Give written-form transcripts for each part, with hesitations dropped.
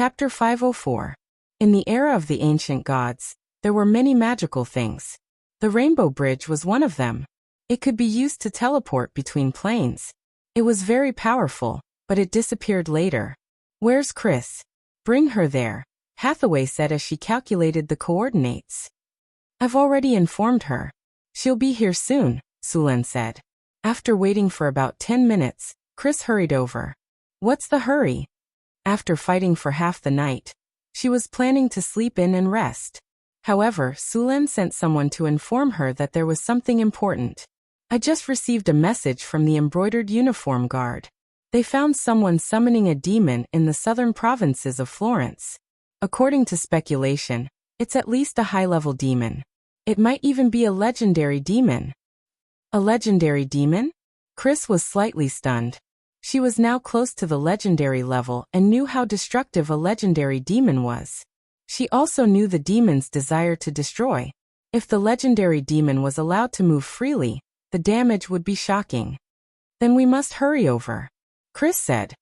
Chapter 504. In the era of the ancient gods, there were many magical things. The Rainbow Bridge was one of them. It could be used to teleport between planes. It was very powerful, but it disappeared later. "Where's Chris? Bring her there," Hathaway said as she calculated the coordinates. "I've already informed her. She'll be here soon," Sulan said. After waiting for about 10 minutes, Chris hurried over. "What's the hurry?" After fighting for half the night, she was planning to sleep in and rest. However, Sulan sent someone to inform her that there was something important. "I just received a message from the embroidered uniform guard. They found someone summoning a demon in the southern provinces of Florence. According to speculation, it's at least a high-level demon. It might even be a legendary demon." A legendary demon? Chris was slightly stunned. She was now close to the legendary level and knew how destructive a legendary demon was. She also knew the demon's desire to destroy. If the legendary demon was allowed to move freely, the damage would be shocking. "Then we must hurry over," Chris said.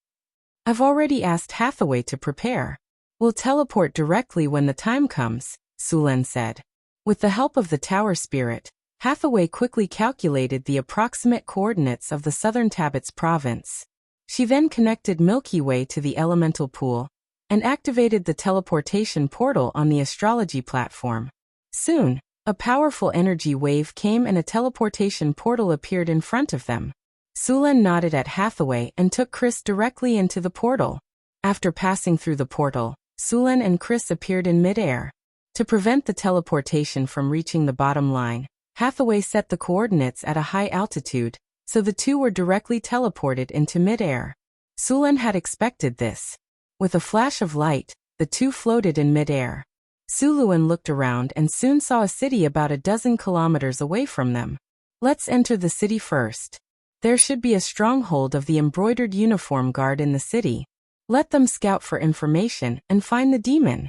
"I've already asked Hathaway to prepare. We'll teleport directly when the time comes," Sulan said. With the help of the tower spirit, Hathaway quickly calculated the approximate coordinates of the southern Tabbits province. She then connected Milky Way to the elemental pool and activated the teleportation portal on the astrology platform. Soon, a powerful energy wave came and a teleportation portal appeared in front of them. Sulan nodded at Hathaway and took Chris directly into the portal. After passing through the portal, Sulan and Chris appeared in midair. To prevent the teleportation from reaching the bottom line, Hathaway set the coordinates at a high altitude, so the two were directly teleported into midair. Sulan had expected this. With a flash of light, the two floated in midair. Suluan looked around and soon saw a city about a dozen kilometers away from them. "Let's enter the city first. There should be a stronghold of the embroidered uniform guard in the city. Let them scout for information and find the demon,"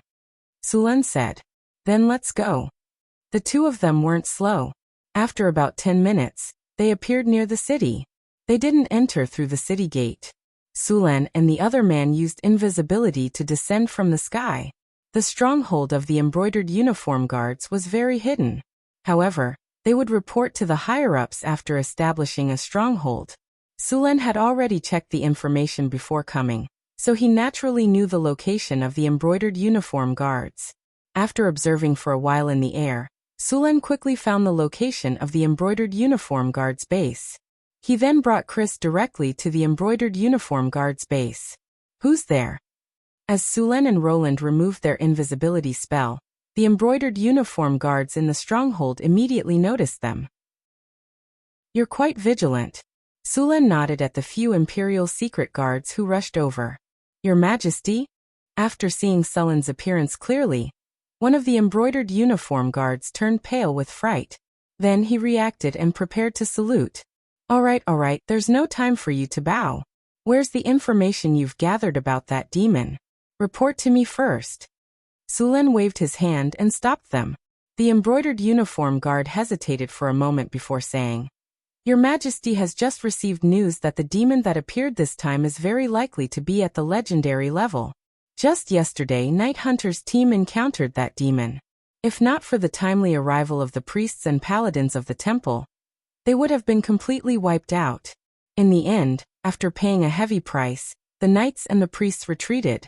Sulan said. "Then let's go." The two of them weren't slow. After about 10 minutes, they appeared near the city. They didn't enter through the city gate. Sulan and the other man used invisibility to descend from the sky. The stronghold of the embroidered uniform guards was very hidden. However, they would report to the higher-ups after establishing a stronghold. Sulan had already checked the information before coming, so he naturally knew the location of the embroidered uniform guards. After observing for a while in the air, Sulan quickly found the location of the embroidered uniform guard's base. He then brought Chris directly to the embroidered uniform guard's base. "Who's there?" As Sulan and Roland removed their invisibility spell, the embroidered uniform guards in the stronghold immediately noticed them. "You're quite vigilant." Sulan nodded at the few Imperial secret guards who rushed over. "Your Majesty?" After seeing Sulan's appearance clearly, one of the embroidered uniform guards turned pale with fright. Then he reacted and prepared to salute. All right, there's no time for you to bow. Where's the information you've gathered about that demon? Report to me first." Sulan waved his hand and stopped them. The embroidered uniform guard hesitated for a moment before saying, "Your Majesty has just received news that the demon that appeared this time is very likely to be at the legendary level. Just yesterday, Night Hunter's team encountered that demon. If not for the timely arrival of the priests and paladins of the temple, they would have been completely wiped out. In the end, after paying a heavy price, the knights and the priests retreated."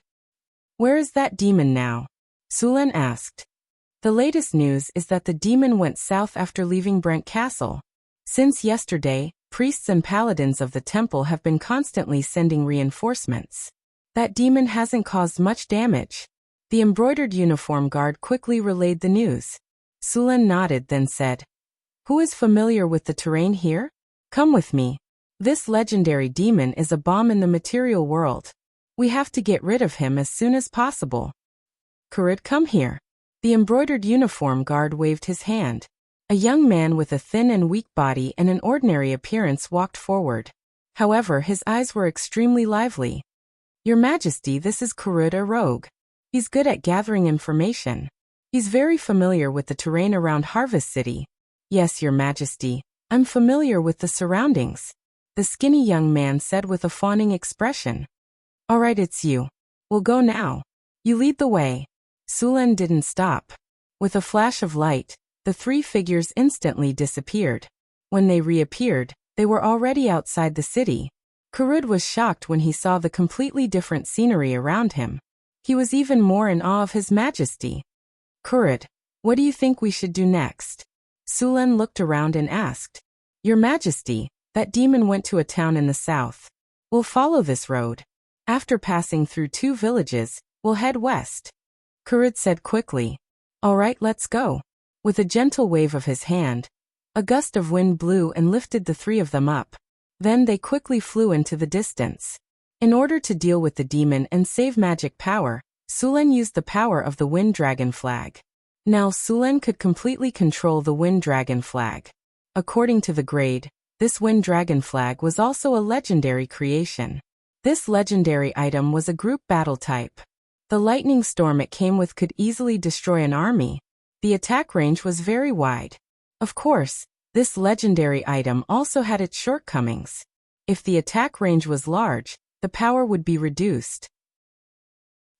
"Where is that demon now?" Sulan asked. "The latest news is that the demon went south after leaving Brent Castle. Since yesterday, priests and paladins of the temple have been constantly sending reinforcements. That demon hasn't caused much damage." The embroidered uniform guard quickly relayed the news. Sulan nodded then said, "Who is familiar with the terrain here? Come with me. This legendary demon is a bomb in the material world. We have to get rid of him as soon as possible. Kurid, come here." The embroidered uniform guard waved his hand. A young man with a thin and weak body and an ordinary appearance walked forward. However, his eyes were extremely lively. "Your Majesty, this is Kurid, a rogue. He's good at gathering information. He's very familiar with the terrain around Harvest City." "Yes, Your Majesty, I'm familiar with the surroundings," the skinny young man said with a fawning expression. "All right, it's you. We'll go now." You lead the way. Sulen didn't stop. With a flash of light, the three figures instantly disappeared. When they reappeared, they were already outside the city. Kurud was shocked when he saw the completely different scenery around him. He was even more in awe of his majesty. Kurud, what do you think we should do next? Sulen looked around and asked. Your Majesty, that demon went to a town in the south. We'll follow this road. After passing through 2 villages, we'll head west. Kurud said quickly. All right, let's go. With a gentle wave of his hand, a gust of wind blew and lifted the 3 of them up. Then they quickly flew into the distance. In order to deal with the demon and save magic power, Sulen used the power of the Wind Dragon flag. Now Sulen could completely control the Wind Dragon flag. According to the grade, this Wind Dragon flag was also a legendary creation. This legendary item was a group battle type. The lightning storm it came with could easily destroy an army. The attack range was very wide. Of course, this legendary item also had its shortcomings. If the attack range was large, the power would be reduced.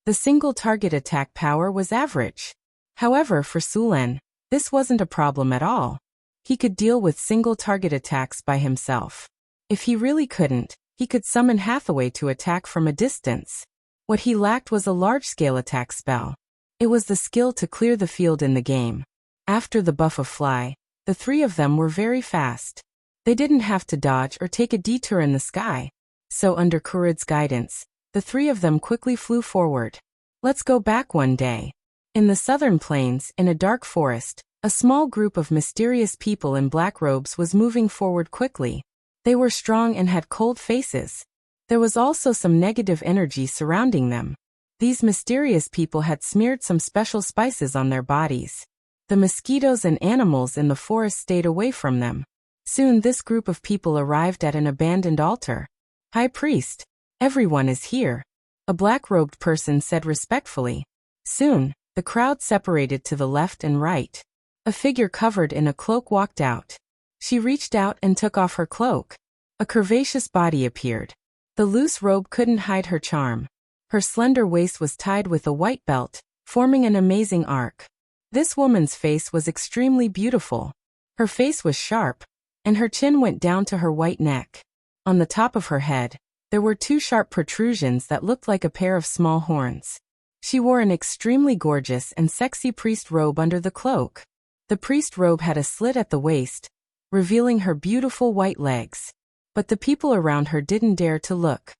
The single target attack power was average. However, for Sulen, this wasn't a problem at all. He could deal with single target attacks by himself. If he really couldn't, he could summon Hathaway to attack from a distance. What he lacked was a large-scale attack spell. It was the skill to clear the field in the game. After the buff of Fly, the 3 of them were very fast. They didn't have to dodge or take a detour in the sky. So under Kurud's guidance, the 3 of them quickly flew forward. Let's go back one day. In the southern plains, in a dark forest, a small group of mysterious people in black robes was moving forward quickly. They were strong and had cold faces. There was also some negative energy surrounding them. These mysterious people had smeared some special spices on their bodies. The mosquitoes and animals in the forest stayed away from them. Soon this group of people arrived at an abandoned altar. High Priest, everyone is here, a black-robed person said respectfully. Soon, the crowd separated to the left and right. A figure covered in a cloak walked out. She reached out and took off her cloak. A curvaceous body appeared. The loose robe couldn't hide her charm. Her slender waist was tied with a white belt, forming an amazing arc. This woman's face was extremely beautiful. Her face was sharp, and her chin went down to her white neck. On the top of her head, there were 2 sharp protrusions that looked like a pair of small horns. She wore an extremely gorgeous and sexy priest robe under the cloak. The priest robe had a slit at the waist, revealing her beautiful white legs. But the people around her didn't dare to look.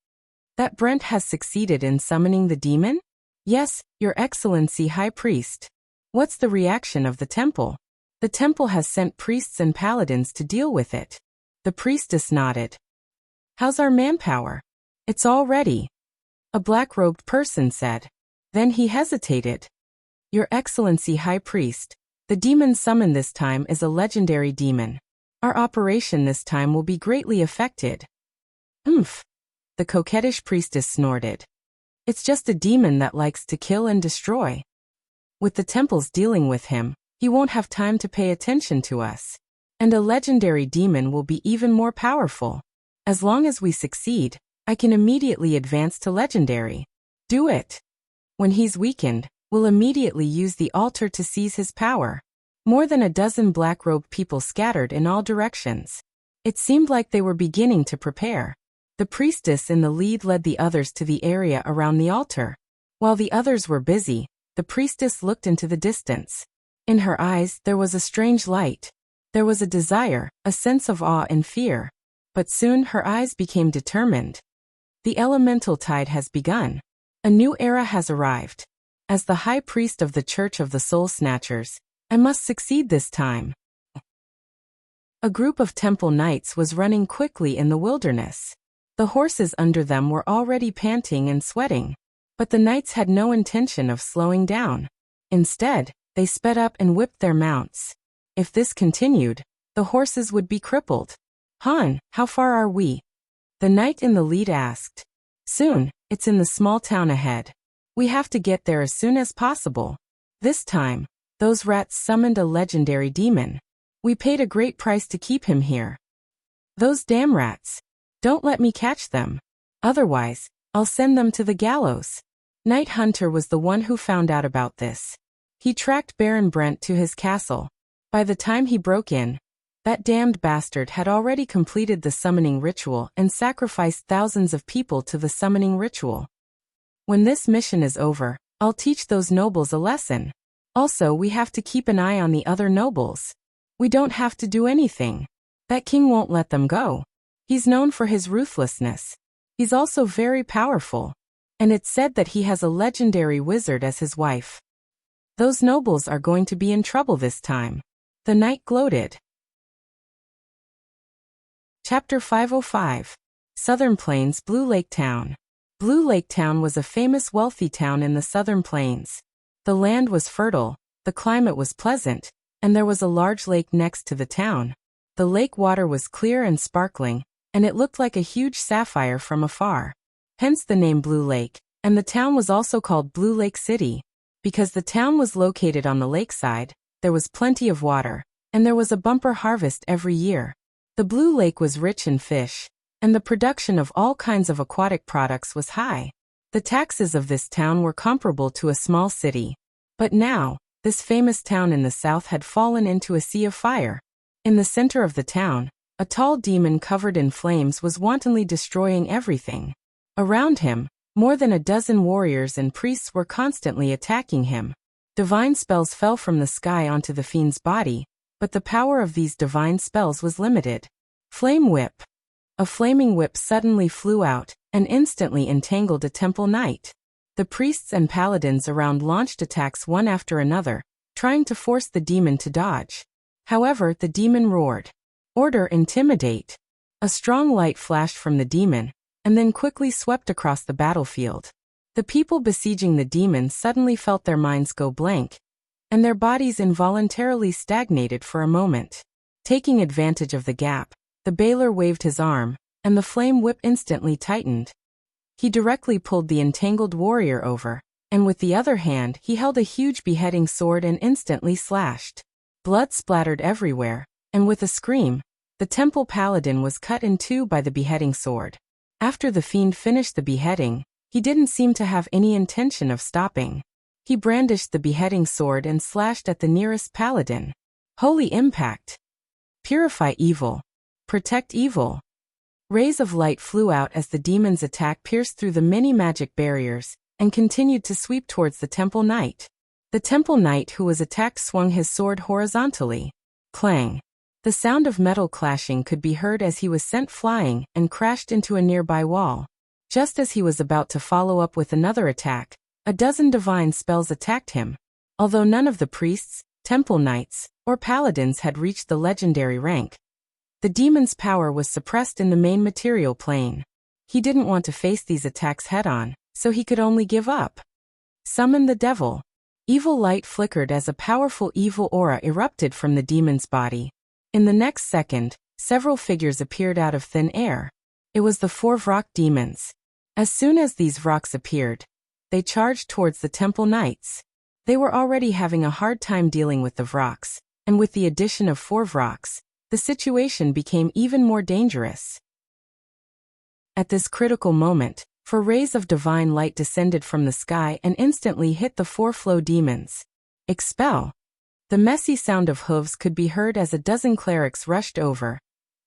That Brent has succeeded in summoning the demon? Yes, Your Excellency High Priest. What's the reaction of the temple? The temple has sent priests and paladins to deal with it. The priestess nodded. How's our manpower? It's all ready. A black-robed person said. Then he hesitated. Your Excellency High Priest, the demon summoned this time is a legendary demon. Our operation this time will be greatly affected. Humph. The coquettish priestess snorted. It's just a demon that likes to kill and destroy. With the temples dealing with him, he won't have time to pay attention to us. And a legendary demon will be even more powerful. As long as we succeed, I can immediately advance to legendary. Do it. When he's weakened, we'll immediately use the altar to seize his power. More than a dozen black-robed people scattered in all directions. It seemed like they were beginning to prepare. The priestess in the lead led the others to the area around the altar. While the others were busy, the priestess looked into the distance. In her eyes there was a strange light. There was a desire, a sense of awe and fear. But soon her eyes became determined. The elemental tide has begun. A new era has arrived. As the high priest of the Church of the Soul Snatchers, I must succeed this time. A group of temple knights was running quickly in the wilderness. The horses under them were already panting and sweating. But the knights had no intention of slowing down. Instead, they sped up and whipped their mounts. If this continued, the horses would be crippled. Han, how far are we? The knight in the lead asked. Soon, it's in the small town ahead. We have to get there as soon as possible. This time, those rats summoned a legendary demon. We paid a great price to keep him here. Those damn rats. Don't let me catch them. Otherwise, I'll send them to the gallows. Night Hunter was the one who found out about this. He tracked Baron Brent to his castle. By the time he broke in, that damned bastard had already completed the summoning ritual and sacrificed thousands of people to the summoning ritual. When this mission is over, I'll teach those nobles a lesson. Also, we have to keep an eye on the other nobles. We don't have to do anything. That king won't let them go. He's known for his ruthlessness. He's also very powerful. And it's said that he has a legendary wizard as his wife. Those nobles are going to be in trouble this time. The knight gloated. Chapter 505. Southern Plains, Blue Lake Town. Blue Lake Town was a famous wealthy town in the Southern Plains. The land was fertile, the climate was pleasant, and there was a large lake next to the town. The lake water was clear and sparkling, and it looked like a huge sapphire from afar. Hence the name Blue Lake, and the town was also called Blue Lake City. Because the town was located on the lakeside, there was plenty of water, and there was a bumper harvest every year. The Blue Lake was rich in fish, and the production of all kinds of aquatic products was high. The taxes of this town were comparable to a small city. But now, this famous town in the south had fallen into a sea of fire. In the center of the town, a tall demon covered in flames was wantonly destroying everything. Around him, more than a dozen warriors and priests were constantly attacking him. Divine spells fell from the sky onto the fiend's body, but the power of these divine spells was limited. Flame Whip. A flaming whip suddenly flew out, and instantly entangled a temple knight. The priests and paladins around launched attacks one after another, trying to force the demon to dodge. However, the demon roared. Order, intimidate. A strong light flashed from the demon, and then quickly swept across the battlefield. The people besieging the demon suddenly felt their minds go blank, and their bodies involuntarily stagnated for a moment. Taking advantage of the gap, the Baylor waved his arm, and the flame whip instantly tightened. He directly pulled the entangled warrior over, and with the other hand he held a huge beheading sword and instantly slashed. Blood splattered everywhere, and with a scream, the temple paladin was cut in two by the beheading sword. After the fiend finished the beheading, he didn't seem to have any intention of stopping. He brandished the beheading sword and slashed at the nearest paladin. Holy impact! Purify evil. Protect evil. Rays of light flew out as the demon's attack pierced through the many magic barriers, and continued to sweep towards the temple knight. The temple knight who was attacked swung his sword horizontally. Clang! The sound of metal clashing could be heard as he was sent flying and crashed into a nearby wall. Just as he was about to follow up with another attack, a dozen divine spells attacked him. Although none of the priests, temple knights, or paladins had reached the legendary rank, the demon's power was suppressed in the main material plane. He didn't want to face these attacks head-on, so he could only give up. Summon the devil. Evil light flickered as a powerful evil aura erupted from the demon's body. In the next second, several figures appeared out of thin air. It was the 4 Vrock demons. As soon as these Vrocks appeared, they charged towards the temple knights. They were already having a hard time dealing with the Vrocks, and with the addition of 4 Vrocks, the situation became even more dangerous. At this critical moment, 4 rays of divine light descended from the sky and instantly hit the 4 flow demons. Expel! The messy sound of hooves could be heard as a dozen clerics rushed over,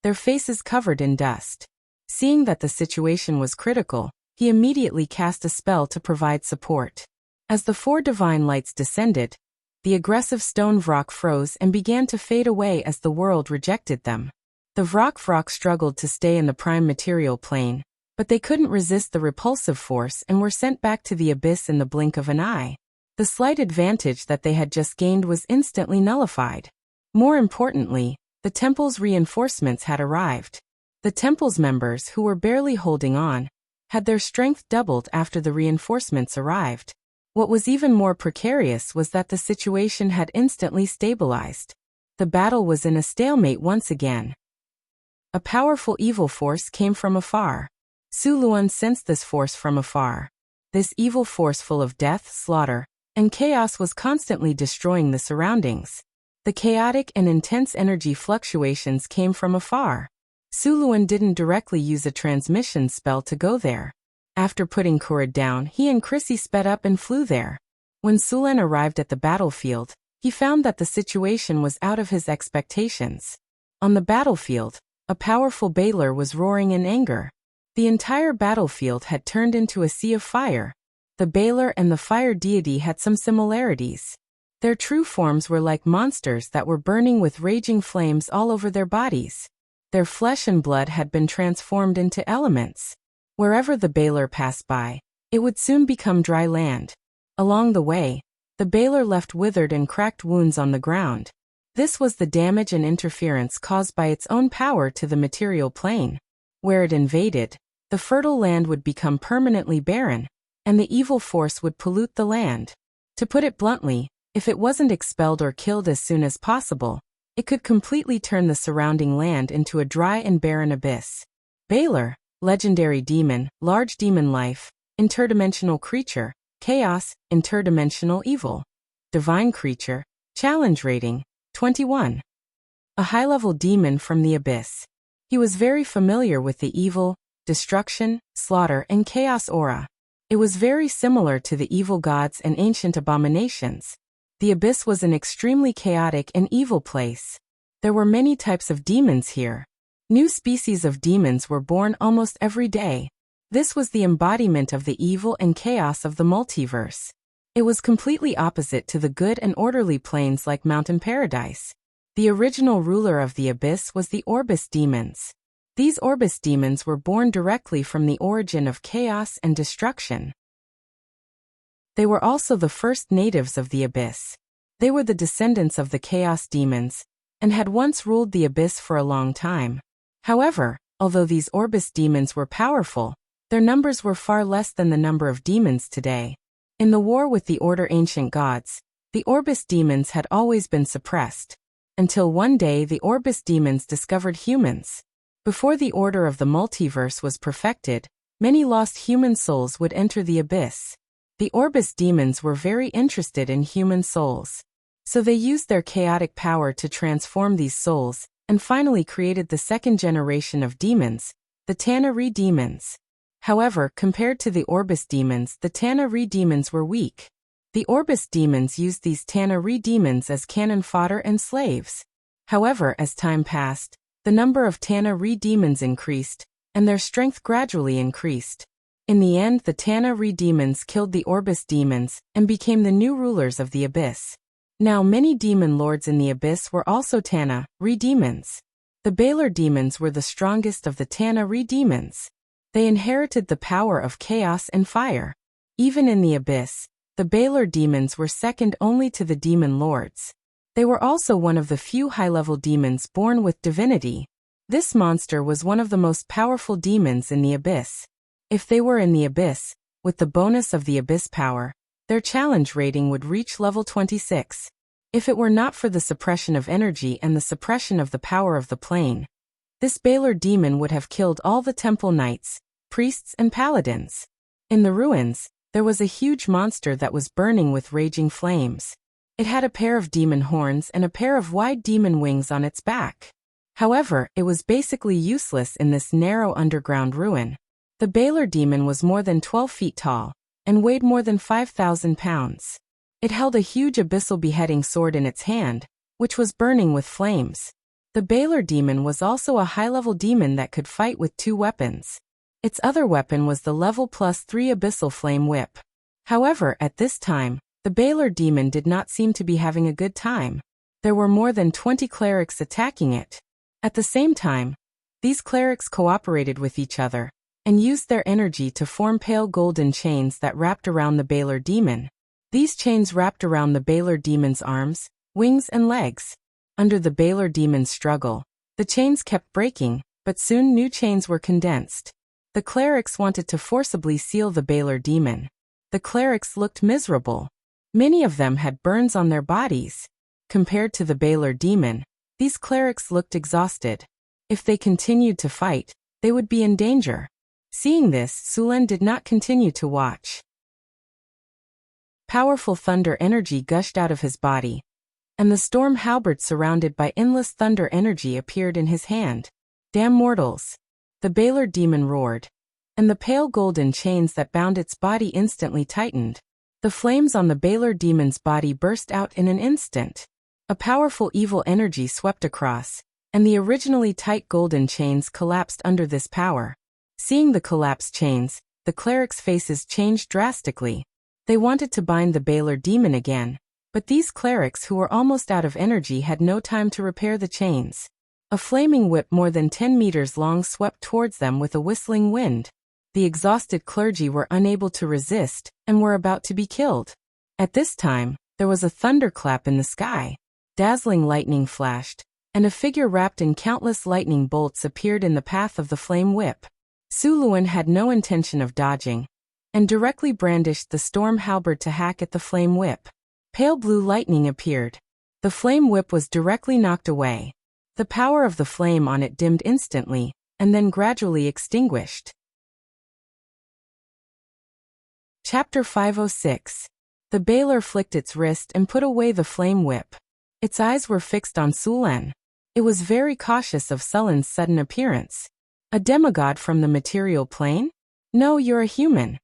their faces covered in dust. Seeing that the situation was critical, he immediately cast a spell to provide support. As the 4 divine lights descended, the aggressive stone Vrock froze and began to fade away as the world rejected them. The Vrock struggled to stay in the prime material plane, but they couldn't resist the repulsive force and were sent back to the abyss in the blink of an eye. The slight advantage that they had just gained was instantly nullified. More importantly, the temple's reinforcements had arrived. The temple's members, who were barely holding on, had their strength doubled after the reinforcements arrived. What was even more precarious was that the situation had instantly stabilized. The battle was in a stalemate once again. A powerful evil force came from afar. Su Luan sensed this force from afar. This evil force, full of death, slaughter, and chaos, was constantly destroying the surroundings. The chaotic and intense energy fluctuations came from afar. Su Luan didn't directly use a transmission spell to go there. After putting Kurid down, he and Chrissy sped up and flew there. When Sulen arrived at the battlefield, he found that the situation was out of his expectations. On the battlefield, a powerful Baylor was roaring in anger. The entire battlefield had turned into a sea of fire. The Baylor and the fire deity had some similarities. Their true forms were like monsters that were burning with raging flames all over their bodies. Their flesh and blood had been transformed into elements. Wherever the Baylor passed by, it would soon become dry land. Along the way, the Baylor left withered and cracked wounds on the ground. This was the damage and interference caused by its own power to the material plane. Where it invaded, the fertile land would become permanently barren, and the evil force would pollute the land. To put it bluntly, if it wasn't expelled or killed as soon as possible, it could completely turn the surrounding land into a dry and barren abyss. Baylor, legendary demon, large demon life, interdimensional creature, chaos, interdimensional evil. Divine creature, challenge rating, 21. A high-level demon from the abyss. He was very familiar with the evil, destruction, slaughter, and chaos aura. It was very similar to the evil gods and ancient abominations. The abyss was an extremely chaotic and evil place. There were many types of demons here. New species of demons were born almost every day. This was the embodiment of the evil and chaos of the multiverse. It was completely opposite to the good and orderly planes like Mountain Paradise. The original ruler of the abyss was the Orbis demons. These Orbis demons were born directly from the origin of chaos and destruction. They were also the first natives of the abyss. They were the descendants of the chaos demons, and had once ruled the abyss for a long time. However, although these Orbis demons were powerful, their numbers were far less than the number of demons today. In the war with the Order Ancient Gods, the Orbis demons had always been suppressed, until one day the Orbis demons discovered humans. Before the order of the multiverse was perfected, many lost human souls would enter the abyss. The Orbis demons were very interested in human souls. So they used their chaotic power to transform these souls, and finally created the second generation of demons, the Tanaree demons. However, compared to the Orbis demons, the Tanaree demons were weak. The Orbis demons used these Tanaree demons as cannon fodder and slaves. However, as time passed, the number of Tanaree demons increased, and their strength gradually increased. In the end, the Tanaree demons killed the Orbis demons, and became the new rulers of the abyss. Now many demon lords in the abyss were also Tanaree demons. The Baylor demons were the strongest of the Tanaree demons. They inherited the power of chaos and fire. Even in the abyss, the Baylor demons were second only to the demon lords. They were also one of the few high-level demons born with divinity. This monster was one of the most powerful demons in the abyss. If they were in the abyss, with the bonus of the abyss power, their challenge rating would reach level 26. If it were not for the suppression of energy and the suppression of the power of the plane, this Baylor demon would have killed all the temple knights, priests, and paladins. In the ruins, there was a huge monster that was burning with raging flames. It had a pair of demon horns and a pair of wide demon wings on its back. However, it was basically useless in this narrow underground ruin. The Baylor demon was more than 12 feet tall, and weighed more than 5,000 pounds. It held a huge abyssal beheading sword in its hand, which was burning with flames. The Baylor demon was also a high-level demon that could fight with 2 weapons. Its other weapon was the level +3 abyssal flame whip. However, at this time, the Baylor demon did not seem to be having a good time. There were more than 20 clerics attacking it. At the same time, these clerics cooperated with each other, and used their energy to form pale golden chains that wrapped around the Baylor demon. These chains wrapped around the Baylor demon's arms, wings, and legs. Under the Baylor demon's struggle, the chains kept breaking, but soon new chains were condensed. The clerics wanted to forcibly seal the Baylor demon. The clerics looked miserable. Many of them had burns on their bodies. Compared to the Baylor demon, these clerics looked exhausted. If they continued to fight, they would be in danger. Seeing this, Sulen did not continue to watch. Powerful thunder energy gushed out of his body, and the storm halberd surrounded by endless thunder energy appeared in his hand. Damn mortals! The Baylor demon roared. and the pale golden chains that bound its body instantly tightened. The flames on the Baylor demon's body burst out in an instant. A powerful evil energy swept across, and the originally tight golden chains collapsed under this power. Seeing the collapsed chains, the clerics' faces changed drastically. They wanted to bind the Baylor demon again, but these clerics who were almost out of energy had no time to repair the chains. A flaming whip more than 10 meters long swept towards them with a whistling wind. The exhausted clergy were unable to resist, and were about to be killed. At this time, there was a thunderclap in the sky. Dazzling lightning flashed, and a figure wrapped in countless lightning bolts appeared in the path of the flame whip. Su Luan had no intention of dodging, and directly brandished the storm halberd to hack at the flame whip. Pale blue lightning appeared. The flame whip was directly knocked away. The power of the flame on it dimmed instantly, and then gradually extinguished. Chapter 506. The Baylor flicked its wrist and put away the flame whip. Its eyes were fixed on Sulen. It was very cautious of Sullen's sudden appearance. A demigod from the material plane? No, you're a human.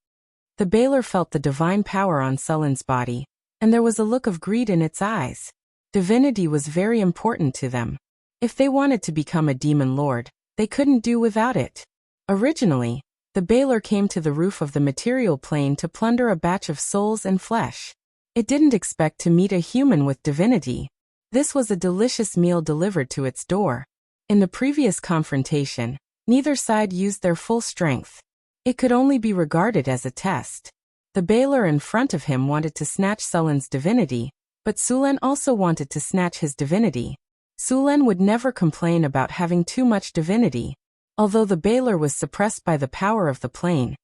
The Baylor felt the divine power on Sullen's body, and there was a look of greed in its eyes. Divinity was very important to them. If they wanted to become a demon lord, they couldn't do without it. Originally, the Baylor came to the roof of the material plane to plunder a batch of souls and flesh. It didn't expect to meet a human with divinity. This was a delicious meal delivered to its door. In the previous confrontation, neither side used their full strength. It could only be regarded as a test. The Baylor in front of him wanted to snatch Sullen's divinity, but Sulen also wanted to snatch his divinity. Sulen would never complain about having too much divinity. Although the Baylor was suppressed by the power of the plane,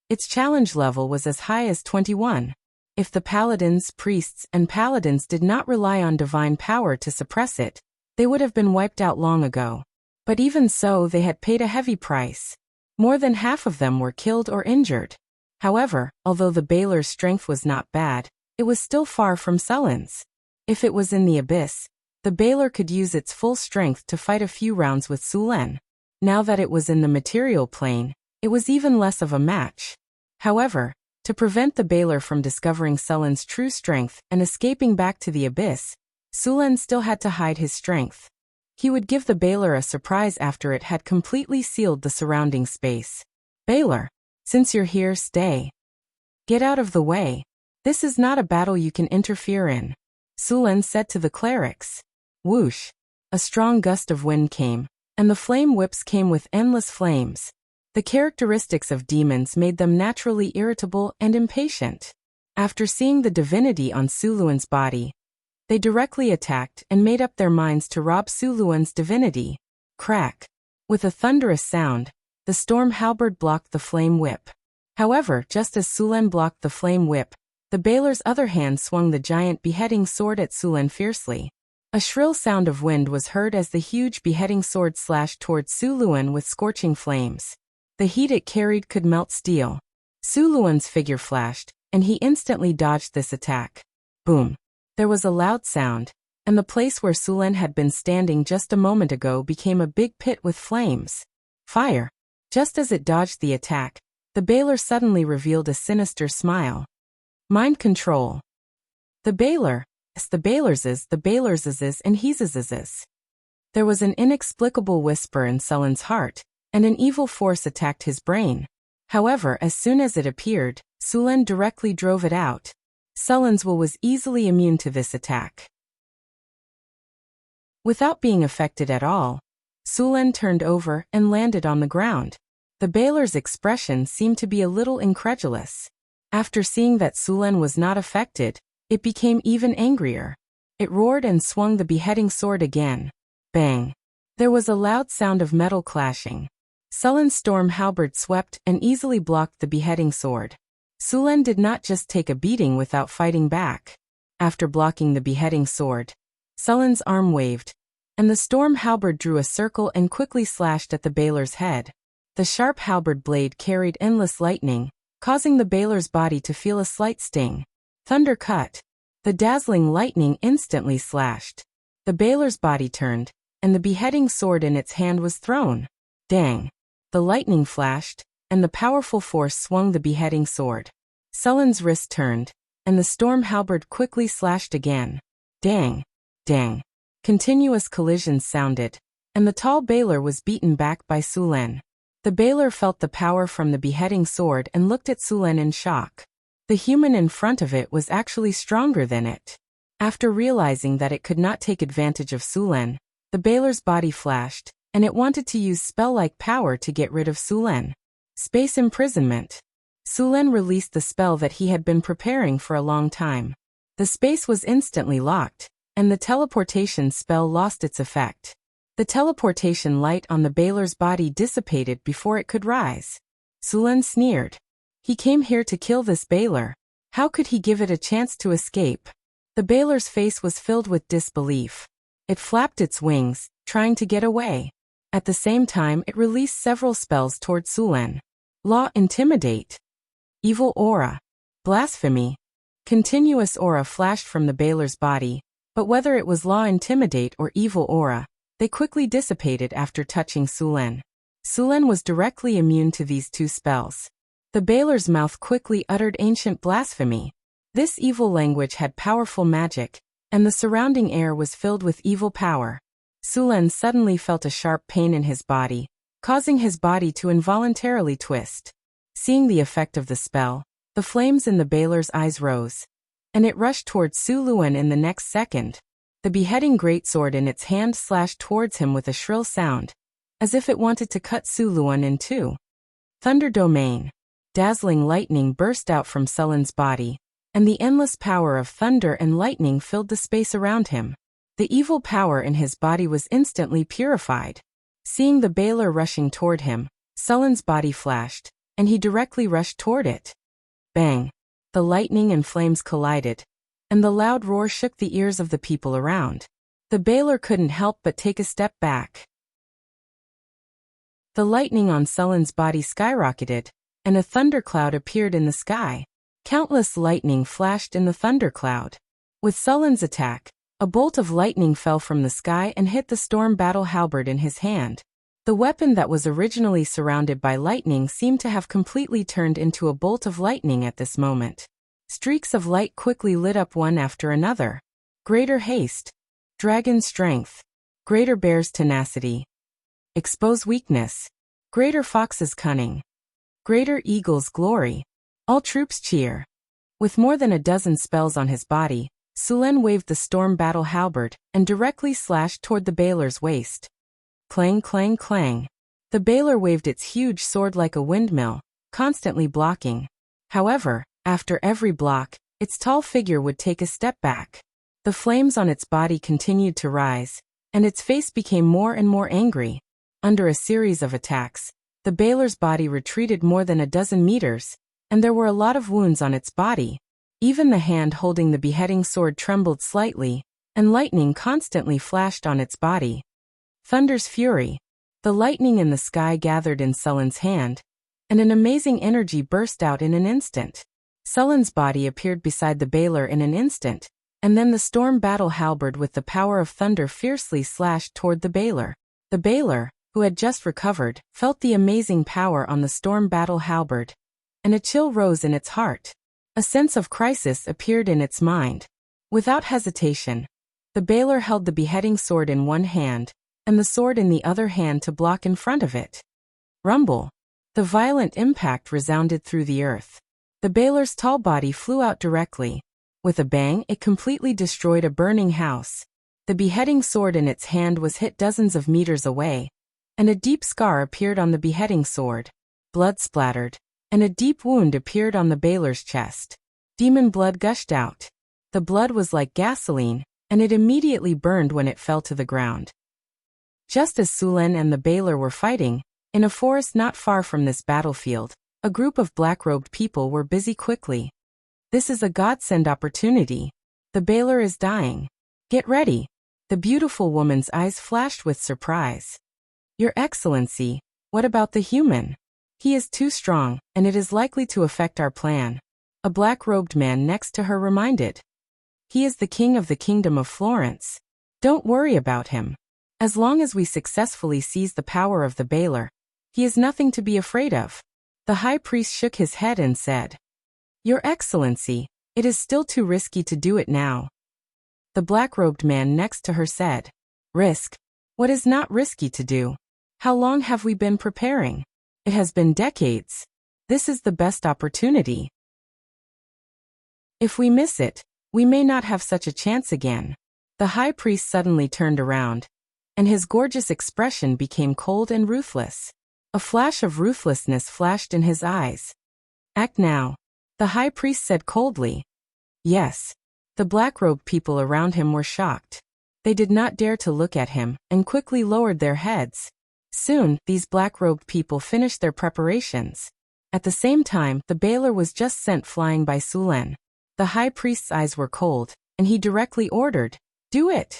its challenge level was as high as 21. If the paladins, priests, and paladins did not rely on divine power to suppress it, they would have been wiped out long ago. But even so, they had paid a heavy price. More than half of them were killed or injured. However, although the Baylor's strength was not bad, it was still far from Sullen's. If it was in the abyss, the Baylor could use its full strength to fight a few rounds with Sulen. Now that it was in the material plane, it was even less of a match. However, to prevent the Baylor from discovering Sullen's true strength and escaping back to the abyss, Sulen still had to hide his strength. He would give the Baylor a surprise after it had completely sealed the surrounding space. Baylor, since you're here, stay. Get out of the way. This is not a battle you can interfere in, Sulen said to the clerics. Whoosh! A strong gust of wind came, and the flame whips came with endless flames. The characteristics of demons made them naturally irritable and impatient. After seeing the divinity on Su Luan's body, they directly attacked and made up their minds to rob Su Luan's divinity. Crack! With a thunderous sound, the storm halberd blocked the flame whip. However, just as Sulen blocked the flame whip, the Baylor's other hand swung the giant beheading sword at Sulen fiercely. A shrill sound of wind was heard as the huge beheading sword slashed towards Su Luan with scorching flames. The heat it carried could melt steel. Su Luan's figure flashed, and he instantly dodged this attack. Boom! There was a loud sound, and the place where Sulen had been standing just a moment ago became a big pit with flames. Fire! Just as it dodged the attack, the Baylor suddenly revealed a sinister smile. Mind control. The Baylor, and he's. There was an inexplicable whisper in Sullen's heart, and an evil force attacked his brain. However, as soon as it appeared, Sulen directly drove it out. Sullen's will was easily immune to this attack. Without being affected at all, Sulen turned over and landed on the ground. The Baylor's expression seemed to be a little incredulous. After seeing that Sulen was not affected, it became even angrier. It roared and swung the beheading sword again. Bang! There was a loud sound of metal clashing. Sullen's storm halberd swept and easily blocked the beheading sword. Sulen did not just take a beating without fighting back. After blocking the beheading sword, Sullen's arm waved, and the storm halberd drew a circle and quickly slashed at the Baylor's head. The sharp halberd blade carried endless lightning, causing the Baylor's body to feel a slight sting. Thunder cut. The dazzling lightning instantly slashed. The Baylor's body turned, and the beheading sword in its hand was thrown. Dang! The lightning flashed, and the powerful force swung the beheading sword. Sullen's wrist turned, and the storm halberd quickly slashed again. Dang! Dang! Continuous collisions sounded, and the tall Baylor was beaten back by Sulen. The Baylor felt the power from the beheading sword and looked at Sulen in shock. The human in front of it was actually stronger than it. After realizing that it could not take advantage of Sulen, the Baylor's body flashed, and it wanted to use spell-like power to get rid of Sulen. Space imprisonment. Sulen released the spell that he had been preparing for a long time. The space was instantly locked, and the teleportation spell lost its effect. The teleportation light on the Baylor's body dissipated before it could rise. Sulen sneered. He came here to kill this Baylor. How could he give it a chance to escape? The Baylor's face was filled with disbelief. It flapped its wings, trying to get away. At the same time, it released several spells toward Sulen. Law, intimidate. Evil aura. Blasphemy. Continuous aura flashed from the Baylor's body, but whether it was law, intimidate, or evil aura, they quickly dissipated after touching Sulen. Sulen was directly immune to these two spells. The Baylor's mouth quickly uttered ancient blasphemy. This evil language had powerful magic, and the surrounding air was filled with evil power. Sulen suddenly felt a sharp pain in his body, causing his body to involuntarily twist. Seeing the effect of the spell, the flames in the Baylor's eyes rose, and it rushed towards Suluan in the next second. The beheading greatsword in its hand slashed towards him with a shrill sound, as if it wanted to cut Suluan in two. Thunder domain. Dazzling lightning burst out from Sullen's body, and the endless power of thunder and lightning filled the space around him. The evil power in his body was instantly purified. Seeing the Baylor rushing toward him, Sullen's body flashed, and he directly rushed toward it. Bang! The lightning and flames collided, and the loud roar shook the ears of the people around. The Baylor couldn't help but take a step back. The lightning on Sullen's body skyrocketed, and a thundercloud appeared in the sky. Countless lightning flashed in the thundercloud. With Sullen's attack, a bolt of lightning fell from the sky and hit the storm battle halberd in his hand. The weapon that was originally surrounded by lightning seemed to have completely turned into a bolt of lightning at this moment. Streaks of light quickly lit up one after another. Greater haste. Dragon strength. Greater bear's tenacity. Expose weakness. Greater fox's cunning. Greater eagle's glory. All troops cheer. With more than a dozen spells on his body, Sulen waved the storm battle halberd and directly slashed toward the Baylor's waist. Clang, clang, clang. The Baylor waved its huge sword like a windmill, constantly blocking. However, after every block, its tall figure would take a step back. The flames on its body continued to rise, and its face became more and more angry. Under a series of attacks, the Baylor's body retreated more than a dozen meters, and there were a lot of wounds on its body. Even the hand holding the beheading sword trembled slightly, and lightning constantly flashed on its body. Thunder's fury. The lightning in the sky gathered in Sullen's hand, and an amazing energy burst out in an instant. Sullen's body appeared beside the Baylor in an instant, and then the storm battle halberd with the power of thunder fiercely slashed toward the Baylor. The Baylor, who had just recovered, felt the amazing power on the storm battle halberd, and a chill rose in its heart. A sense of crisis appeared in its mind. Without hesitation, the Baylor held the beheading sword in one hand, and the sword in the other hand to block in front of it. Rumble. The violent impact resounded through the earth. The Baylor's tall body flew out directly. With a bang, it completely destroyed a burning house. The beheading sword in its hand was hit dozens of meters away, and a deep scar appeared on the beheading sword. Blood splattered, and a deep wound appeared on the Baylor's chest. Demon blood gushed out. The blood was like gasoline, and it immediately burned when it fell to the ground. Just as Sulen and the Baylor were fighting, in a forest not far from this battlefield, a group of black-robed people were busy quickly. This is a godsend opportunity. The Baylor is dying. Get ready. The beautiful woman's eyes flashed with surprise. Your Excellency, what about the human? He is too strong, and it is likely to affect our plan. A black-robed man next to her reminded. He is the king of the kingdom of Florence. Don't worry about him. As long as we successfully seize the power of the Baylor, he is nothing to be afraid of. The high priest shook his head and said, "Your Excellency, it is still too risky to do it now." The black-robed man next to her said, "Risk? What is not risky to do? How long have we been preparing? It has been decades. This is the best opportunity. If we miss it, we may not have such a chance again." The high priest suddenly turned around, and his gorgeous expression became cold and ruthless. A flash of ruthlessness flashed in his eyes. "Act now," the high priest said coldly. "Yes." The black-robed people around him were shocked. They did not dare to look at him, and quickly lowered their heads. Soon, these black-robed people finished their preparations. At the same time, the bailer was just sent flying by Sulen. The high priest's eyes were cold, and he directly ordered, "Do it!"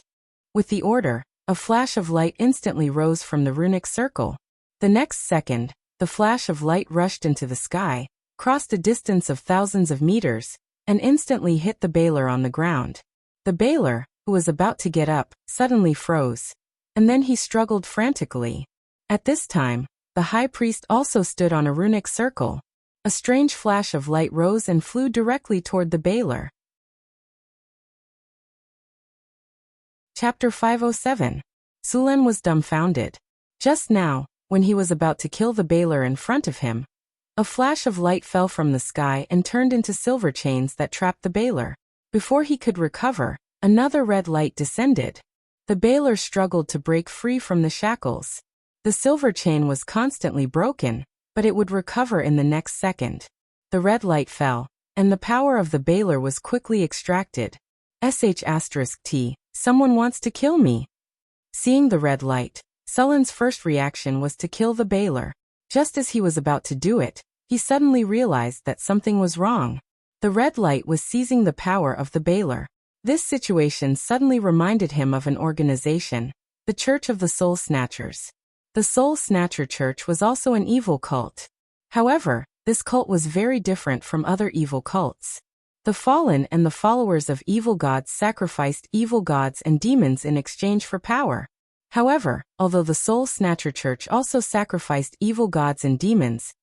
With the order, a flash of light instantly rose from the runic circle. The next second, the flash of light rushed into the sky, crossed a distance of thousands of meters, and instantly hit the bailer on the ground. The bailer, who was about to get up, suddenly froze. And then he struggled frantically. At this time, the high priest also stood on a runic circle. A strange flash of light rose and flew directly toward the bailer. Chapter 507. Sulen was dumbfounded. Just now, when he was about to kill the bailer in front of him, a flash of light fell from the sky and turned into silver chains that trapped the bailer. Before he could recover, another red light descended. The bailer struggled to break free from the shackles. The silver chain was constantly broken, but it would recover in the next second. The red light fell, and the power of the bailer was quickly extracted. *T, someone wants to kill me. Seeing the red light, Sulen's first reaction was to kill the bailer. Just as he was about to do it, he suddenly realized that something was wrong. The red light was seizing the power of the bailer. This situation suddenly reminded him of an organization, the Church of the Soul Snatchers. The Soul Snatcher Church was also an evil cult. However, this cult was very different from other evil cults. The fallen and the followers of evil gods sacrificed evil gods and demons in exchange for power. However, although the Soul Snatcher Church also sacrificed evil gods and demons,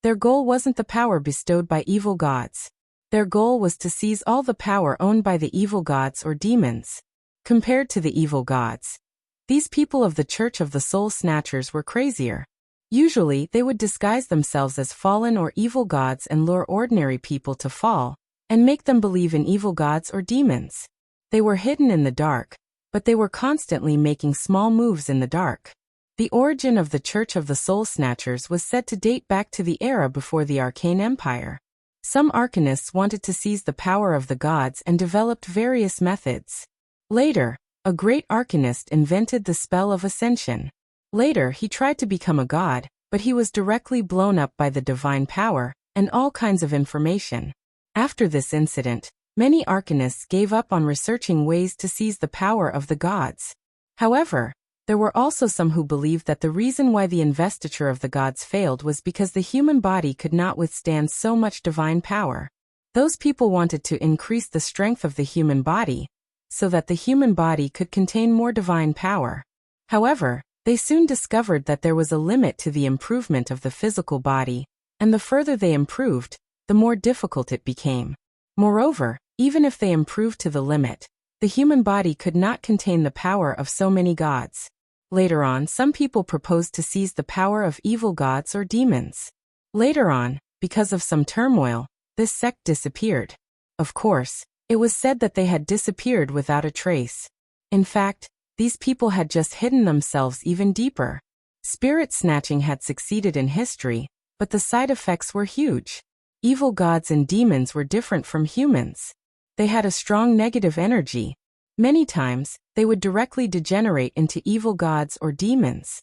their goal wasn't the power bestowed by evil gods. Their goal was to seize all the power owned by the evil gods or demons. Compared to the evil gods, these people of the Church of the Soul Snatchers were crazier. Usually, they would disguise themselves as fallen or evil gods and lure ordinary people to fall, and make them believe in evil gods or demons. They were hidden in the dark, but they were constantly making small moves in the dark. The origin of the Church of the Soul Snatchers was said to date back to the era before the Arcane Empire. Some arcanists wanted to seize the power of the gods and developed various methods. Later, a great arcanist invented the spell of ascension. Later he tried to become a god, but he was directly blown up by the divine power, and all kinds of information. After this incident, many arcanists gave up on researching ways to seize the power of the gods. However, there were also some who believed that the reason why the investiture of the gods failed was because the human body could not withstand so much divine power. Those people wanted to increase the strength of the human body, so that the human body could contain more divine power. However, they soon discovered that there was a limit to the improvement of the physical body, and the further they improved, the more difficult it became. Moreover, even if they improved to the limit, the human body could not contain the power of so many gods. Later on, some people proposed to seize the power of evil gods or demons. Later on, because of some turmoil, this sect disappeared. Of course, it was said that they had disappeared without a trace. In fact, these people had just hidden themselves even deeper. Spirit snatching had succeeded in history, but the side effects were huge. Evil gods and demons were different from humans. They had a strong negative energy. Many times, they would directly degenerate into evil gods or demons.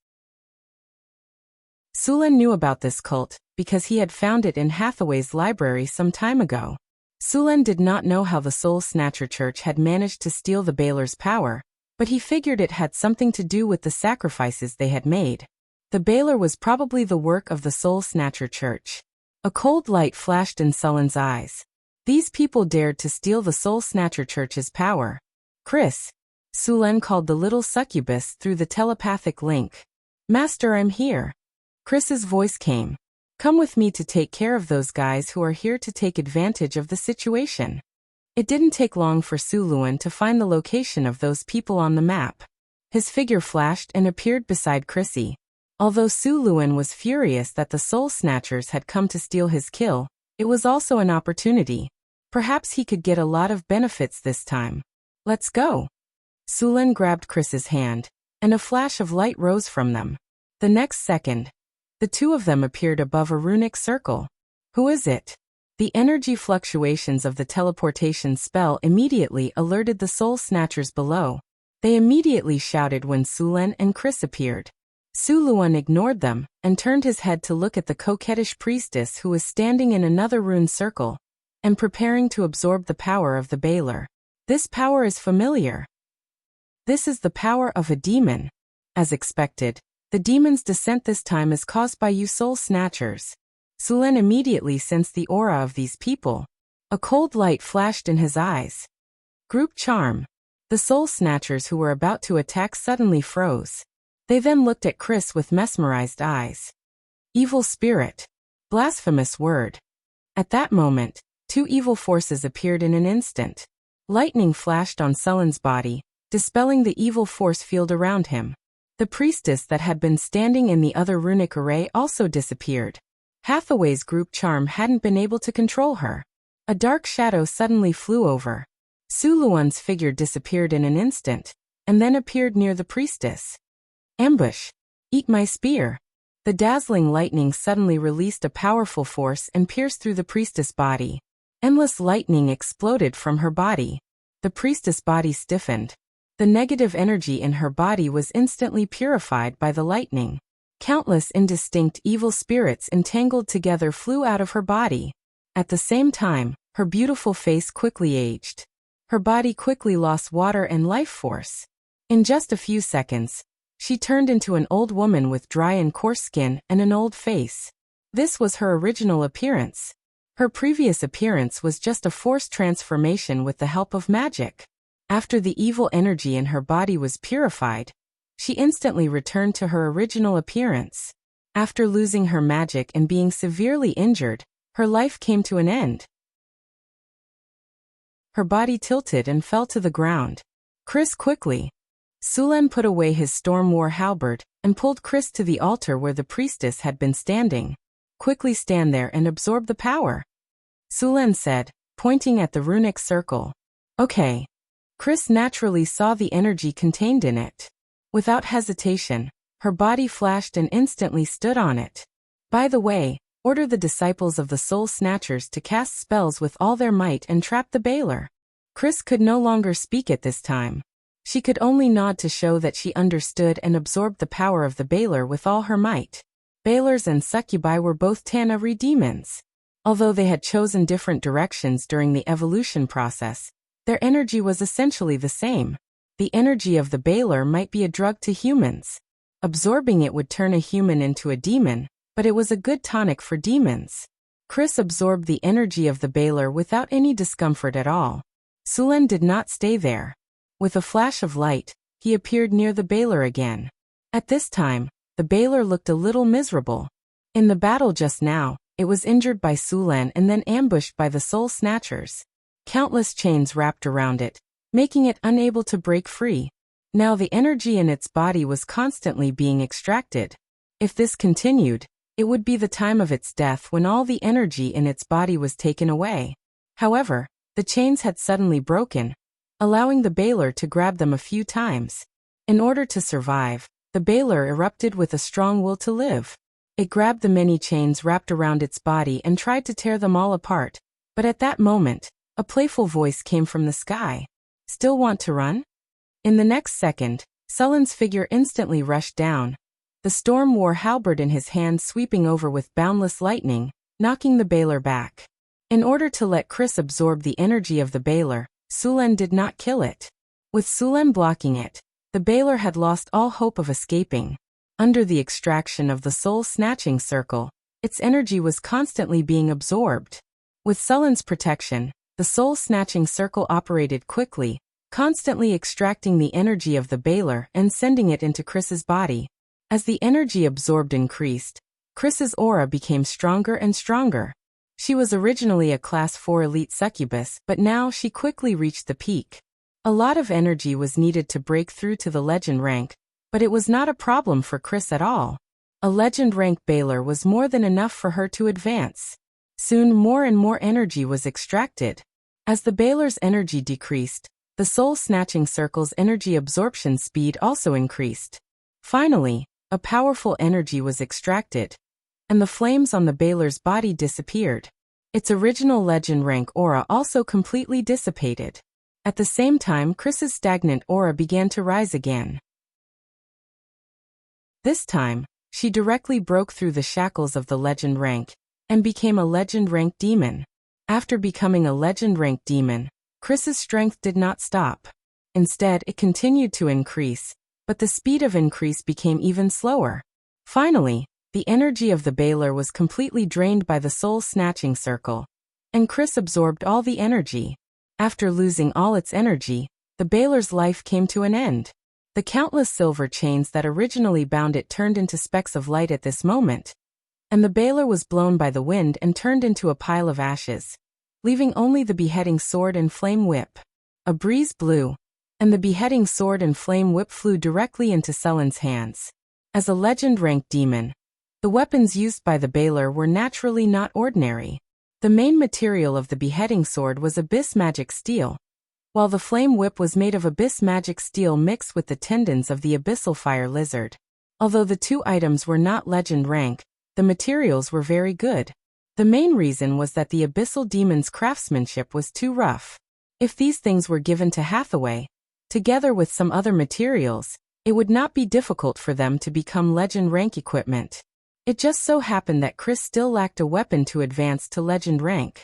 Sulen knew about this cult, because he had found it in Hathaway's library some time ago. Sulen did not know how the Soul Snatcher Church had managed to steal the Bailer's power, but he figured it had something to do with the sacrifices they had made. The Bailer was probably the work of the Soul Snatcher Church. A cold light flashed in Sulen's eyes. These people dared to steal the Soul Snatcher Church's power. "Chris," Sulen called the little succubus through the telepathic link. "Master, I'm here." Chris's voice came. Come with me to take care of those guys who are here to take advantage of the situation. It didn't take long for Su Luan to find the location of those people on the map. His figure flashed and appeared beside Chrissy. Although Su Luan was furious that the Soul Snatchers had come to steal his kill, it was also an opportunity. Perhaps he could get a lot of benefits this time. Let's go. Su Luan grabbed Chris's hand, and a flash of light rose from them. The next second, the two of them appeared above a runic circle. Who is it? The energy fluctuations of the teleportation spell immediately alerted the Soul Snatchers below. They immediately shouted when Su Luan and Chris appeared. Su Luan ignored them and turned his head to look at the coquettish priestess who was standing in another rune circle and preparing to absorb the power of the Baler. This power is familiar. This is the power of a demon. As expected, the demon's descent this time is caused by you Soul Snatchers. Su Luan immediately sensed the aura of these people. A cold light flashed in his eyes. Group charm. The Soul Snatchers who were about to attack suddenly froze. They then looked at Chris with mesmerized eyes. Evil spirit. Blasphemous word. At that moment, two evil forces appeared in an instant. Lightning flashed on Sullen's body, dispelling the evil force field around him. The priestess that had been standing in the other runic array also disappeared. Hathaway's group charm hadn't been able to control her. A dark shadow suddenly flew over. Su Luan's figure disappeared in an instant, and then appeared near the priestess. Ambush! Eat my spear! The dazzling lightning suddenly released a powerful force and pierced through the priestess' body. Endless lightning exploded from her body. The priestess' body stiffened. The negative energy in her body was instantly purified by the lightning. Countless indistinct evil spirits entangled together flew out of her body. At the same time, her beautiful face quickly aged. Her body quickly lost water and life force. In just a few seconds, she turned into an old woman with dry and coarse skin and an old face. This was her original appearance. Her previous appearance was just a forced transformation with the help of magic. After the evil energy in her body was purified, she instantly returned to her original appearance. After losing her magic and being severely injured, her life came to an end. Her body tilted and fell to the ground. Chris quickly. Su Luan put away his Storm War halberd and pulled Chris to the altar where the priestess had been standing. Quickly stand there and absorb the power, Su Luan said, pointing at the runic circle. Okay. Chris naturally saw the energy contained in it. Without hesitation, her body flashed and instantly stood on it. By the way, order the disciples of the Soul Snatchers to cast spells with all their might and trap the Baler. Chris could no longer speak at this time. She could only nod to show that she understood and absorbed the power of the Baler with all her might. Balers and succubi were both Tanari demons. Although they had chosen different directions during the evolution process, their energy was essentially the same. The energy of the Baler might be a drug to humans. Absorbing it would turn a human into a demon, but it was a good tonic for demons. Chris absorbed the energy of the Baler without any discomfort at all. Su Luan did not stay there. With a flash of light, he appeared near the Baler again. At this time, the Baler looked a little miserable. In the battle just now, it was injured by Su Luan and then ambushed by the Soul Snatchers. Countless chains wrapped around it, making it unable to break free. Now the energy in its body was constantly being extracted. If this continued, it would be the time of its death when all the energy in its body was taken away. However, the chains had suddenly broken, allowing the Baler to grab them a few times. In order to survive, the Baler erupted with a strong will to live. It grabbed the many chains wrapped around its body and tried to tear them all apart. But at that moment, a playful voice came from the sky. Still want to run? In the next second, Sullen's figure instantly rushed down, the Storm War halberd in his hand sweeping over with boundless lightning, knocking the Baler back. In order to let Chris absorb the energy of the Baler, Su Luan did not kill it. With Su Luan blocking it, the Baler had lost all hope of escaping. Under the extraction of the soul-snatching circle, its energy was constantly being absorbed. With Sullen's protection, the soul-snatching circle operated quickly, constantly extracting the energy of the Baler and sending it into Chris's body. As the energy absorbed increased, Chris's aura became stronger and stronger. She was originally a Class 4 elite succubus, but now she quickly reached the peak. A lot of energy was needed to break through to the legend rank, but it was not a problem for Chris at all. A legend rank Baylor was more than enough for her to advance. Soon more and more energy was extracted. As the Baylor's energy decreased, the soul-snatching circle's energy absorption speed also increased. Finally, a powerful energy was extracted, and the flames on the Baylor's body disappeared. Its original legend rank aura also completely dissipated. At the same time, Chris's stagnant aura began to rise again. This time, she directly broke through the shackles of the legend rank and became a legend rank demon. After becoming a legend rank demon, Chris's strength did not stop. Instead, it continued to increase, but the speed of increase became even slower. Finally, the energy of the Baylor was completely drained by the soul-snatching circle, and Chris absorbed all the energy. After losing all its energy, the Baylor's life came to an end. The countless silver chains that originally bound it turned into specks of light at this moment, and the Baylor was blown by the wind and turned into a pile of ashes, leaving only the beheading sword and flame whip. A breeze blew, and the beheading sword and flame whip flew directly into Sullen's hands. As a legend-ranked demon, the weapons used by the Baylor were naturally not ordinary. The main material of the beheading sword was abyss magic steel, while the flame whip was made of abyss magic steel mixed with the tendons of the abyssal fire lizard. Although the two items were not legend rank, the materials were very good. The main reason was that the abyssal demon's craftsmanship was too rough. If these things were given to Hathaway, together with some other materials, it would not be difficult for them to become legend rank equipment. It just so happened that Chris still lacked a weapon to advance to legend rank.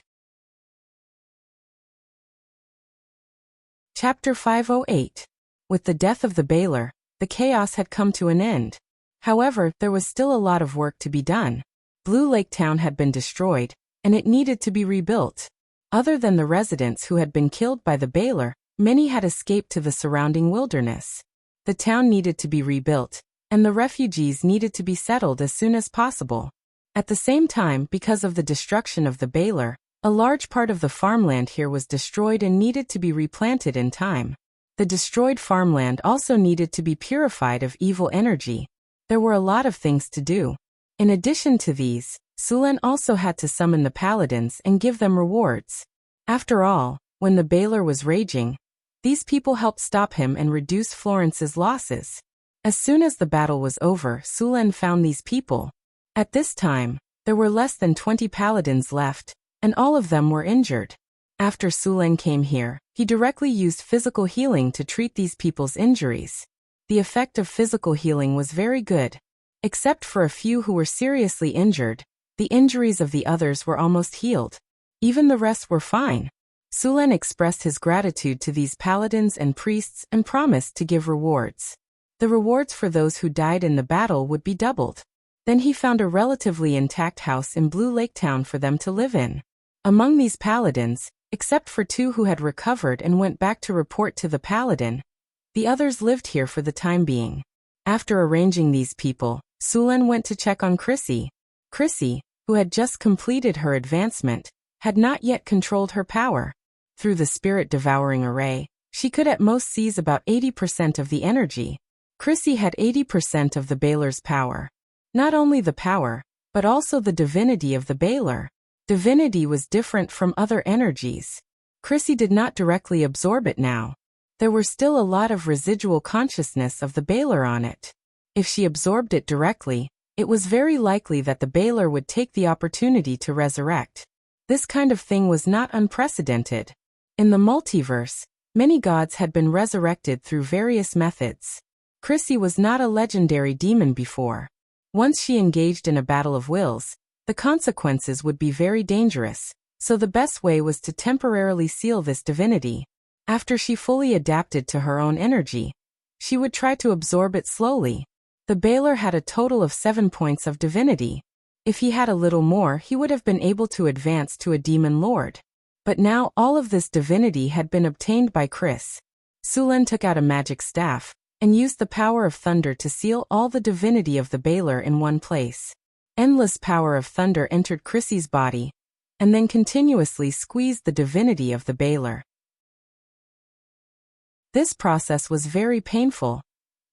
Chapter 508. With the death of the Baylor, the chaos had come to an end. However, there was still a lot of work to be done. Blue Lake Town had been destroyed, and it needed to be rebuilt. Other than the residents who had been killed by the Baylor, many had escaped to the surrounding wilderness. The town needed to be rebuilt, and the refugees needed to be settled as soon as possible. At the same time, because of the destruction of the Baylor, a large part of the farmland here was destroyed and needed to be replanted in time. The destroyed farmland also needed to be purified of evil energy. There were a lot of things to do. In addition to these, Sullen also had to summon the paladins and give them rewards. After all, when the Baylor was raging, these people helped stop him and reduce Florence's losses. As soon as the battle was over, Sullen found these people. At this time, there were less than 20 paladins left, and all of them were injured. After Sullen came here, he directly used physical healing to treat these people's injuries. The effect of physical healing was very good. Except for a few who were seriously injured, the injuries of the others were almost healed. Even the rest were fine. Sullen expressed his gratitude to these paladins and priests and promised to give rewards. The rewards for those who died in the battle would be doubled. Then he found a relatively intact house in Blue Lake Town for them to live in. Among these paladins, except for 2 who had recovered and went back to report to the paladin, the others lived here for the time being. After arranging these people, Sullen went to check on Chrissy. Chrissy, who had just completed her advancement, had not yet controlled her power. Through the spirit-devouring array, she could at most seize about 80% of the energy. Chrissy had 80% of the Baylor's power. Not only the power, but also the divinity of the Baylor. Divinity was different from other energies. Chrissy did not directly absorb it now. There were still a lot of residual consciousness of the Baylor on it. If she absorbed it directly, it was very likely that the Baylor would take the opportunity to resurrect. This kind of thing was not unprecedented. In the multiverse, many gods had been resurrected through various methods. Chrissy was not a legendary demon before. Once she engaged in a battle of wills, the consequences would be very dangerous, so the best way was to temporarily seal this divinity. After she fully adapted to her own energy, she would try to absorb it slowly. The Baylor had a total of 7 points of divinity. If he had a little more, he would have been able to advance to a demon lord. But now all of this divinity had been obtained by Chris. Sullen took out a magic staff and used the power of thunder to seal all the divinity of the Baylor in one place. Endless power of thunder entered Chrissy's body, and then continuously squeezed the divinity of the Baler. This process was very painful,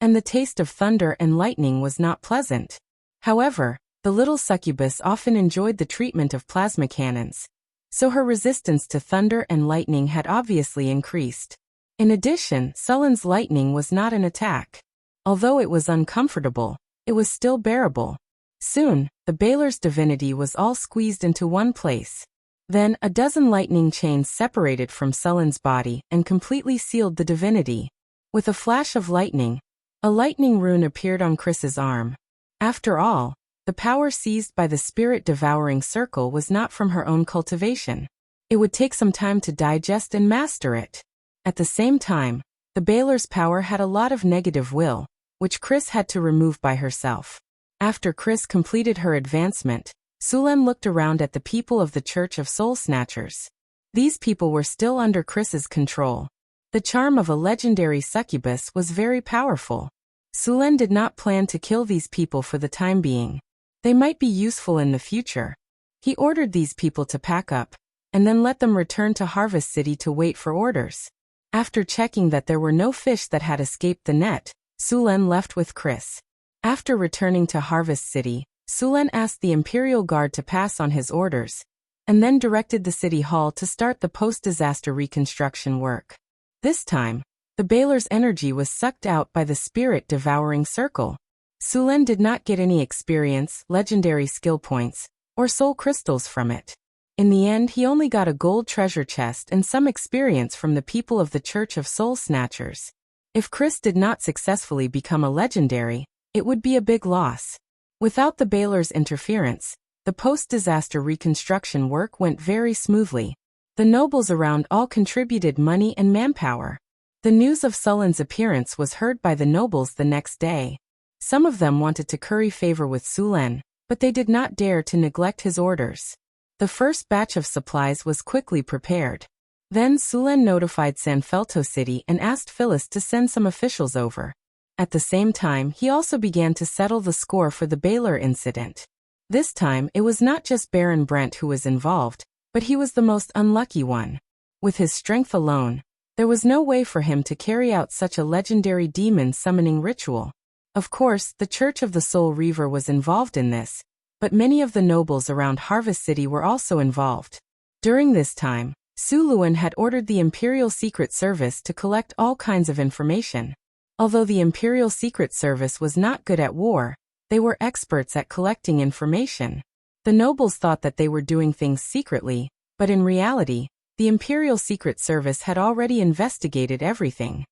and the taste of thunder and lightning was not pleasant. However, the little succubus often enjoyed the treatment of plasma cannons, so her resistance to thunder and lightning had obviously increased. In addition, Sullen's lightning was not an attack. Although it was uncomfortable, it was still bearable. Soon, the Baler's divinity was all squeezed into one place. Then, a dozen lightning chains separated from Sullen's body and completely sealed the divinity. With a flash of lightning, a lightning rune appeared on Chris's arm. After all, the power seized by the spirit-devouring circle was not from her own cultivation. It would take some time to digest and master it. At the same time, the Baler's power had a lot of negative will, which Chris had to remove by herself. After Chris completed her advancement, Sulen looked around at the people of the Church of Soul Snatchers. These people were still under Chris's control. The charm of a legendary succubus was very powerful. Sulen did not plan to kill these people for the time being. They might be useful in the future. He ordered these people to pack up, and then let them return to Harvest City to wait for orders. After checking that there were no fish that had escaped the net, Sulen left with Chris. After returning to Harvest City, Sulen asked the Imperial Guard to pass on his orders, and then directed the City Hall to start the post-disaster reconstruction work. This time, the Baler's energy was sucked out by the spirit-devouring circle. Sulen did not get any experience, legendary skill points, or soul crystals from it. In the end, he only got a gold treasure chest and some experience from the people of the Church of Soul Snatchers. If Chris did not successfully become a legendary, it would be a big loss. Without the Baler's interference, the post-disaster reconstruction work went very smoothly. The nobles around all contributed money and manpower. The news of Sullen's appearance was heard by the nobles the next day. Some of them wanted to curry favor with Sulen, but they did not dare to neglect his orders. The first batch of supplies was quickly prepared. Then Sulen notified Sanfelto City and asked Phyllis to send some officials over. At the same time, he also began to settle the score for the Baler incident. This time, it was not just Baron Brent who was involved, but he was the most unlucky one. With his strength alone, there was no way for him to carry out such a legendary demon summoning ritual. Of course, the Church of the Soul Reaver was involved in this, but many of the nobles around Harvest City were also involved. During this time, Su Luan had ordered the Imperial Secret Service to collect all kinds of information. Although the Imperial Secret Service was not good at war, they were experts at collecting information. The nobles thought that they were doing things secretly, but in reality, the Imperial Secret Service had already investigated everything.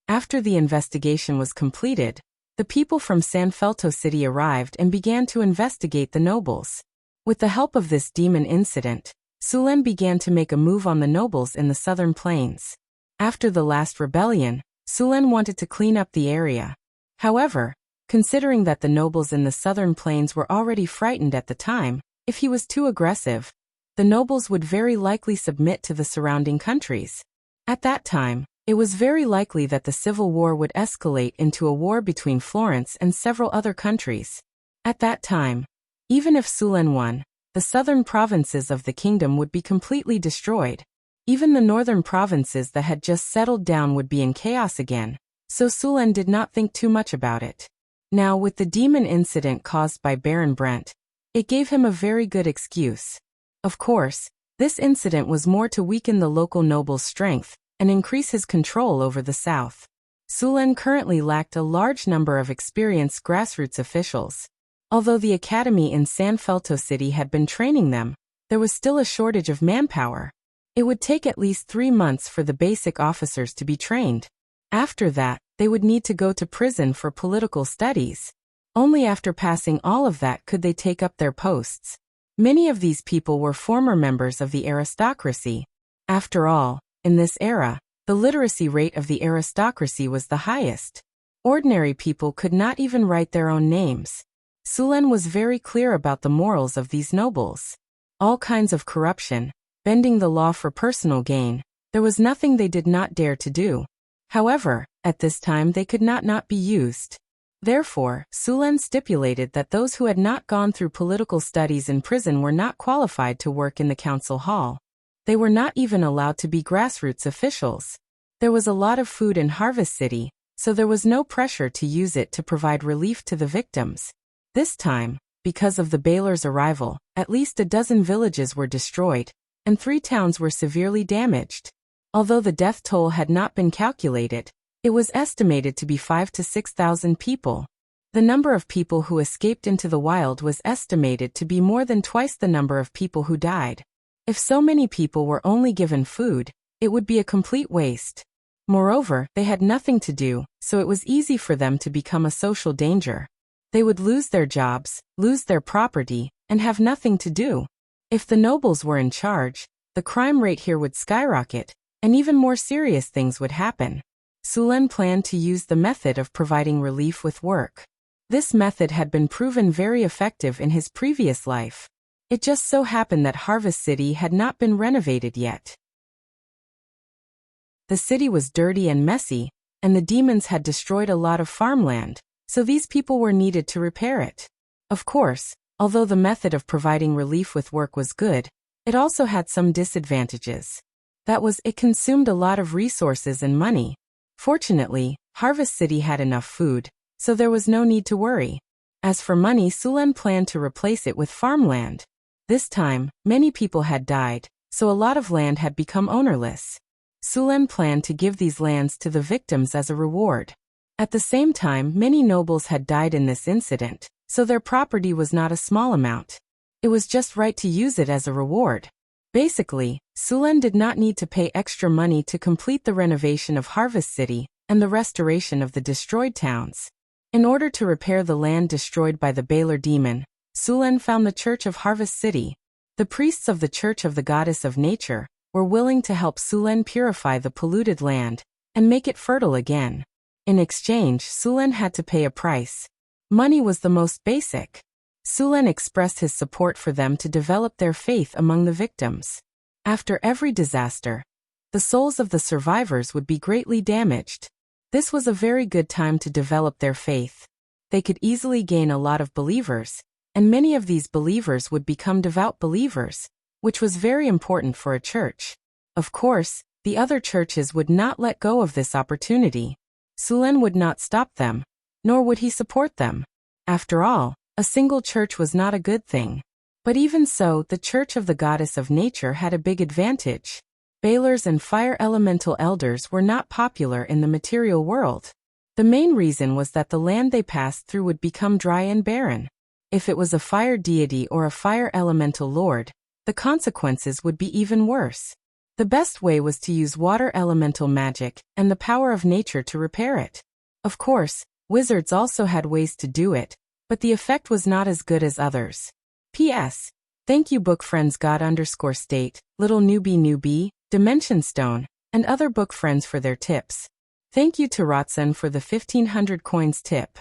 After the investigation was completed, the people from Sanfelto City arrived and began to investigate the nobles. With the help of this demon incident, Sulen began to make a move on the nobles in the southern plains. After the last rebellion, Sulen wanted to clean up the area. However, considering that the nobles in the southern plains were already frightened at the time, if he was too aggressive, the nobles would very likely submit to the surrounding countries. At that time, it was very likely that the civil war would escalate into a war between Florence and several other countries. At that time, even if Sulen won, the southern provinces of the kingdom would be completely destroyed. Even the northern provinces that had just settled down would be in chaos again, so Sulen did not think too much about it. Now, with the demon incident caused by Baron Brent, it gave him a very good excuse. Of course, this incident was more to weaken the local noble's strength and increase his control over the south. Sulen currently lacked a large number of experienced grassroots officials. Although the academy in Sanfelto City had been training them, there was still a shortage of manpower. It would take at least 3 months for the basic officers to be trained. After that, they would need to go to prison for political studies. Only after passing all of that could they take up their posts. Many of these people were former members of the aristocracy. After all, in this era, the literacy rate of the aristocracy was the highest. Ordinary people could not even write their own names. Sulen was very clear about the morals of these nobles. All kinds of corruption, bending the law for personal gain, there was nothing they did not dare to do. However, at this time they could not be used. Therefore, Sulen stipulated that those who had not gone through political studies in prison were not qualified to work in the council hall. They were not even allowed to be grassroots officials. There was a lot of food in Harvest City, so there was no pressure to use it to provide relief to the victims. This time, because of the Baylor's arrival, at least a dozen villages were destroyed, and 3 towns were severely damaged. Although the death toll had not been calculated, it was estimated to be 5,000 to 6,000 people. The number of people who escaped into the wild was estimated to be more than twice the number of people who died. If so many people were only given food, it would be a complete waste. Moreover, they had nothing to do, so it was easy for them to become a social danger. They would lose their jobs, lose their property, and have nothing to do. If the nobles were in charge, the crime rate here would skyrocket, and even more serious things would happen. Sulen planned to use the method of providing relief with work. This method had been proven very effective in his previous life. It just so happened that Harvest City had not been renovated yet. The city was dirty and messy, and the demons had destroyed a lot of farmland, so these people were needed to repair it. Of course, although the method of providing relief with work was good, it also had some disadvantages. That was, it consumed a lot of resources and money. Fortunately, Harvest City had enough food, so there was no need to worry. As for money, Sulen planned to replace it with farmland. This time, many people had died, so a lot of land had become ownerless. Sulen planned to give these lands to the victims as a reward. At the same time, many nobles had died in this incident, so their property was not a small amount. It was just right to use it as a reward. Basically, Sulen did not need to pay extra money to complete the renovation of Harvest City and the restoration of the destroyed towns. In order to repair the land destroyed by the Baylor demon, Sulen found the Church of Harvest City. The priests of the Church of the Goddess of Nature were willing to help Sulen purify the polluted land and make it fertile again. In exchange, Sulen had to pay a price. Money was the most basic. Sulen expressed his support for them to develop their faith among the victims. After every disaster, the souls of the survivors would be greatly damaged. This was a very good time to develop their faith. They could easily gain a lot of believers, and many of these believers would become devout believers, which was very important for a church. Of course, the other churches would not let go of this opportunity. Sulen would not stop them, nor would he support them. After all, a single church was not a good thing. But even so, the Church of the Goddess of Nature had a big advantage. Baylors and fire elemental elders were not popular in the material world. The main reason was that the land they passed through would become dry and barren. If it was a fire deity or a fire elemental lord, the consequences would be even worse. The best way was to use water elemental magic and the power of nature to repair it. Of course, wizards also had ways to do it, but the effect was not as good as others. P.S. Thank you book friends God_State, Little Newbie, Dimension Stone, and other book friends for their tips. Thank you to Rotson for the 1500 coins tip.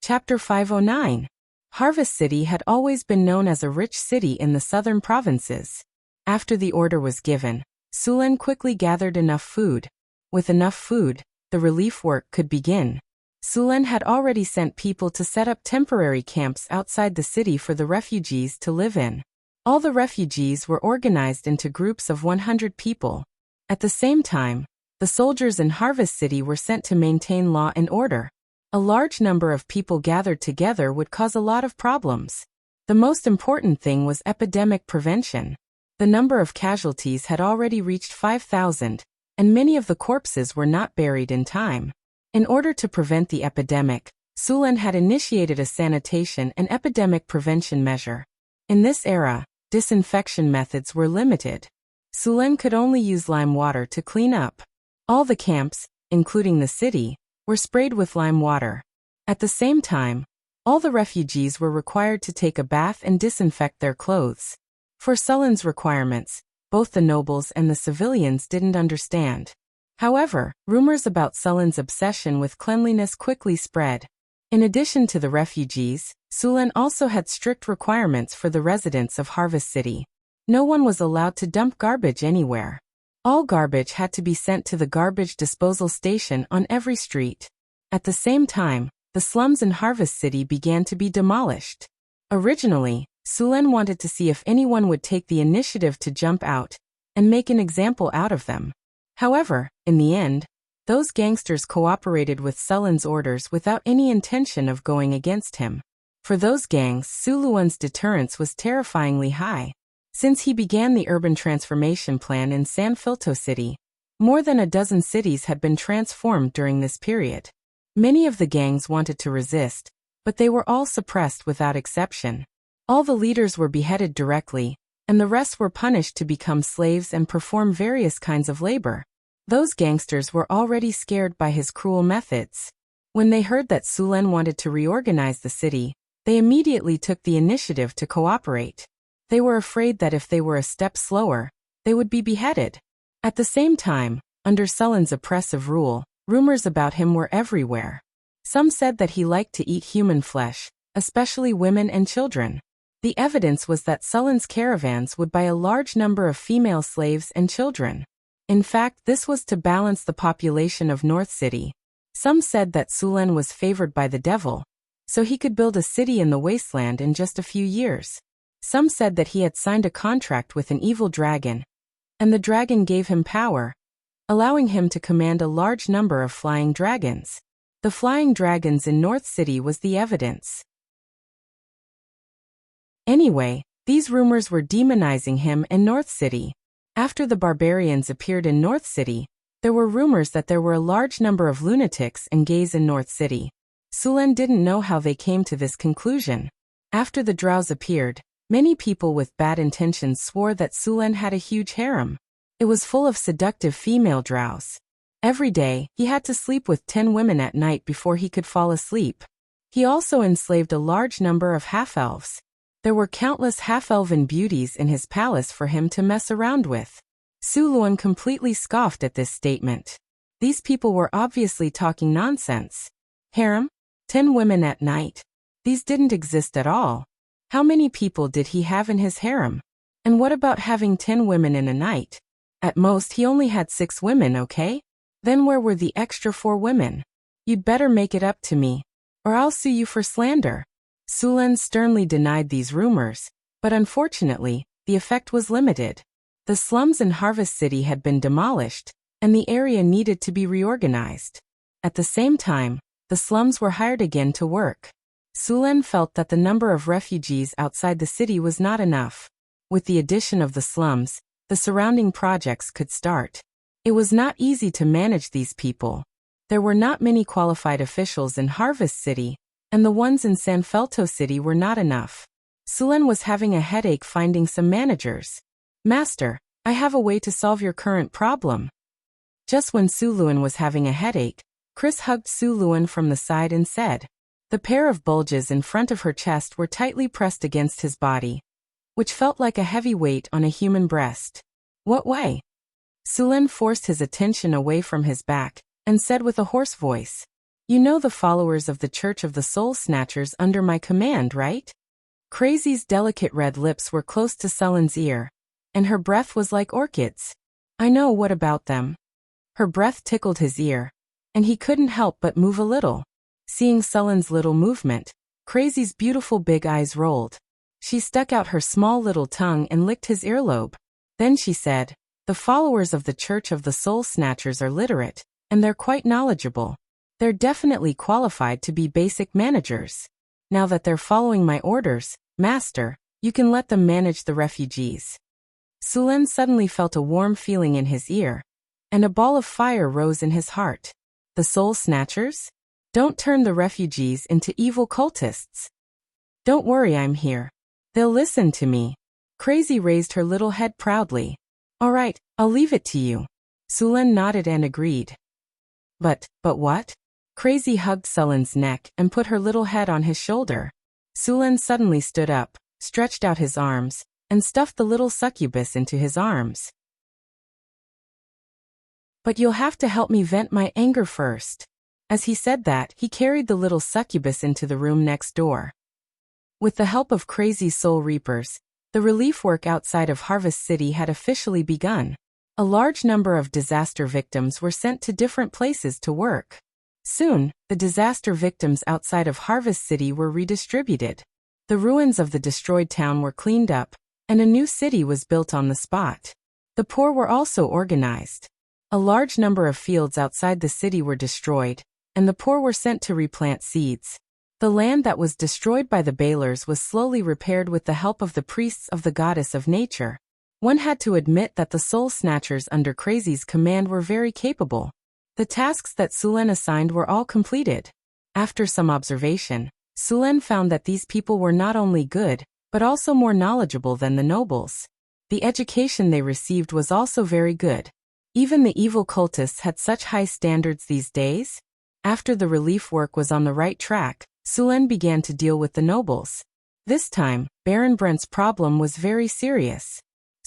Chapter 509. Harvest City had always been known as a rich city in the southern provinces. After the order was given, Sulen quickly gathered enough food. With enough food, the relief work could begin. Sulen had already sent people to set up temporary camps outside the city for the refugees to live in. All the refugees were organized into groups of 100 people. At the same time, the soldiers in Harvest City were sent to maintain law and order. A large number of people gathered together would cause a lot of problems. The most important thing was epidemic prevention. The number of casualties had already reached 5,000, and many of the corpses were not buried in time. In order to prevent the epidemic, Sulen had initiated a sanitation and epidemic prevention measure. In this era, disinfection methods were limited. Sulen could only use lime water to clean up. All the camps, including the city, were sprayed with lime water. At the same time, all the refugees were required to take a bath and disinfect their clothes. For Sulen's requirements, both the nobles and the civilians didn't understand. However, rumors about Sulen's obsession with cleanliness quickly spread. In addition to the refugees, Sulen also had strict requirements for the residents of Harvest City. No one was allowed to dump garbage anywhere. All garbage had to be sent to the garbage disposal station on every street. At the same time, the slums in Harvest City began to be demolished. Originally, Sulen wanted to see if anyone would take the initiative to jump out and make an example out of them. However, in the end, those gangsters cooperated with Sulen's orders without any intention of going against him. For those gangs, Suluen's deterrence was terrifyingly high. Since he began the urban transformation plan in San Filto City, more than a dozen cities had been transformed during this period. Many of the gangs wanted to resist, but they were all suppressed without exception. All the leaders were beheaded directly, and the rest were punished to become slaves and perform various kinds of labor. Those gangsters were already scared by his cruel methods. When they heard that Sulen wanted to reorganize the city, they immediately took the initiative to cooperate. They were afraid that if they were a step slower, they would be beheaded. At the same time, under Sulen's oppressive rule, rumors about him were everywhere. Some said that he liked to eat human flesh, especially women and children. The evidence was that Sulen's caravans would buy a large number of female slaves and children. In fact, this was to balance the population of North City. Some said that Sulen was favored by the devil, so he could build a city in the wasteland in just a few years. Some said that he had signed a contract with an evil dragon, and the dragon gave him power, allowing him to command a large number of flying dragons. The flying dragons in North City was the evidence. Anyway, these rumors were demonizing him in North City. After the barbarians appeared in North City, there were rumors that there were a large number of lunatics and gays in North City. Sulen didn't know how they came to this conclusion. After the drows appeared, many people with bad intentions swore that Sulen had a huge harem. It was full of seductive female drows. Every day, he had to sleep with 10 women at night before he could fall asleep. He also enslaved a large number of half-elves. There were countless half-elven beauties in his palace for him to mess around with. Suluan completely scoffed at this statement. These people were obviously talking nonsense. Harem? 10 women at night? These didn't exist at all. How many people did he have in his harem? And what about having 10 women in a night? At most he only had 6 women, okay? Then where were the extra 4 women? You'd better make it up to me, or I'll sue you for slander. Sulen sternly denied these rumors, but unfortunately, the effect was limited. The slums in Harvest City had been demolished, and the area needed to be reorganized. At the same time, the slums were hired again to work. Sulen felt that the number of refugees outside the city was not enough. With the addition of the slums, the surrounding projects could start. It was not easy to manage these people. There were not many qualified officials in Harvest City, and the ones in San Felto City were not enough. Sulen was having a headache finding some managers. Master, I have a way to solve your current problem. Just when Suluan was having a headache, Chris hugged Suluan from the side and said. The pair of bulges in front of her chest were tightly pressed against his body, which felt like a heavy weight on a human breast. What way? Sulen forced his attention away from his back, and said with a hoarse voice, You know the followers of the Church of the Soul Snatchers under my command, right? Crazy's delicate red lips were close to Sulen's ear, and her breath was like orchids. I know, what about them? Her breath tickled his ear, and he couldn't help but move a little. Seeing Sulen's little movement, Crazy's beautiful big eyes rolled. She stuck out her small little tongue and licked his earlobe. Then she said, The followers of the Church of the Soul Snatchers are literate, and they're quite knowledgeable. They're definitely qualified to be basic managers. Now that they're following my orders, Master, you can let them manage the refugees. Sulen suddenly felt a warm feeling in his ear, and a ball of fire rose in his heart. The Soul Snatchers? Don't turn the refugees into evil cultists. Don't worry, I'm here. They'll listen to me. Crazy raised her little head proudly. All right, I'll leave it to you. Sulen nodded and agreed. But what? Crazy hugged Sulen's neck and put her little head on his shoulder. Sulen suddenly stood up, stretched out his arms, and stuffed the little succubus into his arms. But you'll have to help me vent my anger first. As he said that, he carried the little succubus into the room next door. With the help of Crazy Soul Reapers, the relief work outside of Harvest City had officially begun. A large number of disaster victims were sent to different places to work. Soon, the disaster victims outside of Harvest City were redistributed. The ruins of the destroyed town were cleaned up, and a new city was built on the spot. The poor were also organized. A large number of fields outside the city were destroyed, and the poor were sent to replant seeds. The land that was destroyed by the Balers was slowly repaired with the help of the priests of the goddess of nature. One had to admit that the soul snatchers under Crazy's command were very capable. The tasks that Sulen assigned were all completed. After some observation, Sulen found that these people were not only good, but also more knowledgeable than the nobles. The education they received was also very good. Even the evil cultists had such high standards these days. After the relief work was on the right track, Sulen began to deal with the nobles. This time, Baron Brent's problem was very serious.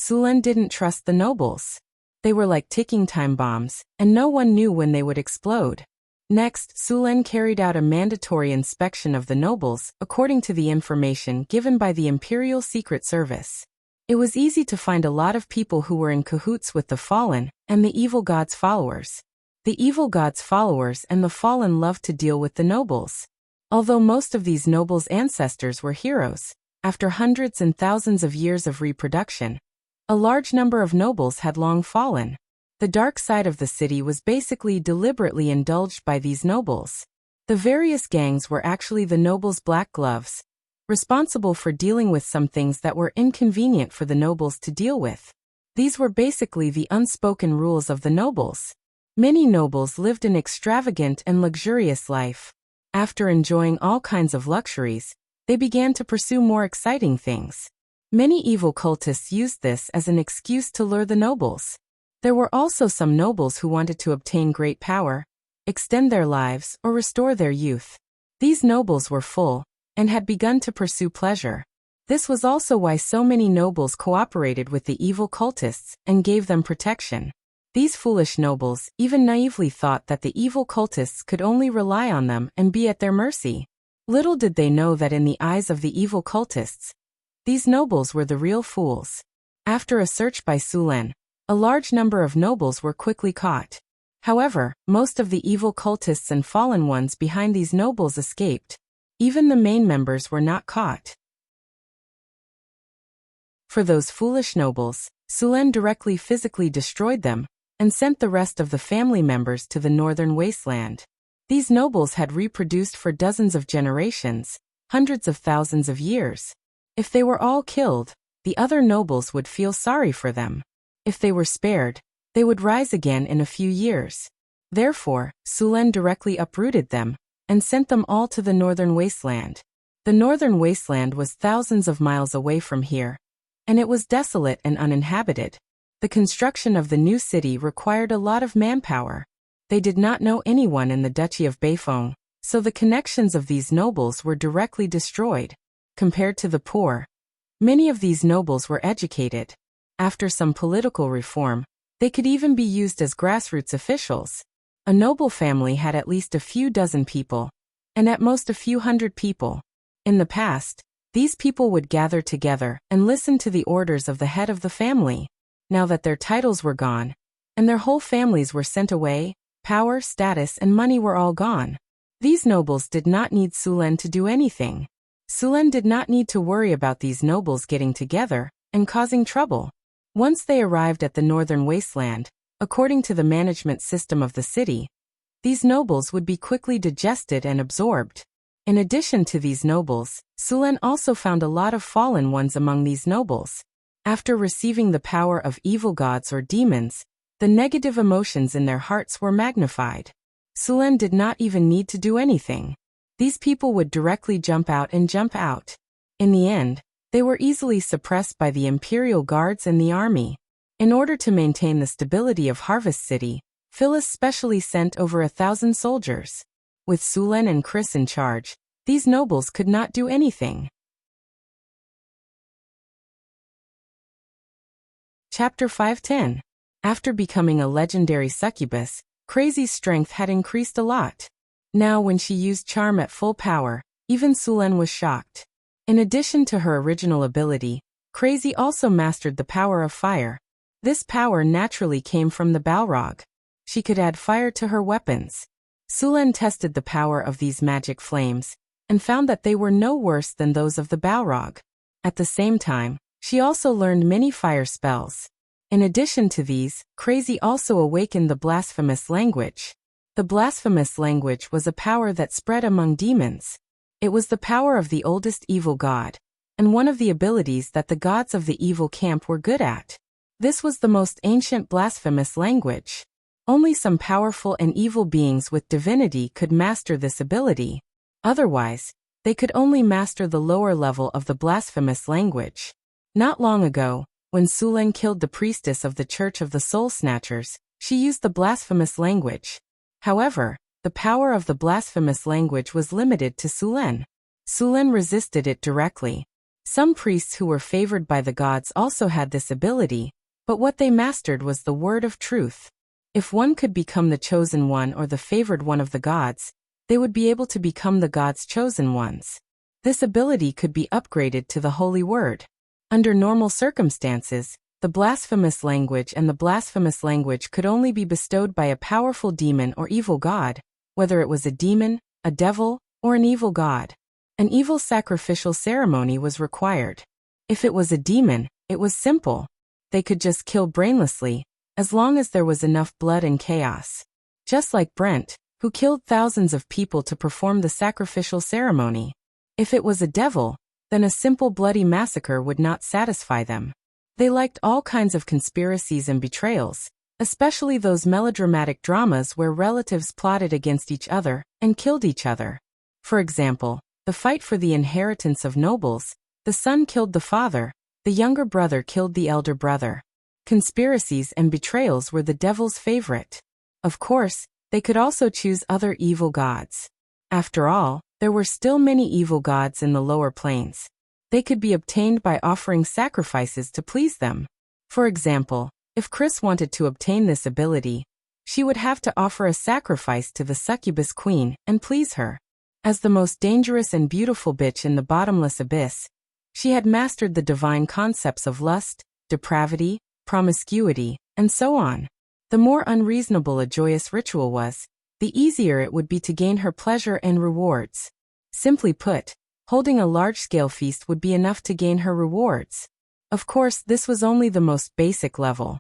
Sulen didn't trust the nobles. They were like ticking time bombs, and no one knew when they would explode. Next, Sulen carried out a mandatory inspection of the nobles, according to the information given by the Imperial Secret Service. It was easy to find a lot of people who were in cahoots with the Fallen and the Evil God's followers. The Evil God's followers and the Fallen loved to deal with the nobles. Although most of these nobles' ancestors were heroes, after hundreds and thousands of years of reproduction, a large number of nobles had long fallen. The dark side of the city was basically deliberately indulged by these nobles. The various gangs were actually the nobles' black gloves, responsible for dealing with some things that were inconvenient for the nobles to deal with. These were basically the unspoken rules of the nobles. Many nobles lived an extravagant and luxurious life. After enjoying all kinds of luxuries, they began to pursue more exciting things. Many evil cultists used this as an excuse to lure the nobles. There were also some nobles who wanted to obtain great power, extend their lives, or restore their youth. These nobles were full, and had begun to pursue pleasure. This was also why so many nobles cooperated with the evil cultists and gave them protection. These foolish nobles even naively thought that the evil cultists could only rely on them and be at their mercy. Little did they know that in the eyes of the evil cultists, these nobles were the real fools. After a search by Sulen, a large number of nobles were quickly caught. However, most of the evil cultists and fallen ones behind these nobles escaped. Even the main members were not caught. For those foolish nobles, Sulen directly physically destroyed them, and sent the rest of the family members to the northern wasteland. These nobles had reproduced for dozens of generations, hundreds of thousands of years. If they were all killed, the other nobles would feel sorry for them. If they were spared, they would rise again in a few years. Therefore, Sulen directly uprooted them, and sent them all to the northern wasteland. The northern wasteland was thousands of miles away from here, and it was desolate and uninhabited. The construction of the new city required a lot of manpower. They did not know anyone in the Duchy of Beifong, so the connections of these nobles were directly destroyed. Compared to the poor, many of these nobles were educated. After some political reform, they could even be used as grassroots officials. A noble family had at least a few dozen people, and at most a few hundred people. In the past, these people would gather together and listen to the orders of the head of the family. Now that their titles were gone, and their whole families were sent away, power, status, and money were all gone. These nobles did not need Sulen to do anything. Sulen did not need to worry about these nobles getting together and causing trouble. Once they arrived at the northern wasteland, according to the management system of the city, these nobles would be quickly digested and absorbed. In addition to these nobles, Sulen also found a lot of fallen ones among these nobles. After receiving the power of evil gods or demons, the negative emotions in their hearts were magnified. Sulen did not even need to do anything. These people would directly jump out and jump out. In the end, they were easily suppressed by the Imperial Guards and the army. In order to maintain the stability of Harvest City, Phyllis specially sent over 1,000 soldiers. With Sulen and Chris in charge, these nobles could not do anything. Chapter 510. After becoming a legendary succubus, Crazy's strength had increased a lot. Now when she used charm at full power, even Sulen was shocked. In addition to her original ability, Crazy also mastered the power of fire. This power naturally came from the Balrog. She could add fire to her weapons. Sulen tested the power of these magic flames, and found that they were no worse than those of the Balrog. At the same time, she also learned many fire spells. In addition to these, Crazy also awakened the blasphemous language. The blasphemous language was a power that spread among demons. It was the power of the oldest evil god, and one of the abilities that the gods of the evil camp were good at. This was the most ancient blasphemous language. Only some powerful and evil beings with divinity could master this ability. Otherwise, they could only master the lower level of the blasphemous language. Not long ago, when Sulen killed the priestess of the Church of the Soul Snatchers, she used the blasphemous language. However, the power of the blasphemous language was limited to Sulen. Sulen resisted it directly. Some priests who were favored by the gods also had this ability, but what they mastered was the word of truth. If one could become the chosen one or the favored one of the gods, they would be able to become the gods' chosen ones. This ability could be upgraded to the holy word. Under normal circumstances, the blasphemous language and the blasphemous language could only be bestowed by a powerful demon or evil god, whether it was a demon, a devil, or an evil god. An evil sacrificial ceremony was required. If it was a demon, it was simple. They could just kill brainlessly, as long as there was enough blood and chaos. Just like Brent, who killed thousands of people to perform the sacrificial ceremony. If it was a devil, then a simple bloody massacre would not satisfy them. They liked all kinds of conspiracies and betrayals, especially those melodramatic dramas where relatives plotted against each other and killed each other. For example, the fight for the inheritance of nobles, the son killed the father, the younger brother killed the elder brother. Conspiracies and betrayals were the devil's favorite. Of course, they could also choose other evil gods. After all, there were still many evil gods in the lower planes. They could be obtained by offering sacrifices to please them. For example, if Chris wanted to obtain this ability, she would have to offer a sacrifice to the succubus queen and please her. As the most dangerous and beautiful bitch in the bottomless abyss, she had mastered the divine concepts of lust, depravity, promiscuity, and so on. The more unreasonable a joyous ritual was, the easier it would be to gain her pleasure and rewards. Simply put, holding a large-scale feast would be enough to gain her rewards. Of course, this was only the most basic level.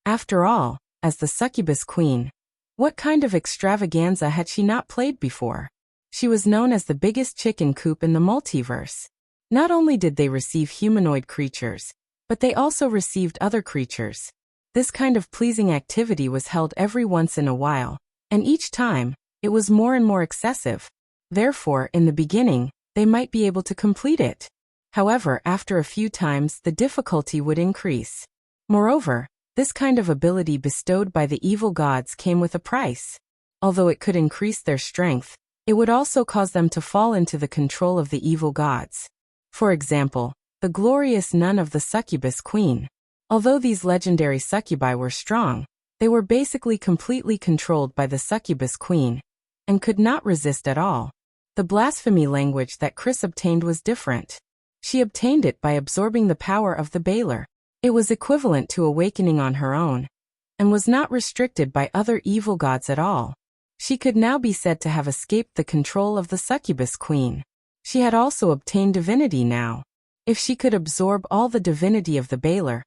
After all, as the succubus queen, what kind of extravaganza had she not played before? She was known as the biggest chicken coop in the multiverse. Not only did they receive humanoid creatures, but they also received other creatures. This kind of pleasing activity was held every once in a while, and each time, it was more and more excessive. Therefore, in the beginning, they might be able to complete it. However, after a few times, the difficulty would increase. Moreover, this kind of ability bestowed by the evil gods came with a price. Although it could increase their strength, it would also cause them to fall into the control of the evil gods. For example, the glorious nun of the succubus queen. Although these legendary succubi were strong, they were basically completely controlled by the succubus queen, and could not resist at all. The blasphemy language that Chris obtained was different. She obtained it by absorbing the power of the Baler. It was equivalent to awakening on her own, and was not restricted by other evil gods at all. She could now be said to have escaped the control of the succubus queen. She had also obtained divinity now. If she could absorb all the divinity of the Baler,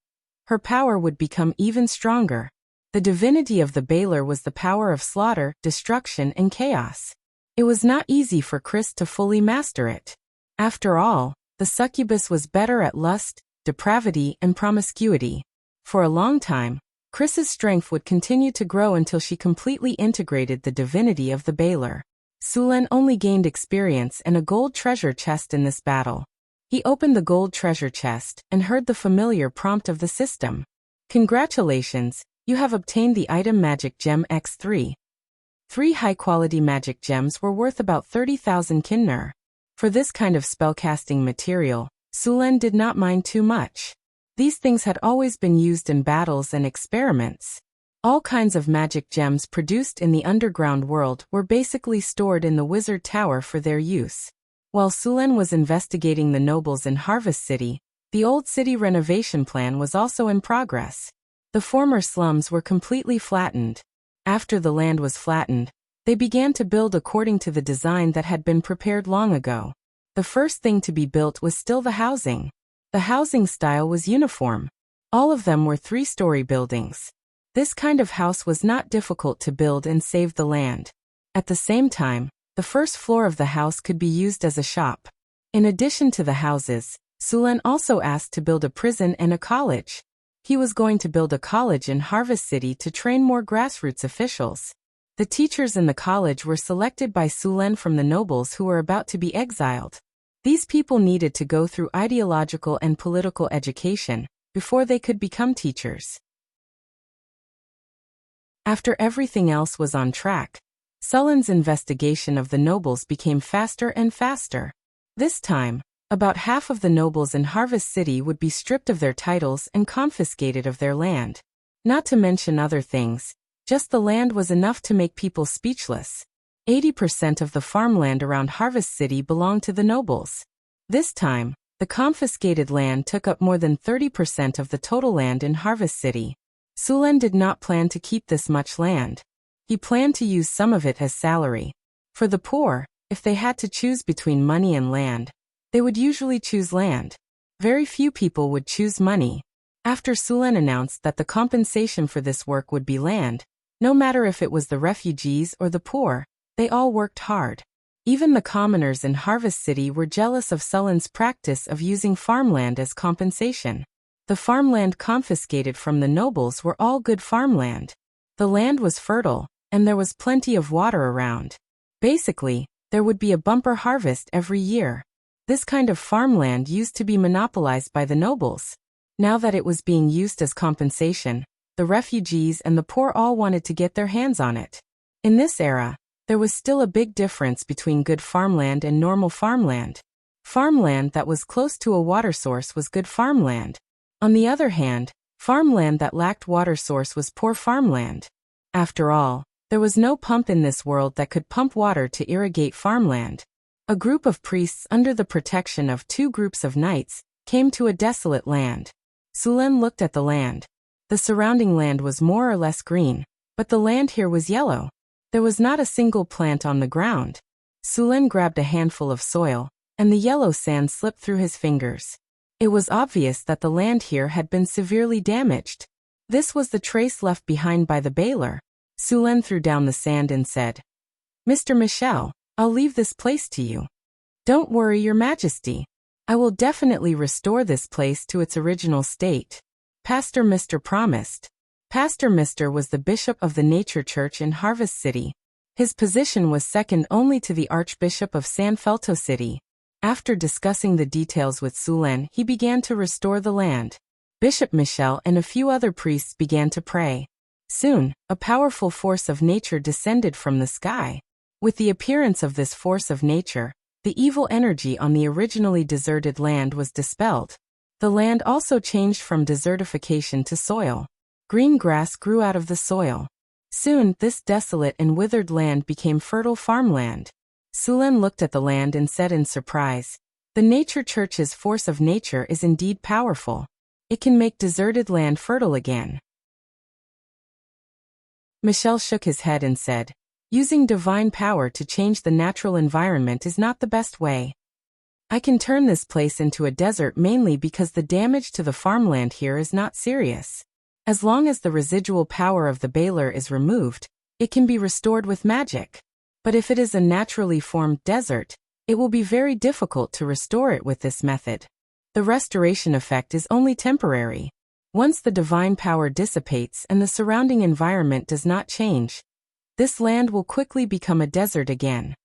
her power would become even stronger. The divinity of the Baler was the power of slaughter, destruction, and chaos. It was not easy for Chris to fully master it. After all, the succubus was better at lust, depravity, and promiscuity. For a long time, Chris's strength would continue to grow until she completely integrated the divinity of the Baler. Sulen only gained experience and a gold treasure chest in this battle. He opened the gold treasure chest and heard the familiar prompt of the system. Congratulations, you have obtained the item Magic Gem X3. 3 high-quality magic gems were worth about 30,000 kinner. For this kind of spellcasting material, Sulen did not mind too much. These things had always been used in battles and experiments. All kinds of magic gems produced in the underground world were basically stored in the Wizard Tower for their use. While Sulen was investigating the nobles in Harvest City, The old city renovation plan was also in progress. The former slums were completely flattened. After the land was flattened, they began to build according to the design that had been prepared long ago. The first thing to be built was still the housing. The housing style was uniform. All of them were 3-story buildings. This kind of house was not difficult to build and saved the land. At the same time, the first floor of the house could be used as a shop. In addition to the houses, Sulen also asked to build a prison and a college. He was going to build a college in Harvest City to train more grassroots officials. The teachers in the college were selected by Sulen from the nobles who were about to be exiled. These people needed to go through ideological and political education before they could become teachers. After everything else was on track, Sulen's investigation of the nobles became faster and faster. This time, about half of the nobles in Harvest City would be stripped of their titles and confiscated of their land. Not to mention other things, just the land was enough to make people speechless. 80% of the farmland around Harvest City belonged to the nobles. This time, the confiscated land took up more than 30% of the total land in Harvest City. Sulen did not plan to keep this much land. He planned to use some of it as salary. For the poor, if they had to choose between money and land, they would usually choose land. Very few people would choose money. After Sulen announced that the compensation for this work would be land, no matter if it was the refugees or the poor, they all worked hard. Even the commoners in Harvest City were jealous of Sulen's practice of using farmland as compensation. The farmland confiscated from the nobles were all good farmland. The land was fertile, and there was plenty of water around. Basically, there would be a bumper harvest every year. This kind of farmland used to be monopolized by the nobles. Now that it was being used as compensation, the refugees and the poor all wanted to get their hands on it. In this era, there was still a big difference between good farmland and normal farmland. Farmland that was close to a water source was good farmland. On the other hand, farmland that lacked water source was poor farmland. After all, there was no pump in this world that could pump water to irrigate farmland. A group of priests under the protection of 2 groups of knights came to a desolate land. Sulen looked at the land. The surrounding land was more or less green, but the land here was yellow. There was not a single plant on the ground. Sulen grabbed a handful of soil, and the yellow sand slipped through his fingers. It was obvious that the land here had been severely damaged. This was the trace left behind by the baler. Sulen threw down the sand and said, "Mr. Michel, I'll leave this place to you. Don't worry, Your Majesty. I will definitely restore this place to its original state." Pastor Mr. promised. Pastor Mr. was the bishop of the Nature Church in Harvest City. His position was second only to the Archbishop of San Felto City. After discussing the details with Sulen, he began to restore the land. Bishop Michel and a few other priests began to pray. Soon, a powerful force of nature descended from the sky. With the appearance of this force of nature, the evil energy on the originally deserted land was dispelled. The land also changed from desertification to soil. Green grass grew out of the soil. Soon, this desolate and withered land became fertile farmland. Sulen looked at the land and said in surprise, "The Nature Church's force of nature is indeed powerful. It can make deserted land fertile again." Michel shook his head and said, "Using divine power to change the natural environment is not the best way. I can turn this place into a desert mainly because the damage to the farmland here is not serious. As long as the residual power of the baler is removed, it can be restored with magic. But if it is a naturally formed desert, it will be very difficult to restore it with this method. The restoration effect is only temporary. Once the divine power dissipates and the surrounding environment does not change, this land will quickly become a desert again."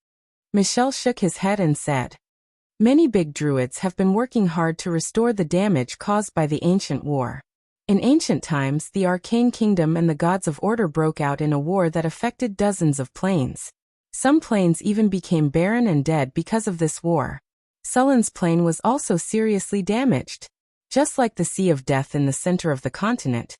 Michel shook his head and said, "Many big druids have been working hard to restore the damage caused by the ancient war. In ancient times, the Arcane Kingdom and the Gods of Order broke out in a war that affected dozens of planes. Some planes even became barren and dead because of this war. Sulen's plane was also seriously damaged. Just like the Sea of Death in the center of the continent,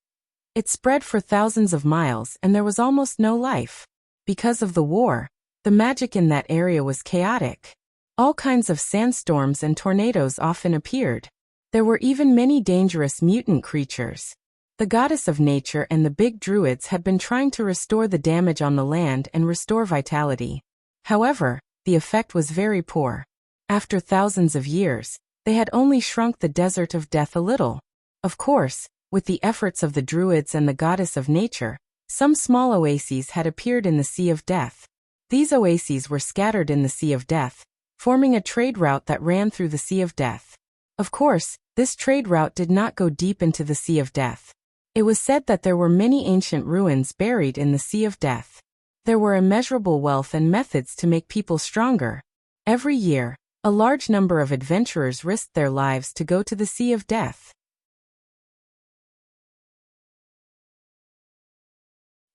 it spread for thousands of miles and there was almost no life. Because of the war, the magic in that area was chaotic. All kinds of sandstorms and tornadoes often appeared. There were even many dangerous mutant creatures. The goddess of nature and the big druids had been trying to restore the damage on the land and restore vitality. However, the effect was very poor. After thousands of years, they had only shrunk the desert of death a little. Of course, with the efforts of the druids and the goddess of nature, some small oases had appeared in the Sea of Death. These oases were scattered in the Sea of Death, forming a trade route that ran through the Sea of Death. Of course, this trade route did not go deep into the Sea of Death. It was said that there were many ancient ruins buried in the Sea of Death. There were immeasurable wealth and methods to make people stronger. Every year, a large number of adventurers risked their lives to go to the Sea of Death.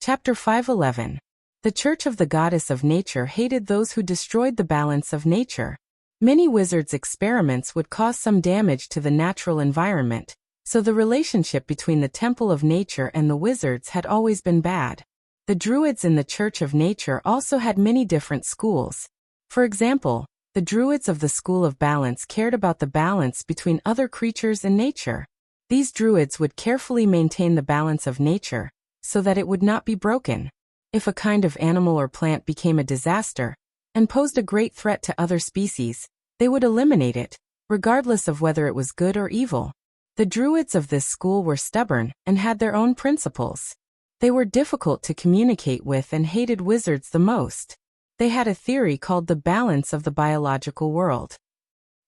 Chapter 5:11. The Church of the Goddess of Nature hated those who destroyed the balance of nature. Many wizards' experiments would cause some damage to the natural environment, so the relationship between the Temple of Nature and the wizards had always been bad. The Druids in the Church of Nature also had many different schools. For example, the Druids of the School of Balance cared about the balance between other creatures and nature. These Druids would carefully maintain the balance of nature, so that it would not be broken. If a kind of animal or plant became a disaster, and posed a great threat to other species, they would eliminate it, regardless of whether it was good or evil. The Druids of this school were stubborn and had their own principles. They were difficult to communicate with and hated wizards the most. They had a theory called the balance of the biological world.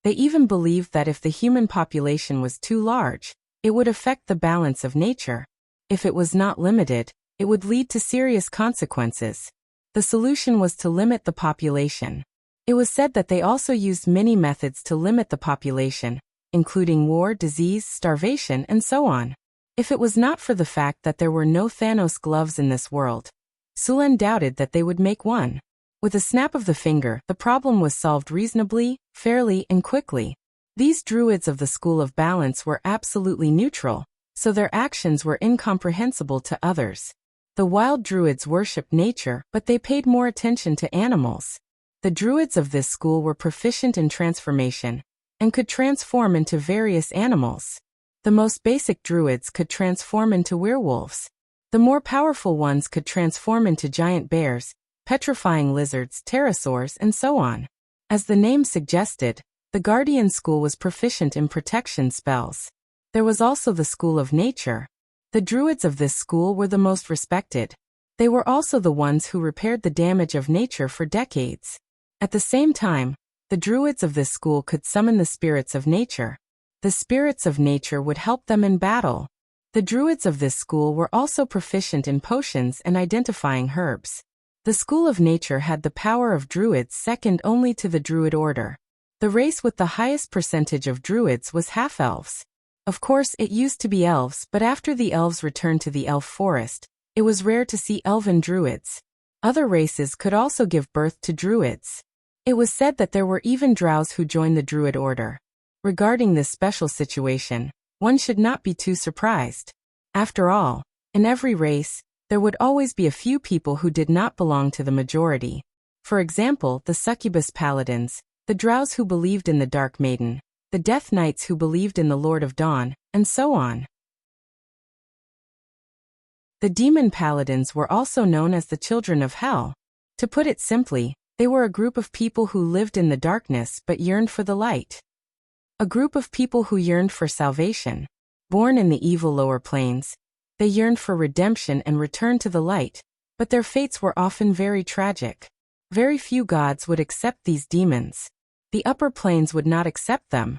They even believed that if the human population was too large, it would affect the balance of nature. If it was not limited, it would lead to serious consequences. The solution was to limit the population. It was said that they also used many methods to limit the population, including war, disease, starvation, and so on. If it was not for the fact that there were no Thanos gloves in this world, Sulen doubted that they would make one. With a snap of the finger, the problem was solved reasonably, fairly, and quickly. These Druids of the School of Balance were absolutely neutral, so their actions were incomprehensible to others. The wild Druids worshipped nature, but they paid more attention to animals. The Druids of this school were proficient in transformation, and could transform into various animals. The most basic Druids could transform into werewolves. The more powerful ones could transform into giant bears, petrifying lizards, pterosaurs, and so on. As the name suggested, the Guardian School was proficient in protection spells. There was also the School of Nature. The Druids of this school were the most respected. They were also the ones who repaired the damage of nature for decades. At the same time, the Druids of this school could summon the spirits of nature. The spirits of nature would help them in battle. The Druids of this school were also proficient in potions and identifying herbs. The School of Nature had the power of Druids second only to the Druid order. The race with the highest percentage of Druids was half-elves. Of course, it used to be elves, but after the elves returned to the elf forest, it was rare to see elven Druids. Other races could also give birth to Druids. It was said that there were even drows who joined the Druid order. Regarding this special situation, one should not be too surprised. After all, in every race, there would always be a few people who did not belong to the majority. For example, the succubus paladins, the drows who believed in the Dark Maiden, the Death Knights who believed in the Lord of Dawn, and so on. The demon paladins were also known as the Children of Hell. To put it simply, they were a group of people who lived in the darkness but yearned for the light. A group of people who yearned for salvation. Born in the evil lower planes, they yearned for redemption and return to the light, but their fates were often very tragic. Very few gods would accept these demons. The upper planes would not accept them,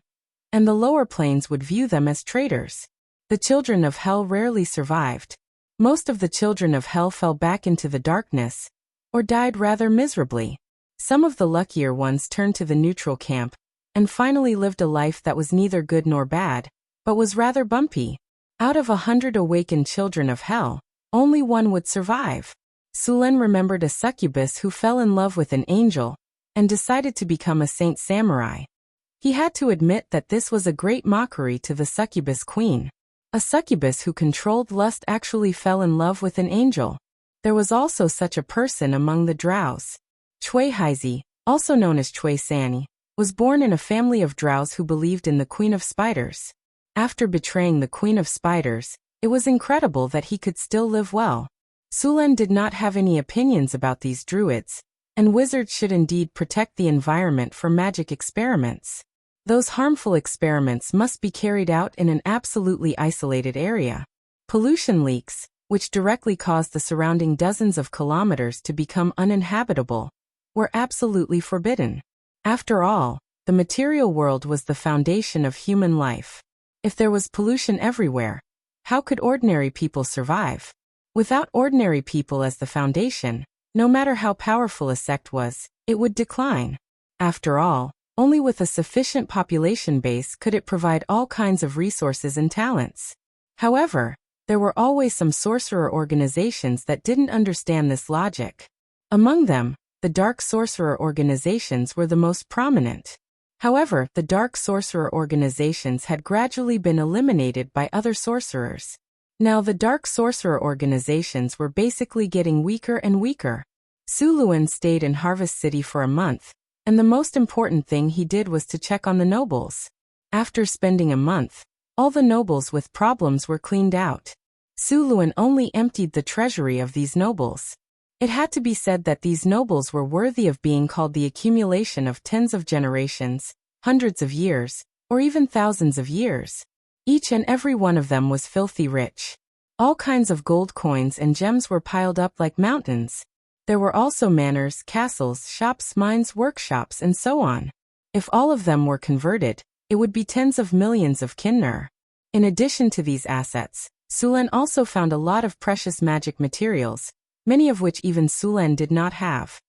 and the lower planes would view them as traitors. The children of hell rarely survived. Most of the children of hell fell back into the darkness, or died rather miserably. Some of the luckier ones turned to the neutral camp, and finally lived a life that was neither good nor bad, but was rather bumpy. Out of 100 awakened children of hell, only one would survive. Sulen remembered a succubus who fell in love with an angel, and decided to become a saint samurai. He had to admit that this was a great mockery to the succubus queen. A succubus who controlled lust actually fell in love with an angel. There was also such a person among the drows. Chui Haizi, also known as Chui Sani, was born in a family of drows who believed in the Queen of Spiders. After betraying the Queen of Spiders, it was incredible that he could still live well. Sulan did not have any opinions about these druids, and wizards should indeed protect the environment from magic experiments. Those harmful experiments must be carried out in an absolutely isolated area. Pollution leaks, which directly caused the surrounding dozens of kilometers to become uninhabitable, were absolutely forbidden. After all, the material world was the foundation of human life. If there was pollution everywhere, how could ordinary people survive? Without ordinary people as the foundation, no matter how powerful a sect was, it would decline. After all, only with a sufficient population base could it provide all kinds of resources and talents. However, there were always some sorcerer organizations that didn't understand this logic. Among them, the dark sorcerer organizations were the most prominent. However, the dark sorcerer organizations had gradually been eliminated by other sorcerers. Now the dark sorcerer organizations were basically getting weaker and weaker. Suluan stayed in Harvest City for a month, and the most important thing he did was to check on the nobles. After spending a month, all the nobles with problems were cleaned out. Suluan only emptied the treasury of these nobles. It had to be said that these nobles were worthy of being called the accumulation of tens of generations, hundreds of years, or even thousands of years. Each and every one of them was filthy rich. All kinds of gold coins and gems were piled up like mountains. There were also manors, castles, shops, mines, workshops, and so on. If all of them were converted, it would be tens of millions of kinner. In addition to these assets, Sulan also found a lot of precious magic materials, many of which even Sulan did not have.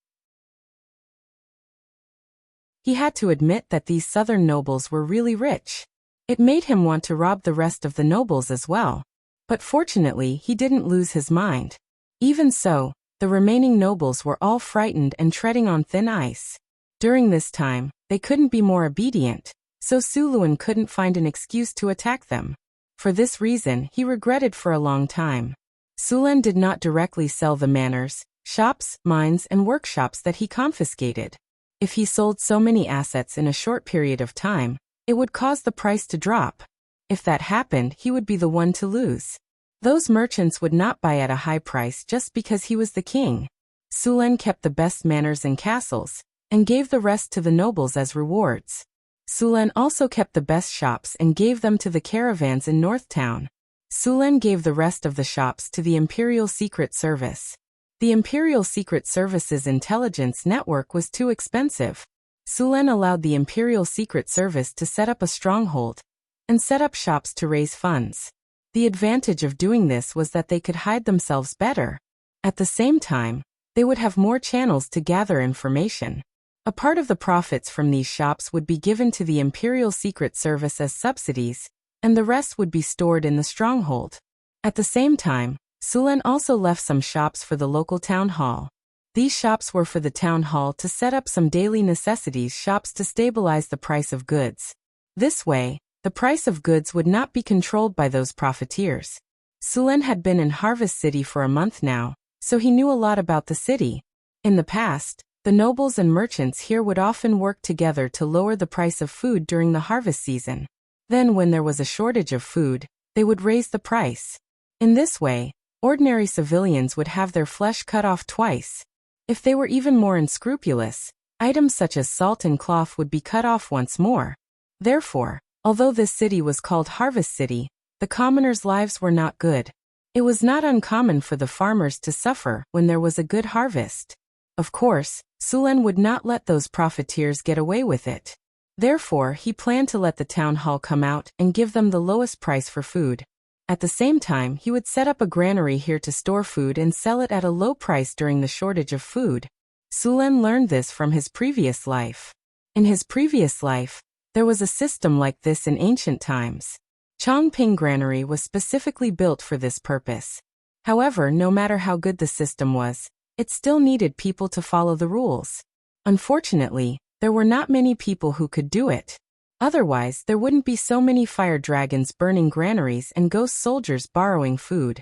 He had to admit that these southern nobles were really rich. It made him want to rob the rest of the nobles as well. But fortunately, he didn't lose his mind. Even so, the remaining nobles were all frightened and treading on thin ice. During this time, they couldn't be more obedient, so Suluan couldn't find an excuse to attack them. For this reason, he regretted for a long time. Sulan did not directly sell the manors, shops, mines, and workshops that he confiscated. If he sold so many assets in a short period of time, it would cause the price to drop. If that happened, he would be the one to lose. Those merchants would not buy at a high price just because he was the king. Sulan kept the best manors and castles, and gave the rest to the nobles as rewards. Sulan also kept the best shops and gave them to the caravans in North Town. Sulan gave the rest of the shops to the Imperial Secret Service. The Imperial Secret Service's intelligence network was too expensive. Sulan allowed the Imperial Secret Service to set up a stronghold and set up shops to raise funds. The advantage of doing this was that they could hide themselves better. At the same time, they would have more channels to gather information. A part of the profits from these shops would be given to the Imperial Secret Service as subsidies, and the rest would be stored in the stronghold. At the same time, Sulan also left some shops for the local town hall. These shops were for the town hall to set up some daily necessities shops to stabilize the price of goods. This way, the price of goods would not be controlled by those profiteers. Sulan had been in Harvest City for a month now, so he knew a lot about the city. In the past, the nobles and merchants here would often work together to lower the price of food during the harvest season. Then when there was a shortage of food, they would raise the price. In this way, ordinary civilians would have their flesh cut off twice. If they were even more unscrupulous, items such as salt and cloth would be cut off once more. Therefore, although this city was called Harvest City, the commoners' lives were not good. It was not uncommon for the farmers to suffer when there was a good harvest. Of course, Sulan would not let those profiteers get away with it. Therefore, he planned to let the town hall come out and give them the lowest price for food. At the same time, he would set up a granary here to store food and sell it at a low price during the shortage of food. Sulan learned this from his previous life. In his previous life, there was a system like this in ancient times. Chongping Granary was specifically built for this purpose. However, no matter how good the system was, it still needed people to follow the rules. Unfortunately, there were not many people who could do it. Otherwise, there wouldn't be so many fire dragons burning granaries and ghost soldiers borrowing food.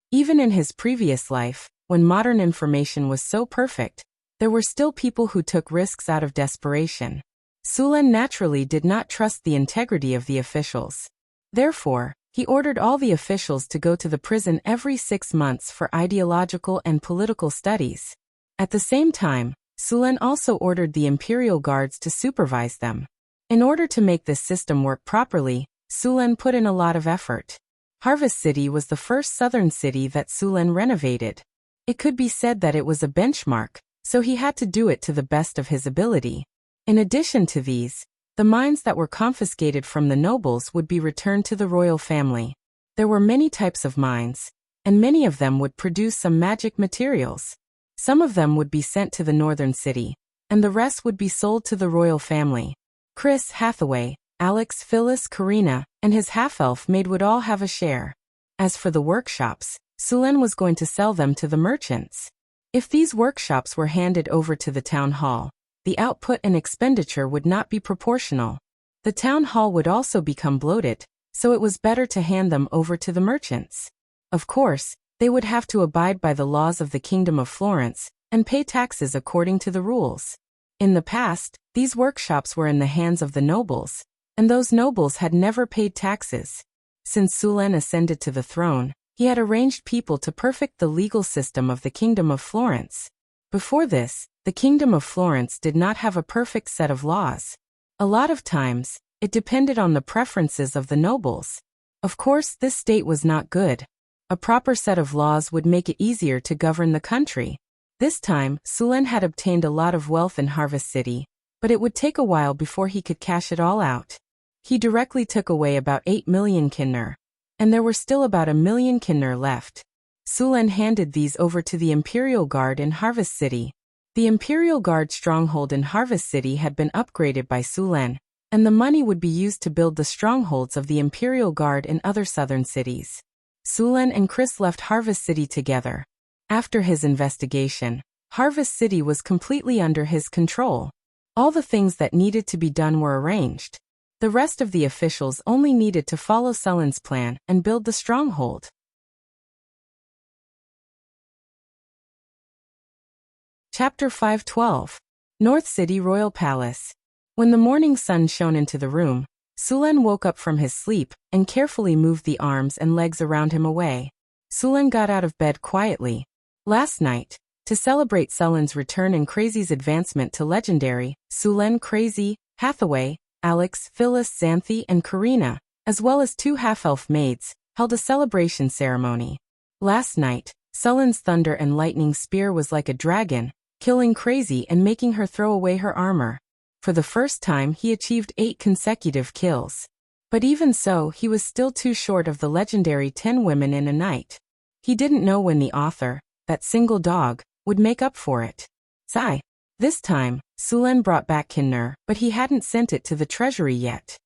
Even in his previous life, when modern information was so perfect, there were still people who took risks out of desperation. Sulen naturally did not trust the integrity of the officials. Therefore, he ordered all the officials to go to the prison every 6 months for ideological and political studies. At the same time, Sulen also ordered the imperial guards to supervise them. In order to make this system work properly, Sulen put in a lot of effort. Harvest City was the first southern city that Sulen renovated. It could be said that it was a benchmark, so he had to do it to the best of his ability. In addition to these, the mines that were confiscated from the nobles would be returned to the royal family. There were many types of mines, and many of them would produce some magic materials. Some of them would be sent to the northern city, and the rest would be sold to the royal family. Chris Hathaway, Alex, Phyllis, Karina, and his half-elf maid would all have a share. As for the workshops, Sulen was going to sell them to the merchants. If these workshops were handed over to the town hall, the output and expenditure would not be proportional. The town hall would also become bloated, so it was better to hand them over to the merchants. Of course, they would have to abide by the laws of the Kingdom of Florence and pay taxes according to the rules. In the past, these workshops were in the hands of the nobles, and those nobles had never paid taxes. Since Sulen ascended to the throne, he had arranged people to perfect the legal system of the Kingdom of Florence. Before this, the Kingdom of Florence did not have a perfect set of laws. A lot of times, it depended on the preferences of the nobles. Of course, this state was not good. A proper set of laws would make it easier to govern the country. This time, Sulen had obtained a lot of wealth in Harvest City, but it would take a while before he could cash it all out. He directly took away about 8 million kinner, and there were still about 1 million kinner left. Sulen handed these over to the Imperial Guard in Harvest City. The Imperial Guard stronghold in Harvest City had been upgraded by Sulen, and the money would be used to build the strongholds of the Imperial Guard in other southern cities. Sulen and Chris left Harvest City together. After his investigation, Harvest City was completely under his control. All the things that needed to be done were arranged. The rest of the officials only needed to follow Sulen's plan and build the stronghold. Chapter 5:12. North City Royal Palace. When the morning sun shone into the room, Sulen woke up from his sleep and carefully moved the arms and legs around him away. Sulen got out of bed quietly. Last night, to celebrate Sulen's return and Crazy's advancement to legendary, Sulen, Crazy, Hathaway, Alex, Phyllis, Xanthi, and Karina, as well as 2 half-elf maids, held a celebration ceremony. Last night, Sulen's thunder and lightning spear was like a dragon, killing Crazy and making her throw away her armor. For the first time he achieved 8 consecutive kills. But even so, he was still too short of the legendary 10 women in a night. He didn't know when the author, that single dog, would make up for it. Sigh. This time, Sulen brought back kinner, but he hadn't sent it to the treasury yet.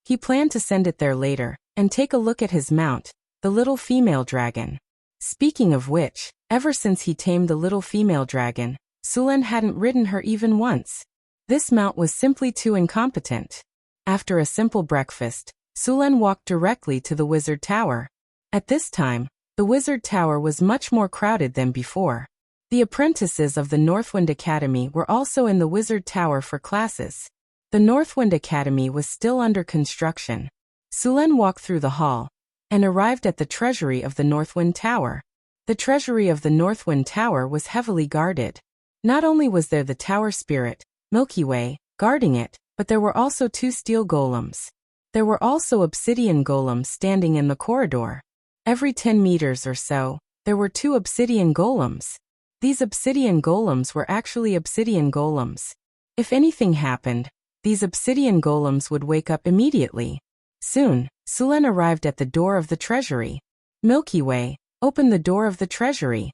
He planned to send it there later, and take a look at his mount, the little female dragon. Speaking of which, ever since he tamed the little female dragon, Sulen hadn't ridden her even once. This mount was simply too incompetent. After a simple breakfast, Sulen walked directly to the Wizard Tower. At this time, the Wizard Tower was much more crowded than before. The apprentices of the Northwind Academy were also in the Wizard Tower for classes. The Northwind Academy was still under construction. Sulen walked through the hall and arrived at the treasury of the Northwind Tower. The treasury of the Northwind Tower was heavily guarded. Not only was there the tower spirit, Milky Way, guarding it, but there were also 2 steel golems. There were also obsidian golems standing in the corridor. Every 10 meters or so, there were 2 obsidian golems. These obsidian golems were actually obsidian golems. If anything happened, these obsidian golems would wake up immediately. Soon, Sulen arrived at the door of the treasury. Milky Way, open the door of the treasury.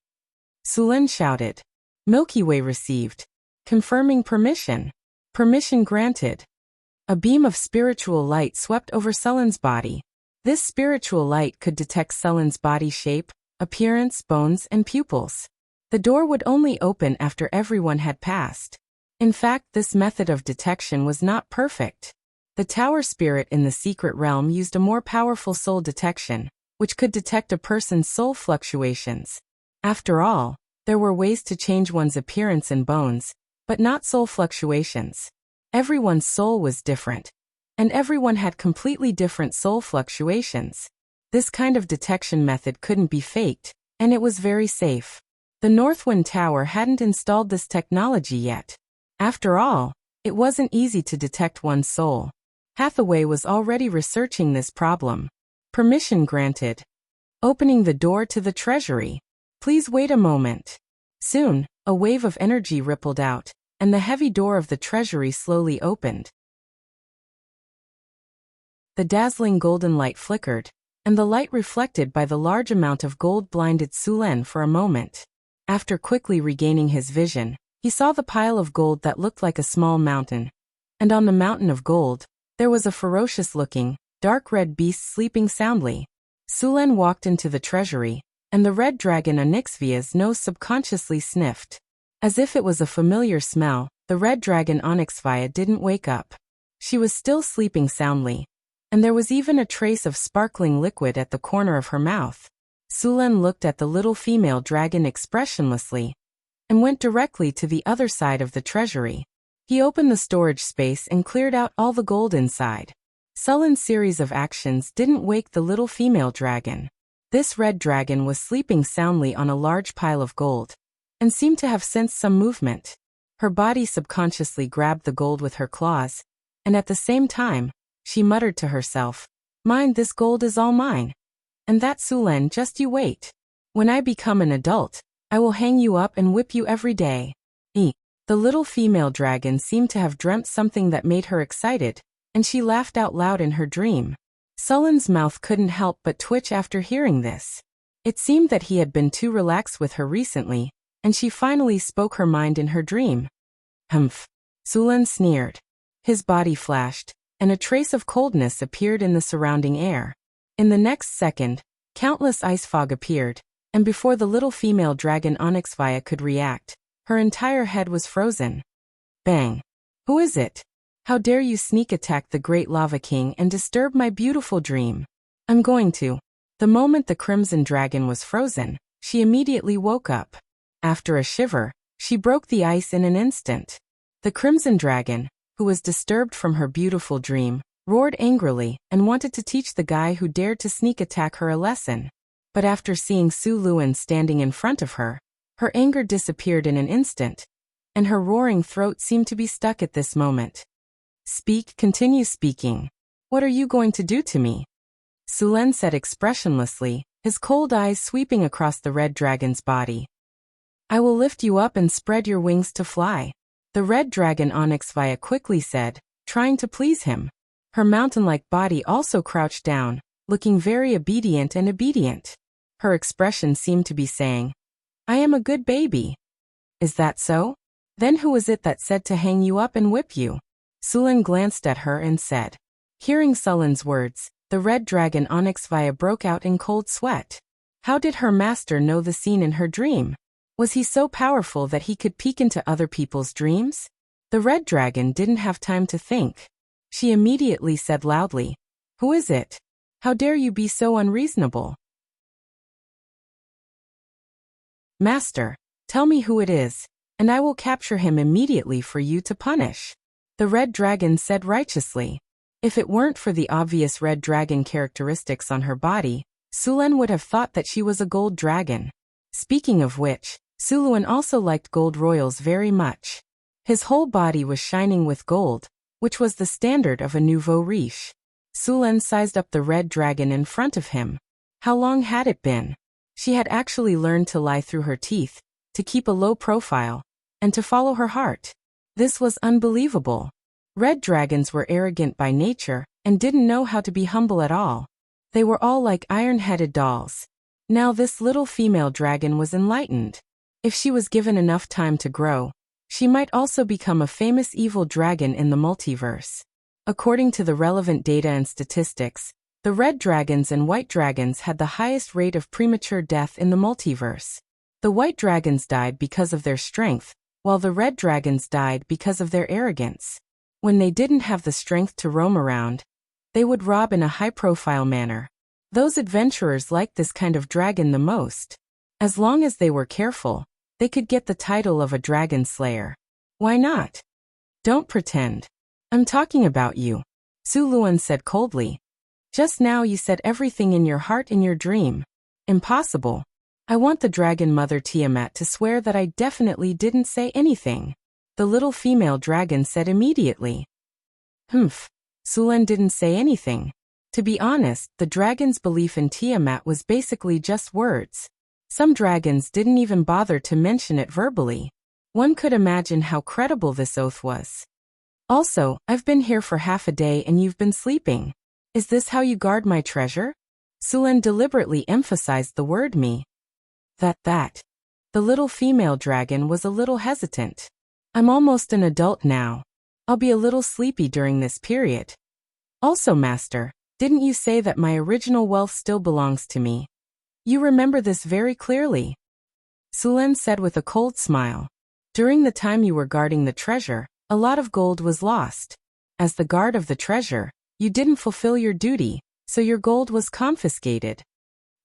Sulen shouted. Milky Way received. Confirming permission. Permission granted. A beam of spiritual light swept over Sulen's body. This spiritual light could detect Sulen's body shape, appearance, bones, and pupils. The door would only open after everyone had passed. In fact, this method of detection was not perfect. The tower spirit in the secret realm used a more powerful soul detection, which could detect a person's soul fluctuations. After all, There were ways to change one's appearance and bones, but not soul fluctuations. Everyone's soul was different, and everyone had completely different soul fluctuations. This kind of detection method couldn't be faked, and it was very safe. The Northwind Tower hadn't installed this technology yet. After all, it wasn't easy to detect one's soul. Hathaway was already researching this problem. Permission granted. Opening the door to the treasury. Please wait a moment. Soon, a wave of energy rippled out, and the heavy door of the treasury slowly opened. The dazzling golden light flickered, and the light reflected by the large amount of gold blinded Sulen for a moment. After quickly regaining his vision, he saw the pile of gold that looked like a small mountain. And on the mountain of gold, there was a ferocious-looking, dark red beast sleeping soundly. Sulen walked into the treasury, and the red dragon Onyxvia's nose subconsciously sniffed. As if it was a familiar smell, the red dragon Onyxvia didn't wake up. She was still sleeping soundly, and there was even a trace of sparkling liquid at the corner of her mouth. Sulen looked at the little female dragon expressionlessly, and went directly to the other side of the treasury. He opened the storage space and cleared out all the gold inside. Sulen's series of actions didn't wake the little female dragon. This red dragon was sleeping soundly on a large pile of gold, and seemed to have sensed some movement. Her body subconsciously grabbed the gold with her claws, and at the same time, she muttered to herself, "Mine, this gold is all mine. And that Sulen, just you wait. When I become an adult, I will hang you up and whip you every day." The little female dragon seemed to have dreamt something that made her excited, and she laughed out loud in her dream. Sulen's mouth couldn't help but twitch after hearing this. It seemed that he had been too relaxed with her recently, and she finally spoke her mind in her dream. "Humph." Sulen sneered. His body flashed, and a trace of coldness appeared in the surrounding air. In the next second, countless ice fog appeared, and before the little female dragon Onyxvia could react, her entire head was frozen. Bang! "Who is it? How dare you sneak attack the great Lava King and disturb my beautiful dream? I'm going to." The moment the Crimson Dragon was frozen, she immediately woke up. After a shiver, she broke the ice in an instant. The Crimson Dragon, who was disturbed from her beautiful dream, roared angrily and wanted to teach the guy who dared to sneak attack her a lesson. But after seeing Su Luan standing in front of her, her anger disappeared in an instant, and her roaring throat seemed to be stuck at this moment. "Speak, continue speaking. What are you going to do to me?" Sulen said expressionlessly, his cold eyes sweeping across the red dragon's body. "I will lift you up and spread your wings to fly," the red dragon Onyxvia quickly said, trying to please him. Her mountain-like body also crouched down, looking very obedient. Her expression seemed to be saying, "I am a good baby." "Is that so? Then who was it that said to hang you up and whip you?" Sulen glanced at her and said. Hearing Sulen's words, the red dragon Onyxvia broke out in cold sweat. How did her master know the scene in her dream? Was he so powerful that he could peek into other people's dreams? The red dragon didn't have time to think. She immediately said loudly, "Who is it? How dare you be so unreasonable?" "Master, tell me who it is, and I will capture him immediately for you to punish," the red dragon said righteously. If it weren't for the obvious red dragon characteristics on her body, Sulen would have thought that she was a gold dragon. Speaking of which, Suluan also liked gold royals very much. His whole body was shining with gold, which was the standard of a nouveau riche. Sulen sized up the red dragon in front of him. How long had it been? She had actually learned to lie through her teeth, to keep a low profile, and to follow her heart. This was unbelievable. Red dragons were arrogant by nature, and didn't know how to be humble at all. They were all like iron-headed dolls. Now this little female dragon was enlightened. If she was given enough time to grow, she might also become a famous evil dragon in the multiverse. According to the relevant data and statistics, the red dragons and white dragons had the highest rate of premature death in the multiverse. The white dragons died because of their strength, while the red dragons died because of their arrogance. When they didn't have the strength to roam around, they would rob in a high-profile manner. Those adventurers liked this kind of dragon the most. As long as they were careful, they could get the title of a dragon slayer. Why not? Don't pretend. I'm talking about you, Su Luan said coldly. Just now you said everything in your heart in your dream. Impossible. I want the dragon mother Tiamat to swear that I definitely didn't say anything, the little female dragon said immediately. Humph. Sulan didn't say anything. To be honest, the dragon's belief in Tiamat was basically just words. Some dragons didn't even bother to mention it verbally. One could imagine how credible this oath was. Also, I've been here for half a day and you've been sleeping. Is this how you guard my treasure? Sulan deliberately emphasized the word me. That. The little female dragon was a little hesitant. I'm almost an adult now. I'll be a little sleepy during this period. Also, master, didn't you say that my original wealth still belongs to me? You remember this very clearly. Sulan said with a cold smile. During the time you were guarding the treasure, a lot of gold was lost. As the guard of the treasure, you didn't fulfill your duty, so your gold was confiscated.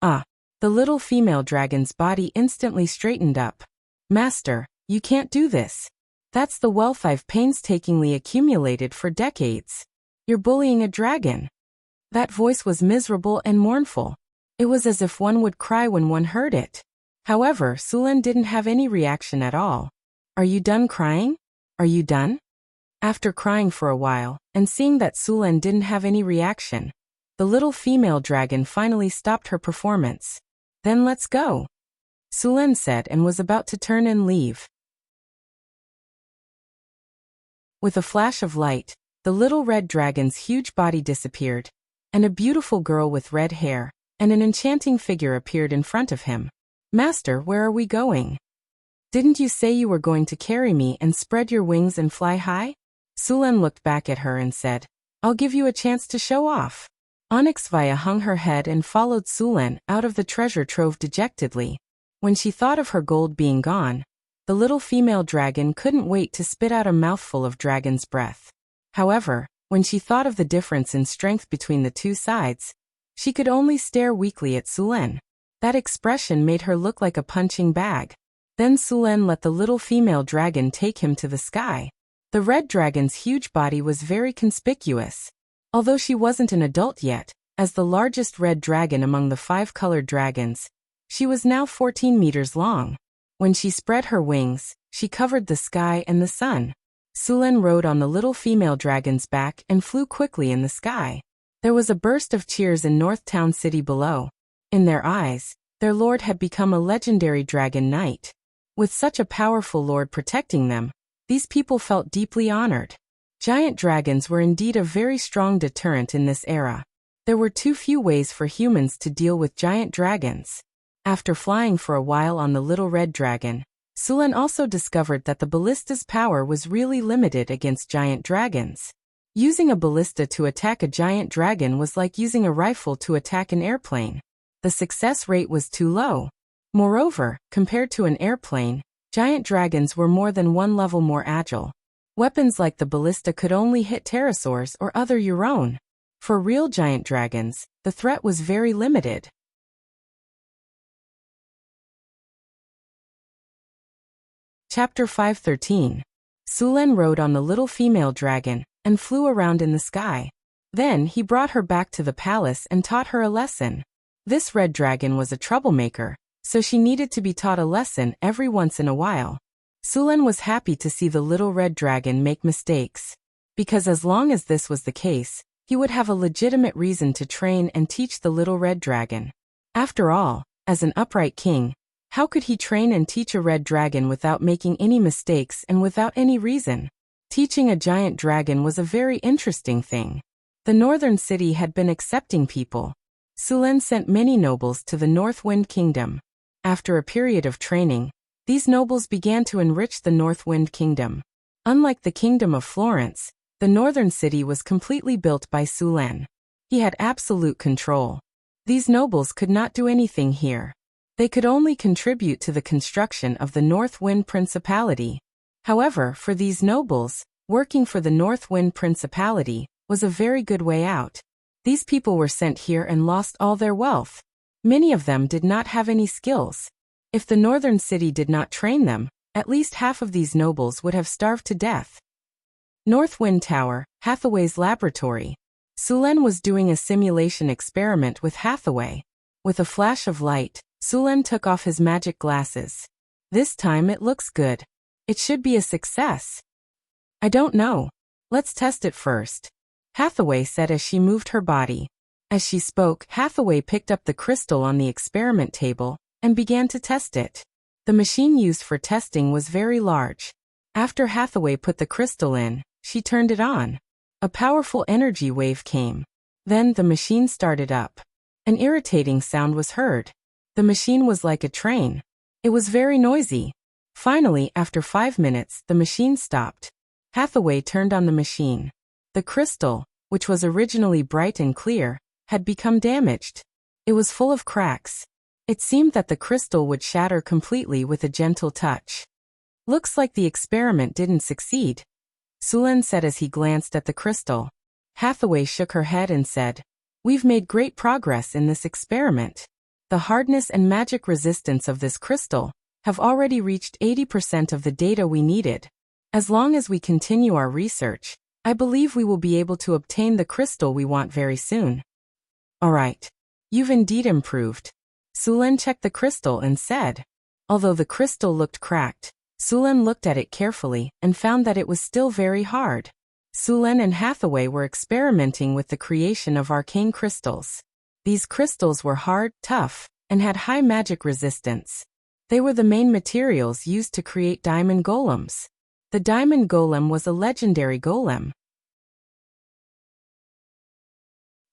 Ah, the little female dragon's body instantly straightened up. Master, you can't do this. That's the wealth I've painstakingly accumulated for decades. You're bullying a dragon. That voice was miserable and mournful. It was as if one would cry when one heard it. However, Sulan didn't have any reaction at all. Are you done crying? Are you done? After crying for a while, and seeing that Sulan didn't have any reaction, the little female dragon finally stopped her performance. Then let's go, Sulan said and was about to turn and leave. With a flash of light, the little red dragon's huge body disappeared, and a beautiful girl with red hair and an enchanting figure appeared in front of him. Master, where are we going? Didn't you say you were going to carry me and spread your wings and fly high? Sulan looked back at her and said, I'll give you a chance to show off. Onyxvia hung her head and followed Sulan out of the treasure trove dejectedly. When she thought of her gold being gone, the little female dragon couldn't wait to spit out a mouthful of dragon's breath. However, when she thought of the difference in strength between the two sides, she could only stare weakly at Sulan. That expression made her look like a punching bag. Then Sulan let the little female dragon take him to the sky. The red dragon's huge body was very conspicuous. Although she wasn't an adult yet, as the largest red dragon among the 5 colored dragons, she was now 14 meters long. When she spread her wings, she covered the sky and the sun. Sulan rode on the little female dragon's back and flew quickly in the sky. There was a burst of cheers in North Town City below. In their eyes, their lord had become a legendary dragon knight. With such a powerful lord protecting them, these people felt deeply honored. Giant dragons were indeed a very strong deterrent in this era. There were too few ways for humans to deal with giant dragons. After flying for a while on the little red dragon, Sulan also discovered that the ballista's power was really limited against giant dragons. Using a ballista to attack a giant dragon was like using a rifle to attack an airplane. The success rate was too low. Moreover, compared to an airplane, giant dragons were more than one level more agile. Weapons like the ballista could only hit pterosaurs or other Euron. For real giant dragons, the threat was very limited. Chapter 513. Sulan rode on the little female dragon and flew around in the sky. Then he brought her back to the palace and taught her a lesson. This red dragon was a troublemaker, so she needed to be taught a lesson every once in a while. Sulan was happy to see the little red dragon make mistakes, because as long as this was the case, he would have a legitimate reason to train and teach the little red dragon. After all, as an upright king, how could he train and teach a red dragon without making any mistakes and without any reason? Teaching a giant dragon was a very interesting thing. The northern city had been accepting people. Sulan sent many nobles to the North Wind Kingdom. After a period of training, these nobles began to enrich the North Wind Kingdom. Unlike the Kingdom of Florence, the northern city was completely built by Sulan. He had absolute control. These nobles could not do anything here. They could only contribute to the construction of the North Wind Principality. However, for these nobles, working for the North Wind Principality was a very good way out. These people were sent here and lost all their wealth. Many of them did not have any skills. If the northern city did not train them, at least half of these nobles would have starved to death. North Wind Tower, Hathaway's laboratory. Sulen was doing a simulation experiment with Hathaway. With a flash of light, Sulen took off his magic glasses. This time it looks good. It should be a success. I don't know. Let's test it first, Hathaway said as she moved her body. As she spoke, Hathaway picked up the crystal on the experiment table and began to test it. The machine used for testing was very large. After Hathaway put the crystal in, she turned it on. A powerful energy wave came. Then the machine started up. An irritating sound was heard. The machine was like a train. It was very noisy. Finally, after 5 minutes, the machine stopped. Hathaway turned on the machine. The crystal, which was originally bright and clear, had become damaged. It was full of cracks. It seemed that the crystal would shatter completely with a gentle touch. Looks like the experiment didn't succeed, Sulen said as he glanced at the crystal. Hathaway shook her head and said, "We've made great progress in this experiment. The hardness and magic resistance of this crystal have already reached 80% of the data we needed. As long as we continue our research, I believe we will be able to obtain the crystal we want very soon." "All right. You've indeed improved." Sulen checked the crystal and said. Although the crystal looked cracked, Sulen looked at it carefully and found that it was still very hard. Sulen and Hathaway were experimenting with the creation of arcane crystals. These crystals were hard, tough, and had high magic resistance. They were the main materials used to create diamond golems. The diamond golem was a legendary golem.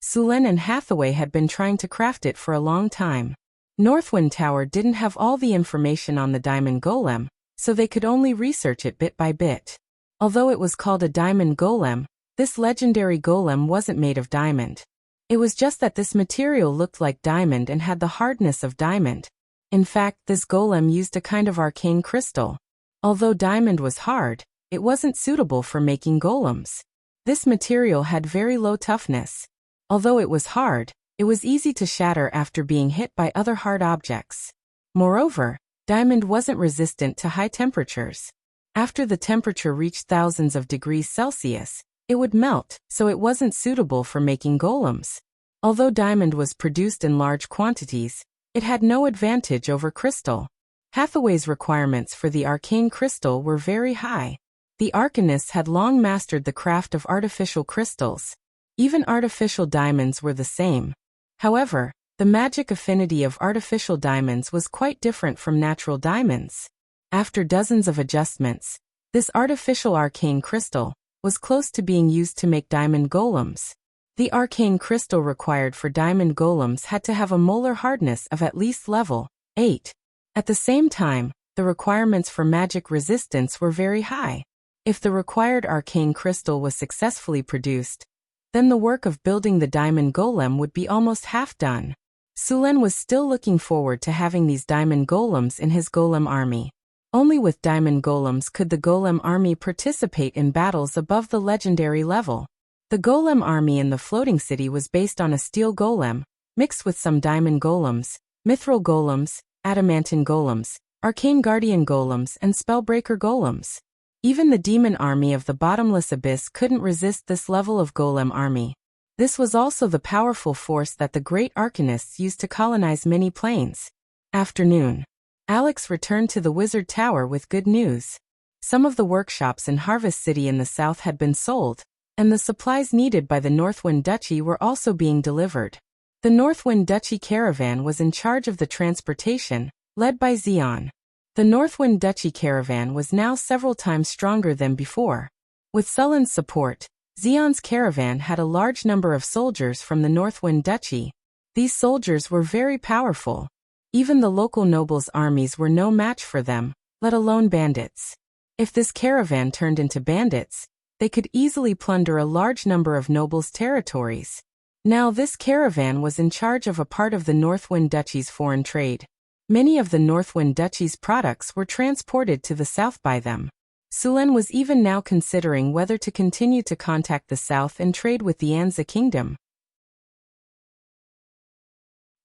Sulen and Hathaway had been trying to craft it for a long time. Northwind Tower didn't have all the information on the diamond golem, so they could only research it bit by bit. Although it was called a diamond golem, this legendary golem wasn't made of diamond. It was just that this material looked like diamond and had the hardness of diamond. In fact, this golem used a kind of arcane crystal. Although diamond was hard, it wasn't suitable for making golems. This material had very low toughness. Although it was hard, it was easy to shatter after being hit by other hard objects. Moreover, diamond wasn't resistant to high temperatures. After the temperature reached thousands of degrees Celsius, it would melt, so it wasn't suitable for making golems. Although diamond was produced in large quantities, it had no advantage over crystal. Hathaway's requirements for the arcane crystal were very high. The arcanists had long mastered the craft of artificial crystals. Even artificial diamonds were the same. However, the magic affinity of artificial diamonds was quite different from natural diamonds. After dozens of adjustments, this artificial arcane crystal was close to being used to make diamond golems. The arcane crystal required for diamond golems had to have a molar hardness of at least level 8. At the same time, the requirements for magic resistance were very high. If the required arcane crystal was successfully produced, then the work of building the diamond golem would be almost half done. Sulen was still looking forward to having these diamond golems in his golem army. Only with diamond golems could the golem army participate in battles above the legendary level. The golem army in the floating city was based on a steel golem, mixed with some diamond golems, mithril golems, adamantine golems, arcane guardian golems, and spellbreaker golems. Even the demon army of the bottomless abyss couldn't resist this level of golem army. This was also the powerful force that the great arcanists used to colonize many planes. Afternoon. Alex returned to the Wizard Tower with good news. Some of the workshops in Harvest City in the south had been sold, and the supplies needed by the Northwind Duchy were also being delivered. The Northwind Duchy caravan was in charge of the transportation, led by Xion. The Northwind Duchy caravan was now several times stronger than before. With Sullen's support, Xion's caravan had a large number of soldiers from the Northwind Duchy. These soldiers were very powerful. Even the local nobles' armies were no match for them, let alone bandits. If this caravan turned into bandits, they could easily plunder a large number of nobles' territories. Now this caravan was in charge of a part of the Northwind Duchy's foreign trade. Many of the Northwind Duchy's products were transported to the south by them. Sulen was even now considering whether to continue to contact the south and trade with the Anza kingdom.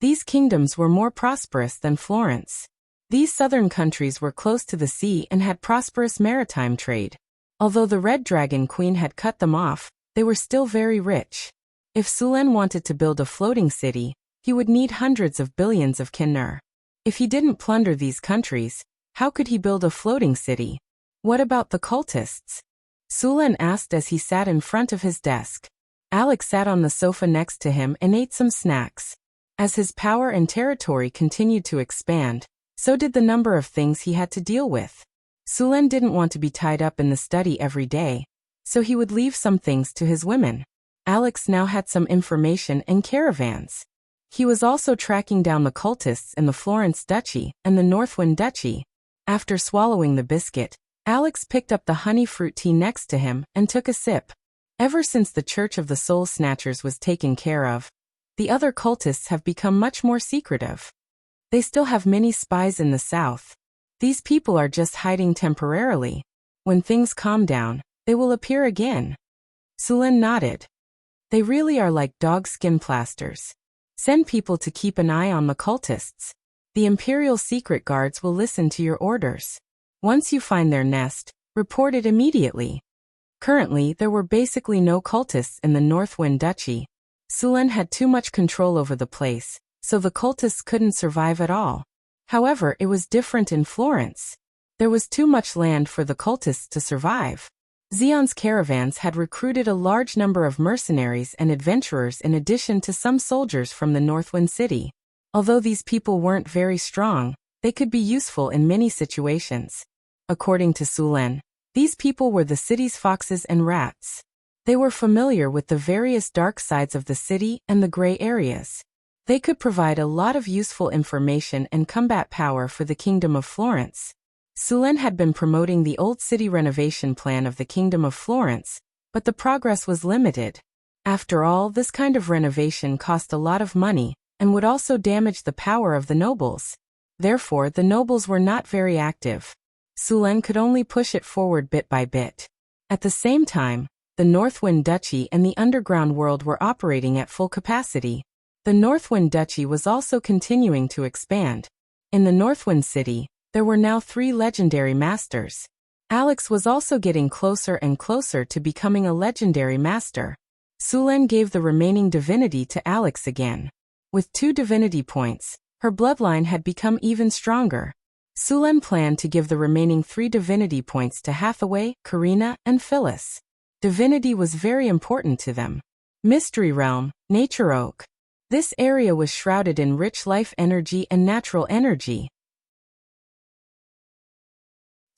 These kingdoms were more prosperous than Florence. These southern countries were close to the sea and had prosperous maritime trade. Although the Red Dragon Queen had cut them off, they were still very rich. If Sulen wanted to build a floating city, he would need hundreds of billions of kinner. If he didn't plunder these countries, how could he build a floating city? What about the cultists? Sulen asked as he sat in front of his desk. Alex sat on the sofa next to him and ate some snacks. As his power and territory continued to expand, so did the number of things he had to deal with. Sulen didn't want to be tied up in the study every day, so he would leave some things to his women. Alex now had some information and caravans. He was also tracking down the cultists in the Florence Duchy and the Northwind Duchy. After swallowing the biscuit, Alex picked up the honey fruit tea next to him and took a sip. Ever since the Church of the Soul Snatchers was taken care of, the other cultists have become much more secretive. They still have many spies in the south. These people are just hiding temporarily. When things calm down, they will appear again. Sulen nodded. They really are like dog skin plasters. Send people to keep an eye on the cultists. The Imperial Secret Guards will listen to your orders. Once you find their nest, report it immediately. Currently, there were basically no cultists in the Northwind Duchy. Sulen had too much control over the place, so the cultists couldn't survive at all. However, it was different in Florence. There was too much land for the cultists to survive. Xion's caravans had recruited a large number of mercenaries and adventurers in addition to some soldiers from the Northwind City. Although these people weren't very strong, they could be useful in many situations. According to Sulen, these people were the city's foxes and rats. They were familiar with the various dark sides of the city and the gray areas. They could provide a lot of useful information and combat power for the Kingdom of Florence. Sulen had been promoting the old city renovation plan of the Kingdom of Florence, but the progress was limited. After all, this kind of renovation cost a lot of money and would also damage the power of the nobles. Therefore, the nobles were not very active. Sulen could only push it forward bit by bit. At the same time, the Northwind Duchy and the underground world were operating at full capacity. The Northwind Duchy was also continuing to expand. In the Northwind City, there were now 3 legendary masters. Alex was also getting closer and closer to becoming a legendary master. Sulen gave the remaining divinity to Alex again. With 2 divinity points, her bloodline had become even stronger. Sulen planned to give the remaining 3 divinity points to Hathaway, Karina, and Phyllis. Divinity was very important to them. Mystery Realm, Nature Oak. This area was shrouded in rich life energy and natural energy.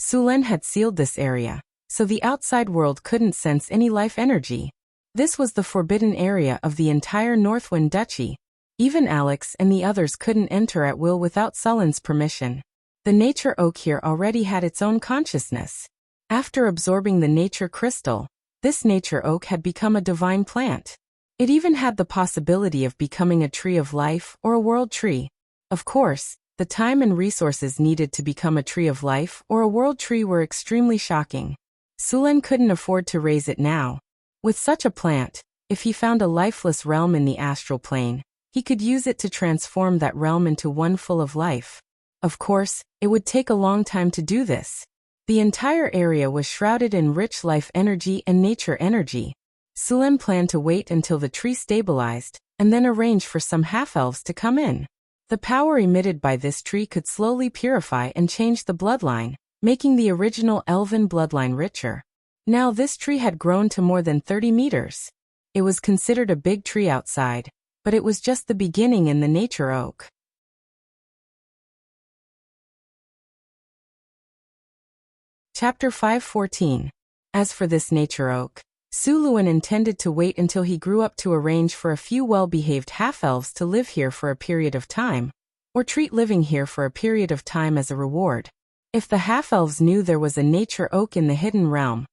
Sulen had sealed this area, so the outside world couldn't sense any life energy. This was the forbidden area of the entire Northwind Duchy. Even Alex and the others couldn't enter at will without Sulen's permission. The nature oak here already had its own consciousness. After absorbing the nature crystal, this nature oak had become a divine plant. It even had the possibility of becoming a tree of life or a world tree. Of course, the time and resources needed to become a tree of life or a world tree were extremely shocking. Sulen couldn't afford to raise it now. With such a plant, if he found a lifeless realm in the astral plane, he could use it to transform that realm into one full of life. Of course, it would take a long time to do this. The entire area was shrouded in rich life energy and nature energy. Sulen planned to wait until the tree stabilized, and then arrange for some half-elves to come in. The power emitted by this tree could slowly purify and change the bloodline, making the original elven bloodline richer. Now this tree had grown to more than 30 meters. It was considered a big tree outside, but it was just the beginning in the nature oak. Chapter 5:14. As for this nature oak, Suluan intended to wait until he grew up to arrange for a few well-behaved half-elves to live here for a period of time, or treat living here for a period of time as a reward. If the half-elves knew there was a nature oak in the hidden realm,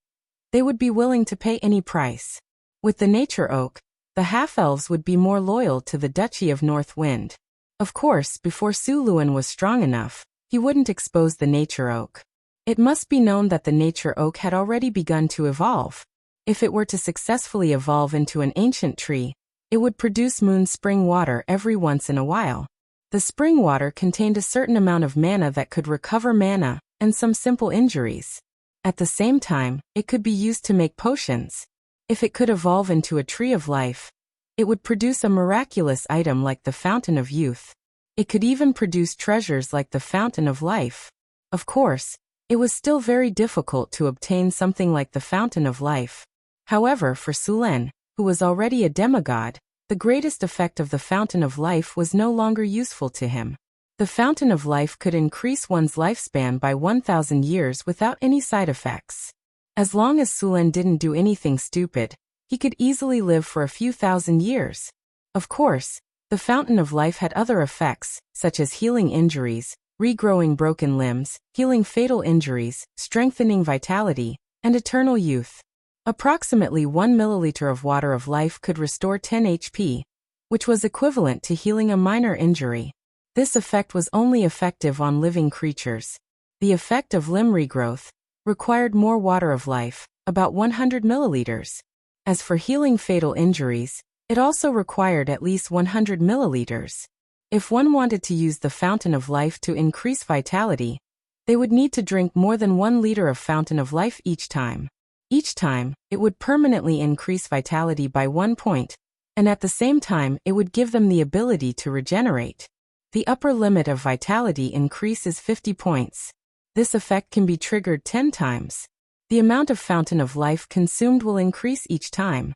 they would be willing to pay any price. With the nature oak, the half-elves would be more loyal to the Duchy of North Wind. Of course, before Suluan was strong enough, he wouldn't expose the nature oak. It must be known that the nature oak had already begun to evolve. If it were to successfully evolve into an ancient tree, it would produce moon spring water every once in a while. The spring water contained a certain amount of mana that could recover mana and some simple injuries. At the same time, it could be used to make potions. If it could evolve into a tree of life, it would produce a miraculous item like the Fountain of Youth. It could even produce treasures like the Fountain of Life. Of course, it was still very difficult to obtain something like the Fountain of Life. However, for Sulen, who was already a demigod, the greatest effect of the Fountain of Life was no longer useful to him. The Fountain of Life could increase one's lifespan by 1,000 years without any side effects. As long as Sulen didn't do anything stupid, he could easily live for a few thousand years. Of course, the Fountain of Life had other effects, such as healing injuries, regrowing broken limbs, healing fatal injuries, strengthening vitality, and eternal youth. Approximately 1 milliliter of water of life could restore 10 HP, which was equivalent to healing a minor injury. This effect was only effective on living creatures. The effect of limb regrowth required more water of life, about 100 milliliters. As for healing fatal injuries, it also required at least 100 milliliters. If one wanted to use the Fountain of Life to increase vitality, they would need to drink more than 1 liter of Fountain of Life each time. Each time, it would permanently increase vitality by 1 point, and at the same time it would give them the ability to regenerate. The upper limit of vitality increase is 50 points. This effect can be triggered 10 times. The amount of Fountain of Life consumed will increase each time.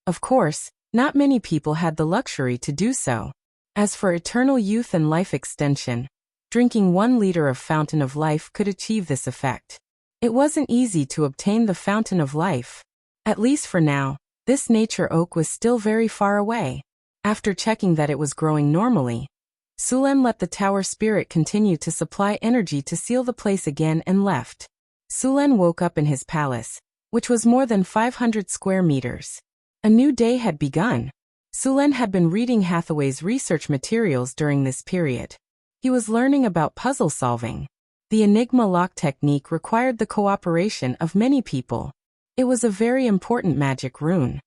Of course, not many people had the luxury to do so. As for eternal youth and life extension, drinking 1 liter of Fountain of Life could achieve this effect. It wasn't easy to obtain the Fountain of Life. At least for now, this nature oak was still very far away. After checking that it was growing normally, Sulen let the tower spirit continue to supply energy to seal the place again and left. Sulen woke up in his palace, which was more than 500 square meters. A new day had begun. Sulen had been reading Hathaway's research materials during this period. He was learning about puzzle solving. The Enigma lock technique required the cooperation of many people. It was a very important magic rune.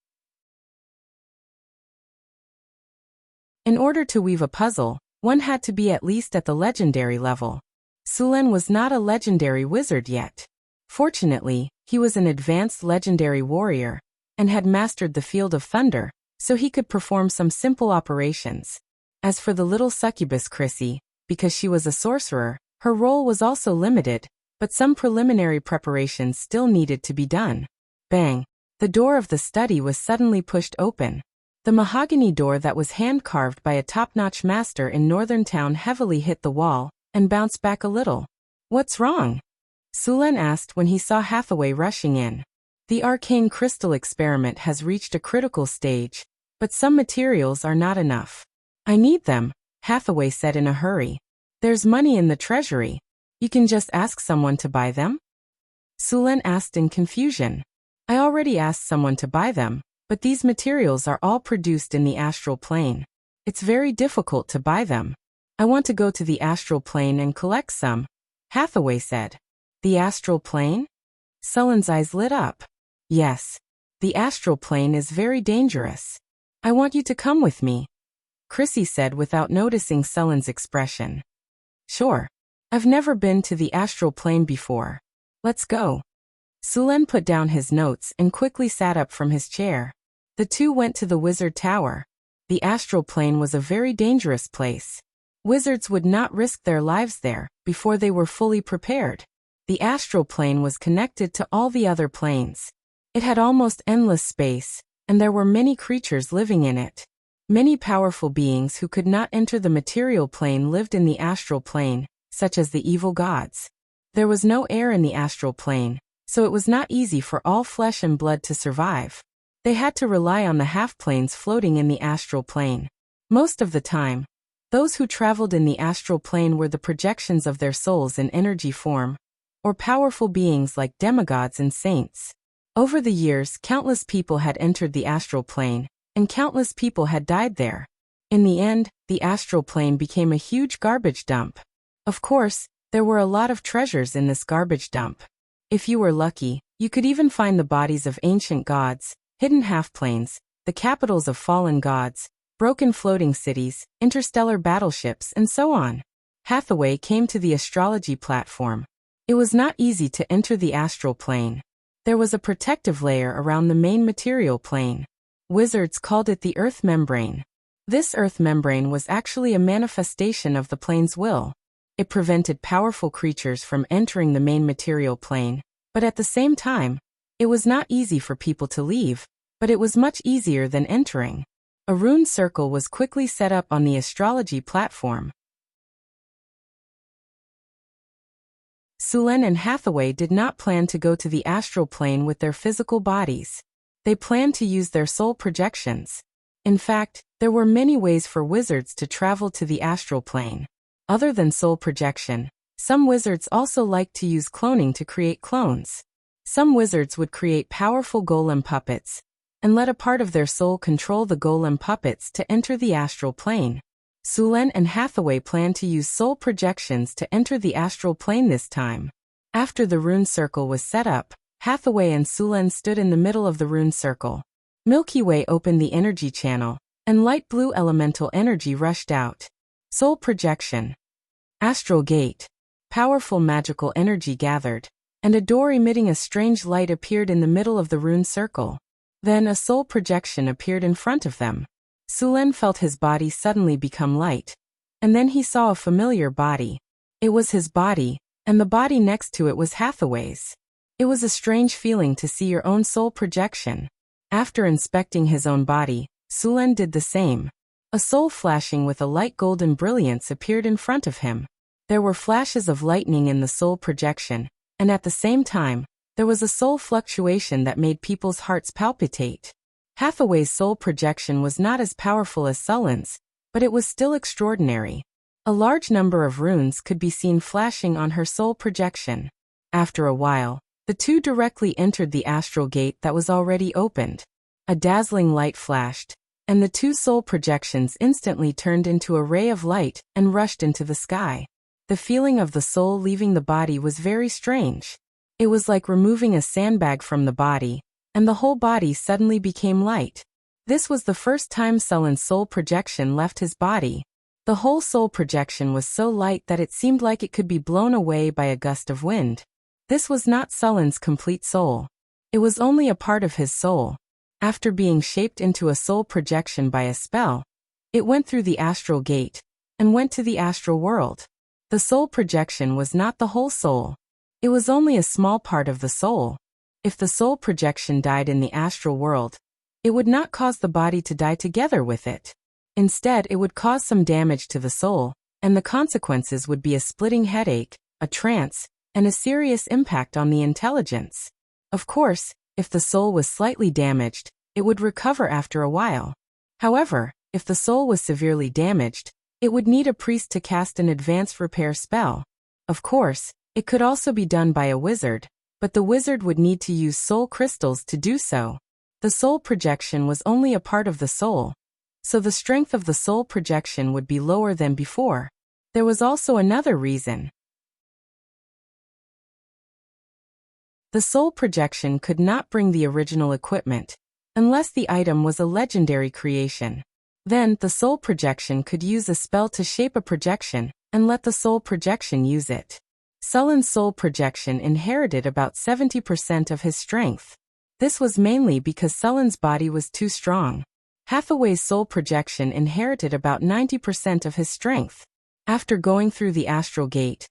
In order to weave a puzzle, one had to be at least at the legendary level. Sulen was not a legendary wizard yet. Fortunately, he was an advanced legendary warrior, and had mastered the Field of Thunder, so he could perform some simple operations. As for the little succubus Chrissy, because she was a sorcerer, her role was also limited, but some preliminary preparations still needed to be done. Bang! The door of the study was suddenly pushed open. The mahogany door that was hand-carved by a top-notch master in Northern Town heavily hit the wall, and bounced back a little. "What's wrong?" Sulen asked when he saw Hathaway rushing in. "The arcane crystal experiment has reached a critical stage, but some materials are not enough." "I need them," Hathaway said in a hurry. "There's money in the treasury. You can just ask someone to buy them?" Sulen asked in confusion. "I already asked someone to buy them, but these materials are all produced in the astral plane. It's very difficult to buy them. I want to go to the astral plane and collect some," Hathaway said. "The astral plane?" Sulen's eyes lit up. "Yes. The astral plane is very dangerous. I want you to come with me," Chrissy said without noticing Sulen's expression. "Sure. I've never been to the astral plane before. Let's go." Sulen put down his notes and quickly sat up from his chair. The two went to the wizard tower. The astral plane was a very dangerous place. Wizards would not risk their lives there before they were fully prepared. The astral plane was connected to all the other planes. It had almost endless space, and there were many creatures living in it. Many powerful beings who could not enter the material plane lived in the astral plane, such as the evil gods. There was no air in the astral plane, so it was not easy for all flesh and blood to survive. They had to rely on the half-planes floating in the astral plane. Most of the time, those who traveled in the astral plane were the projections of their souls in energy form, or powerful beings like demigods and saints. Over the years, countless people had entered the astral plane, and countless people had died there. In the end, the astral plane became a huge garbage dump. Of course, there were a lot of treasures in this garbage dump. If you were lucky, you could even find the bodies of ancient gods, hidden half-planes, the capitals of fallen gods, broken floating cities, interstellar battleships, and so on. Hathaway came to the astrology platform. It was not easy to enter the astral plane. There was a protective layer around the main material plane. Wizards called it the Earth membrane. This Earth membrane was actually a manifestation of the plane's will. It prevented powerful creatures from entering the main material plane, but at the same time, it was not easy for people to leave, but it was much easier than entering. A rune circle was quickly set up on the astrology platform. Sulen and Hathaway did not plan to go to the astral plane with their physical bodies. They planned to use their soul projections. In fact, there were many ways for wizards to travel to the astral plane. Other than soul projection, some wizards also liked to use cloning to create clones. Some wizards would create powerful golem puppets, and let a part of their soul control the golem puppets to enter the astral plane. Sulen and Hathaway planned to use soul projections to enter the astral plane this time. After the rune circle was set up, Hathaway and Sulen stood in the middle of the rune circle. Milky Way opened the energy channel, and light blue elemental energy rushed out. Soul projection. Astral gate. Powerful magical energy gathered, and a door emitting a strange light appeared in the middle of the rune circle. Then a soul projection appeared in front of them. Sulen felt his body suddenly become light. And then he saw a familiar body. It was his body, and the body next to it was Hathaway's. It was a strange feeling to see your own soul projection. After inspecting his own body, Sulen did the same. A soul flashing with a light golden brilliance appeared in front of him. There were flashes of lightning in the soul projection, and at the same time, there was a soul fluctuation that made people's hearts palpitate. Hathaway's soul projection was not as powerful as Sulen's, but it was still extraordinary. A large number of runes could be seen flashing on her soul projection. After a while, the two directly entered the astral gate that was already opened. A dazzling light flashed, and the two soul projections instantly turned into a ray of light and rushed into the sky. The feeling of the soul leaving the body was very strange. It was like removing a sandbag from the body, and the whole body suddenly became light. This was the first time Sulen's soul projection left his body. The whole soul projection was so light that it seemed like it could be blown away by a gust of wind. This was not Sulen's complete soul. It was only a part of his soul. After being shaped into a soul projection by a spell, it went through the astral gate and went to the astral world. The soul projection was not the whole soul. It was only a small part of the soul. If the soul projection died in the astral world, it would not cause the body to die together with it. Instead, it would cause some damage to the soul, and the consequences would be a splitting headache, a trance, and a serious impact on the intelligence. Of course, if the soul was slightly damaged, it would recover after a while. However, if the soul was severely damaged, it would need a priest to cast an advanced repair spell. Of course, it could also be done by a wizard, but the wizard would need to use soul crystals to do so. The soul projection was only a part of the soul, so the strength of the soul projection would be lower than before. There was also another reason. The soul projection could not bring the original equipment, unless the item was a legendary creation. Then, the soul projection could use a spell to shape a projection, and let the soul projection use it. Sulen's soul projection inherited about 70% of his strength. This was mainly because Sulen's body was too strong. Hathaway's soul projection inherited about 90% of his strength. After going through the astral gate,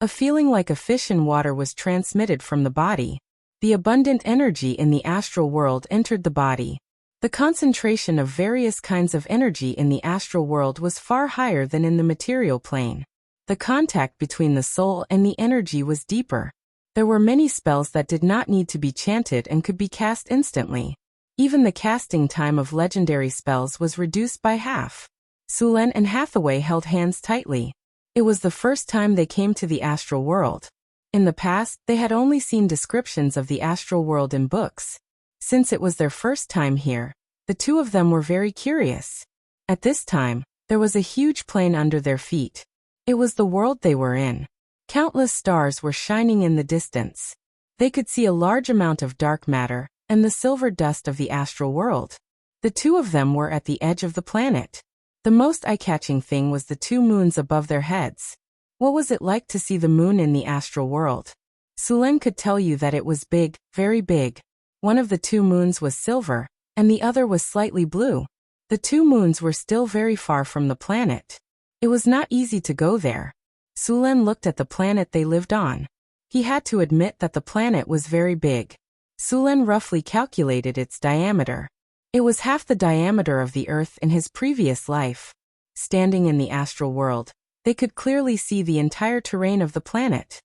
a feeling like a fish in water was transmitted from the body. The abundant energy in the astral world entered the body. The concentration of various kinds of energy in the astral world was far higher than in the material plane. The contact between the soul and the energy was deeper. There were many spells that did not need to be chanted and could be cast instantly. Even the casting time of legendary spells was reduced by half. Sulen and Hathaway held hands tightly. It was the first time they came to the astral world. In the past, they had only seen descriptions of the astral world in books. Since it was their first time here, the two of them were very curious. At this time, there was a huge plane under their feet. It was the world they were in. Countless stars were shining in the distance. They could see a large amount of dark matter and the silver dust of the astral world. The two of them were at the edge of the planet. The most eye-catching thing was the two moons above their heads. What was it like to see the moon in the astral world? Sulen could tell you that it was big, very big. One of the two moons was silver, and the other was slightly blue. The two moons were still very far from the planet. It was not easy to go there. Sulen looked at the planet they lived on. He had to admit that the planet was very big. Sulen roughly calculated its diameter. It was half the diameter of the Earth in his previous life. Standing in the astral world, they could clearly see the entire terrain of the planet.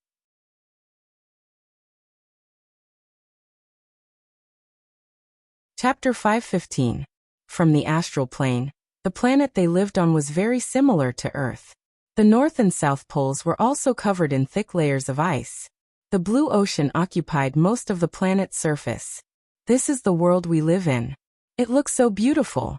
Chapter 5:15. From the astral plane, the planet they lived on was very similar to Earth. The north and south poles were also covered in thick layers of ice. The blue ocean occupied most of the planet's surface. This is the world we live in. It looks so beautiful,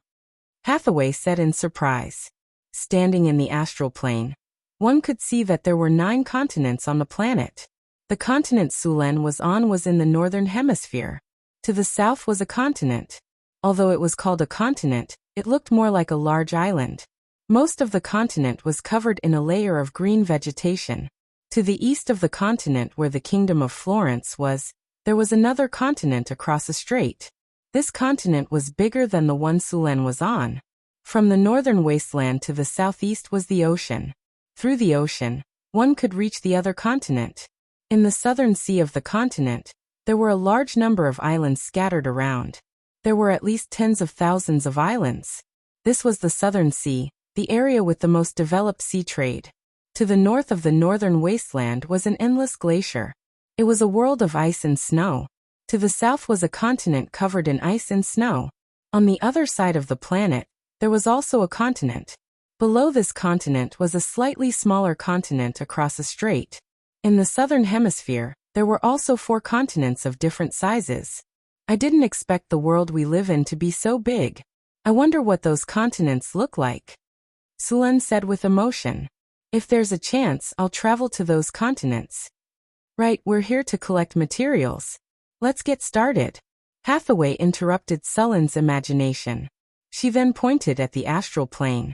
Hathaway said in surprise. Standing in the astral plane, one could see that there were 9 continents on the planet. The continent Sulen was on was in the northern hemisphere. To the south was a continent. Although it was called a continent, it looked more like a large island. Most of the continent was covered in a layer of green vegetation. To the east of the continent where the kingdom of Florence was, there was another continent across a strait. This continent was bigger than the one Sulen was on. From the northern wasteland to the southeast was the ocean. Through the ocean, one could reach the other continent. In the southern sea of the continent, there were a large number of islands scattered around. There were at least tens of thousands of islands. This was the Southern Sea, the area with the most developed sea trade. To the north of the northern wasteland was an endless glacier. It was a world of ice and snow. To the south was a continent covered in ice and snow. On the other side of the planet, there was also a continent. Below this continent was a slightly smaller continent across a strait. In the southern hemisphere, there were also 4 continents of different sizes. I didn't expect the world we live in to be so big. I wonder what those continents look like. Sulen said with emotion. If there's a chance, I'll travel to those continents. Right, we're here to collect materials. Let's get started. Hathaway interrupted Sulen's imagination. She then pointed at the astral plane.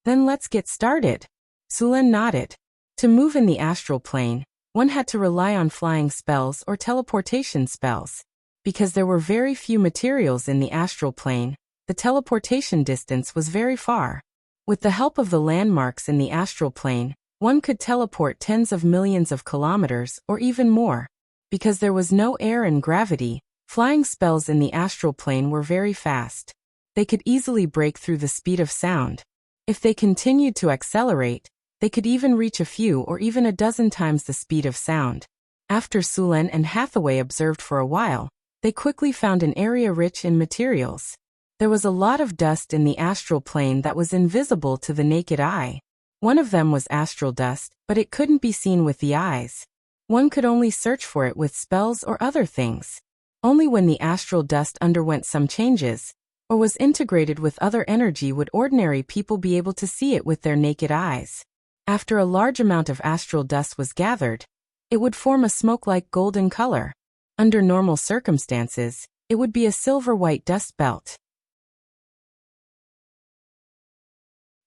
Then let's get started. Sulen nodded. To move in the astral plane, one had to rely on flying spells or teleportation spells. Because there were very few materials in the astral plane, the teleportation distance was very far. With the help of the landmarks in the astral plane, one could teleport tens of millions of kilometers or even more. Because there was no air and gravity, flying spells in the astral plane were very fast. They could easily break through the speed of sound. If they continued to accelerate, they could even reach a few or even a dozen times the speed of sound. After Sulen and Hathaway observed for a while, they quickly found an area rich in materials. There was a lot of dust in the astral plane that was invisible to the naked eye. One of them was astral dust, but it couldn't be seen with the eyes. One could only search for it with spells or other things. Only when the astral dust underwent some changes, or was integrated with other energy, would ordinary people be able to see it with their naked eyes. After a large amount of astral dust was gathered, it would form a smoke-like golden color. Under normal circumstances, it would be a silver-white dust belt.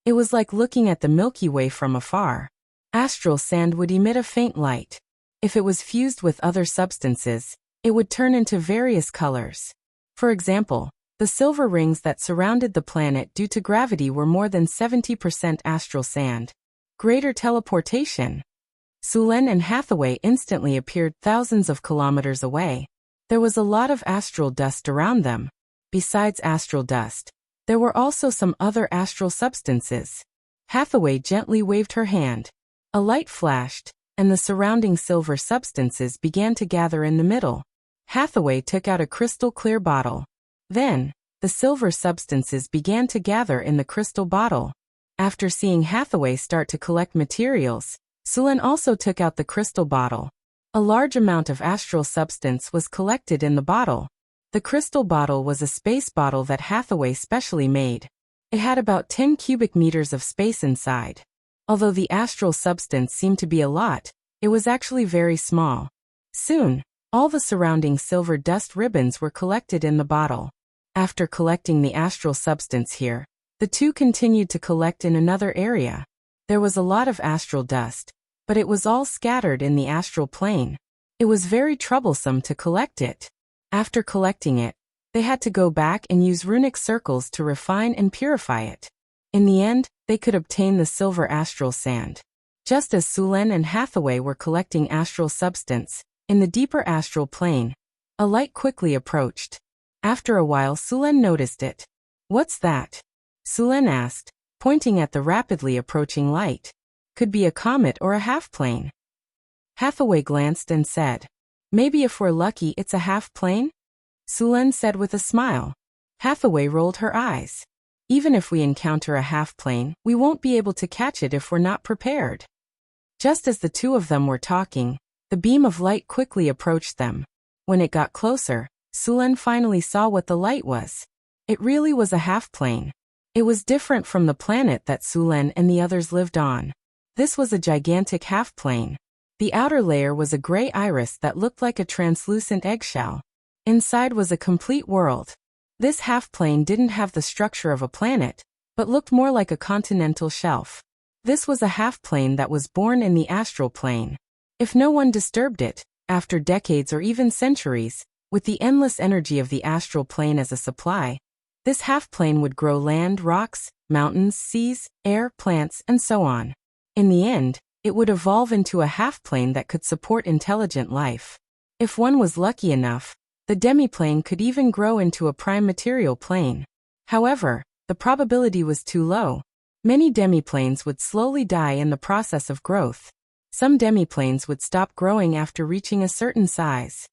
It was like looking at the Milky Way from afar. Astral sand would emit a faint light. If it was fused with other substances, it would turn into various colors. For example, the silver rings that surrounded the planet due to gravity were more than 70% astral sand. Greater teleportation. Sulen and Hathaway instantly appeared thousands of kilometers away. There was a lot of astral dust around them. Besides astral dust, there were also some other astral substances. Hathaway gently waved her hand. A light flashed, and the surrounding silver substances began to gather in the middle. Hathaway took out a crystal-clear bottle. Then, the silver substances began to gather in the crystal bottle. After seeing Hathaway start to collect materials, Sulen also took out the crystal bottle. A large amount of astral substance was collected in the bottle. The crystal bottle was a space bottle that Hathaway specially made. It had about 10 cubic meters of space inside. Although the astral substance seemed to be a lot, it was actually very small. Soon, all the surrounding silver dust ribbons were collected in the bottle. After collecting the astral substance here, the two continued to collect in another area. There was a lot of astral dust, but it was all scattered in the astral plane. It was very troublesome to collect it. After collecting it, they had to go back and use runic circles to refine and purify it. In the end, they could obtain the silver astral sand. Just as Sulen and Hathaway were collecting astral substance, in the deeper astral plane, a light quickly approached. After a while Sulen noticed it. "What's that?" Sulen asked, pointing at the rapidly approaching light. "Could be a comet or a half-plane." Hathaway glanced and said, "Maybe if we're lucky it's a half-plane?" Sulen said with a smile. Hathaway rolled her eyes. "Even if we encounter a half-plane, we won't be able to catch it if we're not prepared." Just as the two of them were talking, the beam of light quickly approached them. When it got closer, Sulen finally saw what the light was. It really was a half-plane. It was different from the planet that Sulen and the others lived on. This was a gigantic half-plane. The outer layer was a gray iris that looked like a translucent eggshell. Inside was a complete world. This half-plane didn't have the structure of a planet, but looked more like a continental shelf. This was a half-plane that was born in the astral plane. If no one disturbed it, after decades or even centuries, with the endless energy of the astral plane as a supply, this half-plane would grow land, rocks, mountains, seas, air, plants, and so on. In the end, it would evolve into a half-plane that could support intelligent life. If one was lucky enough, the demiplane could even grow into a prime material plane. However, the probability was too low. Many demiplanes would slowly die in the process of growth. Some demiplanes would stop growing after reaching a certain size.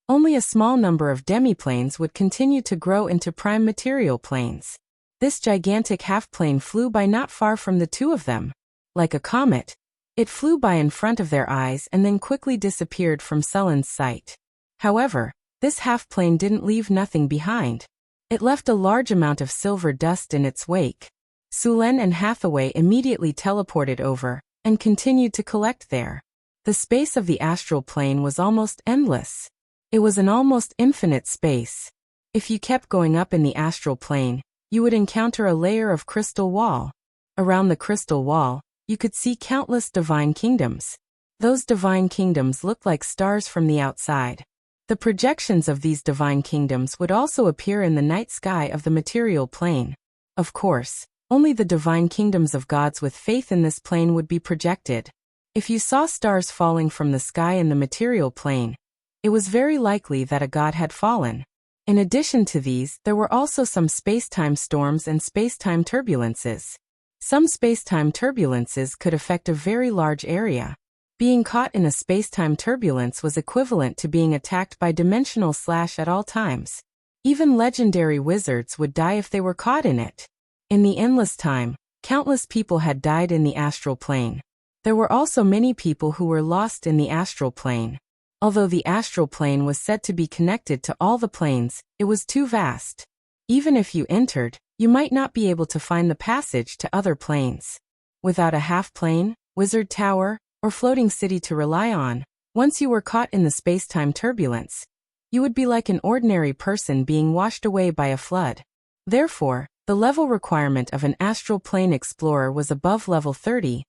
Only a small number of demiplanes would continue to grow into prime material planes. This gigantic half-plane flew by not far from the two of them. Like a comet, it flew by in front of their eyes and then quickly disappeared from Sulen's sight. However, this half-plane didn't leave nothing behind. It left a large amount of silver dust in its wake. Sulen and Hathaway immediately teleported over and continued to collect there. The space of the astral plane was almost endless. It was an almost infinite space. If you kept going up in the astral plane, you would encounter a layer of crystal wall. Around the crystal wall, you could see countless divine kingdoms. Those divine kingdoms looked like stars from the outside. The projections of these divine kingdoms would also appear in the night sky of the material plane. Of course, only the divine kingdoms of gods with faith in this plane would be projected. If you saw stars falling from the sky in the material plane, it was very likely that a god had fallen. In addition to these, there were also some space-time storms and space-time turbulences. Some space-time turbulences could affect a very large area. Being caught in a space-time turbulence was equivalent to being attacked by dimensional slash at all times. Even legendary wizards would die if they were caught in it. In the endless time, countless people had died in the astral plane. There were also many people who were lost in the astral plane. Although the astral plane was said to be connected to all the planes, it was too vast. Even if you entered, you might not be able to find the passage to other planes. Without a half-plane, wizard tower, or floating city to rely on, once you were caught in the space-time turbulence, you would be like an ordinary person being washed away by a flood. Therefore, the level requirement of an astral plane explorer was above level 30,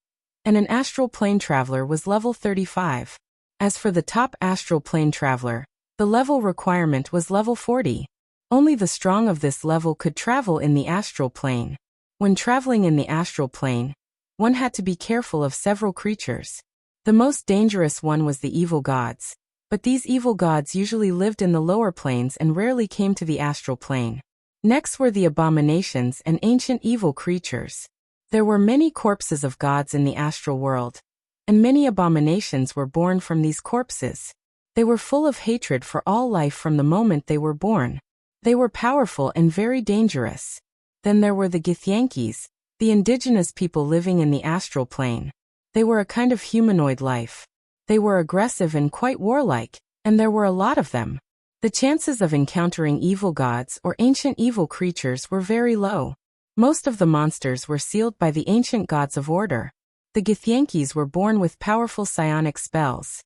and an astral plane traveler was level 35. As for the top astral plane traveler, the level requirement was level 40. Only the strong of this level could travel in the astral plane. When traveling in the astral plane, one had to be careful of several creatures. The most dangerous one was the evil gods, but these evil gods usually lived in the lower planes and rarely came to the astral plane. Next were the abominations and ancient evil creatures. There were many corpses of gods in the astral world, and many abominations were born from these corpses. They were full of hatred for all life from the moment they were born. They were powerful and very dangerous. Then there were the Githyankis, the indigenous people living in the astral plane. They were a kind of humanoid life. They were aggressive and quite warlike, and there were a lot of them. The chances of encountering evil gods or ancient evil creatures were very low. Most of the monsters were sealed by the ancient gods of order. The Githyankis were born with powerful psionic spells.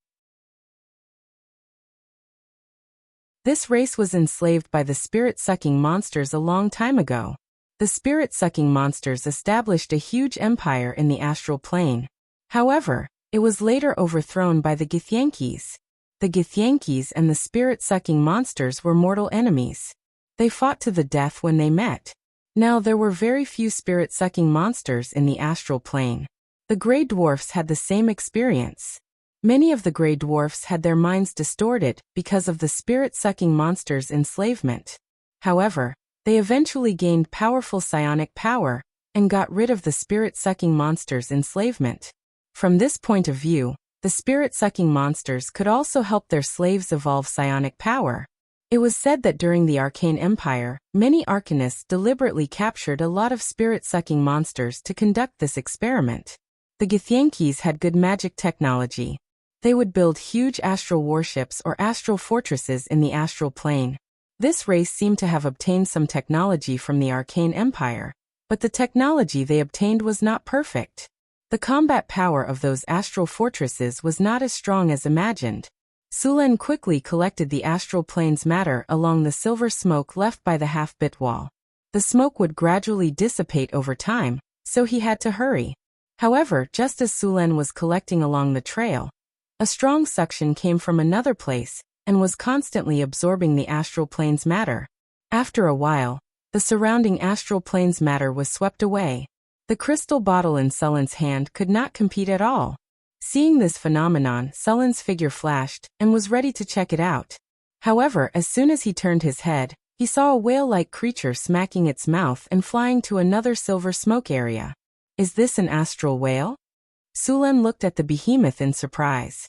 This race was enslaved by the spirit-sucking monsters a long time ago. The spirit-sucking monsters established a huge empire in the astral plane. However, it was later overthrown by the Githyanki. The Githyanki and the spirit-sucking monsters were mortal enemies. They fought to the death when they met. Now there were very few spirit-sucking monsters in the astral plane. The Grey Dwarfs had the same experience. Many of the Grey Dwarfs had their minds distorted because of the spirit-sucking monsters' enslavement. However, they eventually gained powerful psionic power and got rid of the spirit-sucking monsters' enslavement. From this point of view, the spirit-sucking monsters could also help their slaves evolve psionic power. It was said that during the Arcane Empire, many arcanists deliberately captured a lot of spirit-sucking monsters to conduct this experiment. The Githyanki had good magic technology. They would build huge astral warships or astral fortresses in the astral plane. This race seemed to have obtained some technology from the Arcane Empire, but the technology they obtained was not perfect. The combat power of those astral fortresses was not as strong as imagined. Sulen quickly collected the astral plane's matter along the silver smoke left by the half-bit wall. The smoke would gradually dissipate over time, so he had to hurry. However, just as Sulen was collecting along the trail, a strong suction came from another place and was constantly absorbing the astral plane's matter. After a while, the surrounding astral plane's matter was swept away. The crystal bottle in Sulen's hand could not compete at all. Seeing this phenomenon, Sulen's figure flashed and was ready to check it out. However, as soon as he turned his head, he saw a whale-like creature smacking its mouth and flying to another silver smoke area. Is this an astral whale? Sulen looked at the behemoth in surprise.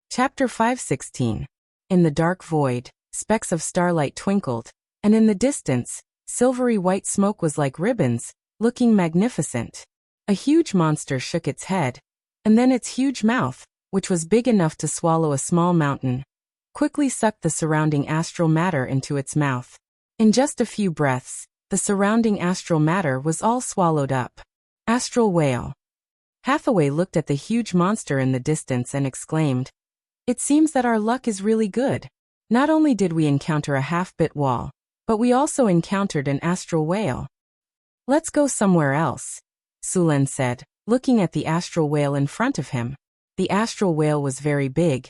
Chapter 5:16. In the dark void, specks of starlight twinkled, and in the distance, silvery white smoke was like ribbons, looking magnificent. A huge monster shook its head, and then its huge mouth, which was big enough to swallow a small mountain, quickly sucked the surrounding astral matter into its mouth. In just a few breaths, the surrounding astral matter was all swallowed up. Astral whale. Hathaway looked at the huge monster in the distance and exclaimed, "It seems that our luck is really good. Not only did we encounter a half-bit wall, but we also encountered an astral whale. Let's go somewhere else," Sulen said, looking at the astral whale in front of him. The astral whale was very big,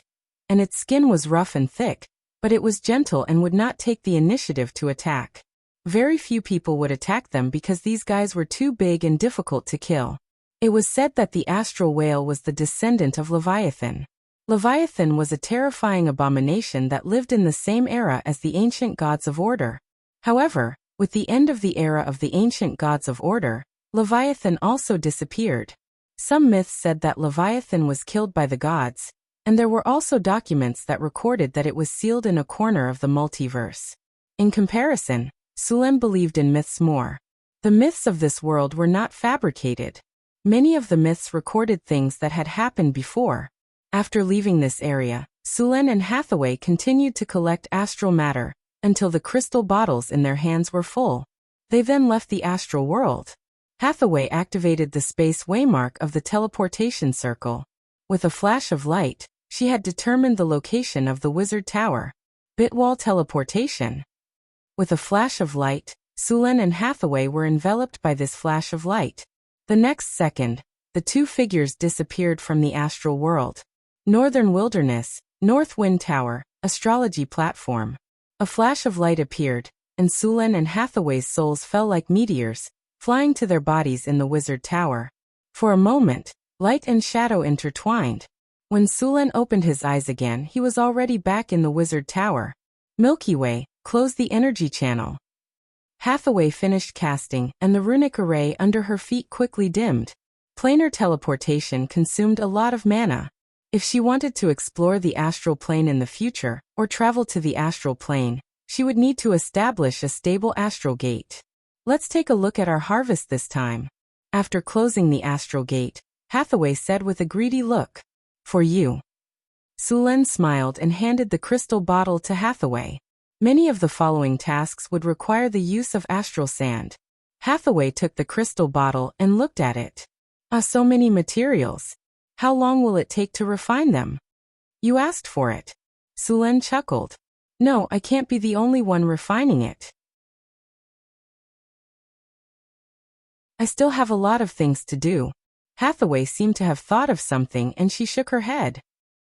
and its skin was rough and thick, but it was gentle and would not take the initiative to attack. Very few people would attack them because these guys were too big and difficult to kill. It was said that the astral whale was the descendant of Leviathan. Leviathan was a terrifying abomination that lived in the same era as the ancient gods of order. However, with the end of the era of the ancient gods of order, Leviathan also disappeared. Some myths said that Leviathan was killed by the gods, and there were also documents that recorded that it was sealed in a corner of the multiverse. In comparison, Sulen believed in myths more. The myths of this world were not fabricated. Many of the myths recorded things that had happened before. After leaving this area, Sulen and Hathaway continued to collect astral matter until the crystal bottles in their hands were full. They then left the astral world. Hathaway activated the space waymark of the teleportation circle. With a flash of light, she had determined the location of the wizard tower. Bitwall teleportation. With a flash of light, Sulen and Hathaway were enveloped by this flash of light. The next second, the two figures disappeared from the astral world. Northern Wilderness, North Wind Tower, Astrology Platform. A flash of light appeared, and Sulen and Hathaway's souls fell like meteors, flying to their bodies in the wizard tower. For a moment, light and shadow intertwined. When Sulen opened his eyes again, he was already back in the wizard tower. Milky Way, close the energy channel. Hathaway finished casting, and the runic array under her feet quickly dimmed. Planar teleportation consumed a lot of mana. If she wanted to explore the astral plane in the future, or travel to the astral plane, she would need to establish a stable astral gate. Let's take a look at our harvest this time. After closing the astral gate, Hathaway said with a greedy look, "For you." Sulen smiled and handed the crystal bottle to Hathaway. Many of the following tasks would require the use of astral sand. Hathaway took the crystal bottle and looked at it. Ah, so many materials. How long will it take to refine them? You asked for it. Sulen chuckled. No, I can't be the only one refining it. I still have a lot of things to do. Hathaway seemed to have thought of something and she shook her head.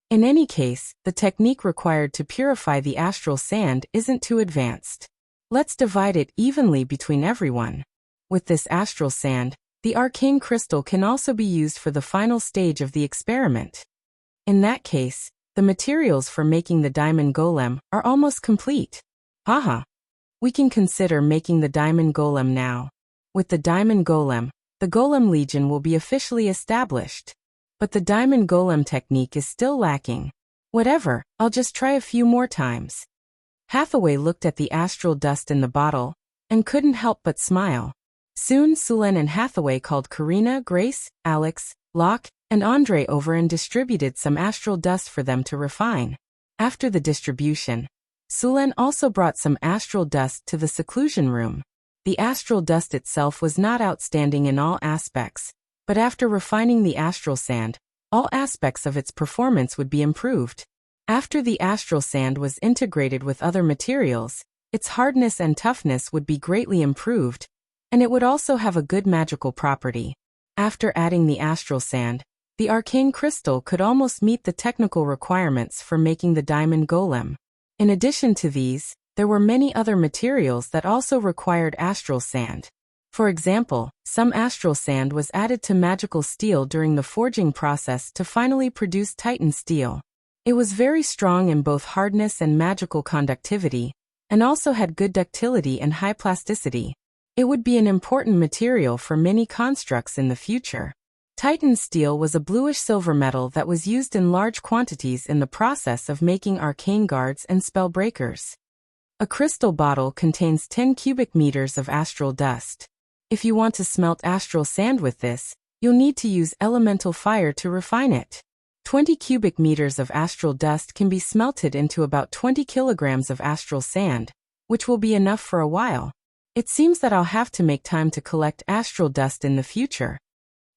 In any case, the technique required to purify the astral sand isn't too advanced. Let's divide it evenly between everyone. With this astral sand, the arcane crystal can also be used for the final stage of the experiment. In that case, the materials for making the diamond golem are almost complete. Haha. We can consider making the diamond golem now. With the diamond golem, the golem legion will be officially established. But the diamond golem technique is still lacking. Whatever, I'll just try a few more times. Hathaway looked at the astral dust in the bottle and couldn't help but smile. Soon Sulen and Hathaway called Karina, Grace, Alex, Locke, and Andre over and distributed some astral dust for them to refine. After the distribution, Sulen also brought some astral dust to the seclusion room. The astral dust itself was not outstanding in all aspects, but after refining the astral sand, all aspects of its performance would be improved. After the astral sand was integrated with other materials, its hardness and toughness would be greatly improved, and it would also have a good magical property. After adding the astral sand, the arcane crystal could almost meet the technical requirements for making the diamond golem. In addition to these, there were many other materials that also required astral sand. For example, some astral sand was added to magical steel during the forging process to finally produce Titan steel. It was very strong in both hardness and magical conductivity, and also had good ductility and high plasticity. It would be an important material for many constructs in the future. Titan steel was a bluish-silver metal that was used in large quantities in the process of making arcane guards and spell breakers. A crystal bottle contains 10 cubic meters of astral dust. If you want to smelt astral sand with this, you'll need to use elemental fire to refine it. 20 cubic meters of astral dust can be smelted into about 20 kilograms of astral sand, which will be enough for a while. It seems that I'll have to make time to collect astral dust in the future.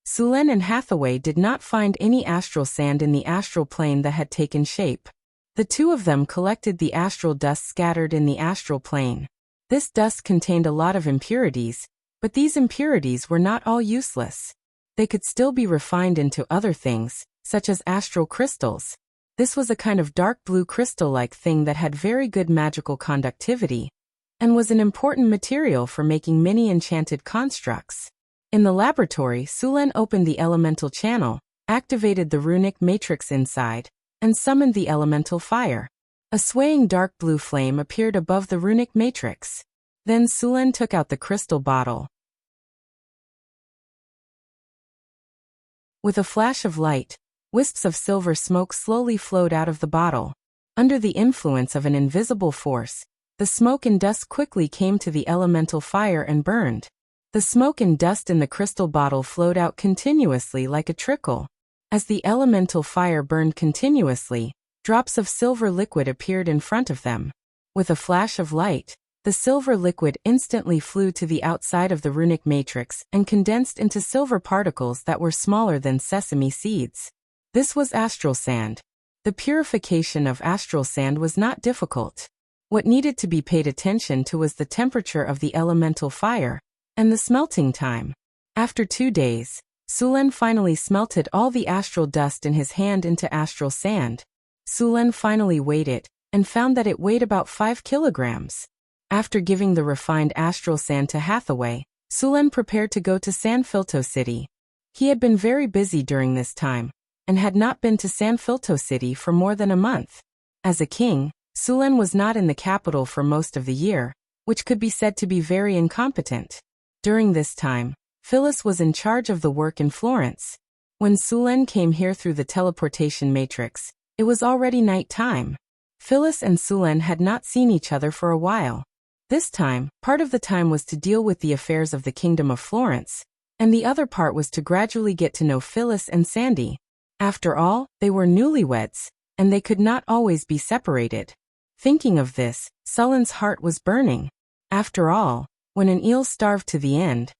Sulen and Hathaway did not find any astral sand in the astral plane that had taken shape. The two of them collected the astral dust scattered in the astral plane. This dust contained a lot of impurities, but these impurities were not all useless. They could still be refined into other things, such as astral crystals. This was a kind of dark blue crystal-like thing that had very good magical conductivity, and was an important material for making many enchanted constructs. In the laboratory, Sulen opened the elemental channel, activated the runic matrix inside, and summoned the elemental fire. A swaying dark blue flame appeared above the runic matrix. Then Sulen took out the crystal bottle. With a flash of light, wisps of silver smoke slowly flowed out of the bottle. Under the influence of an invisible force, the smoke and dust quickly came to the elemental fire and burned. The smoke and dust in the crystal bottle flowed out continuously like a trickle. As the elemental fire burned continuously, drops of silver liquid appeared in front of them. With a flash of light, the silver liquid instantly flew to the outside of the runic matrix and condensed into silver particles that were smaller than sesame seeds. This was astral sand. The purification of astral sand was not difficult. What needed to be paid attention to was the temperature of the elemental fire and the smelting time. After 2 days, Sulen finally smelted all the astral dust in his hand into astral sand. Sulen finally weighed it and found that it weighed about 5 kilograms. After giving the refined astral sand to Hathaway, Sulen prepared to go to San Filto City. He had been very busy during this time, and had not been to San Filto City for more than a month. As a king, Sulen was not in the capital for most of the year, which could be said to be very incompetent. During this time, Phyllis was in charge of the work in Florence. When Sulen came here through the teleportation matrix, it was already night time. Phyllis and Sulen had not seen each other for a while. This time, part of the time was to deal with the affairs of the Kingdom of Florence, and the other part was to gradually get to know Phyllis and Sandy. After all, they were newlyweds, and they could not always be separated. Thinking of this, Sulen's heart was burning. After all, when an eel starved to the end,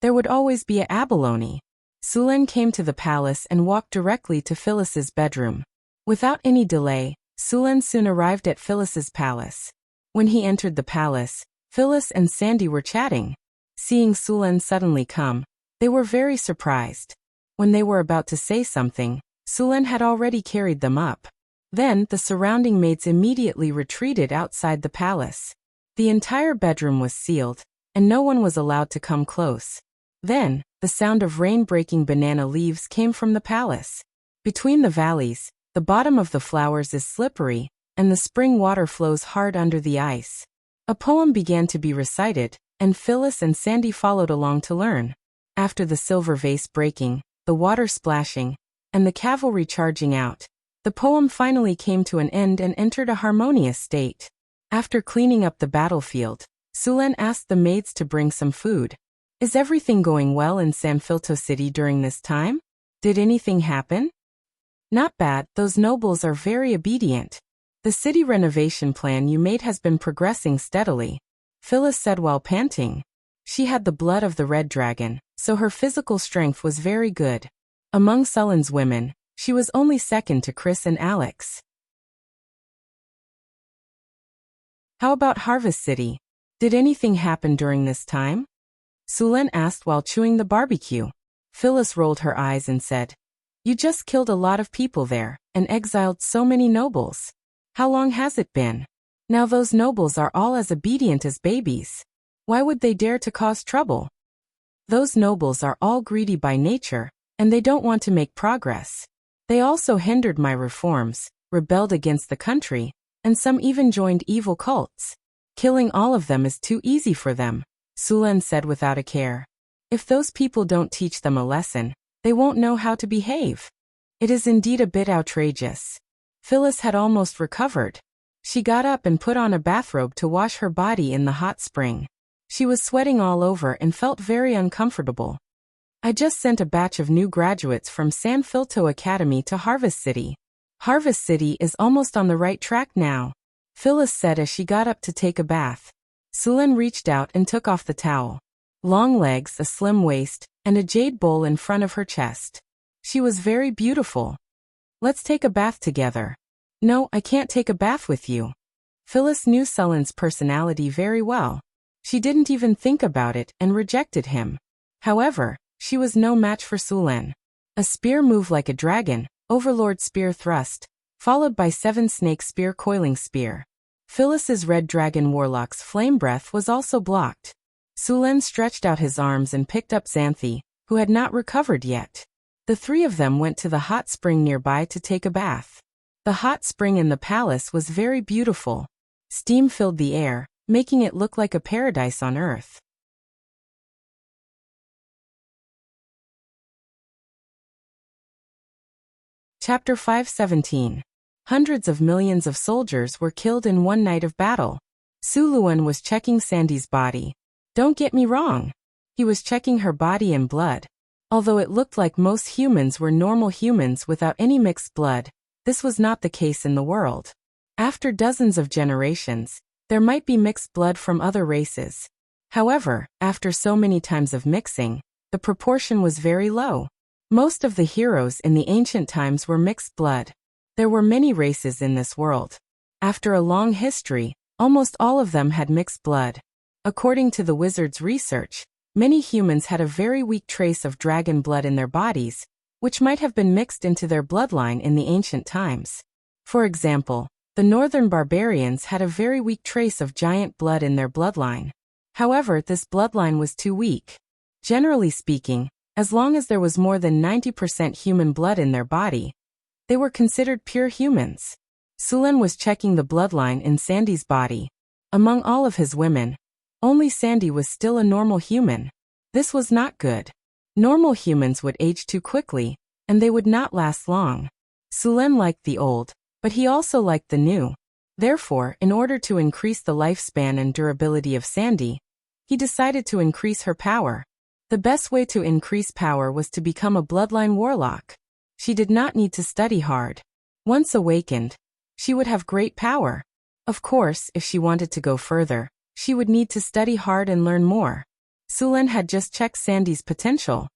there would always be a abalone. Sulen came to the palace and walked directly to Phyllis's bedroom. Without any delay, Sulen soon arrived at Phyllis's palace. When he entered the palace, Phyllis and Sandy were chatting. Seeing Sulen suddenly come, they were very surprised. When they were about to say something, Sulen had already carried them up. Then, the surrounding maids immediately retreated outside the palace. The entire bedroom was sealed, and no one was allowed to come close. Then, the sound of rain-breaking banana leaves came from the palace. Between the valleys, the bottom of the flowers is slippery, and the spring water flows hard under the ice. A poem began to be recited, and Phyllis and Sandy followed along to learn. After the silver vase breaking, the water splashing, and the cavalry charging out, the poem finally came to an end and entered a harmonious state. After cleaning up the battlefield, Sulen asked the maids to bring some food. Is everything going well in San Filto City during this time? Did anything happen? Not bad, those nobles are very obedient. The city renovation plan you made has been progressing steadily, Phyllis said while panting. She had the blood of the red dragon, so her physical strength was very good. Among Sulen's women, she was only second to Chris and Alex. How about Harvest City? Did anything happen during this time? Sulen asked while chewing the barbecue. Phyllis rolled her eyes and said, You just killed a lot of people there, and exiled so many nobles. How long has it been? Now those nobles are all as obedient as babies. Why would they dare to cause trouble? Those nobles are all greedy by nature, and they don't want to make progress. They also hindered my reforms, rebelled against the country, and some even joined evil cults. Killing all of them is too easy for them, Sulen said without a care. If those people don't teach them a lesson, they won't know how to behave. It is indeed a bit outrageous. Phyllis had almost recovered. She got up and put on a bathrobe to wash her body in the hot spring. She was sweating all over and felt very uncomfortable. I just sent a batch of new graduates from San Filto Academy to Harvest City. Harvest City is almost on the right track now, Phyllis said as she got up to take a bath. Sulen reached out and took off the towel. Long legs, a slim waist, and a jade bowl in front of her chest. She was very beautiful. Let's take a bath together. No, I can't take a bath with you. Phyllis knew Sulen's personality very well. She didn't even think about it and rejected him. However, she was no match for Sulen. A spear move like a dragon, Overlord Spear Thrust, followed by 7 Snake Spear Coiling Spear. Phyllis's Red Dragon Warlock's Flame Breath was also blocked. Sulen stretched out his arms and picked up Xanthi, who had not recovered yet. The three of them went to the hot spring nearby to take a bath. The hot spring in the palace was very beautiful. Steam filled the air, making it look like a paradise on earth. Chapter 517. Hundreds of millions of soldiers were killed in one night of battle. Suluan was checking Sandy's body. Don't get me wrong. He was checking her body and blood. Although it looked like most humans were normal humans without any mixed blood, this was not the case in the world. After dozens of generations, there might be mixed blood from other races. However, after so many times of mixing, the proportion was very low. Most of the heroes in the ancient times were mixed blood. There were many races in this world. After a long history, almost all of them had mixed blood. According to the wizard's research, many humans had a very weak trace of dragon blood in their bodies, which might have been mixed into their bloodline in the ancient times. For example, the northern barbarians had a very weak trace of giant blood in their bloodline. However, this bloodline was too weak. Generally speaking, as long as there was more than 90% human blood in their body, they were considered pure humans. Sulen was checking the bloodline in Sandy's body. Among all of his women, only Sandy was still a normal human. This was not good. Normal humans would age too quickly, and they would not last long. Sulen liked the old, but he also liked the new. Therefore, in order to increase the lifespan and durability of Sandy, he decided to increase her power. The best way to increase power was to become a bloodline warlock. She did not need to study hard. Once awakened, she would have great power. Of course, if she wanted to go further, she would need to study hard and learn more. Sulen had just checked Sandy's potential.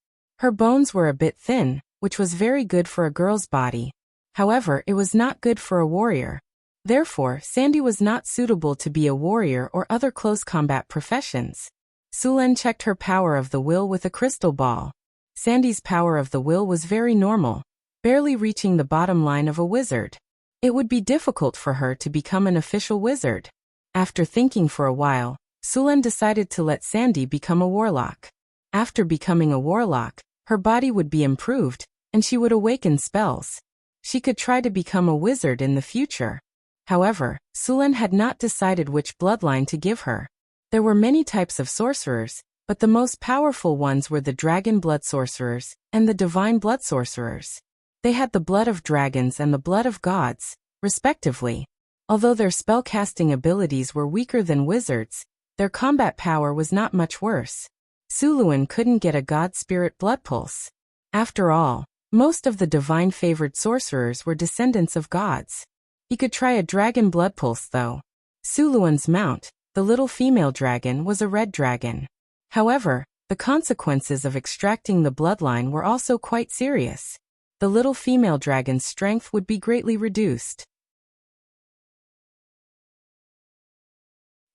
Her bones were a bit thin, which was very good for a girl's body. However, it was not good for a warrior. Therefore, Sandy was not suitable to be a warrior or other close combat professions. Sulan checked her power of the will with a crystal ball. Sandy's power of the will was very normal, barely reaching the bottom line of a wizard. It would be difficult for her to become an official wizard. After thinking for a while, Sulan decided to let Sandy become a warlock. After becoming a warlock, her body would be improved, and she would awaken spells. She could try to become a wizard in the future. However, Sulan had not decided which bloodline to give her. There were many types of sorcerers, but the most powerful ones were the dragon blood sorcerers and the divine blood sorcerers. They had the blood of dragons and the blood of gods, respectively. Although their spellcasting abilities were weaker than wizards, their combat power was not much worse. Suluan couldn't get a god spirit blood pulse. After all, most of the divine-favored sorcerers were descendants of gods. He could try a dragon blood pulse though. Suluan's mount, the little female dragon, was a red dragon. However, the consequences of extracting the bloodline were also quite serious. The little female dragon's strength would be greatly reduced.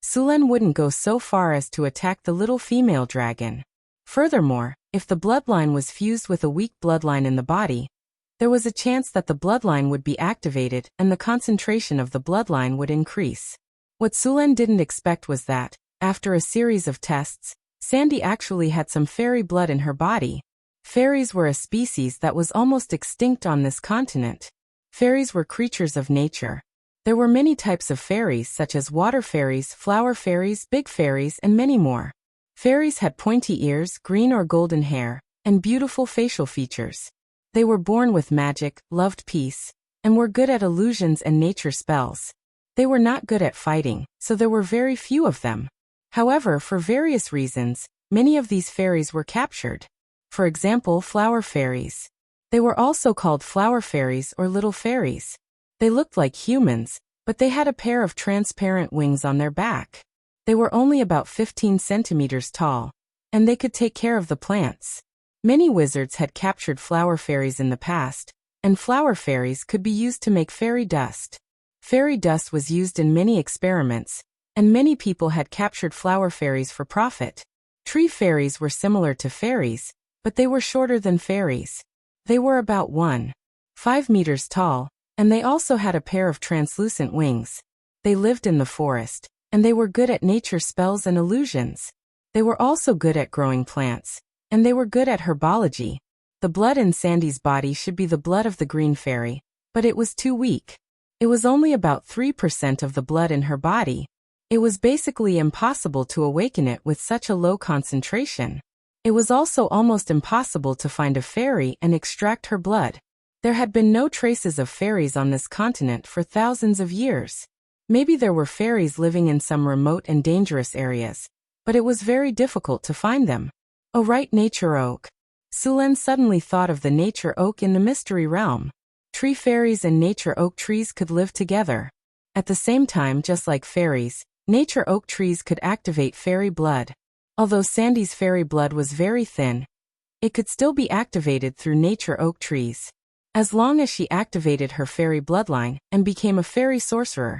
Sulan wouldn't go so far as to attack the little female dragon. Furthermore, if the bloodline was fused with a weak bloodline in the body, there was a chance that the bloodline would be activated and the concentration of the bloodline would increase. What Sulan didn't expect was that, after a series of tests, Sandy actually had some fairy blood in her body. Fairies were a species that was almost extinct on this continent. Fairies were creatures of nature. There were many types of fairies such as water fairies, flower fairies, big fairies, and many more. Fairies had pointy ears, green or golden hair, and beautiful facial features. They were born with magic, loved peace, and were good at illusions and nature spells. They were not good at fighting, so there were very few of them. However, for various reasons, many of these fairies were captured. For example, flower fairies. They were also called flower fairies or little fairies. They looked like humans, but they had a pair of transparent wings on their back. They were only about 15 centimeters tall, and they could take care of the plants. Many wizards had captured flower fairies in the past, and flower fairies could be used to make fairy dust. Fairy dust was used in many experiments, and many people had captured flower fairies for profit. Tree fairies were similar to fairies, but they were shorter than fairies. They were about 1.5 meters tall, and they also had a pair of translucent wings. They lived in the forest, and they were good at nature spells and illusions. They were also good at growing plants, and they were good at herbology. The blood in Sandy's body should be the blood of the green fairy, but it was too weak. It was only about 3% of the blood in her body. It was basically impossible to awaken it with such a low concentration. It was also almost impossible to find a fairy and extract her blood. There had been no traces of fairies on this continent for thousands of years. Maybe there were fairies living in some remote and dangerous areas, but it was very difficult to find them. Oh right, nature oak. Sulan suddenly thought of the nature oak in the mystery realm. Tree fairies and nature oak trees could live together. At the same time, just like fairies, nature oak trees could activate fairy blood. Although Sandy's fairy blood was very thin, it could still be activated through nature oak trees. As long as she activated her fairy bloodline and became a fairy sorcerer.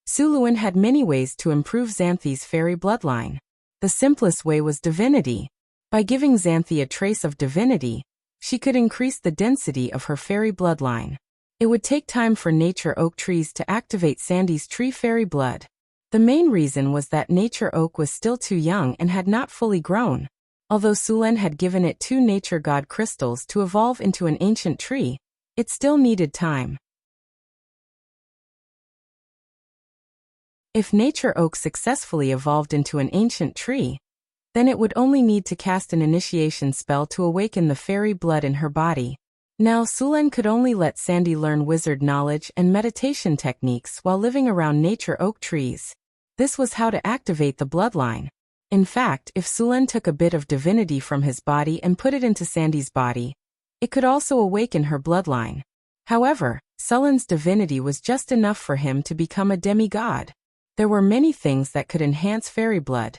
Suluan had many ways to improve Xanthi's fairy bloodline. The simplest way was divinity. By giving Xanthi a trace of divinity, she could increase the density of her fairy bloodline. It would take time for nature oak trees to activate Sandy's tree fairy blood. The main reason was that nature oak was still too young and had not fully grown. Although Sulan had given it 2 nature god crystals to evolve into an ancient tree, it still needed time. If nature oak successfully evolved into an ancient tree, then it would only need to cast an initiation spell to awaken the fairy blood in her body. Now Sulan could only let Sandy learn wizard knowledge and meditation techniques while living around nature oak trees. This was how to activate the bloodline. In fact, if Sulan took a bit of divinity from his body and put it into Sandy's body, it could also awaken her bloodline. However, Sulan's divinity was just enough for him to become a demigod. There were many things that could enhance fairy blood,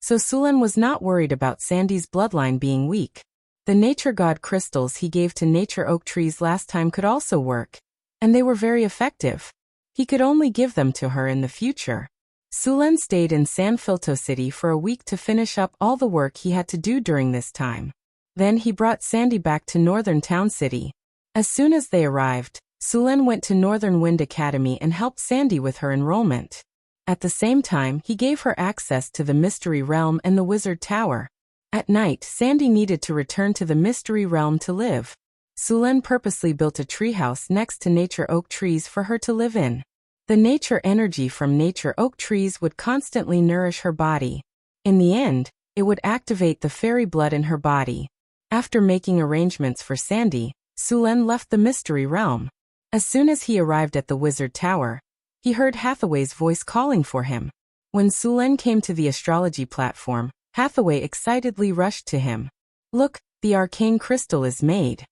so Sulan was not worried about Sandy's bloodline being weak. The nature god crystals he gave to nature oak trees last time could also work, and they were very effective. He could only give them to her in the future. Sulen stayed in San Filto City for a week to finish up all the work he had to do during this time. Then he brought Sandy back to Northern Town City. As soon as they arrived, Sulen went to Northern Wind Academy and helped Sandy with her enrollment. At the same time, he gave her access to the Mystery Realm and the Wizard Tower. At night, Sandy needed to return to the Mystery Realm to live. Sulen purposely built a treehouse next to nature oak trees for her to live in. The nature energy from nature oak trees would constantly nourish her body. In the end, it would activate the fairy blood in her body. After making arrangements for Sandy, Sulen left the Mystery Realm. As soon as he arrived at the Wizard Tower, he heard Hathaway's voice calling for him. When Sulen came to the astrology platform, Hathaway excitedly rushed to him. "Look, the arcane crystal is made.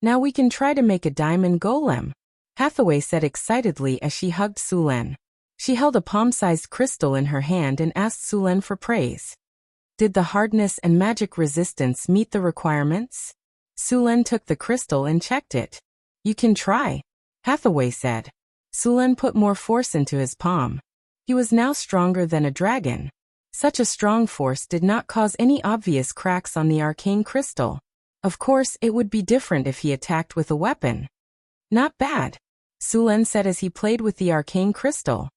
Now we can try to make a diamond golem," Hathaway said excitedly as she hugged Sulen. She held a palm-sized crystal in her hand and asked Sulen for praise. Did the hardness and magic resistance meet the requirements? Sulen took the crystal and checked it. "You can try," Hathaway said. Sulen put more force into his palm. He was now stronger than a dragon. Such a strong force did not cause any obvious cracks on the arcane crystal. Of course, it would be different if he attacked with a weapon. "Not bad," Sulen said as he played with the arcane crystal.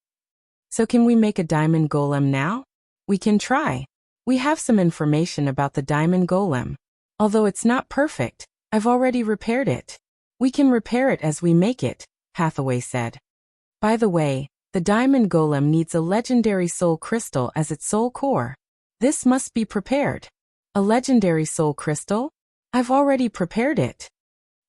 "So can we make a diamond golem now?" "We can try. We have some information about the diamond golem. Although it's not perfect, I've already repaired it. We can repair it as we make it," Hathaway said. By the way, the diamond golem needs a legendary soul crystal as its soul core. This must be prepared. A legendary soul crystal? I've already prepared it.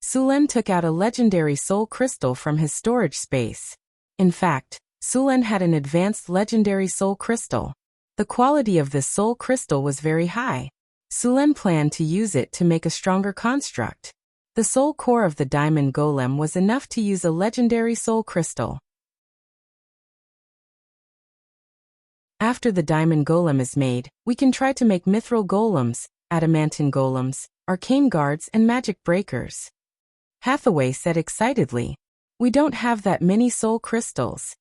Sulen took out a legendary soul crystal from his storage space. In fact, Sulen had an advanced legendary soul crystal. The quality of this soul crystal was very high. Sulen planned to use it to make a stronger construct. The soul core of the diamond golem was enough to use a legendary soul crystal. After the diamond golem is made, we can try to make mithril golems, adamantine golems, arcane guards and magic breakers. Hathaway said excitedly. "We don't have that many soul crystals."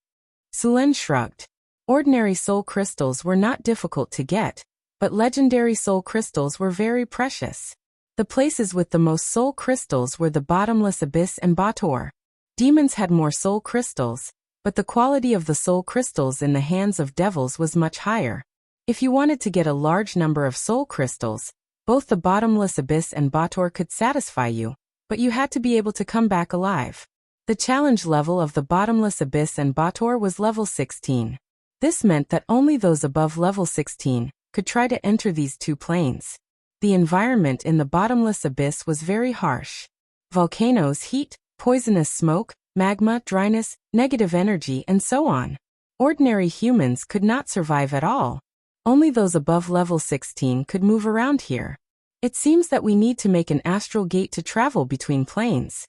Sulen shrugged. Ordinary soul crystals were not difficult to get, but legendary soul crystals were very precious. The places with the most soul crystals were the bottomless abyss and Bator. Demons had more soul crystals, but the quality of the soul crystals in the hands of devils was much higher. If you wanted to get a large number of soul crystals, both the bottomless abyss and Bator could satisfy you, but you had to be able to come back alive. The challenge level of the bottomless abyss and Bator was level 16. This meant that only those above level 16 could try to enter these two planes. The environment in the bottomless abyss was very harsh. Volcanoes, heat, poisonous smoke, magma, dryness, negative energy, and so on. Ordinary humans could not survive at all. Only those above level 16 could move around here. "It seems that we need to make an astral gate to travel between planes,"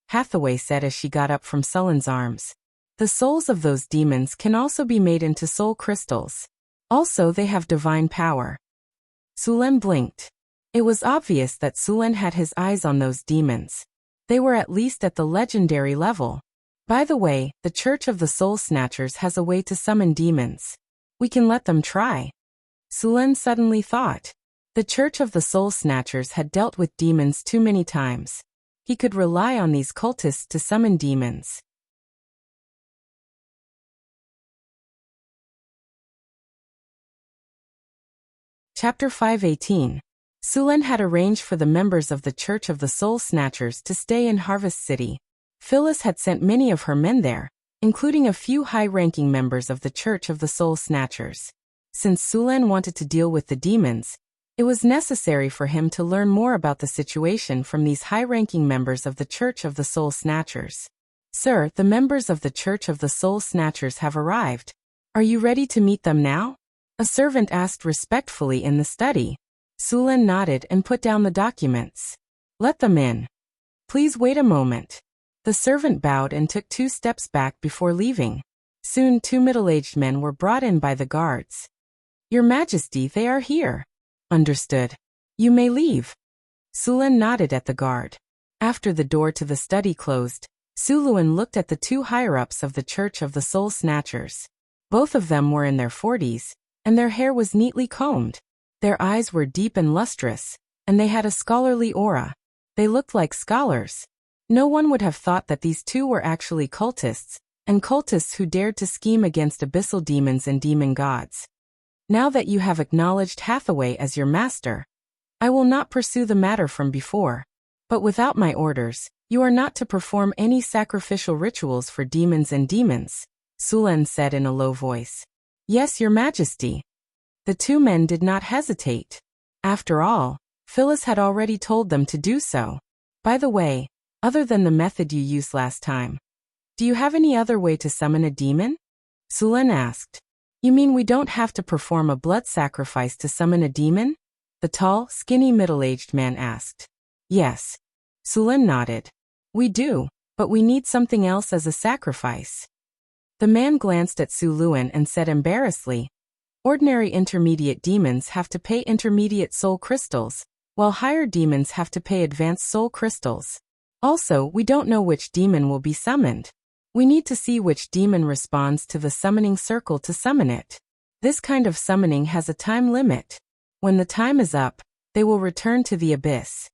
Hathaway said as she got up from Sulen's arms. "The souls of those demons can also be made into soul crystals. Also, they have divine power." Sulen blinked. It was obvious that Sulen had his eyes on those demons. They were at least at the legendary level. By the way, the Church of the Soul Snatchers has a way to summon demons. We can let them try. Sulen suddenly thought. The Church of the Soul Snatchers had dealt with demons too many times. He could rely on these cultists to summon demons. Chapter 518. Sulen had arranged for the members of the Church of the Soul Snatchers to stay in Harvest City. Phyllis had sent many of her men there, including a few high-ranking members of the Church of the Soul Snatchers. Since Sulen wanted to deal with the demons, it was necessary for him to learn more about the situation from these high-ranking members of the Church of the Soul Snatchers. "Sir, the members of the Church of the Soul Snatchers have arrived. Are you ready to meet them now?" a servant asked respectfully in the study. Sulen nodded and put down the documents. "Let them in. Please wait a moment." The servant bowed and took 2 steps back before leaving. Soon 2 middle-aged men were brought in by the guards. "Your Majesty, they are here." "Understood. You may leave." Sulan nodded at the guard. After the door to the study closed, Suluan looked at the two higher-ups of the Church of the Soul Snatchers. Both of them were in their 40s, and their hair was neatly combed. Their eyes were deep and lustrous, and they had a scholarly aura. They looked like scholars. No one would have thought that these two were actually cultists, and cultists who dared to scheme against abyssal demons and demon gods. Now that you have acknowledged Hathaway as your master, I will not pursue the matter from before. But without my orders, you are not to perform any sacrificial rituals for demons and demons, Sulan said in a low voice. Yes, your majesty. The two men did not hesitate. After all, Phyllis had already told them to do so. By the way, other than the method you used last time, do you have any other way to summon a demon? Sulan asked. You mean we don't have to perform a blood sacrifice to summon a demon? The tall, skinny middle-aged man asked. Yes. Sulan nodded. We do, but we need something else as a sacrifice. The man glanced at Suluan and said embarrassedly, ordinary intermediate demons have to pay intermediate soul crystals, while higher demons have to pay advanced soul crystals. Also, we don't know which demon will be summoned. We need to see which demon responds to the summoning circle to summon it. This kind of summoning has a time limit. When the time is up, they will return to the abyss.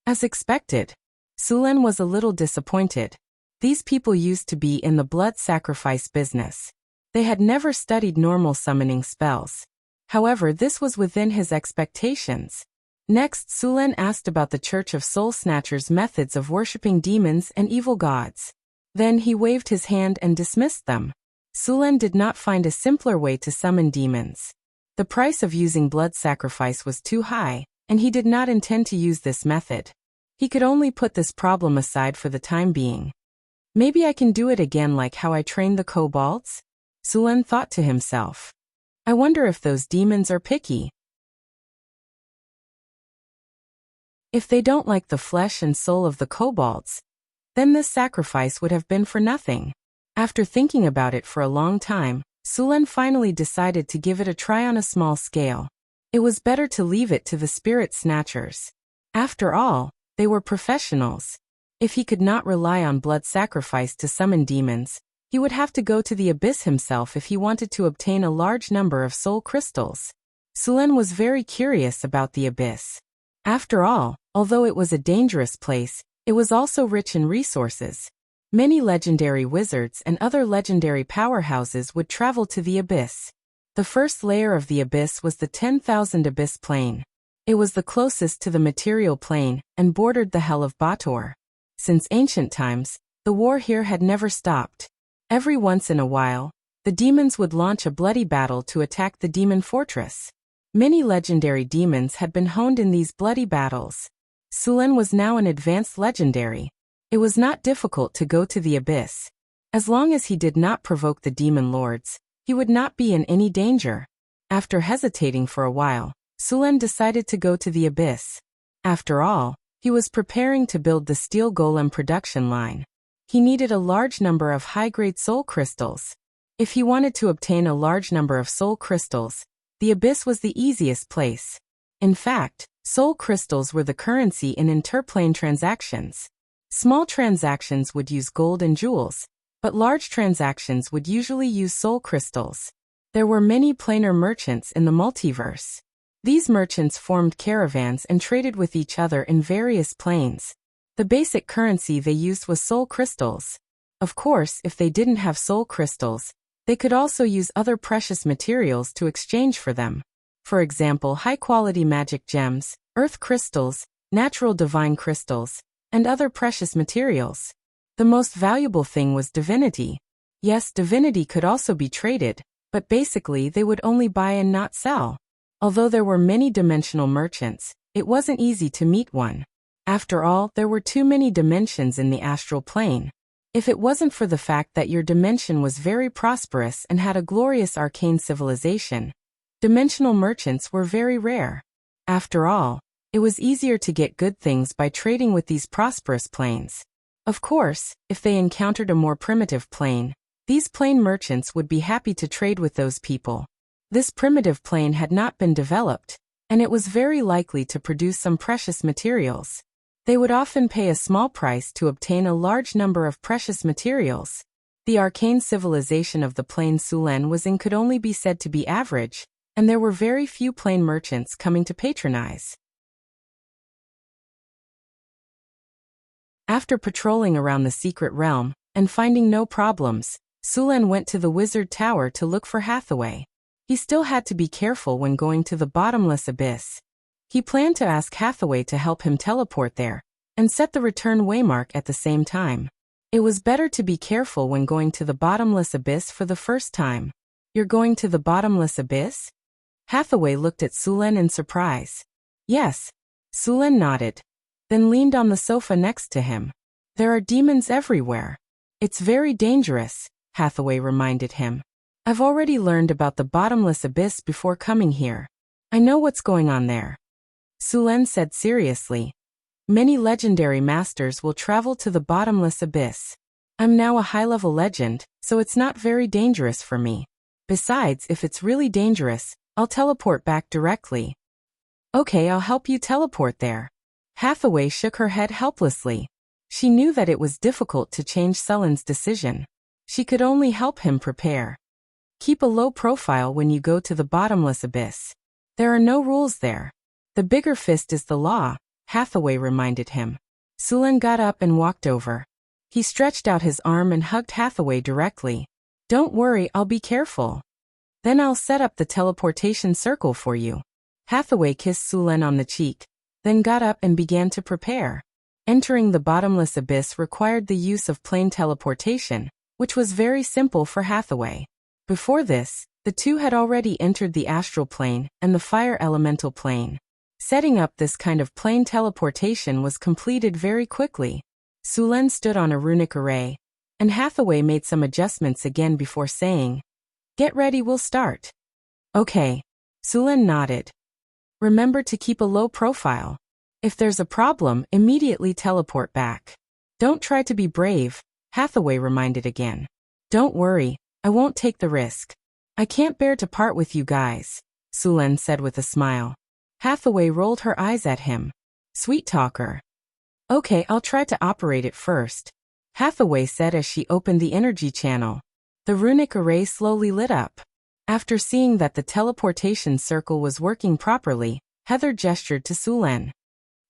As expected, Sulan was a little disappointed. These people used to be in the blood sacrifice business. They had never studied normal summoning spells. However, this was within his expectations. Next, Sulan asked about the Church of Soul Snatchers' methods of worshipping demons and evil gods. Then he waved his hand and dismissed them. Sulan did not find a simpler way to summon demons. The price of using blood sacrifice was too high, and he did not intend to use this method. He could only put this problem aside for the time being. Maybe I can do it again like how I trained the kobolds? Sulan thought to himself. I wonder if those demons are picky. If they don't like the flesh and soul of the kobolds, then this sacrifice would have been for nothing. After thinking about it for a long time, Sulan finally decided to give it a try on a small scale. It was better to leave it to the spirit snatchers. After all, they were professionals. If he could not rely on blood sacrifice to summon demons, he would have to go to the abyss himself if he wanted to obtain a large number of soul crystals. Sulan was very curious about the abyss. After all, although it was a dangerous place, it was also rich in resources. Many legendary wizards and other legendary powerhouses would travel to the abyss. The first layer of the abyss was the 10,000 abyss plane. It was the closest to the material plane and bordered the Hell of Bator. Since ancient times, the war here had never stopped. Every once in a while, the demons would launch a bloody battle to attack the demon fortress. Many legendary demons had been honed in these bloody battles. Sulan was now an advanced legendary. It was not difficult to go to the abyss. As long as he did not provoke the demon lords, he would not be in any danger. After hesitating for a while, Sulan decided to go to the abyss. After all, he was preparing to build the steel golem production line. He needed a large number of high-grade soul crystals. If he wanted to obtain a large number of soul crystals, the abyss was the easiest place. In fact, soul crystals were the currency in interplane transactions. Small transactions would use gold and jewels, but large transactions would usually use soul crystals. There were many planar merchants in the multiverse. These merchants formed caravans and traded with each other in various planes. The basic currency they used was soul crystals. Of course, if they didn't have soul crystals, they could also use other precious materials to exchange for them. For example, high-quality magic gems, earth crystals, natural divine crystals, and other precious materials. The most valuable thing was divinity. Yes, divinity could also be traded, but basically they would only buy and not sell. Although there were many dimensional merchants, it wasn't easy to meet one. After all, there were too many dimensions in the astral plane. If it wasn't for the fact that your dimension was very prosperous and had a glorious arcane civilization, dimensional merchants were very rare. After all, it was easier to get good things by trading with these prosperous planes. Of course, if they encountered a more primitive plane, these plane merchants would be happy to trade with those people. This primitive plane had not been developed, and it was very likely to produce some precious materials. They would often pay a small price to obtain a large number of precious materials. The arcane civilization of the plain Sulen was in could only be said to be average, and there were very few plain merchants coming to patronize. After patrolling around the secret realm, and finding no problems, Sulen went to the wizard tower to look for Hathaway. He still had to be careful when going to the bottomless abyss. He planned to ask Hathaway to help him teleport there, and set the return waymark at the same time. It was better to be careful when going to the bottomless abyss for the first time. You're going to the bottomless abyss? Hathaway looked at Sulen in surprise. Yes. Sulen nodded, then leaned on the sofa next to him. There are demons everywhere. It's very dangerous, Hathaway reminded him. I've already learned about the bottomless abyss before coming here. I know what's going on there. Sulen said seriously. Many legendary masters will travel to the bottomless abyss. I'm now a high-level legend, so it's not very dangerous for me. Besides, if it's really dangerous, I'll teleport back directly. Okay, I'll help you teleport there. Hathaway shook her head helplessly. She knew that it was difficult to change Sulen's decision. She could only help him prepare. Keep a low profile when you go to the bottomless abyss. There are no rules there. The bigger fist is the law, Hathaway reminded him. Sulen got up and walked over. He stretched out his arm and hugged Hathaway directly. Don't worry, I'll be careful. Then I'll set up the teleportation circle for you. Hathaway kissed Sulen on the cheek, then got up and began to prepare. Entering the bottomless abyss required the use of plane teleportation, which was very simple for Hathaway. Before this, the two had already entered the astral plane and the fire elemental plane. Setting up this kind of plane teleportation was completed very quickly. Sulen stood on a runic array, and Hathaway made some adjustments again before saying, "Get ready, we'll start." Okay. Sulen nodded. Remember to keep a low profile. If there's a problem, immediately teleport back. Don't try to be brave, Hathaway reminded again. Don't worry, I won't take the risk. I can't bear to part with you guys, Sulen said with a smile. Hathaway rolled her eyes at him. Sweet talker. Okay, I'll try to operate it first, Hathaway said as she opened the energy channel. The runic array slowly lit up. After seeing that the teleportation circle was working properly, Heather gestured to Sulen.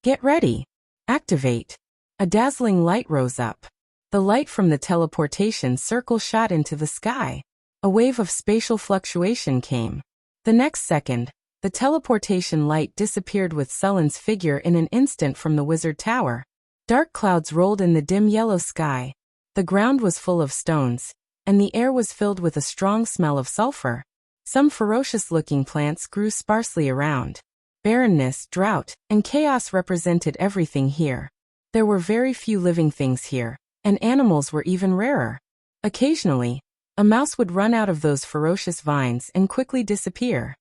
Get ready. Activate. A dazzling light rose up. The light from the teleportation circle shot into the sky. A wave of spatial fluctuation came. The next second, the teleportation light disappeared with Sulen's figure in an instant from the wizard tower. Dark clouds rolled in the dim yellow sky. The ground was full of stones, and the air was filled with a strong smell of sulfur. Some ferocious-looking plants grew sparsely around. Barrenness, drought, and chaos represented everything here. There were very few living things here, and animals were even rarer. Occasionally, a mouse would run out of those ferocious vines and quickly disappear.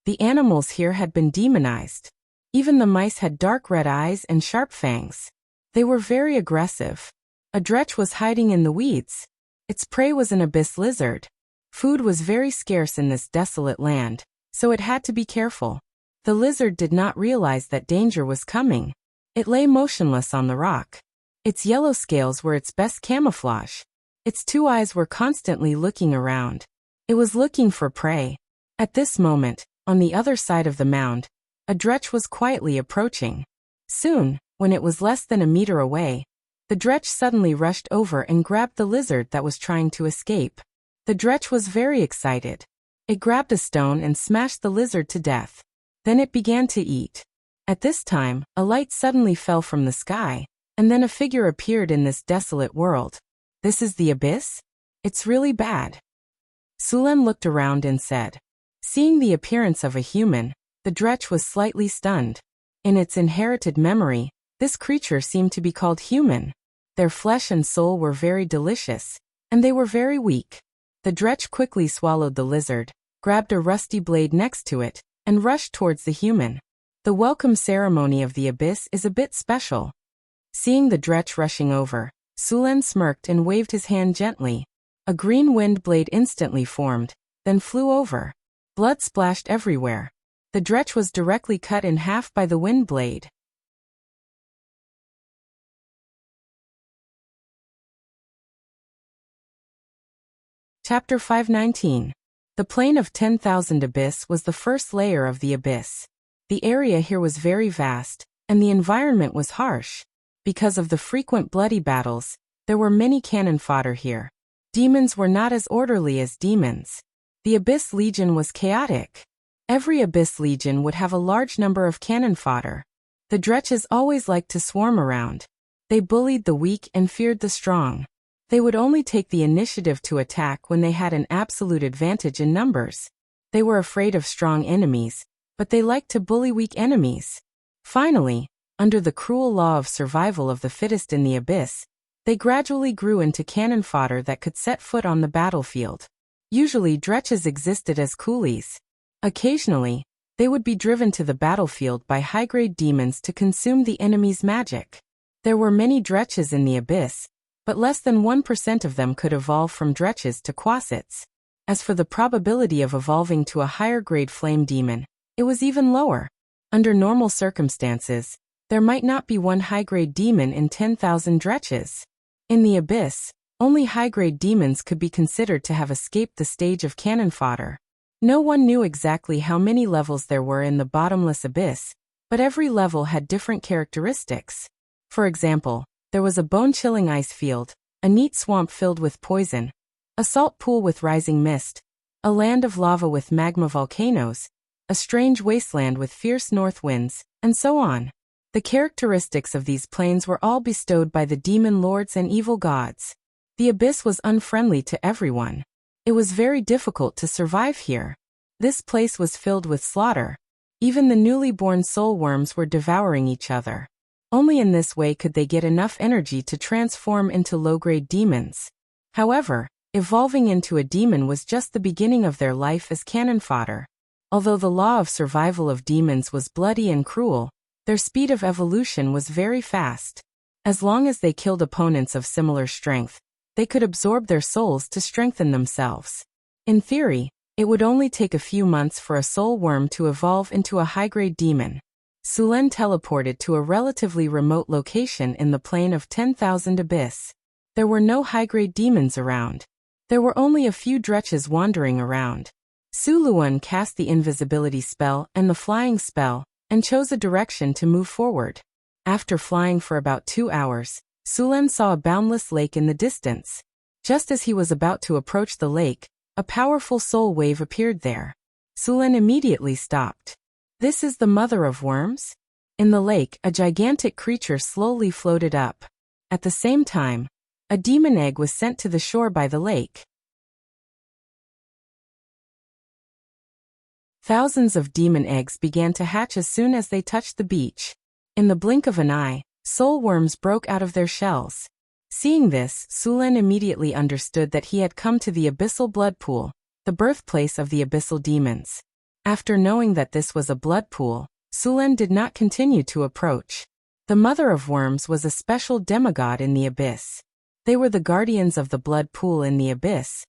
The animals here had been demonized. Even the mice had dark red eyes and sharp fangs. They were very aggressive. A dretch was hiding in the weeds. Its prey was an abyss lizard. Food was very scarce in this desolate land, so it had to be careful. The lizard did not realize that danger was coming. It lay motionless on the rock. Its yellow scales were its best camouflage. Its two eyes were constantly looking around. It was looking for prey. At this moment, on the other side of the mound, a dretch was quietly approaching. Soon, when it was less than a meter away, the dretch suddenly rushed over and grabbed the lizard that was trying to escape. The dretch was very excited. It grabbed a stone and smashed the lizard to death. Then it began to eat. At this time, a light suddenly fell from the sky, and then a figure appeared in this desolate world. This is the abyss? It's really bad. Sulen looked around and said. Seeing the appearance of a human, the dretch was slightly stunned. In its inherited memory, this creature seemed to be called human. Their flesh and soul were very delicious, and they were very weak. The dretch quickly swallowed the lizard, grabbed a rusty blade next to it, and rushed towards the human. The welcome ceremony of the abyss is a bit special. Seeing the dretch rushing over, Sulen smirked and waved his hand gently. A green wind blade instantly formed, then flew over. Blood splashed everywhere. The dretch was directly cut in half by the wind blade. Chapter 519. The Plane of 10,000 Abyss was the first layer of the abyss. The area here was very vast, and the environment was harsh. Because of the frequent bloody battles, there were many cannon fodder here. Demons were not as orderly as demons. The Abyss Legion was chaotic. Every Abyss Legion would have a large number of cannon fodder. The dretches always liked to swarm around. They bullied the weak and feared the strong. They would only take the initiative to attack when they had an absolute advantage in numbers. They were afraid of strong enemies, but they liked to bully weak enemies. Finally, under the cruel law of survival of the fittest in the abyss, they gradually grew into cannon fodder that could set foot on the battlefield. Usually dretches existed as coolies. Occasionally, they would be driven to the battlefield by high-grade demons to consume the enemy's magic. There were many dretches in the abyss, but less than 1% of them could evolve from dretches to quasits. As for the probability of evolving to a higher-grade flame demon, it was even lower. Under normal circumstances, there might not be one high-grade demon in 10,000 dretches. In the abyss, only high-grade demons could be considered to have escaped the stage of cannon fodder. No one knew exactly how many levels there were in the bottomless abyss, but every level had different characteristics. For example, there was a bone-chilling ice field, a neat swamp filled with poison, a salt pool with rising mist, a land of lava with magma volcanoes, a strange wasteland with fierce north winds, and so on. The characteristics of these planes were all bestowed by the demon lords and evil gods. The abyss was unfriendly to everyone. It was very difficult to survive here. This place was filled with slaughter. Even the newly born soul worms were devouring each other. Only in this way could they get enough energy to transform into low-grade demons. However, evolving into a demon was just the beginning of their life as cannon fodder. Although the law of survival of demons was bloody and cruel, their speed of evolution was very fast. As long as they killed opponents of similar strength, they could absorb their souls to strengthen themselves. In theory, it would only take a few months for a soul worm to evolve into a high-grade demon. Sulen teleported to a relatively remote location in the plane of 10,000 Abyss. There were no high-grade demons around. There were only a few dretches wandering around. Suluan cast the invisibility spell and the flying spell, and chose a direction to move forward. After flying for about 2 hours, Sulen saw a boundless lake in the distance. Just as he was about to approach the lake, a powerful soul wave appeared there. Sulen immediately stopped. This is the mother of worms? In the lake, a gigantic creature slowly floated up. At the same time, a demon egg was sent to the shore by the lake. Thousands of demon eggs began to hatch as soon as they touched the beach. In the blink of an eye, soul worms broke out of their shells. Seeing this, Sulen immediately understood that he had come to the abyssal blood pool, the birthplace of the abyssal demons. After knowing that this was a blood pool, Sulen did not continue to approach. The mother of worms was a special demigod in the abyss. They were the guardians of the blood pool in the abyss,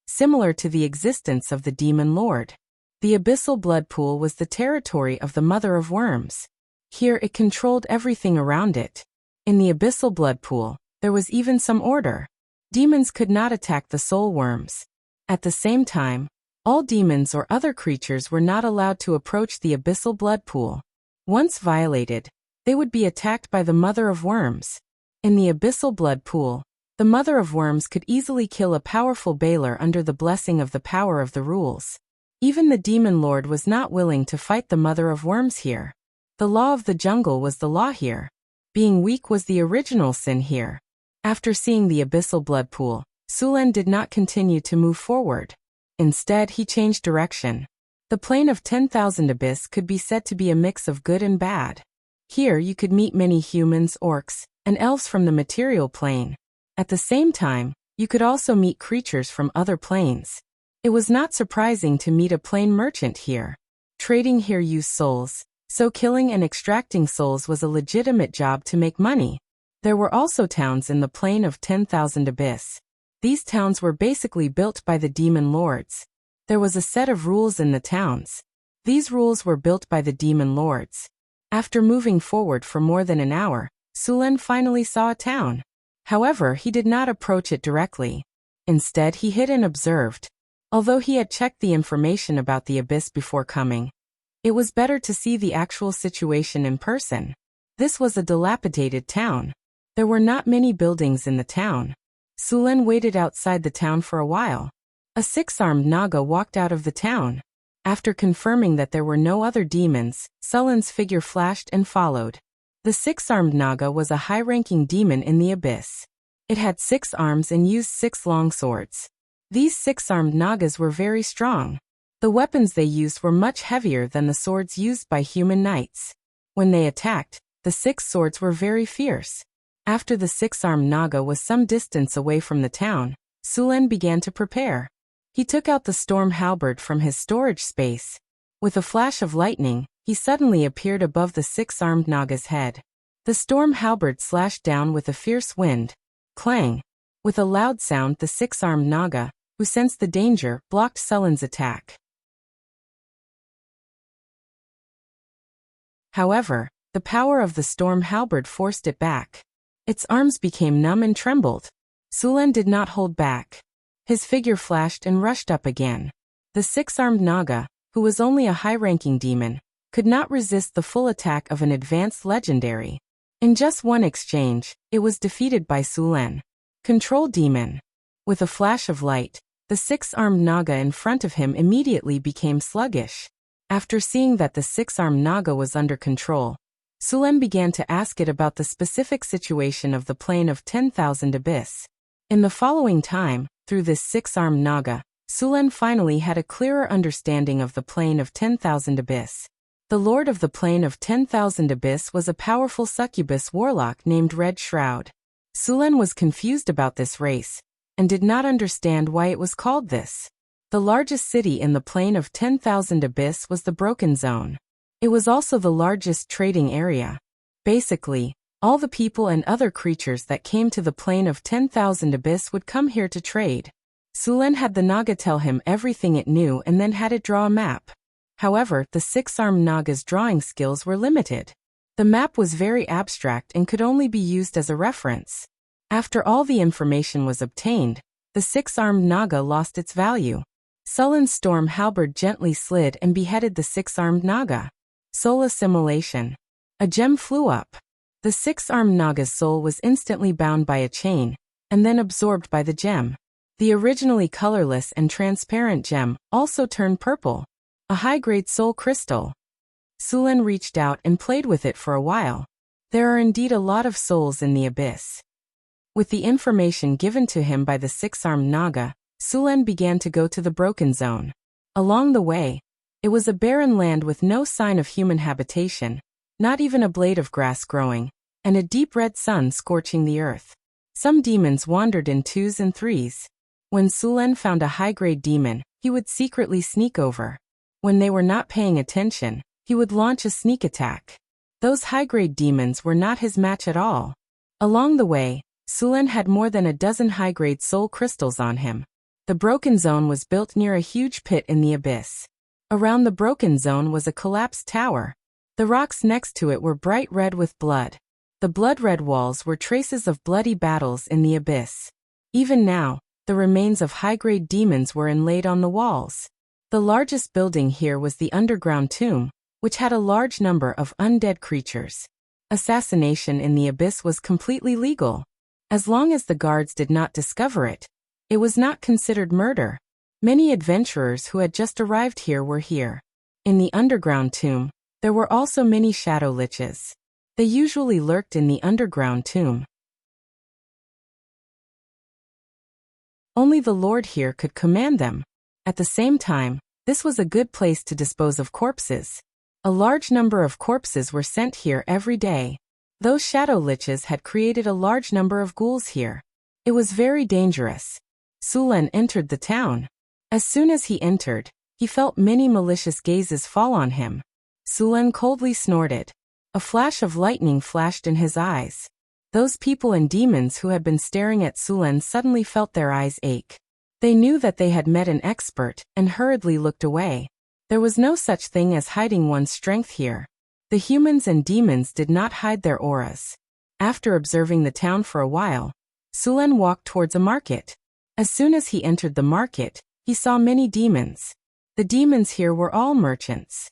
similar to the existence of the demon lord. The abyssal blood pool was the territory of the mother of worms. Here it controlled everything around it. In the abyssal blood pool, there was even some order. Demons could not attack the soul worms. At the same time, all demons or other creatures were not allowed to approach the abyssal blood pool. Once violated, they would be attacked by the mother of worms. In the abyssal blood pool, the mother of worms could easily kill a powerful bailer under the blessing of the power of the rules. Even the demon lord was not willing to fight the mother of worms here. The law of the jungle was the law here. Being weak was the original sin here. After seeing the abyssal blood pool, Sulen did not continue to move forward. Instead, he changed direction. The plane of 10,000 Abyss could be said to be a mix of good and bad. Here you could meet many humans, orcs, and elves from the material plane. At the same time, you could also meet creatures from other planes. It was not surprising to meet a plane merchant here. Trading here used souls, so killing and extracting souls was a legitimate job to make money. There were also towns in the plane of 10,000 Abyss. These towns were basically built by the demon lords. There was a set of rules in the towns. These rules were built by the demon lords. After moving forward for more than an hour, Sulen finally saw a town. However, he did not approach it directly. Instead, he hid and observed. Although he had checked the information about the abyss before coming, it was better to see the actual situation in person. This was a dilapidated town. There were not many buildings in the town. Sulen waited outside the town for a while. A six-armed Naga walked out of the town. After confirming that there were no other demons, Sulen's figure flashed and followed. The six-armed Naga was a high-ranking demon in the abyss. It had 6 arms and used 6 long swords. These 6-armed Nagas were very strong. The weapons they used were much heavier than the swords used by human knights. When they attacked, the 6 swords were very fierce. After the 6-armed Naga was some distance away from the town, Sulen began to prepare. He took out the storm halberd from his storage space. With a flash of lightning, he suddenly appeared above the 6-armed Naga's head. The storm halberd slashed down with a fierce wind. Clang! With a loud sound, the 6-armed Naga, who sensed the danger, blocked Sulen's attack. However, the power of the storm halberd forced it back. Its arms became numb and trembled. Sulen did not hold back. His figure flashed and rushed up again. The 6-armed Naga, who was only a high-ranking demon, could not resist the full attack of an advanced legendary. In just one exchange, it was defeated by Sulen. Control Demon. With a flash of light, the 6-armed Naga in front of him immediately became sluggish. After seeing that the 6-armed Naga was under control, Sulen began to ask it about the specific situation of the plane of 10,000 abyss. In the following time, through this 6-armed Naga, Sulen finally had a clearer understanding of the plane of 10,000 abyss. The lord of the plane of 10,000 abyss was a powerful succubus warlock named Red Shroud. Sulen was confused about this race, and did not understand why it was called this. The largest city in the plane of 10,000 abyss was the Broken Zone. It was also the largest trading area. Basically, all the people and other creatures that came to the plane of 10,000 abyss would come here to trade. Sulen had the Naga tell him everything it knew and then had it draw a map. However, the 6-armed Naga's drawing skills were limited. The map was very abstract and could only be used as a reference. After all the information was obtained, the 6-armed Naga lost its value. Sulen's storm halberd gently slid and beheaded the 6-armed Naga. Soul assimilation. A gem flew up. The 6-armed Naga's soul was instantly bound by a chain, and then absorbed by the gem. The originally colorless and transparent gem also turned purple. A high-grade soul crystal. Sulen reached out and played with it for a while. There are indeed a lot of souls in the abyss. With the information given to him by the 6-armed Naga, Sulen began to go to the Broken Zone. Along the way, it was a barren land with no sign of human habitation, not even a blade of grass growing, and a deep red sun scorching the earth. Some demons wandered in 2s and 3s. When Sulen found a high-grade demon, he would secretly sneak over. When they were not paying attention, he would launch a sneak attack. Those high-grade demons were not his match at all. Along the way, Sulen had more than a dozen high-grade soul crystals on him. The Broken Zone was built near a huge pit in the abyss. Around the Broken Zone was a collapsed tower. The rocks next to it were bright red with blood. The blood-red walls were traces of bloody battles in the abyss. Even now, the remains of high-grade demons were inlaid on the walls. The largest building here was the underground tomb, which had a large number of undead creatures. Assassination in the abyss was completely legal. As long as the guards did not discover it, it was not considered murder. Many adventurers who had just arrived here were here. In the underground tomb, there were also many shadow liches. They usually lurked in the underground tomb. Only the Lord here could command them. At the same time, this was a good place to dispose of corpses. A large number of corpses were sent here every day. Those shadow liches had created a large number of ghouls here. It was very dangerous. Sulen entered the town. As soon as he entered, he felt many malicious gazes fall on him. Sulen coldly snorted. A flash of lightning flashed in his eyes. Those people and demons who had been staring at Sulen suddenly felt their eyes ache. They knew that they had met an expert and hurriedly looked away. There was no such thing as hiding one's strength here. The humans and demons did not hide their auras. After observing the town for a while, Sulen walked towards a market. As soon as he entered the market, he saw many demons. The demons here were all merchants.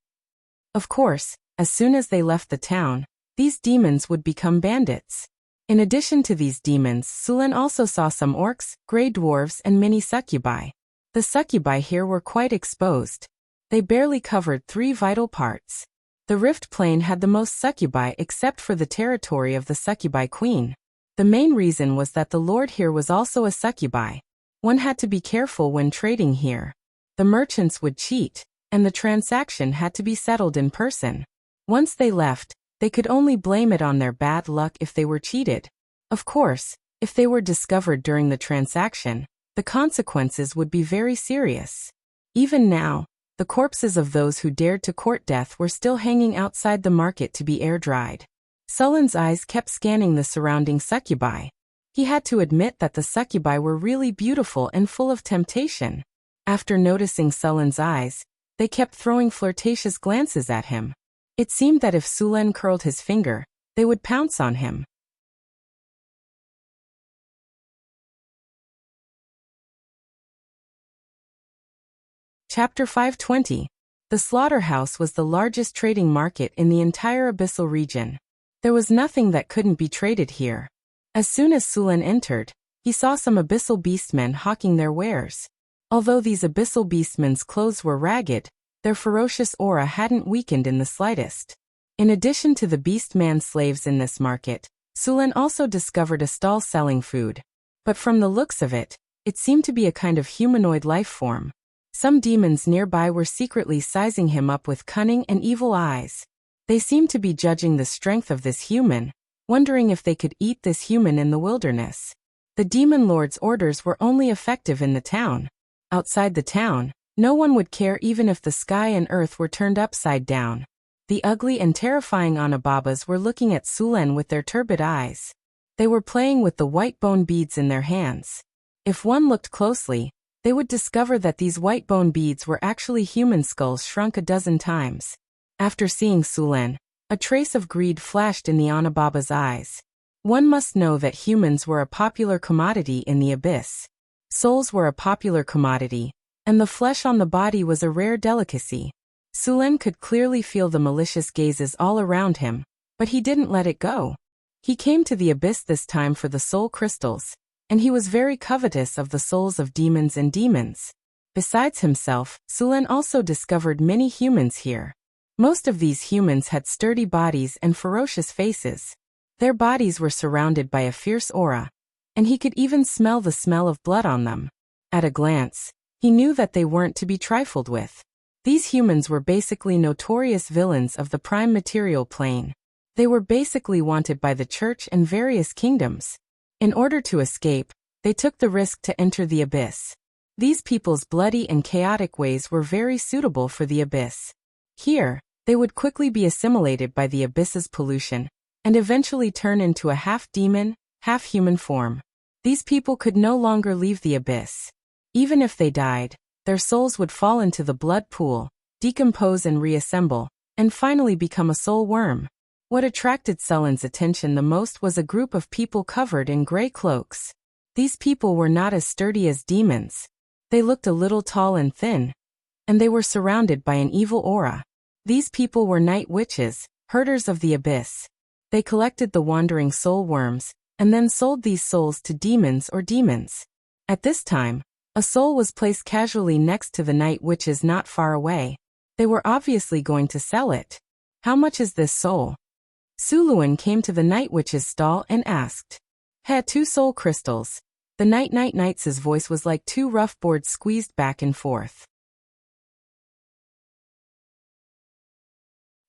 Of course, as soon as they left the town, these demons would become bandits. In addition to these demons, Sulen also saw some orcs, grey dwarves and many succubi. The succubi here were quite exposed. They barely covered 3 vital parts. The rift plane had the most succubi except for the territory of the succubi queen. The main reason was that the lord here was also a succubi. One had to be careful when trading here. The merchants would cheat, and the transaction had to be settled in person. Once they left, they could only blame it on their bad luck if they were cheated. Of course, if they were discovered during the transaction, the consequences would be very serious. Even now, the corpses of those who dared to court death were still hanging outside the market to be air-dried. Sulen's eyes kept scanning the surrounding succubi. He had to admit that the succubi were really beautiful and full of temptation. After noticing Sulen's eyes, they kept throwing flirtatious glances at him. It seemed that if Sulen curled his finger, they would pounce on him. Chapter 520. The slaughterhouse was the largest trading market in the entire abyssal region. There was nothing that couldn't be traded here. As soon as Sulen entered, he saw some abyssal beastmen hawking their wares. Although these abyssal beastmen's clothes were ragged, their ferocious aura hadn't weakened in the slightest. In addition to the beastman slaves in this market, Sulen also discovered a stall selling food. But from the looks of it, it seemed to be a kind of humanoid life form. Some demons nearby were secretly sizing him up with cunning and evil eyes. They seemed to be judging the strength of this human, wondering if they could eat this human in the wilderness. The demon lord's orders were only effective in the town. Outside the town, no one would care even if the sky and earth were turned upside down. The ugly and terrifying Anababas were looking at Sulen with their turbid eyes. They were playing with the white bone beads in their hands. If one looked closely, they would discover that these white bone beads were actually human skulls shrunk a dozen times. After seeing Sulen, a trace of greed flashed in the Anababa's eyes. One must know that humans were a popular commodity in the abyss. Souls were a popular commodity, and the flesh on the body was a rare delicacy. Sulen could clearly feel the malicious gazes all around him, but he didn't let it go. He came to the abyss this time for the soul crystals, and he was very covetous of the souls of demons and demons. Besides himself, Sulen also discovered many humans here. Most of these humans had sturdy bodies and ferocious faces. Their bodies were surrounded by a fierce aura, and he could even smell the smell of blood on them. At a glance, he knew that they weren't to be trifled with. These humans were basically notorious villains of the prime material plane. They were basically wanted by the church and various kingdoms. In order to escape, they took the risk to enter the abyss. These people's bloody and chaotic ways were very suitable for the abyss. Here, they would quickly be assimilated by the abyss's pollution, and eventually turn into a half-demon, half-human form. These people could no longer leave the abyss. Even if they died, their souls would fall into the blood pool, decompose and reassemble, and finally become a soul worm. What attracted Sulen's attention the most was a group of people covered in gray cloaks. These people were not as sturdy as demons. They looked a little tall and thin, and they were surrounded by an evil aura. These people were night witches, herders of the abyss. They collected the wandering soul worms, and then sold these souls to demons or demons. At this time, a soul was placed casually next to the night witches not far away. They were obviously going to sell it. How much is this soul? Suluan came to the night witch's stall and asked. 2 soul crystals. The knight's voice was like 2 rough boards squeezed back and forth.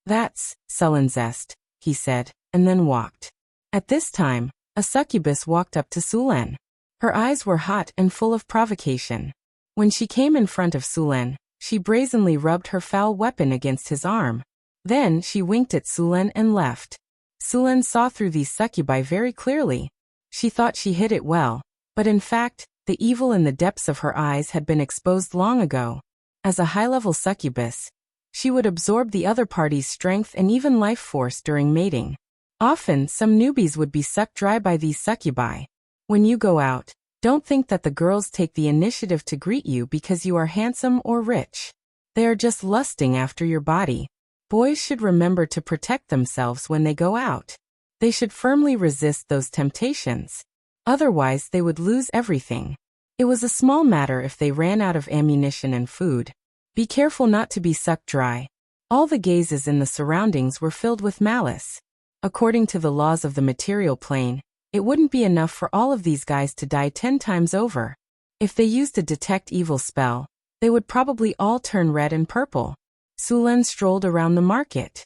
That's Sulen zest, he said, and then walked. At this time, a succubus walked up to Sulen. Her eyes were hot and full of provocation. When she came in front of Sulen, she brazenly rubbed her foul weapon against his arm. Then she winked at Sulen and left. Sulen saw through these succubi very clearly. She thought she hid it well, but in fact, The evil in the depths of her eyes had been exposed long ago. As a high-level succubus, she would absorb the other party's strength and even life force during mating. Often, some newbies would be sucked dry by these succubi. When you go out, don't think that the girls take the initiative to greet you because you are handsome or rich. They are just lusting after your body. Boys should remember to protect themselves when they go out. They should firmly resist those temptations. Otherwise, they would lose everything. It was a small matter if they ran out of ammunition and food. Be careful not to be sucked dry. All the gazes in the surroundings were filled with malice. According to the laws of the material plane, it wouldn't be enough for all of these guys to die 10 times over. If they used a detect evil spell, they would probably all turn red and purple. Sulen strolled around the market.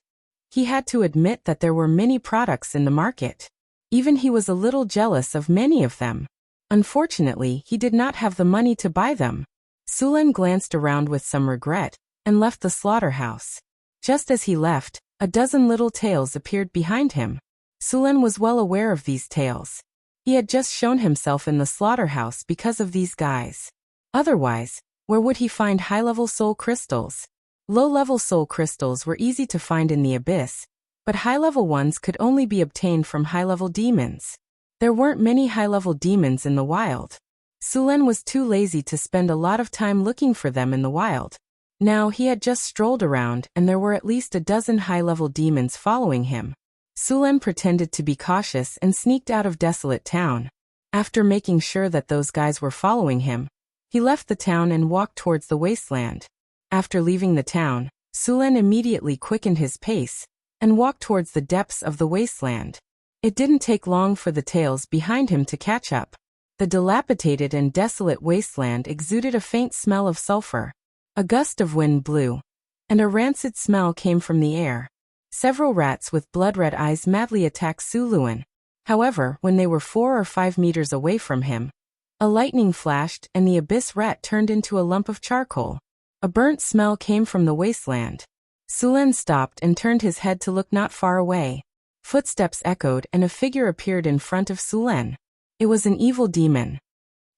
He had to admit that there were many products in the market. Even he was a little jealous of many of them. Unfortunately, he did not have the money to buy them. Sulen glanced around with some regret and left the slaughterhouse. Just as he left, a dozen little tails appeared behind him. Sulen was well aware of these tails. He had just shown himself in the slaughterhouse because of these guys. Otherwise, where would he find high-level soul crystals? Low-level soul crystals were easy to find in the abyss, but high-level ones could only be obtained from high-level demons. There weren't many high-level demons in the wild. Sulen was too lazy to spend a lot of time looking for them in the wild. Now he had just strolled around and there were at least a dozen high-level demons following him. Sulen pretended to be cautious and sneaked out of Desolate Town. After making sure that those guys were following him, he left the town and walked towards the wasteland. After leaving the town, Sulen immediately quickened his pace and walked towards the depths of the wasteland. It didn't take long for the tails behind him to catch up. The dilapidated and desolate wasteland exuded a faint smell of sulfur. A gust of wind blew, and a rancid smell came from the air. Several rats with blood-red eyes madly attacked Suluan. However, when they were 4 or 5 meters away from him, a lightning flashed and the abyss rat turned into a lump of charcoal. A burnt smell came from the wasteland. Sulen stopped and turned his head to look not far away. Footsteps echoed and a figure appeared in front of Sulen. It was an evil demon.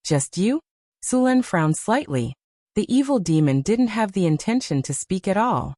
Just you? Sulen frowned slightly. The evil demon didn't have the intention to speak at all.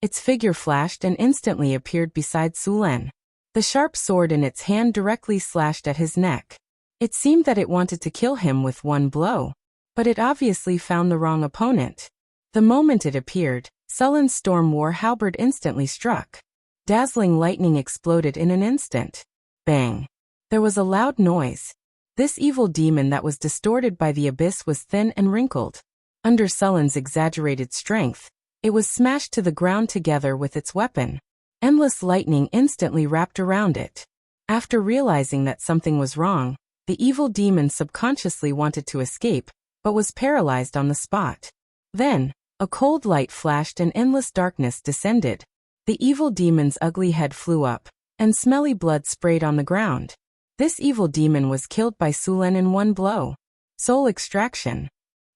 Its figure flashed and instantly appeared beside Sulen. The sharp sword in its hand directly slashed at his neck. It seemed that it wanted to kill him with one blow, but it obviously found the wrong opponent. The moment it appeared, Sulen's storm war halberd instantly struck. Dazzling lightning exploded in an instant. Bang! There was a loud noise. This evil demon that was distorted by the abyss was thin and wrinkled. Under Sulen's exaggerated strength, it was smashed to the ground together with its weapon. Endless lightning instantly wrapped around it. After realizing that something was wrong, the evil demon subconsciously wanted to escape, but was paralyzed on the spot. Then, a cold light flashed and endless darkness descended. The evil demon's ugly head flew up, and smelly blood sprayed on the ground. This evil demon was killed by Sulen in one blow. Soul extraction.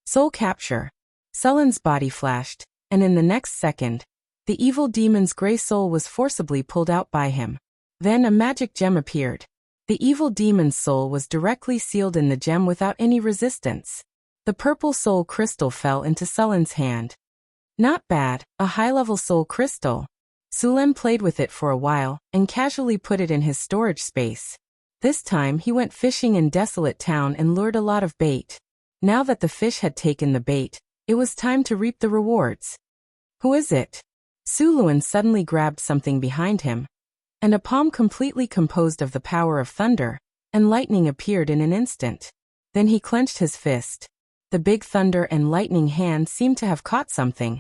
Soul capture. Sulen's body flashed, and in the next second, the evil demon's gray soul was forcibly pulled out by him. Then a magic gem appeared. The evil demon's soul was directly sealed in the gem without any resistance. The purple soul crystal fell into Sulen's hand. Not bad, a high-level soul crystal. Sulen played with it for a while and casually put it in his storage space. This time he went fishing in Desolate Town and lured a lot of bait. Now that the fish had taken the bait, it was time to reap the rewards. Who is it? Suluan suddenly grabbed something behind him, and a palm completely composed of the power of thunder and lightning appeared in an instant. Then he clenched his fist. The big thunder and lightning hand seemed to have caught something,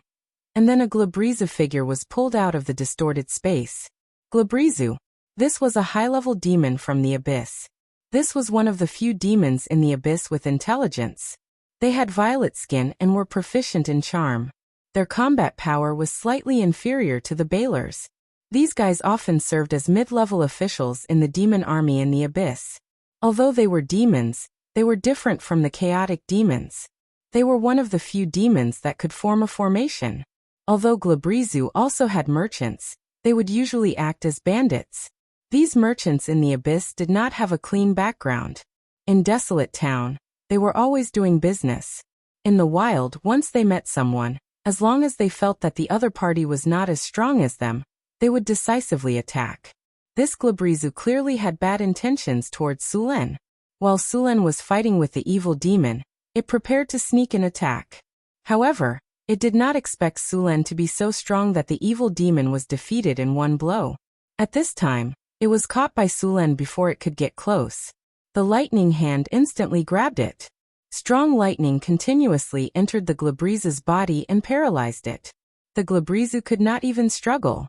and then a Glabrizu figure was pulled out of the distorted space. Glabrizu. This was a high-level demon from the abyss. This was one of the few demons in the abyss with intelligence. They had violet skin and were proficient in charm. Their combat power was slightly inferior to the Balers. These guys often served as mid-level officials in the demon army in the abyss. Although they were demons, they were different from the chaotic demons. They were one of the few demons that could form a formation. Although Glabrizu also had merchants, they would usually act as bandits. These merchants in the abyss did not have a clean background. In Desolate Town, they were always doing business. In the wild, once they met someone, as long as they felt that the other party was not as strong as them, they would decisively attack. This Glabrezu clearly had bad intentions towards Sulen. While Sulen was fighting with the evil demon, it prepared to sneak an attack. However, it did not expect Sulen to be so strong that the evil demon was defeated in one blow. At this time, it was caught by Sulen before it could get close. The lightning hand instantly grabbed it. Strong lightning continuously entered the Glabrezu's body and paralyzed it. The Glabrezu could not even struggle.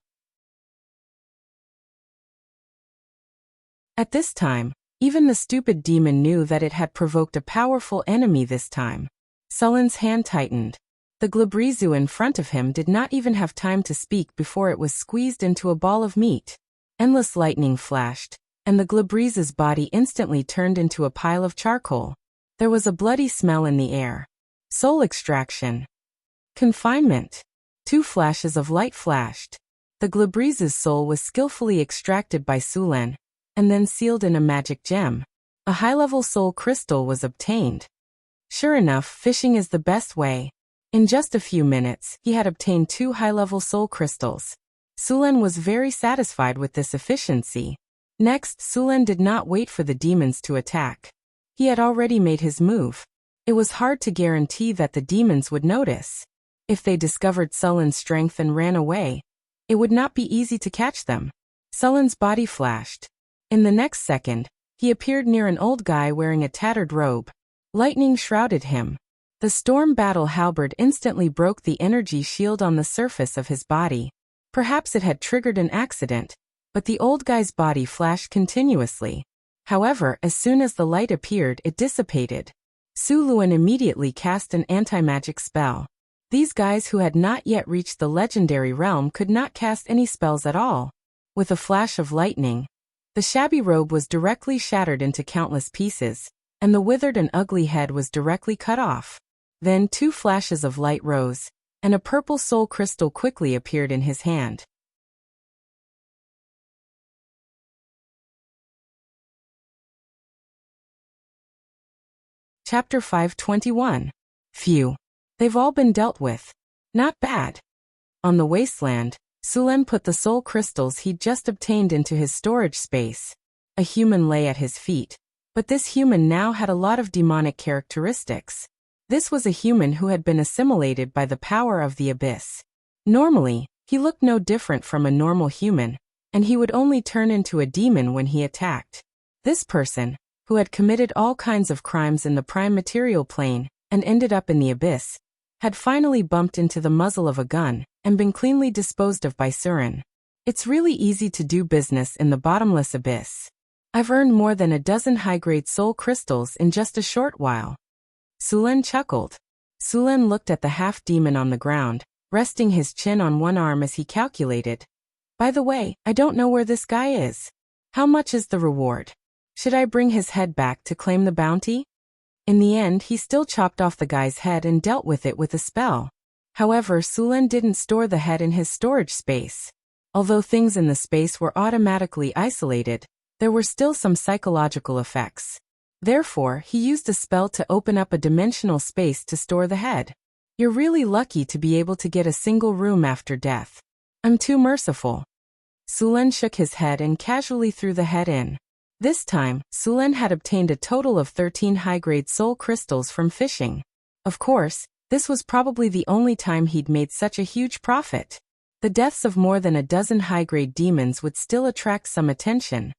At this time, even the stupid demon knew that it had provoked a powerful enemy this time. Sulen's hand tightened. The Glabrezu in front of him did not even have time to speak before it was squeezed into a ball of meat. Endless lightning flashed, and the Glabrezu's body instantly turned into a pile of charcoal. There was a bloody smell in the air. Soul extraction. Confinement. 2 flashes of light flashed. The Glabrezu's soul was skillfully extracted by Sulen, and then sealed in a magic gem. A high-level soul crystal was obtained. Sure enough, fishing is the best way. In just a few minutes, he had obtained 2 high-level soul crystals. Sulen was very satisfied with this efficiency. Next, Sulen did not wait for the demons to attack. He had already made his move. It was hard to guarantee that the demons would notice. If they discovered Sulen's strength and ran away, it would not be easy to catch them. Sulen's body flashed. In the next second, he appeared near an old guy wearing a tattered robe. Lightning shrouded him. The storm battle halberd instantly broke the energy shield on the surface of his body. Perhaps it had triggered an accident, but the old guy's body flashed continuously. However, as soon as the light appeared, it dissipated. Su Luan immediately cast an anti-magic spell. These guys who had not yet reached the legendary realm could not cast any spells at all. With a flash of lightning, the shabby robe was directly shattered into countless pieces, and the withered and ugly head was directly cut off. Then 2 flashes of light rose, and a purple soul crystal quickly appeared in his hand. Chapter 521. Phew. They've all been dealt with. Not bad. On the wasteland, Sulen put the soul crystals he'd just obtained into his storage space. A human lay at his feet, but this human now had a lot of demonic characteristics. This was a human who had been assimilated by the power of the abyss. Normally, he looked no different from a normal human, and he would only turn into a demon when he attacked. This person, who had committed all kinds of crimes in the prime material plane and ended up in the abyss, had finally bumped into the muzzle of a gun and been cleanly disposed of by Suren. It's really easy to do business in the bottomless abyss. I've earned more than a dozen high-grade soul crystals in just a short while. Sulen chuckled. Sulen looked at the half-demon on the ground, resting his chin on one arm as he calculated. By the way, I don't know where this guy is. How much is the reward? Should I bring his head back to claim the bounty? In the end, he still chopped off the guy's head and dealt with it with a spell. However, Sulen didn't store the head in his storage space. Although things in the space were automatically isolated, there were still some psychological effects. Therefore, he used a spell to open up a dimensional space to store the head. You're really lucky to be able to get a single room after death. I'm too merciful. Sulen shook his head and casually threw the head in. This time, Sulen had obtained a total of 13 high-grade soul crystals from fishing. Of course, this was probably the only time he'd made such a huge profit. The deaths of more than a dozen high-grade demons would still attract some attention.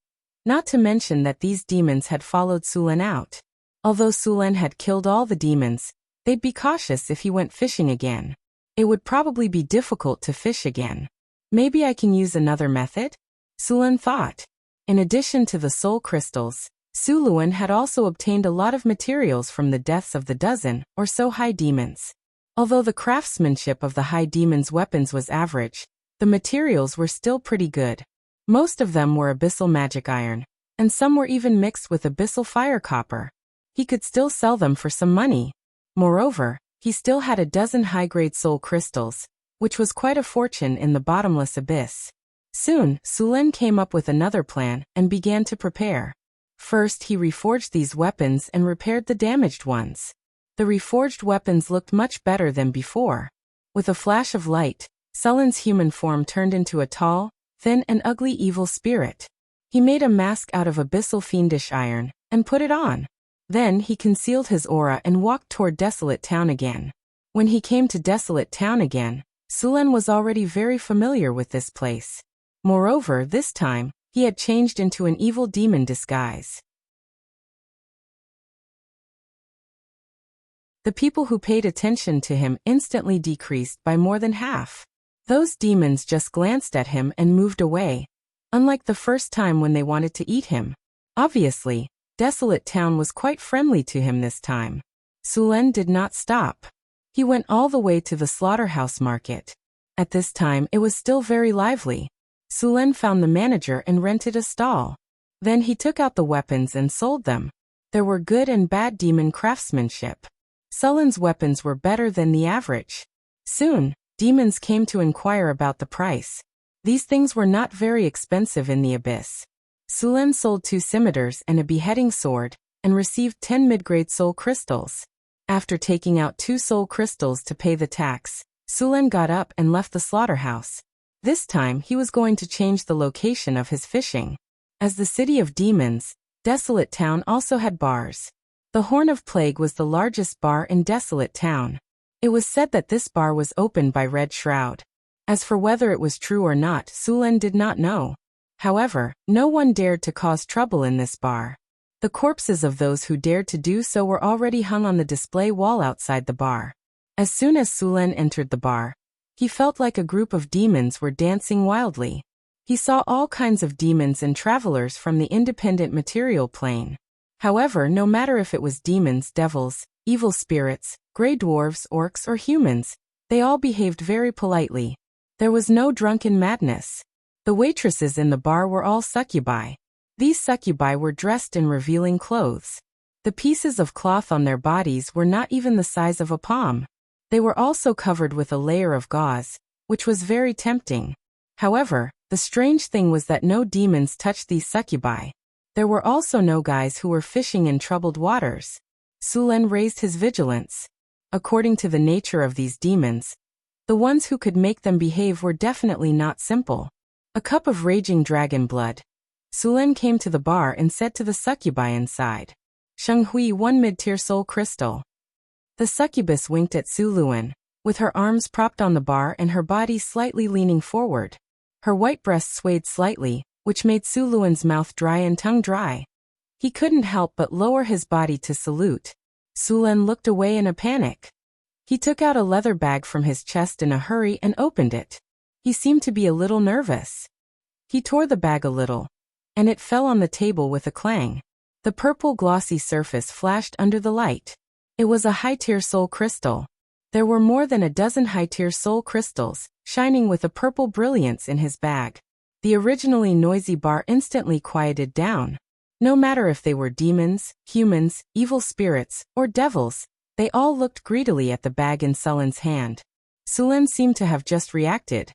Not to mention that these demons had followed Sulen out. Although Sulen had killed all the demons, they'd be cautious if he went fishing again. It would probably be difficult to fish again. Maybe I can use another method? Sulen thought. In addition to the soul crystals, Su Luan had also obtained a lot of materials from the deaths of the dozen or so high demons. Although the craftsmanship of the high demons' weapons was average, the materials were still pretty good. Most of them were abyssal magic iron, and some were even mixed with abyssal fire copper. He could still sell them for some money. Moreover, he still had a dozen high-grade soul crystals, which was quite a fortune in the bottomless abyss. Soon, Sulen came up with another plan and began to prepare. First, he reforged these weapons and repaired the damaged ones. The reforged weapons looked much better than before. With a flash of light, Sulen's human form turned into a tall, thin and ugly evil spirit. He made a mask out of abyssal fiendish iron and put it on. Then he concealed his aura and walked toward Desolate Town again. When he came to Desolate Town again, Sulen was already very familiar with this place. Moreover, this time, he had changed into an evil demon disguise. The people who paid attention to him instantly decreased by more than half. Those demons just glanced at him and moved away, unlike the first time when they wanted to eat him. Obviously, Desolate Town was quite friendly to him this time. Sulen did not stop. He went all the way to the slaughterhouse market. At this time it was still very lively. Sulen found the manager and rented a stall. Then he took out the weapons and sold them. There were good and bad demon craftsmanship. Sulen's weapons were better than the average. Soon, demons came to inquire about the price. These things were not very expensive in the abyss. Sulen sold 2 scimitars and a beheading sword, and received 10 mid-grade soul crystals. After taking out 2 soul crystals to pay the tax, Sulen got up and left the slaughterhouse. This time he was going to change the location of his fishing. As the city of demons, Desolate Town also had bars. The Horn of Plague was the largest bar in Desolate Town. It was said that this bar was opened by Red Shroud. As for whether it was true or not, Sulen did not know. However, no one dared to cause trouble in this bar. The corpses of those who dared to do so were already hung on the display wall outside the bar. As soon as Sulen entered the bar, he felt like a group of demons were dancing wildly. He saw all kinds of demons and travelers from the independent material plane. However, no matter if it was demons, devils, evil spirits, grey dwarves, orcs or humans, they all behaved very politely. There was no drunken madness. The waitresses in the bar were all succubi. These succubi were dressed in revealing clothes. The pieces of cloth on their bodies were not even the size of a palm. They were also covered with a layer of gauze, which was very tempting. However, the strange thing was that no demons touched these succubi. There were also no guys who were fishing in troubled waters. Sulen raised his vigilance. According to the nature of these demons, the ones who could make them behave were definitely not simple. A cup of raging dragon blood. Sulen came to the bar and said to the succubi inside, "Sheng Hui 1 mid-tier soul crystal." The succubus winked at Sulen, with her arms propped on the bar and her body slightly leaning forward. Her white breast swayed slightly, which made Sulen's mouth dry and tongue dry. He couldn't help but lower his body to salute. Sulen looked away in a panic. He took out a leather bag from his chest in a hurry and opened it. He seemed to be a little nervous. He tore the bag a little, and it fell on the table with a clang. The purple glossy surface flashed under the light. It was a high-tier soul crystal. There were more than a dozen high-tier soul crystals, shining with a purple brilliance in his bag. The originally noisy bar instantly quieted down. No matter if they were demons, humans, evil spirits, or devils, they all looked greedily at the bag in Sulen's hand. Sulen seemed to have just reacted.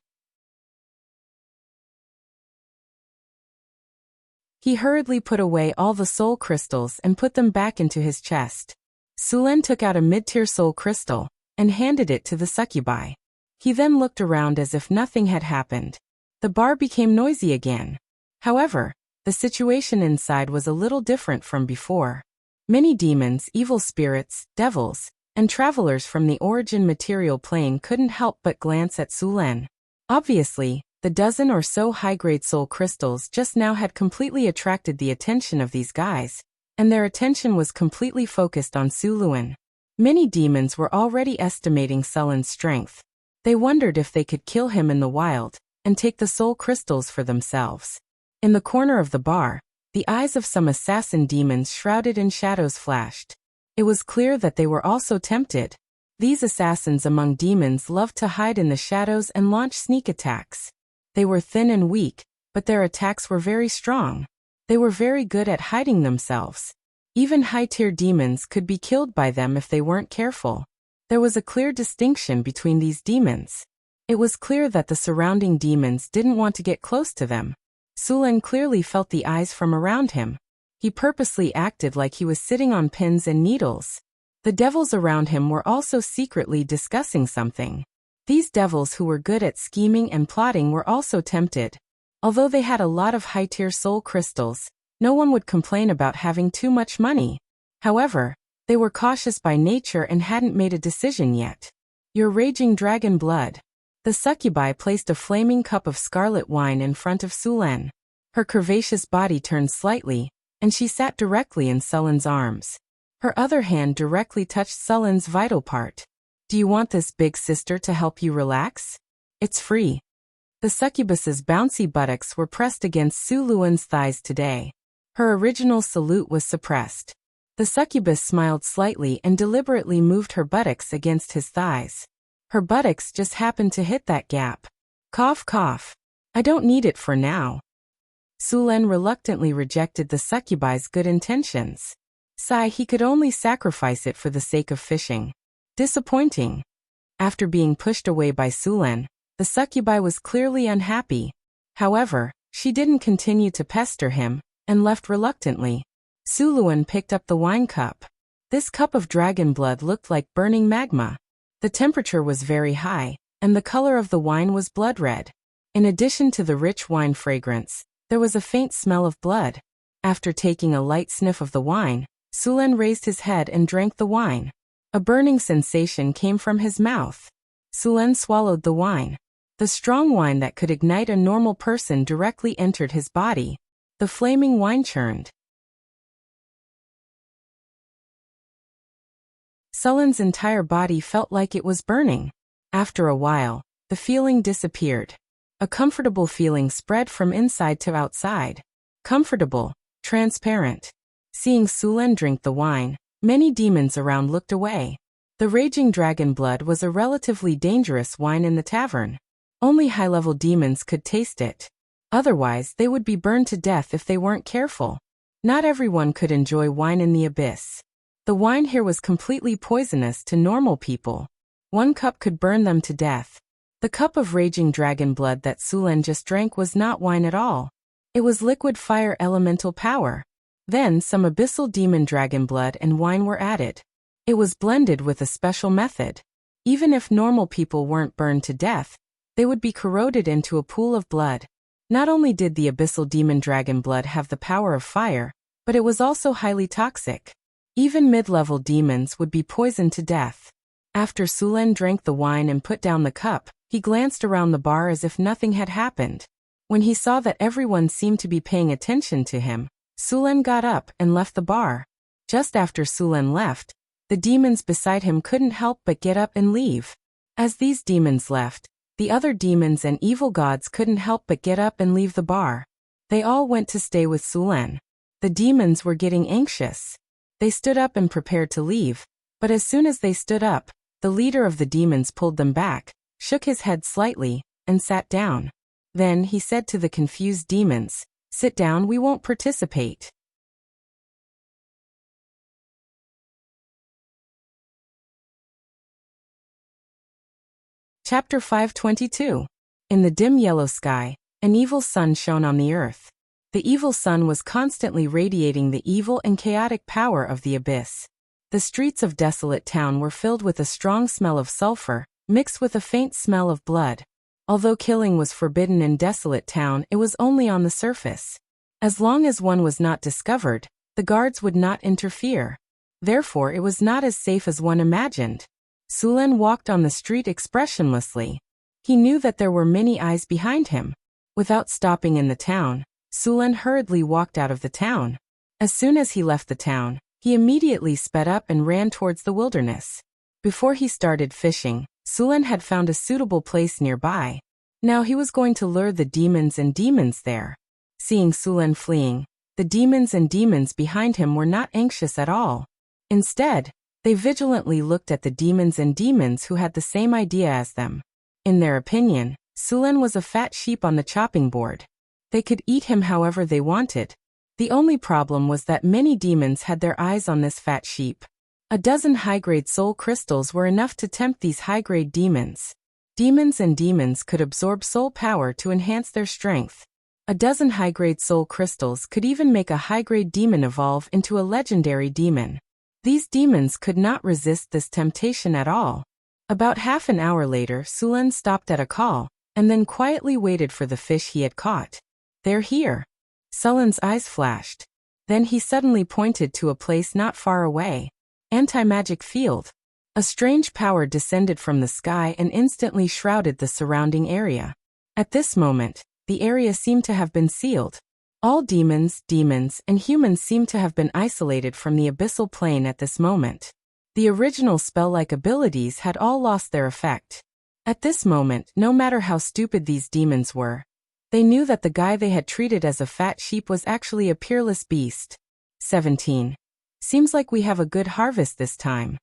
He hurriedly put away all the soul crystals and put them back into his chest. Sulen took out a mid-tier soul crystal and handed it to the succubi. He then looked around as if nothing had happened. The bar became noisy again. However, the situation inside was a little different from before. Many demons, evil spirits, devils, and travelers from the origin material plane couldn't help but glance at Sulen. Obviously, the dozen or so high-grade soul crystals just now had completely attracted the attention of these guys, and their attention was completely focused on Sulen. Many demons were already estimating Sulen's strength. They wondered if they could kill him in the wild and take the soul crystals for themselves. In the corner of the bar, the eyes of some assassin demons shrouded in shadows flashed. It was clear that they were also tempted. These assassins among demons loved to hide in the shadows and launch sneak attacks. They were thin and weak, but their attacks were very strong. They were very good at hiding themselves. Even high-tier demons could be killed by them if they weren't careful. There was a clear distinction between these demons. It was clear that the surrounding demons didn't want to get close to them. Sulen clearly felt the eyes from around him. He purposely acted like he was sitting on pins and needles. The devils around him were also secretly discussing something. These devils who were good at scheming and plotting were also tempted. Although they had a lot of high-tier soul crystals, no one would complain about having too much money. However, they were cautious by nature and hadn't made a decision yet. Your raging dragon blood. The succubi placed a flaming cup of scarlet wine in front of Sulen. Her curvaceous body turned slightly, and she sat directly in Sulen's arms. Her other hand directly touched Sulen's vital part. Do you want this big sister to help you relax? It's free. The succubus's bouncy buttocks were pressed against Su Luan's thighs today. Her original salute was suppressed. The succubus smiled slightly and deliberately moved her buttocks against his thighs. Her buttocks just happened to hit that gap. Cough cough. I don't need it for now. Sulen reluctantly rejected the succubi's good intentions. Sigh, he could only sacrifice it for the sake of fishing. Disappointing. After being pushed away by Sulen, the succubi was clearly unhappy. However, she didn't continue to pester him, and left reluctantly. Su Luan picked up the wine cup. This cup of dragon blood looked like burning magma. The temperature was very high, and the color of the wine was blood red. In addition to the rich wine fragrance, there was a faint smell of blood. After taking a light sniff of the wine, Sulen raised his head and drank the wine. A burning sensation came from his mouth. Sulen swallowed the wine. The strong wine that could ignite a normal person directly entered his body. The flaming wine churned. Sulen's entire body felt like it was burning. After a while, the feeling disappeared. A comfortable feeling spread from inside to outside. Comfortable, transparent. Seeing Sulen drink the wine, many demons around looked away. The raging dragon blood was a relatively dangerous wine in the tavern. Only high-level demons could taste it. Otherwise, they would be burned to death if they weren't careful. Not everyone could enjoy wine in the abyss. The wine here was completely poisonous to normal people. One cup could burn them to death. The cup of raging dragon blood that Sulen just drank was not wine at all. It was liquid fire elemental power. Then some abyssal demon dragon blood and wine were added. It was blended with a special method. Even if normal people weren't burned to death, they would be corroded into a pool of blood. Not only did the abyssal demon dragon blood have the power of fire, but it was also highly toxic. Even mid-level demons would be poisoned to death. After Sulen drank the wine and put down the cup, he glanced around the bar as if nothing had happened. When he saw that everyone seemed to be paying attention to him, Sulen got up and left the bar. Just after Sulen left, the demons beside him couldn't help but get up and leave. As these demons left, the other demons and evil gods couldn't help but get up and leave the bar. They all went to stay with Sulen. The demons were getting anxious. They stood up and prepared to leave, but as soon as they stood up, the leader of the demons pulled them back, shook his head slightly, and sat down. Then he said to the confused demons, "Sit down, we won't participate." Chapter 522. In the dim yellow sky, an evil sun shone on the earth. The evil sun was constantly radiating the evil and chaotic power of the abyss. The streets of Desolate Town were filled with a strong smell of sulfur, mixed with a faint smell of blood. Although killing was forbidden in Desolate Town, it was only on the surface. As long as one was not discovered, the guards would not interfere. Therefore, it was not as safe as one imagined. Sulen walked on the street expressionlessly. He knew that there were many eyes behind him. Without stopping in the town, Sulen hurriedly walked out of the town. As soon as he left the town, he immediately sped up and ran towards the wilderness. Before he started fishing, Sulen had found a suitable place nearby. Now he was going to lure the demons there. Seeing Sulen fleeing, the demons behind him were not anxious at all. Instead, they vigilantly looked at the demons who had the same idea as them. In their opinion, Sulen was a fat sheep on the chopping board. They could eat him however they wanted. The only problem was that many demons had their eyes on this fat sheep. A dozen high-grade soul crystals were enough to tempt these high-grade demons. Demons could absorb soul power to enhance their strength. A dozen high-grade soul crystals could even make a high-grade demon evolve into a legendary demon. These demons could not resist this temptation at all. About half an hour later, Sulen stopped at a call, and then quietly waited for the fish he had caught. "They're here." Sulen's eyes flashed. Then he suddenly pointed to a place not far away. Anti-magic field. A strange power descended from the sky and instantly shrouded the surrounding area. At this moment, the area seemed to have been sealed. All demons, and humans seemed to have been isolated from the abyssal plane at this moment. The original spell-like abilities had all lost their effect. At this moment, no matter how stupid these demons were, they knew that the guy they had treated as a fat sheep was actually a peerless beast. 17. Seems like we have a good harvest this time.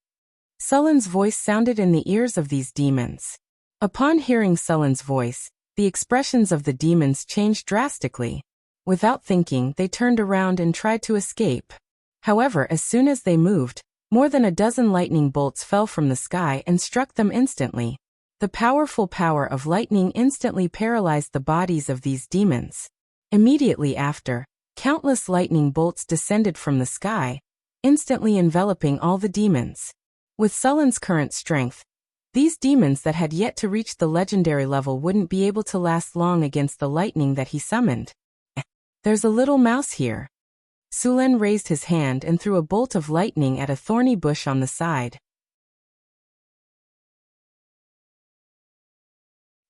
Sulen's voice sounded in the ears of these demons. Upon hearing Sulen's voice, the expressions of the demons changed drastically. Without thinking, they turned around and tried to escape. However, as soon as they moved, more than a dozen lightning bolts fell from the sky and struck them instantly. The powerful power of lightning instantly paralyzed the bodies of these demons. Immediately after, countless lightning bolts descended from the sky, instantly enveloping all the demons. With Sulen's current strength, these demons that had yet to reach the legendary level wouldn't be able to last long against the lightning that he summoned. "There's a little mouse here." Sulen raised his hand and threw a bolt of lightning at a thorny bush on the side.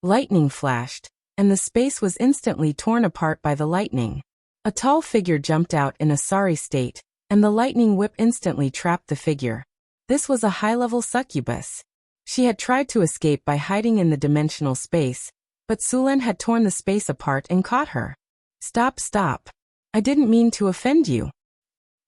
Lightning flashed, and the space was instantly torn apart by the lightning. A tall figure jumped out in a sorry state, and the lightning whip instantly trapped the figure. This was a high-level succubus. She had tried to escape by hiding in the dimensional space, but Sulen had torn the space apart and caught her. Stop. I didn't mean to offend you.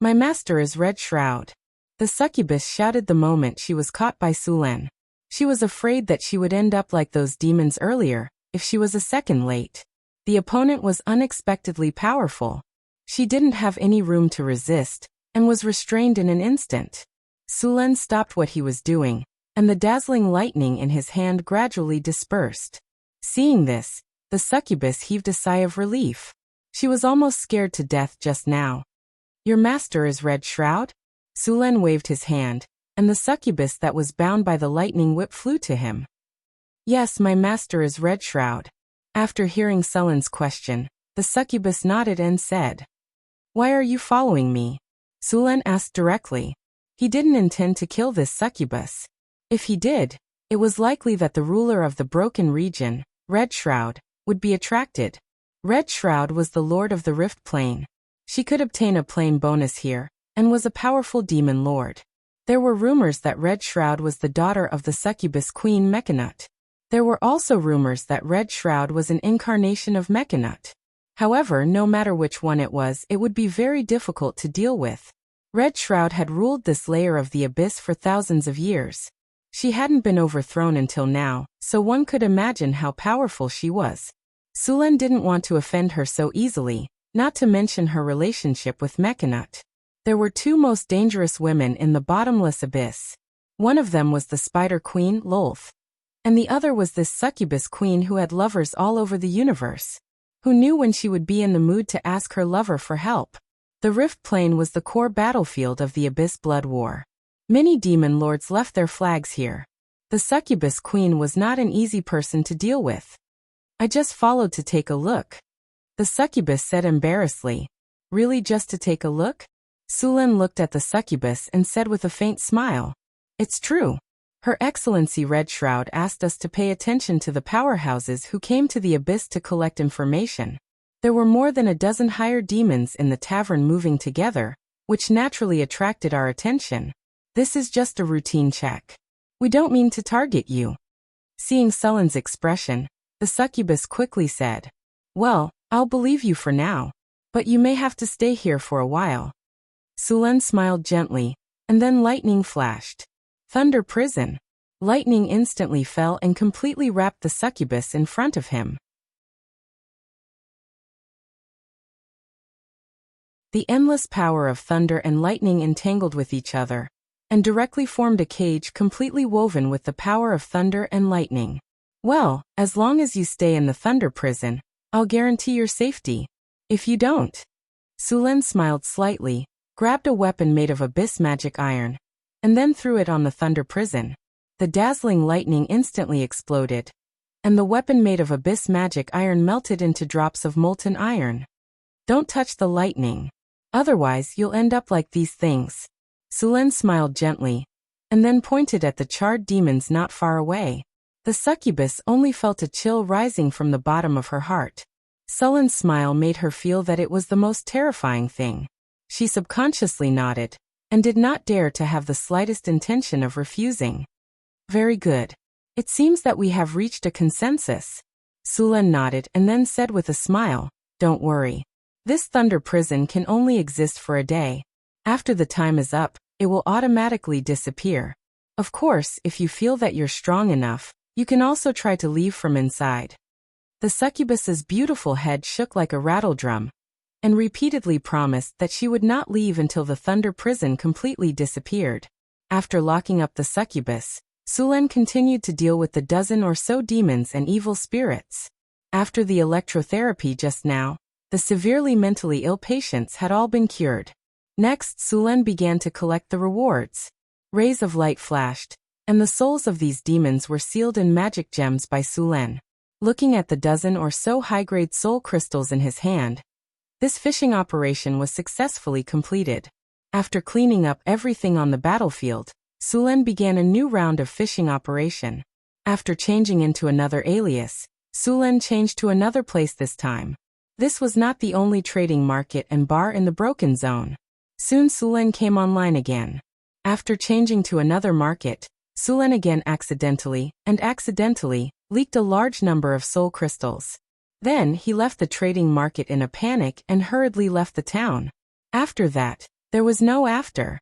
My master is Red Shroud." The succubus shouted the moment she was caught by Sulen. She was afraid that she would end up like those demons earlier, if she was a second late. The opponent was unexpectedly powerful. She didn't have any room to resist, and was restrained in an instant. Sulen stopped what he was doing, and the dazzling lightning in his hand gradually dispersed. Seeing this, the succubus heaved a sigh of relief. She was almost scared to death just now. "Your master is Red Shroud?" Sulen waved his hand, and the succubus that was bound by the lightning whip flew to him. "Yes, my master is Red Shroud." After hearing Sulen's question, the succubus nodded and said, "Why are you following me?" Sulen asked directly. He didn't intend to kill this succubus. If he did, it was likely that the ruler of the broken region, Red Shroud, would be attracted. Red Shroud was the lord of the Rift Plane. She could obtain a plane bonus here, and was a powerful demon lord. There were rumors that Red Shroud was the daughter of the succubus queen Mechanut. There were also rumors that Red Shroud was an incarnation of Mechanut. However, no matter which one it was, it would be very difficult to deal with. Red Shroud had ruled this layer of the abyss for thousands of years. She hadn't been overthrown until now, so one could imagine how powerful she was. Sulen didn't want to offend her so easily, not to mention her relationship with Mechanut. There were two most dangerous women in the bottomless abyss. One of them was the Spider Queen, Lolth. And the other was this succubus queen who had lovers all over the universe. Who knew when she would be in the mood to ask her lover for help? The Rift Plane was the core battlefield of the Abyss Blood War. Many demon lords left their flags here. The succubus queen was not an easy person to deal with. "I just followed to take a look," the succubus said embarrassedly. "Really, just to take a look?" Sulen looked at the succubus and said with a faint smile, "It's true. Her Excellency Red Shroud asked us to pay attention to the powerhouses who came to the abyss to collect information. There were more than a dozen higher demons in the tavern moving together, which naturally attracted our attention. This is just a routine check. We don't mean to target you." Seeing Sulen's expression, the succubus quickly said, "Well, I'll believe you for now. But you may have to stay here for a while." Sulen smiled gently, and then lightning flashed. Thunder Prison. Lightning instantly fell and completely wrapped the succubus in front of him. The endless power of thunder and lightning entangled with each other, and directly formed a cage completely woven with the power of thunder and lightning. Well, as long as you stay in the Thunder Prison, I'll guarantee your safety. If you don't. Sulen smiled slightly, grabbed a weapon made of abyss magic iron, and then threw it on the Thunder Prison. The dazzling lightning instantly exploded, and the weapon made of abyss magic iron melted into drops of molten iron. Don't touch the lightning. Otherwise you'll end up like these things. Sulen smiled gently, and then pointed at the charred demons not far away. The succubus only felt a chill rising from the bottom of her heart. Sulen's smile made her feel that it was the most terrifying thing. She subconsciously nodded, and did not dare to have the slightest intention of refusing. Very good. It seems that we have reached a consensus. Sulen nodded and then said with a smile, don't worry. This Thunder Prison can only exist for a day. After the time is up, it will automatically disappear. Of course, if you feel that you're strong enough, you can also try to leave from inside. The succubus's beautiful head shook like a rattledrum, and repeatedly promised that she would not leave until the Thunder Prison completely disappeared. After locking up the succubus, Sulen continued to deal with the dozen or so demons and evil spirits. After the electrotherapy just now, the severely mentally ill patients had all been cured. Next, Sulen began to collect the rewards. Rays of light flashed, and the souls of these demons were sealed in magic gems by Sulen. Looking at the dozen or so high-grade soul crystals in his hand, this fishing operation was successfully completed. After cleaning up everything on the battlefield, Sulen began a new round of fishing operation. After changing into another alias, Sulen changed to another place this time. This was not the only trading market and bar in the Broken Zone. Soon Sulen came online again. After changing to another market, Sulen again accidentally leaked a large number of soul crystals. Then he left the trading market in a panic and hurriedly left the town. After that, there was no after.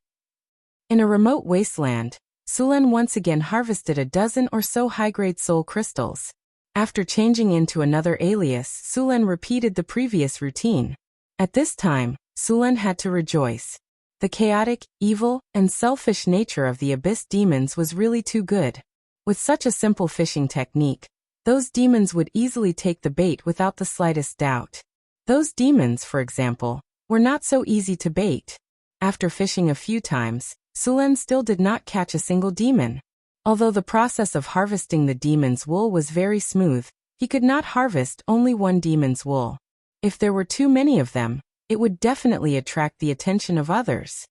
In a remote wasteland, Sulen once again harvested a dozen or so high-grade soul crystals. After changing into another alias, Sulen repeated the previous routine. At this time, Sulen had to rejoice. The chaotic, evil, and selfish nature of the abyss demons was really too good. With such a simple fishing technique, those demons would easily take the bait without the slightest doubt. Those demons, for example, were not so easy to bait. After fishing a few times, Sulen still did not catch a single demon. Although the process of harvesting the demon's wool was very smooth, he could not harvest only one demon's wool. If there were too many of them, it would definitely attract the attention of others.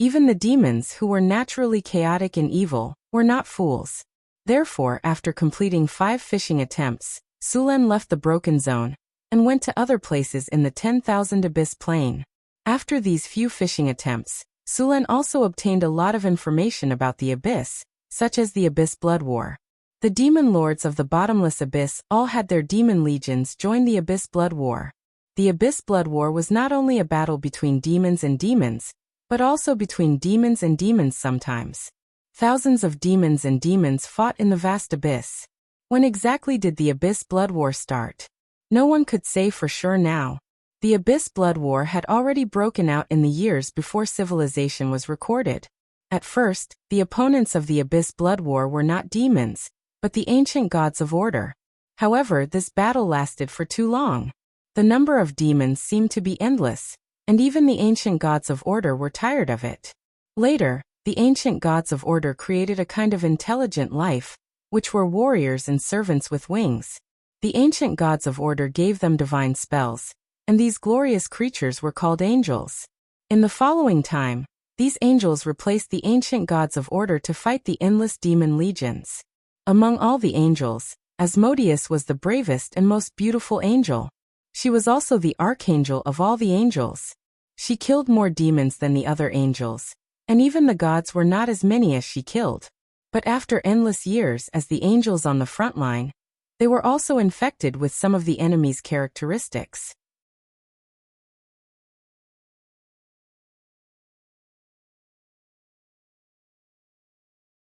Even the demons, who were naturally chaotic and evil, were not fools. Therefore, after completing 5 fishing attempts, Sulen left the Broken Zone and went to other places in the 10,000 Abyss Plain. After these few fishing attempts, Sulen also obtained a lot of information about the Abyss, such as the Abyss Blood War. The demon lords of the bottomless abyss all had their demon legions join the Abyss Blood War. The Abyss Blood War was not only a battle between demons and demons, but also between demons and demons sometimes. Thousands of demons and demons fought in the vast abyss. When exactly did the Abyss Blood War start? No one could say for sure now. The Abyss Blood War had already broken out in the years before civilization was recorded. At first, the opponents of the Abyss Blood War were not demons, but the ancient gods of order. However, this battle lasted for too long. The number of demons seemed to be endless, and even the ancient gods of order were tired of it. Later, the ancient gods of order created a kind of intelligent life, which were warriors and servants with wings. The ancient gods of order gave them divine spells, and these glorious creatures were called angels. In the following time, these angels replaced the ancient gods of order to fight the endless demon legions. Among all the angels, Asmodeus was the bravest and most beautiful angel. She was also the archangel of all the angels. She killed more demons than the other angels, and even the gods were not as many as she killed. But after endless years as the angels on the front line, they were also infected with some of the enemy's characteristics.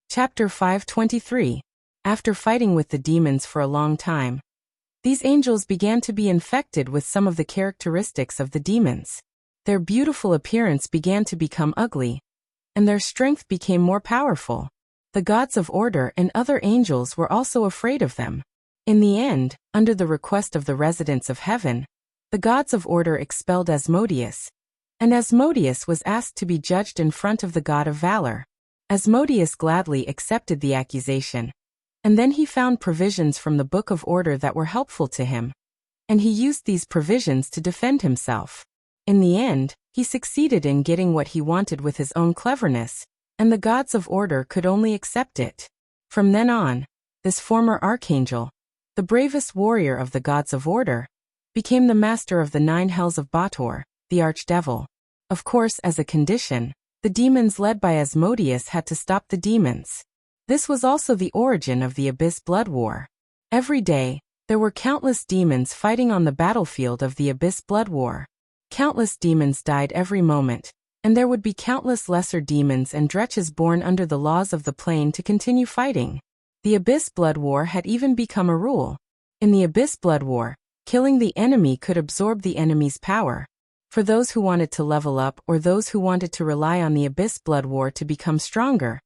Chapter 523. After fighting with the demons for a long time, these angels began to be infected with some of the characteristics of the demons. Their beautiful appearance began to become ugly, and their strength became more powerful. The gods of order and other angels were also afraid of them. In the end, under the request of the residents of heaven, the gods of order expelled Asmodeus, and Asmodeus was asked to be judged in front of the god of valor. Asmodeus gladly accepted the accusation, and then he found provisions from the Book of Order that were helpful to him, and he used these provisions to defend himself. In the end, he succeeded in getting what he wanted with his own cleverness, and the gods of order could only accept it. From then on, this former archangel, the bravest warrior of the gods of order, became the master of the 9 hells of Bator, the archdevil. Of course, as a condition, the demons led by Asmodeus had to stop the demons. This was also the origin of the Abyss Blood War. Every day, there were countless demons fighting on the battlefield of the Abyss Blood War. Countless demons died every moment, and there would be countless lesser demons and dretches born under the laws of the plane to continue fighting. The Abyss Blood War had even become a rule. In the Abyss Blood War, killing the enemy could absorb the enemy's power. For those who wanted to level up or those who wanted to rely on the Abyss Blood War to become stronger,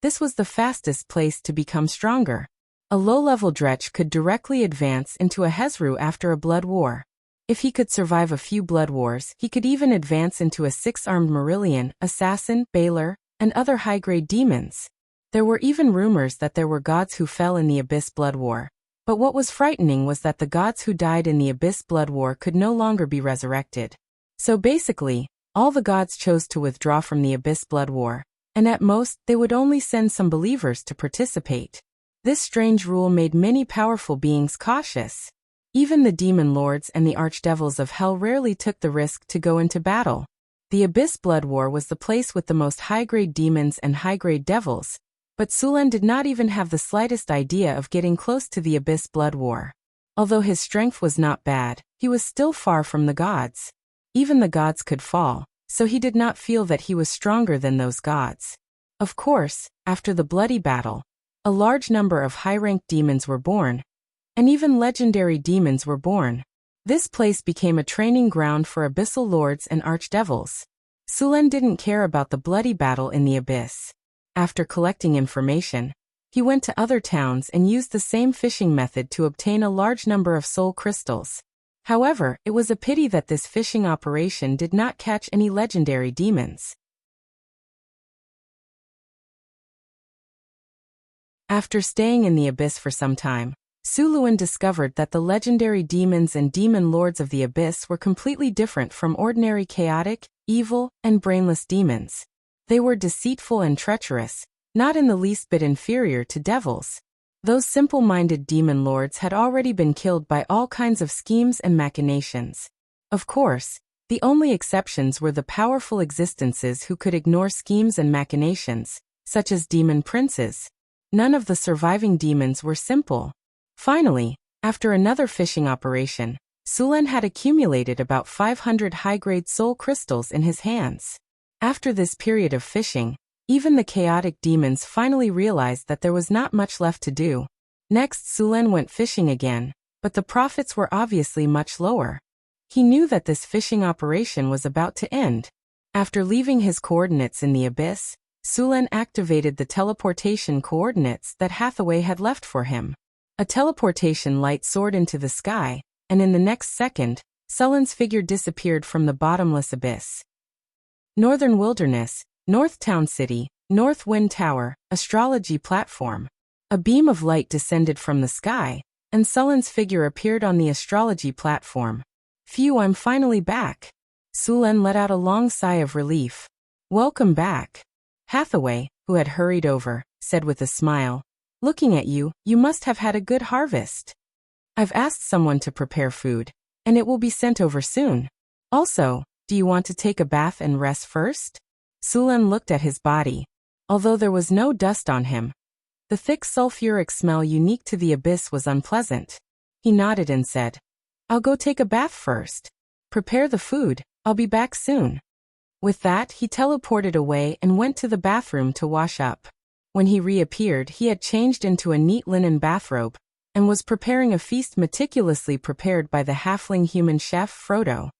this was the fastest place to become stronger. A low-level dretch could directly advance into a Hezru after a blood war. If he could survive a few blood wars, he could even advance into a 6-armed Marillion, Assassin, Baylor, and other high-grade demons. There were even rumors that there were gods who fell in the Abyss Blood War. But what was frightening was that the gods who died in the Abyss Blood War could no longer be resurrected. So basically, all the gods chose to withdraw from the Abyss Blood War, and at most, they would only send some believers to participate. This strange rule made many powerful beings cautious. Even the demon lords and the archdevils of hell rarely took the risk to go into battle. The Abyss Blood War was the place with the most high-grade demons and high-grade devils, but Sulen did not even have the slightest idea of getting close to the Abyss Blood War. Although his strength was not bad, he was still far from the gods. Even the gods could fall, so he did not feel that he was stronger than those gods. Of course, after the bloody battle, a large number of high-ranked demons were born, and even legendary demons were born. This place became a training ground for abyssal lords and archdevils. Sulen didn't care about the bloody battle in the abyss. After collecting information, he went to other towns and used the same fishing method to obtain a large number of soul crystals. However, it was a pity that this fishing operation did not catch any legendary demons. After staying in the abyss for some time, Suluin discovered that the legendary demons and demon lords of the abyss were completely different from ordinary chaotic, evil, and brainless demons. They were deceitful and treacherous, not in the least bit inferior to devils. Those simple-minded demon lords had already been killed by all kinds of schemes and machinations. Of course, the only exceptions were the powerful existences who could ignore schemes and machinations, such as demon princes. None of the surviving demons were simple. Finally, after another fishing operation, Sulen had accumulated about 500 high-grade soul crystals in his hands. After this period of fishing, even the chaotic demons finally realized that there was not much left to do. Next, Sulen went fishing again, but the profits were obviously much lower. He knew that this fishing operation was about to end. After leaving his coordinates in the abyss, Sulen activated the teleportation coordinates that Hathaway had left for him. A teleportation light soared into the sky, and in the next second, Sulen's figure disappeared from the bottomless abyss. Northern Wilderness, North Town City, North Wind Tower, Astrology Platform. A beam of light descended from the sky, and Sulen's figure appeared on the astrology platform. Phew, I'm finally back. Sulen let out a long sigh of relief. Welcome back. Hathaway, who had hurried over, said with a smile, looking at you, you must have had a good harvest. I've asked someone to prepare food, and it will be sent over soon. Also, do you want to take a bath and rest first? Sulen looked at his body. Although there was no dust on him, the thick sulfuric smell unique to the abyss was unpleasant. He nodded and said, I'll go take a bath first. Prepare the food, I'll be back soon. With that, he teleported away and went to the bathroom to wash up. When he reappeared, he had changed into a neat linen bathrobe, and was preparing a feast meticulously prepared by the halfling human chef Frodo.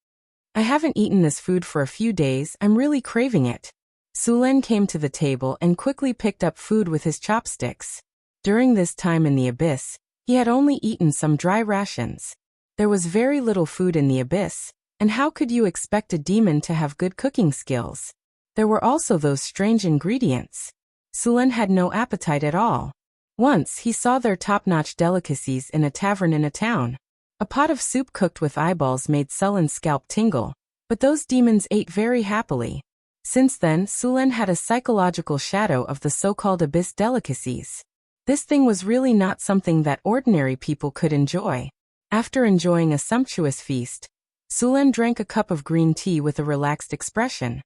I haven't eaten this food for a few days, I'm really craving it. Sulen came to the table and quickly picked up food with his chopsticks. During this time in the abyss, he had only eaten some dry rations. There was very little food in the abyss, and how could you expect a demon to have good cooking skills? There were also those strange ingredients. Sulen had no appetite at all. Once he saw their top-notch delicacies in a tavern in a town. A pot of soup cooked with eyeballs made Sulen's scalp tingle, but those demons ate very happily. Since then, Sulen had a psychological shadow of the so-called abyss delicacies. This thing was really not something that ordinary people could enjoy. After enjoying a sumptuous feast, Sulen drank a cup of green tea with a relaxed expression.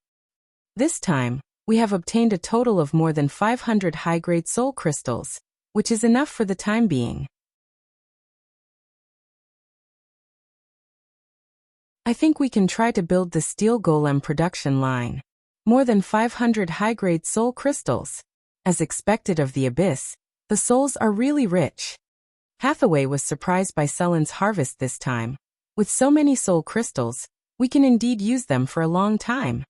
This time, we have obtained a total of more than 500 high-grade soul crystals, which is enough for the time being. I think we can try to build the steel golem production line. More than 500 high-grade soul crystals. As expected of the abyss, the souls are really rich. Hathaway was surprised by Sulen's harvest this time. With so many soul crystals, we can indeed use them for a long time.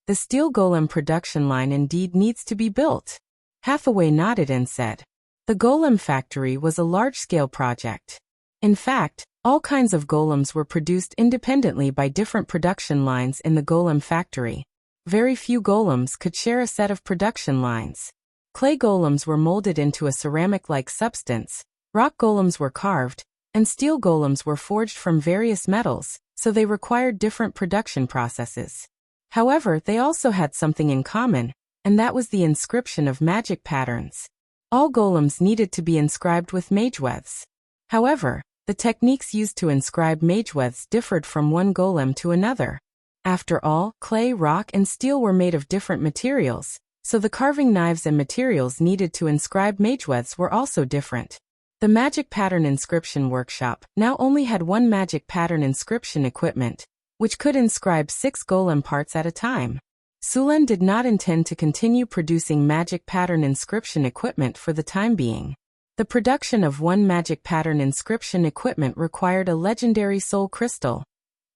The steel golem production line indeed needs to be built. Hathaway nodded and said. The golem factory was a large-scale project. In fact, all kinds of golems were produced independently by different production lines in the golem factory. Very few golems could share a set of production lines. Clay golems were molded into a ceramic-like substance, rock golems were carved, and steel golems were forged from various metals, so they required different production processes. However, they also had something in common, and that was the inscription of magic patterns. All golems needed to be inscribed with mageweths. However, the techniques used to inscribe mageweths differed from one golem to another. After all, clay, rock, and steel were made of different materials, so the carving knives and materials needed to inscribe mageweths were also different. The Magic Pattern Inscription Workshop now only had one magic pattern inscription equipment, which could inscribe 6 golem parts at a time. Sulen did not intend to continue producing magic pattern inscription equipment for the time being. The production of one magic pattern inscription equipment required a legendary soul crystal,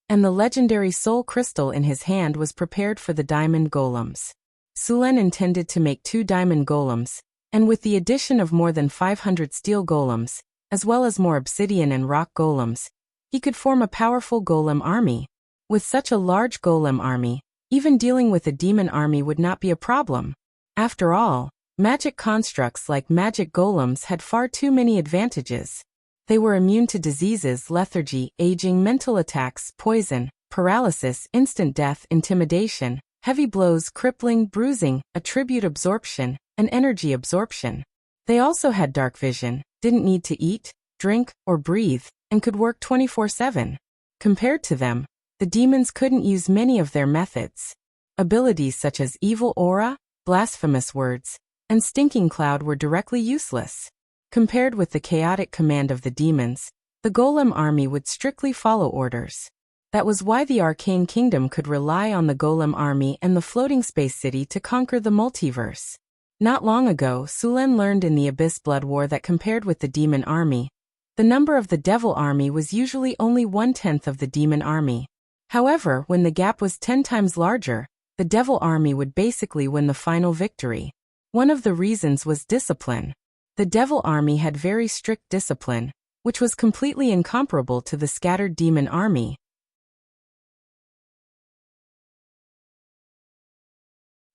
and the legendary soul crystal in his hand was prepared for the diamond golems. Sulen intended to make 2 diamond golems, and with the addition of more than 500 steel golems, as well as more obsidian and rock golems, he could form a powerful golem army. With such a large golem army, even dealing with a demon army would not be a problem. After all, magic constructs like magic golems had far too many advantages. They were immune to diseases, lethargy, aging, mental attacks, poison, paralysis, instant death, intimidation, heavy blows, crippling, bruising, attribute absorption, and energy absorption. They also had dark vision, didn't need to eat, drink, or breathe, and could work 24/7. Compared to them, the demons couldn't use many of their methods. Abilities such as evil aura, blasphemous words, and stinking cloud were directly useless. Compared with the chaotic command of the demons, the golem army would strictly follow orders. That was why the Arcane Kingdom could rely on the golem army and the floating space city to conquer the multiverse. Not long ago, Sulen learned in the Abyss Blood War that compared with the demon army, the number of the devil army was usually only 1/10 of the demon army. However, when the gap was 10 times larger, the devil army would basically win the final victory. One of the reasons was discipline. The devil army had very strict discipline, which was completely incomparable to the scattered demon army.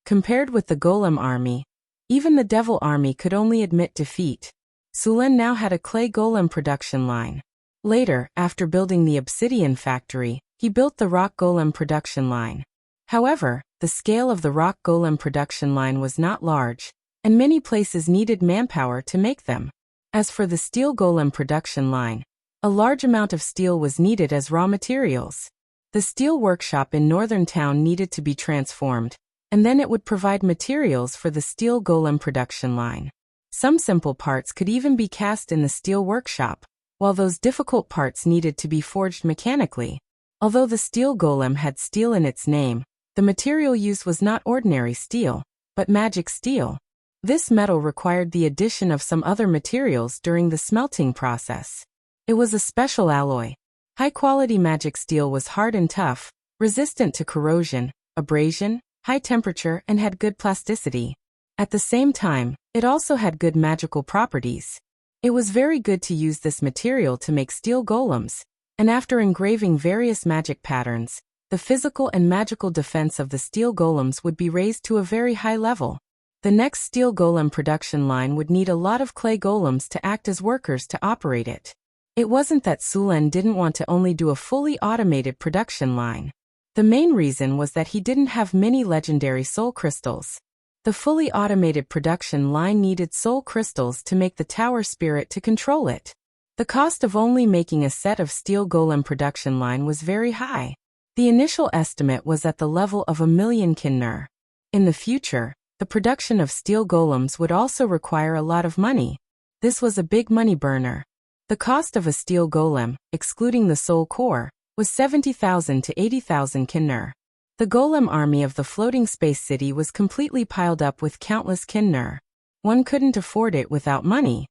Compared with the golem army, even the devil army could only admit defeat. Sulen now had a clay golem production line. Later, after building the obsidian factory, he built the rock golem production line. However, the scale of the rock golem production line was not large, and many places needed manpower to make them. As for the steel golem production line, a large amount of steel was needed as raw materials. The steel workshop in Northern Town needed to be transformed, and then it would provide materials for the steel golem production line. Some simple parts could even be cast in the steel workshop, while those difficult parts needed to be forged mechanically. Although the steel golem had steel in its name, the material used was not ordinary steel, but magic steel. This metal required the addition of some other materials during the smelting process. It was a special alloy. High-quality magic steel was hard and tough, resistant to corrosion, abrasion, high temperature, and had good plasticity. At the same time, it also had good magical properties. It was very good to use this material to make steel golems, and after engraving various magic patterns, the physical and magical defense of the steel golems would be raised to a very high level. The next steel golem production line would need a lot of clay golems to act as workers to operate it. It wasn't that Sulen didn't want to only do a fully automated production line. The main reason was that he didn't have many legendary soul crystals. The fully automated production line needed soul crystals to make the tower spirit to control it. The cost of only making a set of steel golem production line was very high. The initial estimate was at the level of 1,000,000 kinner. In the future, the production of steel golems would also require a lot of money. This was a big money burner. The cost of a steel golem, excluding the soul core, was 70,000 to 80,000 kinner. The golem army of the floating space city was completely piled up with countless kinner. One couldn't afford it without money.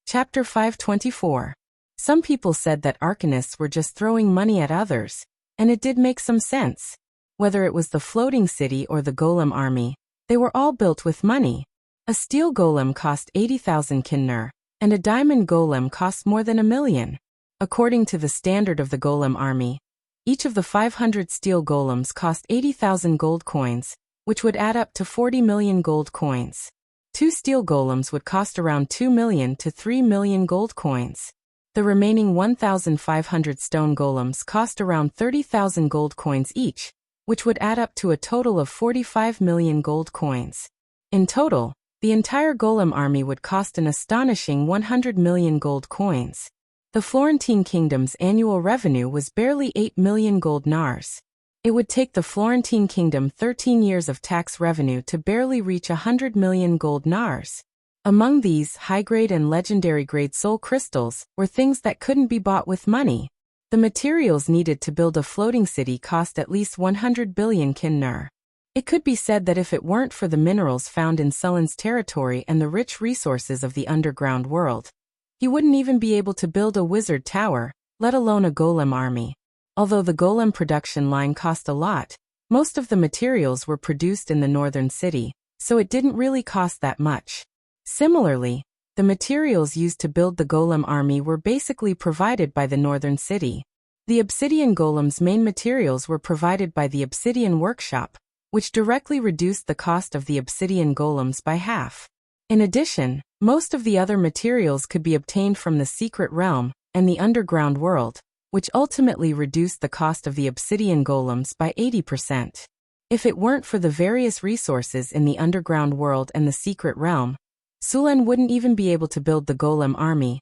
Chapter 524. Some people said that arcanists were just throwing money at others, and it did make some sense. Whether it was the floating city or the golem army, they were all built with money. A steel golem cost 80,000 kinner, and a diamond golem cost more than 1,000,000. According to the standard of the golem army, each of the 500 steel golems cost 80,000 gold coins, which would add up to 40 million gold coins. 2 steel golems would cost around 2 million to 3 million gold coins. The remaining 1,500 stone golems cost around 30,000 gold coins each, which would add up to a total of 45 million gold coins. In total, the entire golem army would cost an astonishing 100 million gold coins. The Florentine kingdom's annual revenue was barely 8 million gold nars. It would take the Florentine kingdom 13 years of tax revenue to barely reach 100 million gold nars. Among these, high-grade and legendary-grade soul crystals were things that couldn't be bought with money. The materials needed to build a floating city cost at least 100 billion kinner. It could be said that if it weren't for the minerals found in Sulen's territory and the rich resources of the underground world, he wouldn't even be able to build a wizard tower, let alone a golem army. Although the golem production line cost a lot, most of the materials were produced in the northern city, so it didn't really cost that much. Similarly, the materials used to build the golem army were basically provided by the northern city. The obsidian golem's main materials were provided by the obsidian workshop, which directly reduced the cost of the obsidian golems by half. In addition, most of the other materials could be obtained from the secret realm and the underground world, which ultimately reduced the cost of the obsidian golems by 80%. If it weren't for the various resources in the underground world and the secret realm, Sulen wouldn't even be able to build the golem army,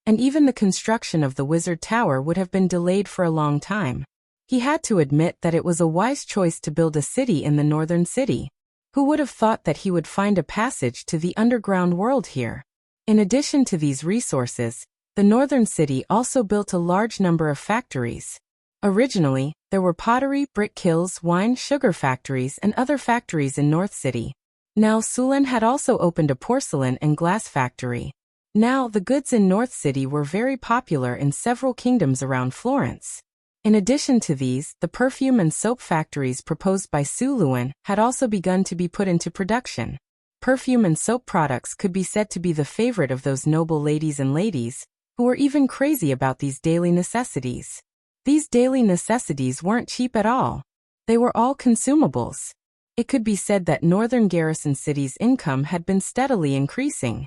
and even the construction of the wizard tower would have been delayed for a long time. He had to admit that it was a wise choice to build a city in the northern city. Who would have thought that he would find a passage to the underground world here? In addition to these resources, the northern city also built a large number of factories. Originally, there were pottery, brick kilns, wine, sugar factories, and other factories in North City. Now Sulen had also opened a porcelain and glass factory. Now the goods in North City were very popular in several kingdoms around Florence. In addition to these, the perfume and soap factories proposed by Sulen had also begun to be put into production. Perfume and soap products could be said to be the favorite of those noble ladies and ladies, who were even crazy about these daily necessities. These daily necessities weren't cheap at all. They were all consumables. It could be said that northern garrison cities' income had been steadily increasing.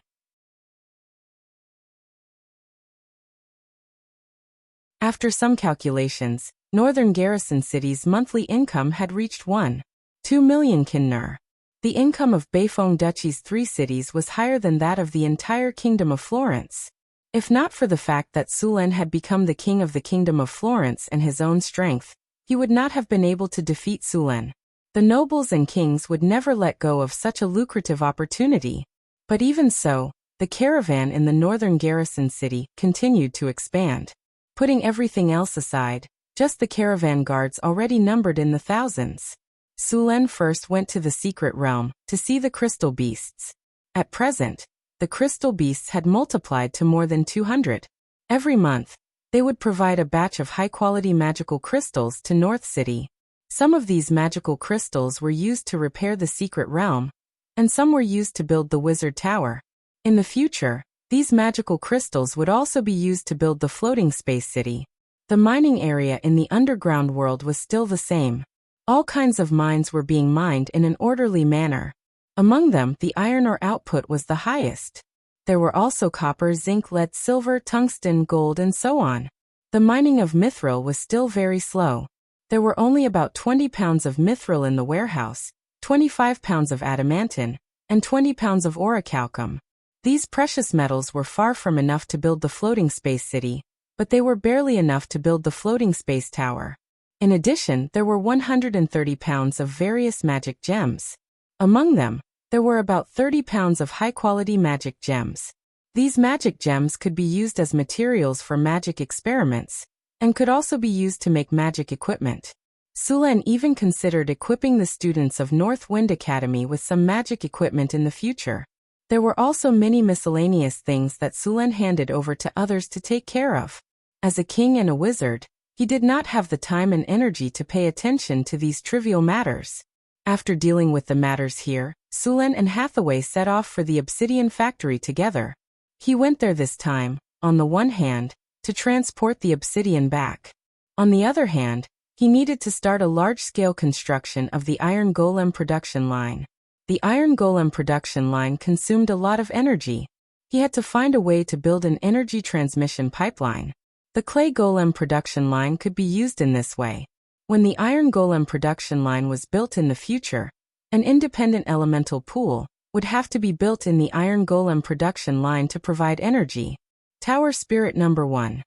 After some calculations, northern garrison cities' monthly income had reached 1.2 million kinner. The income of Bayfong Duchy's 3 cities was higher than that of the entire Kingdom of Florence. If not for the fact that Sulen had become the king of the Kingdom of Florence and his own strength, he would not have been able to defeat Sulen. The nobles and kings would never let go of such a lucrative opportunity. But even so, the caravan in the northern garrison city continued to expand. Putting everything else aside, just the caravan guards already numbered in the thousands. Sulen first went to the secret realm to see the crystal beasts. At present, the crystal beasts had multiplied to more than 200. Every month, they would provide a batch of high-quality magical crystals to North City. Some of these magical crystals were used to repair the secret realm, and some were used to build the wizard tower. In the future, these magical crystals would also be used to build the floating space city. The mining area in the underground world was still the same. All kinds of mines were being mined in an orderly manner. Among them, the iron ore output was the highest. There were also copper, zinc, lead, silver, tungsten, gold, and so on. The mining of mithril was still very slow. There were only about 20 pounds of mithril in the warehouse, 25 pounds of adamantine, and 20 pounds of orichalcum. These precious metals were far from enough to build the floating space city, but they were barely enough to build the floating space tower. In addition, there were 130 pounds of various magic gems. Among them, there were about 30 pounds of high-quality magic gems. These magic gems could be used as materials for magic experiments, and could also be used to make magic equipment. Sulan even considered equipping the students of North Wind Academy with some magic equipment in the future. There were also many miscellaneous things that Sulan handed over to others to take care of. As a king and a wizard, he did not have the time and energy to pay attention to these trivial matters. After dealing with the matters here, Sulan and Hathaway set off for the obsidian factory together. He went there this time, on the one hand, to transport the obsidian back. On the other hand, he needed to start a large-scale construction of the iron golem production line. The iron golem production line consumed a lot of energy. He had to find a way to build an energy transmission pipeline. The clay golem production line could be used in this way. When the iron golem production line was built in the future, an independent elemental pool would have to be built in the iron golem production line to provide energy. Tower Spirit Number 1.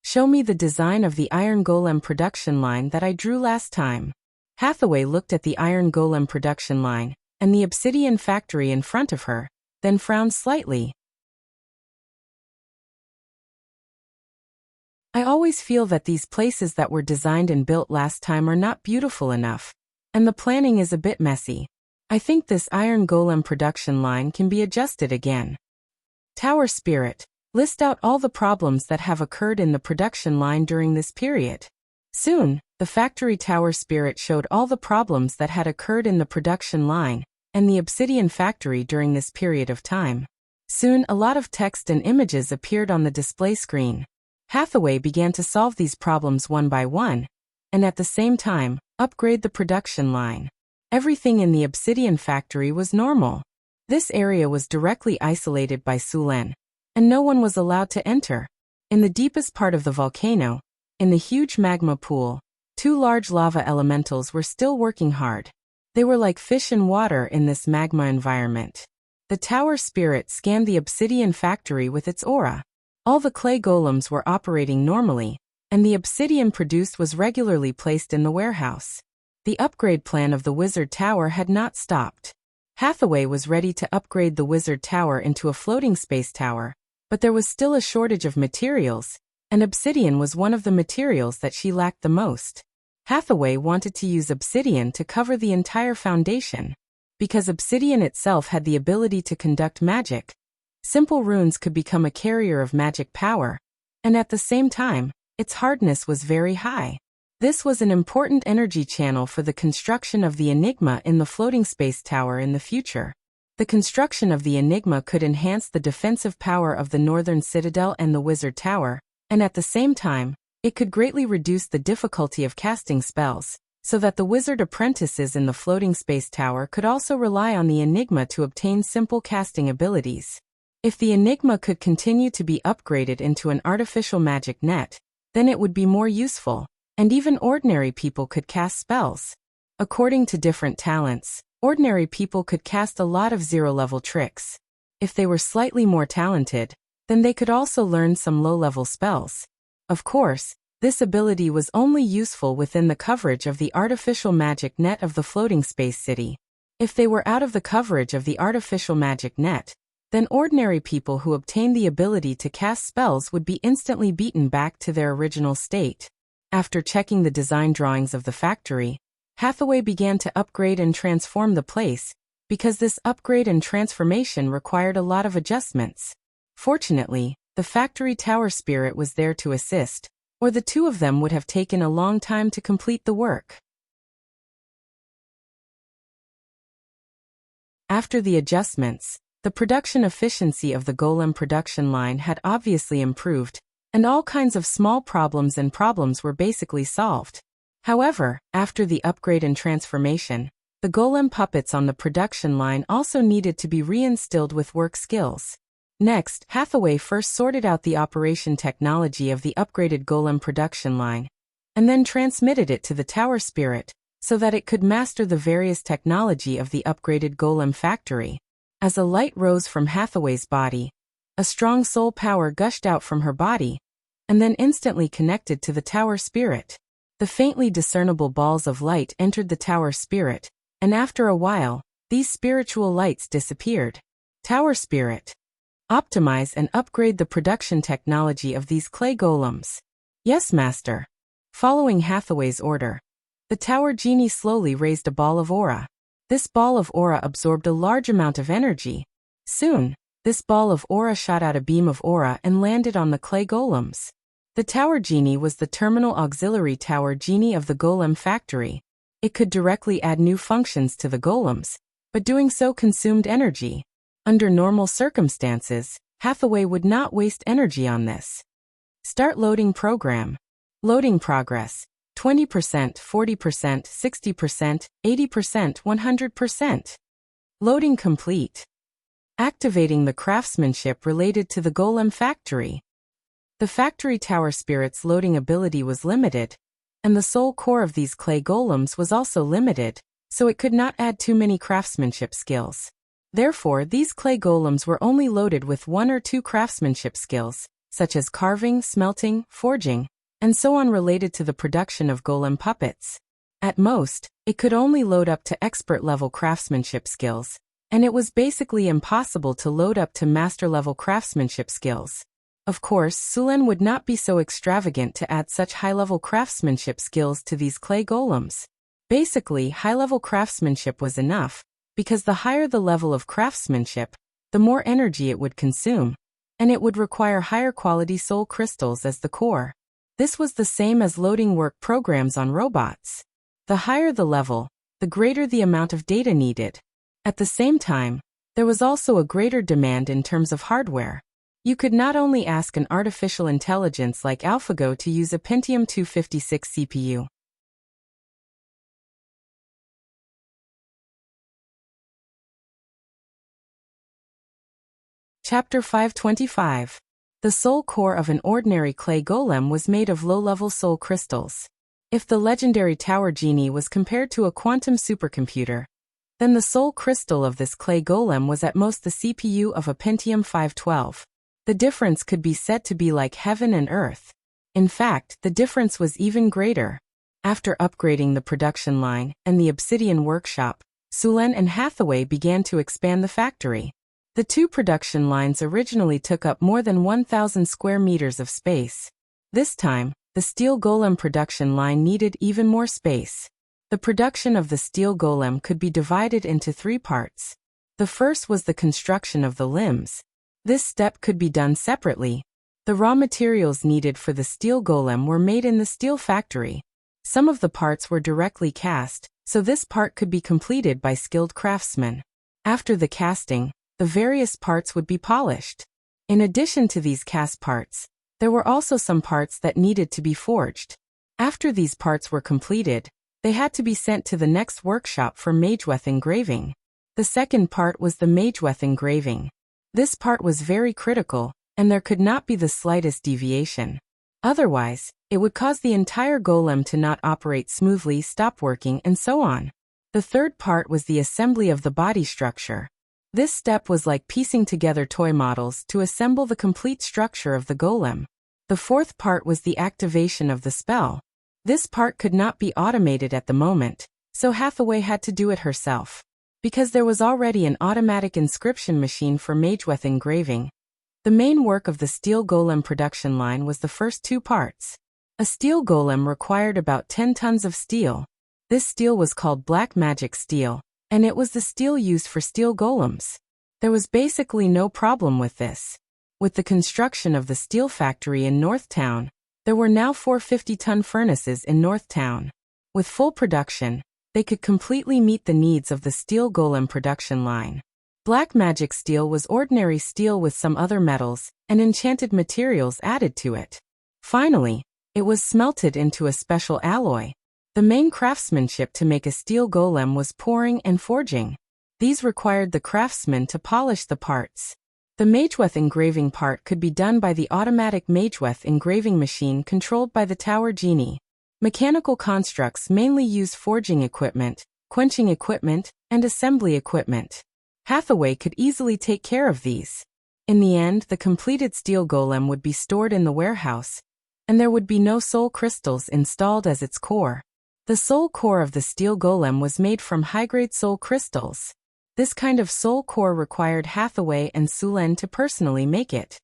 Show me the design of the iron golem production line that I drew last time. Hathaway looked at the iron golem production line and the obsidian factory in front of her, then frowned slightly. I always feel that these places that were designed and built last time are not beautiful enough, and the planning is a bit messy. I think this iron golem production line can be adjusted again. Tower Spirit, list out all the problems that have occurred in the production line during this period. Soon, the factory Tower Spirit showed all the problems that had occurred in the production line and the obsidian factory during this period of time. Soon, a lot of text and images appeared on the display screen. Hathaway began to solve these problems one by one, and at the same time, upgrade the production line. Everything in the obsidian factory was normal. This area was directly isolated by Sulan, and no one was allowed to enter. In the deepest part of the volcano, in the huge magma pool, 2 large lava elementals were still working hard. They were like fish in water in this magma environment. The Tower Spirit scanned the obsidian factory with its aura. All the clay golems were operating normally, and the obsidian produced was regularly placed in the warehouse. The upgrade plan of the wizard tower had not stopped. Hathaway was ready to upgrade the wizard tower into a floating space tower, but there was still a shortage of materials, and obsidian was one of the materials that she lacked the most. Hathaway wanted to use obsidian to cover the entire foundation. Because obsidian itself had the ability to conduct magic, simple runes could become a carrier of magic power, and at the same time, its hardness was very high. This was an important energy channel for the construction of the Enigma in the floating space tower in the future. The construction of the Enigma could enhance the defensive power of the Northern Citadel and the Wizard Tower, and at the same time, it could greatly reduce the difficulty of casting spells, so that the wizard apprentices in the floating space tower could also rely on the Enigma to obtain simple casting abilities. If the Enigma could continue to be upgraded into an artificial magic net, then it would be more useful, and even ordinary people could cast spells. According to different talents, ordinary people could cast a lot of zero-level tricks. If they were slightly more talented, then they could also learn some low-level spells. Of course, this ability was only useful within the coverage of the artificial magic net of the floating space city. If they were out of the coverage of the artificial magic net, then ordinary people who obtained the ability to cast spells would be instantly beaten back to their original state. After checking the design drawings of the factory, Hathaway began to upgrade and transform the place, because this upgrade and transformation required a lot of adjustments. Fortunately, the factory tower spirit was there to assist, or the two of them would have taken a long time to complete the work. After the adjustments, the production efficiency of the golem production line had obviously improved, and all kinds of small problems were basically solved. However, after the upgrade and transformation, the golem puppets on the production line also needed to be reinstilled with work skills. Next, Hathaway first sorted out the operation technology of the upgraded golem production line, and then transmitted it to the tower spirit, so that it could master the various technology of the upgraded golem factory. As a light rose from Hathaway's body, a strong soul power gushed out from her body, and then instantly connected to the tower spirit. The faintly discernible balls of light entered the tower spirit, and after a while, these spiritual lights disappeared. Tower spirit. Optimize and upgrade the production technology of these clay golems. Yes, master. Following Hathaway's order, the tower genie slowly raised a ball of aura. This ball of aura absorbed a large amount of energy. Soon, this ball of aura shot out a beam of aura and landed on the clay golems. The tower genie was the terminal auxiliary tower genie of the golem factory. It could directly add new functions to the golems, but doing so consumed energy. Under normal circumstances, Hathaway would not waste energy on this. Start loading program. Loading progress. 20%, 40%, 60%, 80%, 100%. Loading complete. Activating the craftsmanship related to the golem factory. The factory tower spirit's loading ability was limited, and the soul core of these clay golems was also limited, so it could not add too many craftsmanship skills. Therefore, these clay golems were only loaded with 1 or 2 craftsmanship skills, such as carving, smelting, forging, and so on related to the production of golem puppets. At most, it could only load up to expert-level craftsmanship skills, and it was basically impossible to load up to master-level craftsmanship skills. Of course, Sulen would not be so extravagant to add such high-level craftsmanship skills to these clay golems. Basically, high-level craftsmanship was enough, because the higher the level of craftsmanship, the more energy it would consume, and it would require higher quality soul crystals as the core. This was the same as loading work programs on robots. The higher the level, the greater the amount of data needed. At the same time, there was also a greater demand in terms of hardware. You could not only ask an artificial intelligence like AlphaGo to use a Pentium 256 CPU. Chapter 525. The soul core of an ordinary clay golem was made of low-level soul crystals. If the legendary tower genie was compared to a quantum supercomputer, then the soul crystal of this clay golem was at most the CPU of a Pentium 512. The difference could be said to be like heaven and earth. In fact, the difference was even greater. After upgrading the production line and the Obsidian workshop, Sulen and Hathaway began to expand the factory. The 2 production lines originally took up more than 1,000 square meters of space. This time, the steel golem production line needed even more space. The production of the steel golem could be divided into 3 parts. The first was the construction of the limbs. This step could be done separately. The raw materials needed for the steel golem were made in the steel factory. Some of the parts were directly cast, so this part could be completed by skilled craftsmen. After the casting, the various parts would be polished. In addition to these cast parts, there were also some parts that needed to be forged. After these parts were completed, they had to be sent to the next workshop for Mageweth engraving. The second part was the Mageweth engraving. This part was very critical, and there could not be the slightest deviation. Otherwise, it would cause the entire golem to not operate smoothly, stop working, and so on. The third part was the assembly of the body structure. This step was like piecing together toy models to assemble the complete structure of the golem. The fourth part was the activation of the spell. This part could not be automated at the moment, so Hathaway had to do it herself. Because there was already an automatic inscription machine for Mageweth engraving, the main work of the steel golem production line was the first 2 parts. A steel golem required about 10 tons of steel. This steel was called black magic steel, And it was the steel used for steel golems. There was basically no problem with this. With the construction of the steel factory in Northtown, there were now 4 50-ton furnaces in Northtown. With full production, they could completely meet the needs of the steel golem production line. Black magic steel was ordinary steel with some other metals and enchanted materials added to it. Finally, it was smelted into a special alloy. The main craftsmanship to make a steel golem was pouring and forging. These required the craftsman to polish the parts. The Mageweth engraving part could be done by the automatic Mageweth engraving machine controlled by the Tower Genie. Mechanical constructs mainly use forging equipment, quenching equipment, and assembly equipment. Hathaway could easily take care of these. In the end, the completed steel golem would be stored in the warehouse, and there would be no soul crystals installed as its core. The soul core of the steel golem was made from high-grade soul crystals. This kind of soul core required Hathaway and Sulen to personally make it.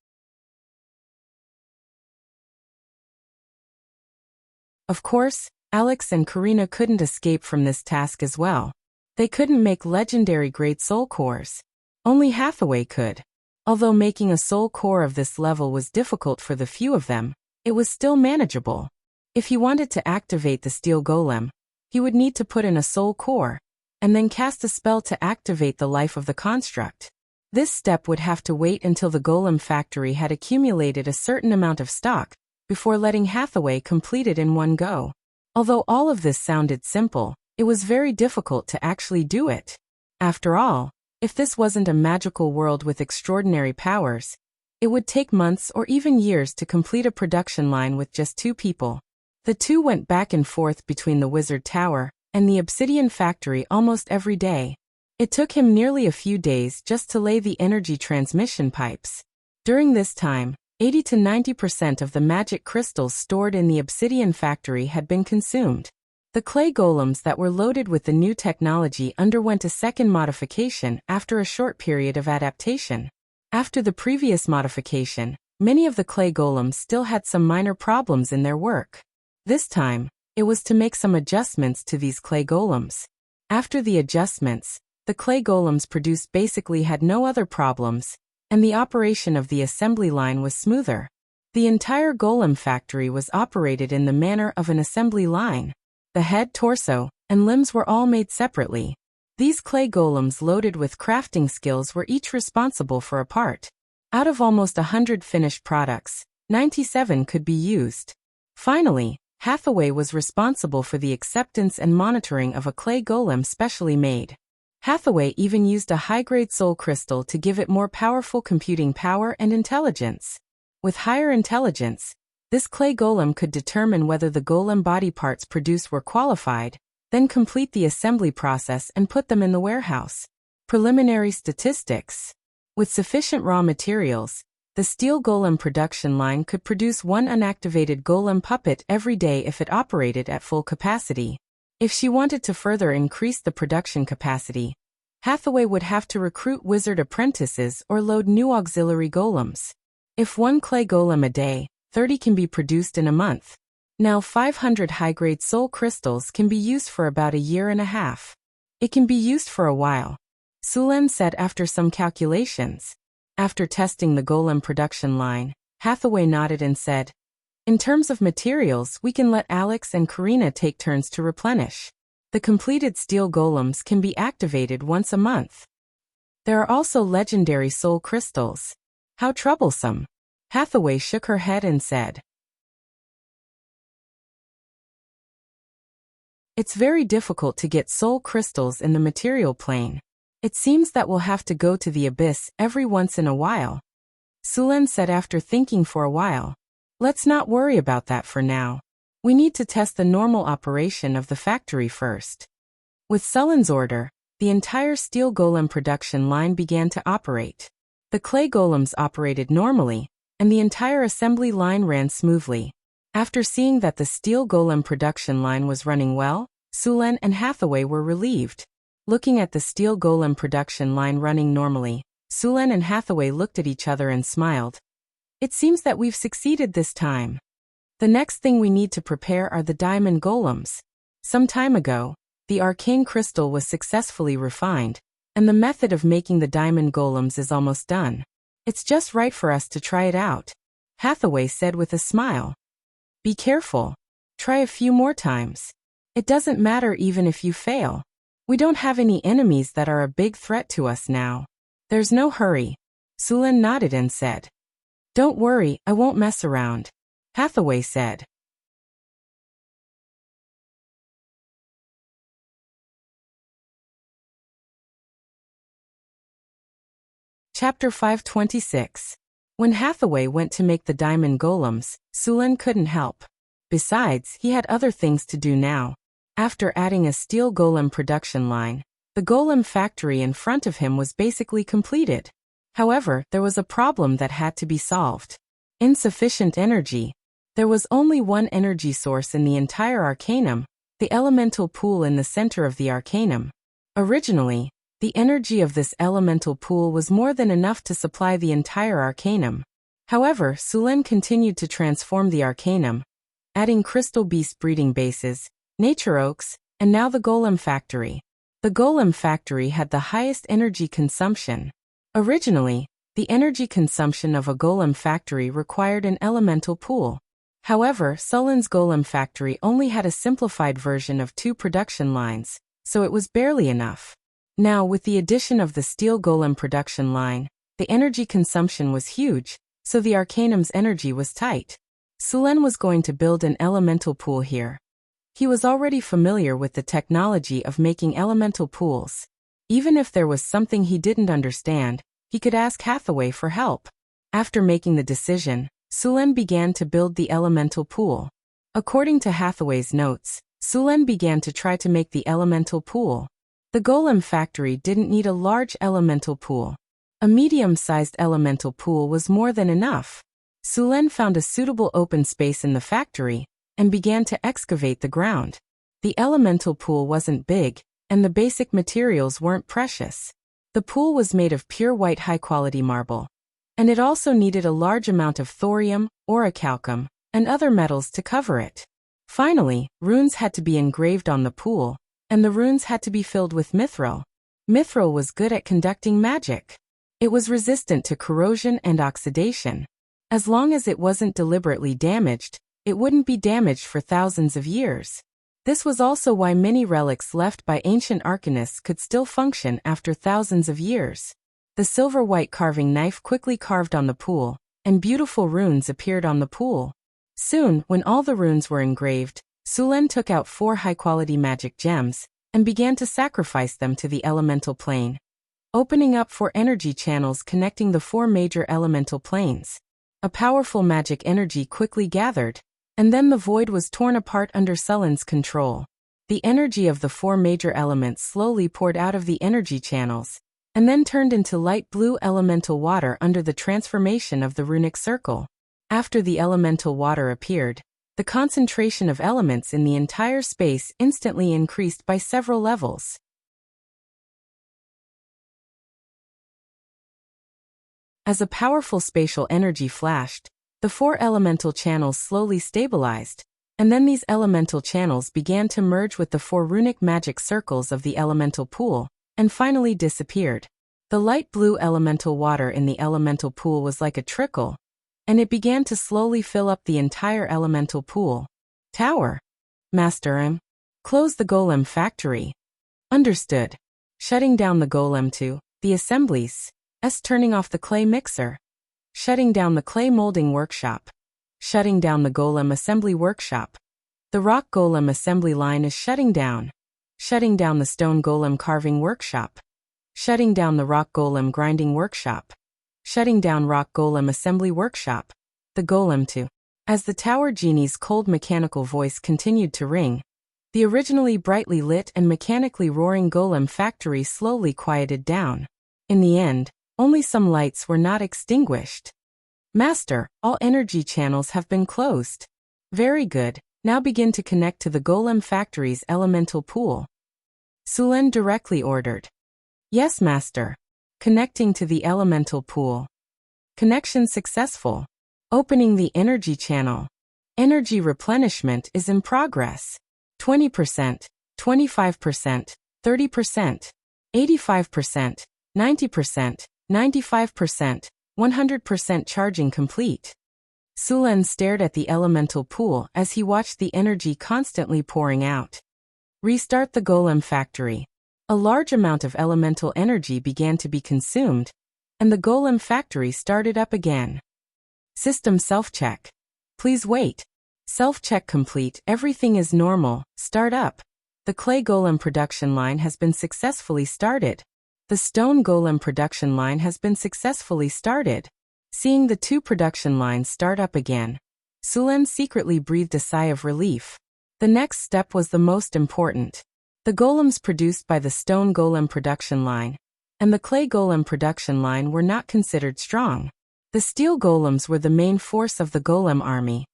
Of course, Alex and Karina couldn't escape from this task as well. They couldn't make legendary-grade soul cores. Only Hathaway could. Although making a soul core of this level was difficult for the few of them, it was still manageable. If he wanted to activate the steel golem, he would need to put in a soul core, and then cast a spell to activate the life of the construct. This step would have to wait until the golem factory had accumulated a certain amount of stock, before letting Hathaway complete it in one go. Although all of this sounded simple, it was very difficult to actually do it. After all, if this wasn't a magical world with extraordinary powers, it would take months or even years to complete a production line with just 2 people. The two went back and forth between the Wizard Tower and the Obsidian Factory almost every day. It took him nearly a few days just to lay the energy transmission pipes. During this time, 80 to 90% of the magic crystals stored in the Obsidian Factory had been consumed. The clay golems that were loaded with the new technology underwent a second modification after a short period of adaptation. After the previous modification, many of the clay golems still had some minor problems in their work. This time, it was to make some adjustments to these clay golems. After the adjustments, the clay golems produced basically had no other problems, and the operation of the assembly line was smoother. The entire golem factory was operated in the manner of an assembly line. The head, torso, and limbs were all made separately. These clay golems loaded with crafting skills were each responsible for a part. Out of almost 100 finished products, 97 could be used. Finally, Hathaway was responsible for the acceptance and monitoring of a clay golem specially made. Hathaway even used a high-grade soul crystal to give it more powerful computing power and intelligence. With higher intelligence, this clay golem could determine whether the golem body parts produced were qualified, then complete the assembly process and put them in the warehouse. Preliminary statistics. With sufficient raw materials, the steel golem production line could produce 1 unactivated golem puppet every day if it operated at full capacity. If she wanted to further increase the production capacity, Hathaway would have to recruit wizard apprentices or load new auxiliary golems. If 1 clay golem a day, 30 can be produced in a month. Now 500 high-grade soul crystals can be used for about a year and a half. It can be used for a while, Sulen said after some calculations. After testing the golem production line, Hathaway nodded and said, "In terms of materials, we can let Alex and Karina take turns to replenish. The completed steel golems can be activated once a month. There are also legendary soul crystals. How troublesome." Hathaway shook her head and said, "It's very difficult to get soul crystals in the material plane. It seems that we'll have to go to the abyss every once in a while." Sulen said after thinking for a while, "Let's not worry about that for now. We need to test the normal operation of the factory first." With Sulen's order, the entire steel golem production line began to operate. The clay golems operated normally, and the entire assembly line ran smoothly. After seeing that the steel golem production line was running well, Sulen and Hathaway were relieved. Looking at the steel golem production line running normally, Sulen and Hathaway looked at each other and smiled. "It seems that we've succeeded this time. The next thing we need to prepare are the diamond golems. Some time ago, The arcane crystal was successfully refined, and the method of making the diamond golems is almost done. It's just right for us to try it out, Hathaway said with a smile. Be careful. Try a few more times. It doesn't matter even if you fail. We don't have any enemies that are a big threat to us now. There's no hurry. Sulan nodded and said. Don't worry, I won't mess around, Hathaway said. Chapter 526. When Hathaway went to make the diamond golems, Sulan couldn't help. Besides, he had other things to do now. After adding a steel golem production line, the golem factory in front of him was basically completed. However, there was a problem that had to be solved. Insufficient energy. There was only one energy source in the entire arcanum, the elemental pool in the center of the arcanum. Originally, the energy of this elemental pool was more than enough to supply the entire arcanum. However, Sulan continued to transform the arcanum, adding crystal beast breeding bases, nature oaks, and now the golem factory. The golem factory had the highest energy consumption. Originally, the energy consumption of a golem factory required an elemental pool. However, Sulan's golem factory only had a simplified version of 2 production lines, so it was barely enough. Now, with the addition of the steel golem production line, the energy consumption was huge, so the arcanum's energy was tight. Sulan was going to build an elemental pool here. He was already familiar with the technology of making elemental pools. Even if there was something he didn't understand, he could ask Hathaway for help. After making the decision, Sulan began to build the elemental pool. According to Hathaway's notes, Sulan began to try to make the elemental pool. The golem factory didn't need a large elemental pool. A medium-sized elemental pool was more than enough. Sulan found a suitable open space in the factory and began to excavate the ground. The elemental pool wasn't big, and the basic materials weren't precious. The pool was made of pure white high-quality marble, and it also needed a large amount of thorium, orichalcum, and other metals to cover it. Finally, runes had to be engraved on the pool, and the runes had to be filled with mithril. Mithril was good at conducting magic. It was resistant to corrosion and oxidation. As long as it wasn't deliberately damaged, it wouldn't be damaged for thousands of years. This was also why many relics left by ancient arcanists could still function after thousands of years. The silver-white carving knife quickly carved on the pool, and beautiful runes appeared on the pool. Soon, when all the runes were engraved, Sulan took out 4 high-quality magic gems and began to sacrifice them to the elemental plane, opening up 4 energy channels connecting the 4 major elemental planes. A powerful magic energy quickly gathered, and then the void was torn apart under Sulan's control. The energy of the 4 major elements slowly poured out of the energy channels, and then turned into light blue elemental water under the transformation of the runic circle. After the elemental water appeared, the concentration of elements in the entire space instantly increased by several levels. As a powerful spatial energy flashed, the 4 elemental channels slowly stabilized, and then these elemental channels began to merge with the 4 runic magic circles of the elemental pool, and finally disappeared. The light blue elemental water in the elemental pool was like a trickle, and it began to slowly fill up the entire elemental pool. Tower. Master close the golem factory. Understood. Shutting down the golem to the assemblies. Turning off the clay mixer. Shutting down the clay molding workshop. Shutting down the golem assembly workshop. The rock golem assembly line is shutting down. Shutting down the stone golem carving workshop. Shutting down the rock golem grinding workshop. Shutting down rock golem assembly workshop. The golem to. As the tower genie's cold mechanical voice continued to ring, the originally brightly lit and mechanically roaring golem factory slowly quieted down. In the end, only some lights were not extinguished. Master, all energy channels have been closed. Very good, now begin to connect to the golem factory's elemental pool. Sulan directly ordered. Yes, Master. Connecting to the elemental pool. Connection successful. Opening the energy channel. Energy replenishment is in progress. 20%, 25%, 30%, 85%, 90%, 95%, 100% charging complete. Sulen stared at the elemental pool as he watched the energy constantly pouring out. Restart the golem factory. A large amount of elemental energy began to be consumed, and the golem factory started up again. System self-check. Please wait. Self-check complete. Everything is normal. Start up. The clay golem production line has been successfully started. The stone golem production line has been successfully started. Seeing the two production lines start up again, Sulen secretly breathed a sigh of relief. The next step was the most important. The golems produced by the stone golem production line and the clay golem production line were not considered strong. The steel golems were the main force of the golem army.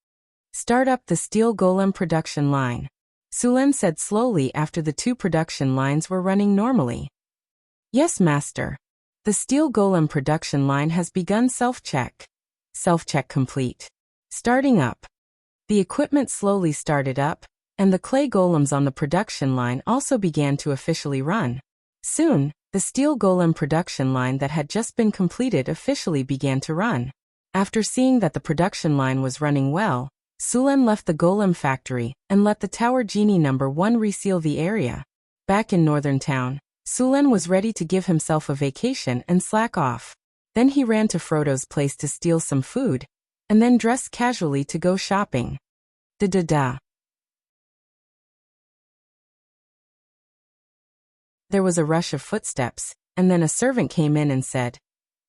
Start up the steel golem production line, Sulen said slowly after the two production lines were running normally. Yes, master. The steel golem production line has begun self-check. Self-check complete. Starting up. The equipment slowly started up, and the clay golems on the production line also began to officially run. Soon, the steel golem production line that had just been completed officially began to run. After seeing that the production line was running well, Sulen left the golem factory and let the tower genie number 1 reseal the area. Back in northern town, Sulen was ready to give himself a vacation and slack off. Then he ran to Frodo's place to steal some food, and then dressed casually to go shopping. Da-da-da. There was a rush of footsteps, and then a servant came in and said,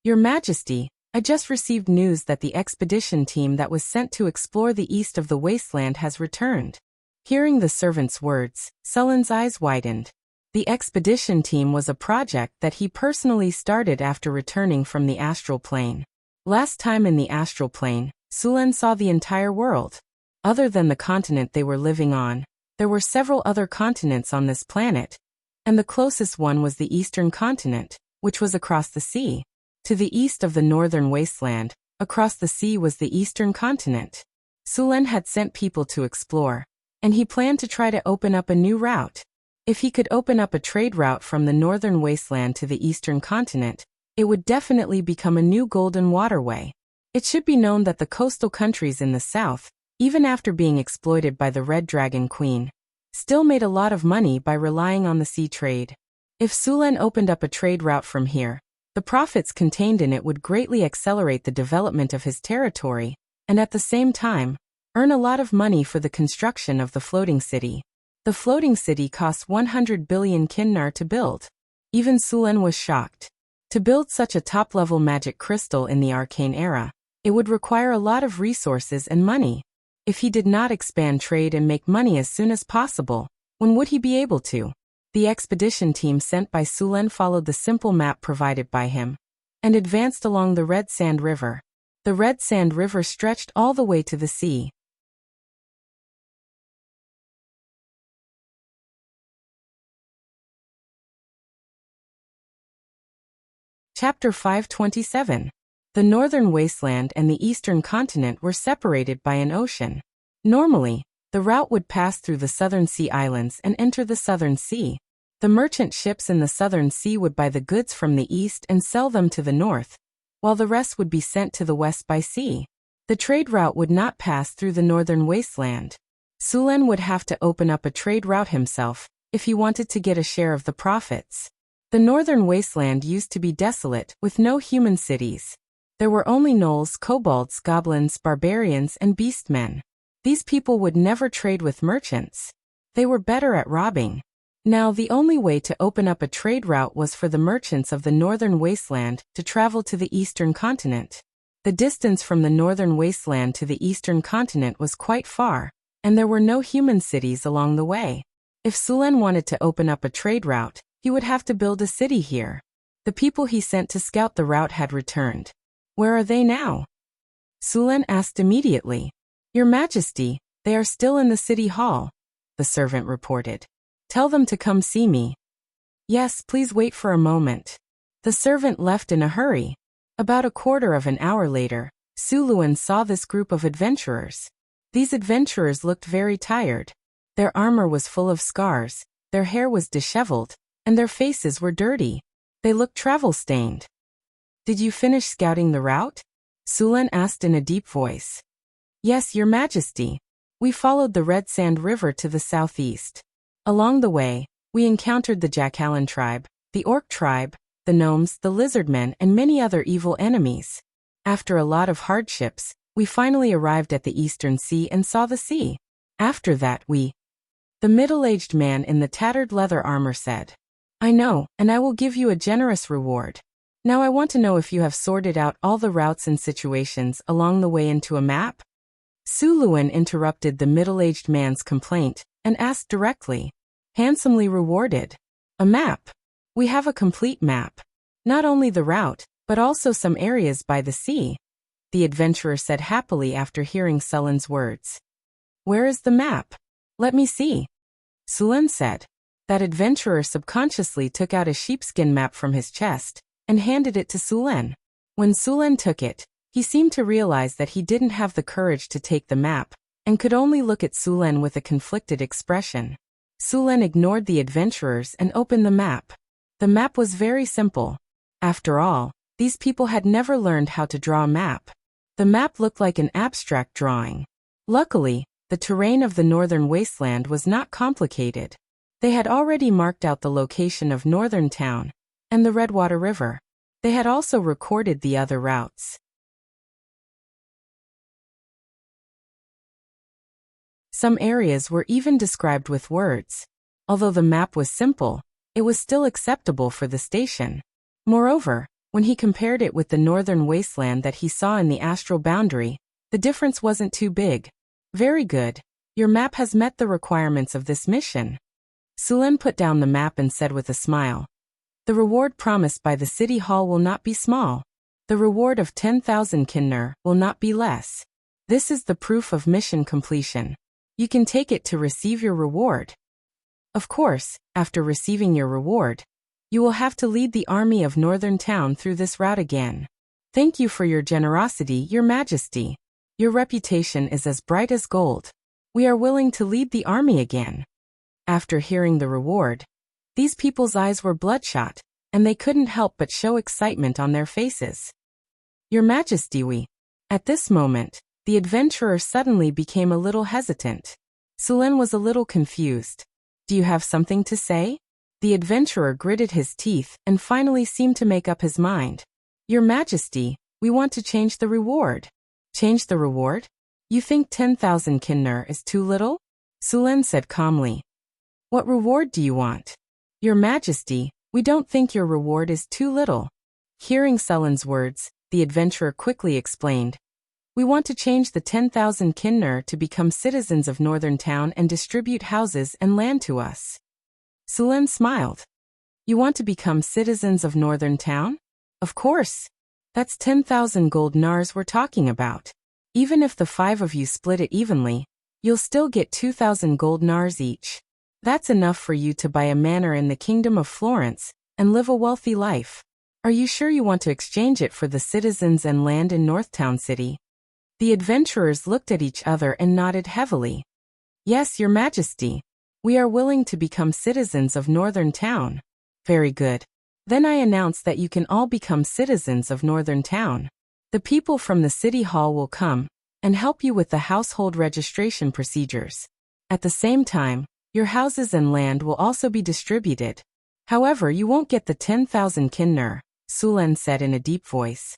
"Your Majesty, I just received news that the expedition team that was sent to explore the east of the wasteland has returned." Hearing the servant's words, Sulen's eyes widened. The expedition team was a project that he personally started after returning from the astral plane. Last time in the astral plane, Sulen saw the entire world. Other than the continent they were living on, there were several other continents on this planet, and the closest one was the eastern continent, which was across the sea. To the east of the northern wasteland, across the sea was the eastern continent. Sulen had sent people to explore, and he planned to try to open up a new route. If he could open up a trade route from the northern wasteland to the eastern continent, it would definitely become a new golden waterway. It should be known that the coastal countries in the south, even after being exploited by the Red Dragon Queen, still made a lot of money by relying on the sea trade. If Sulen opened up a trade route from here, the profits contained in it would greatly accelerate the development of his territory, and at the same time, earn a lot of money for the construction of the floating city. The floating city costs 100 billion kinnar to build. Even Sulen was shocked. To build such a top-level magic crystal in the arcane era, it would require a lot of resources and money. If he did not expand trade and make money as soon as possible, when would he be able to? The expedition team sent by Sulen followed the simple map provided by him, and advanced along the Red Sand River. The Red Sand River stretched all the way to the sea. Chapter 527. The northern wasteland and the eastern continent were separated by an ocean. Normally, the route would pass through the southern sea islands and enter the southern sea. The merchant ships in the southern sea would buy the goods from the east and sell them to the north, while the rest would be sent to the west by sea. The trade route would not pass through the northern wasteland. Sulen would have to open up a trade route himself if he wanted to get a share of the profits. The northern wasteland used to be desolate, with no human cities. There were only gnolls, kobolds, goblins, barbarians, and beastmen. These people would never trade with merchants. They were better at robbing. Now the only way to open up a trade route was for the merchants of the northern wasteland to travel to the eastern continent. The distance from the northern wasteland to the eastern continent was quite far, and there were no human cities along the way. If Sulen wanted to open up a trade route, he would have to build a city here. The people he sent to scout the route had returned. Where are they now? Sulen asked immediately. Your Majesty, they are still in the city hall, the servant reported. Tell them to come see me. Yes, please wait for a moment. The servant left in a hurry. About a quarter of an hour later, Sulen saw this group of adventurers. These adventurers looked very tired. Their armor was full of scars, their hair was disheveled, and their faces were dirty. They looked travel-stained. "Did you finish scouting the route?" Sulen asked in a deep voice. "Yes, Your Majesty. We followed the Red Sand River to the southeast. Along the way, we encountered the Jackalan tribe, the Orc tribe, the gnomes, the lizardmen, and many other evil enemies. After a lot of hardships, we finally arrived at the Eastern Sea and saw the sea. After that The middle-aged man in the tattered leather armor said, "I know, and I will give you a generous reward. Now I want to know if you have sorted out all the routes and situations along the way into a map?" Su Luan interrupted the middle-aged man's complaint and asked directly, "Handsomely rewarded. A map? We have a complete map. Not only the route, but also some areas by the sea," the adventurer said happily after hearing Sulen's words. "Where is the map? Let me see." Sulen said. That adventurer subconsciously took out a sheepskin map from his chest and handed it to Sulen. When Sulen took it, he seemed to realize that he didn't have the courage to take the map and could only look at Sulen with a conflicted expression. Sulen ignored the adventurers and opened the map. The map was very simple. After all, these people had never learned how to draw a map. The map looked like an abstract drawing. Luckily, the terrain of the northern wasteland was not complicated. They had already marked out the location of Northern Town and the Redwater River. They had also recorded the other routes. Some areas were even described with words. Although the map was simple, it was still acceptable for the station. Moreover, when he compared it with the northern wasteland that he saw in the astral boundary, the difference wasn't too big. "Very good. Your map has met the requirements of this mission." Sulen put down the map and said with a smile, "The reward promised by the city hall will not be small. The reward of 10,000 kinner will not be less. This is the proof of mission completion. You can take it to receive your reward. Of course, after receiving your reward, you will have to lead the army of Northern Town through this route again. Thank you for your generosity, Your Majesty. Your reputation is as bright as gold. We are willing to lead the army again." After hearing the reward, these people's eyes were bloodshot, and they couldn't help but show excitement on their faces. "Your Majesty, we..." At this moment, the adventurer suddenly became a little hesitant. Sulen was a little confused. "Do you have something to say?" The adventurer gritted his teeth and finally seemed to make up his mind. "Your Majesty, we want to change the reward." "Change the reward? You think 10,000 kinner is too little?" Sulen said calmly. "What reward do you want?" "Your Majesty, we don't think your reward is too little." Hearing Sulen's words, the adventurer quickly explained. "We want to change the 10,000 kinner to become citizens of Northern Town and distribute houses and land to us." Sulen smiled. "You want to become citizens of Northern Town? Of course. That's 10,000 gold nars we're talking about. Even if the 5 of you split it evenly, you'll still get 2,000 gold nars each. That's enough for you to buy a manor in the Kingdom of Florence and live a wealthy life. Are you sure you want to exchange it for the citizens and land in Northtown City?" The adventurers looked at each other and nodded heavily. "Yes, Your Majesty. We are willing to become citizens of Northern Town." "Very good. Then I announce that you can all become citizens of Northern Town. The people from the City Hall will come and help you with the household registration procedures. At the same time, your houses and land will also be distributed. However, you won't get the 10,000 kinner," Sulen said in a deep voice.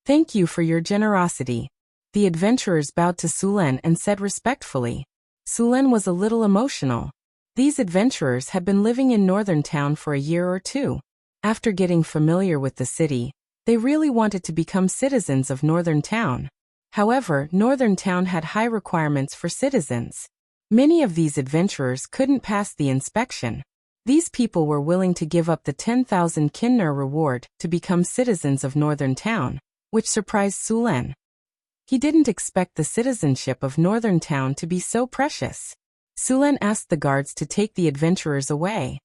"Thank you for your generosity." The adventurers bowed to Sulen and said respectfully. Sulen was a little emotional. These adventurers had been living in Northern Town for a year or two. After getting familiar with the city, they really wanted to become citizens of Northern Town. However, Northern Town had high requirements for citizens. Many of these adventurers couldn't pass the inspection. These people were willing to give up the 10,000 kinner reward to become citizens of Northern Town, which surprised Sulen. He didn't expect the citizenship of Northern Town to be so precious. Sulen asked the guards to take the adventurers away.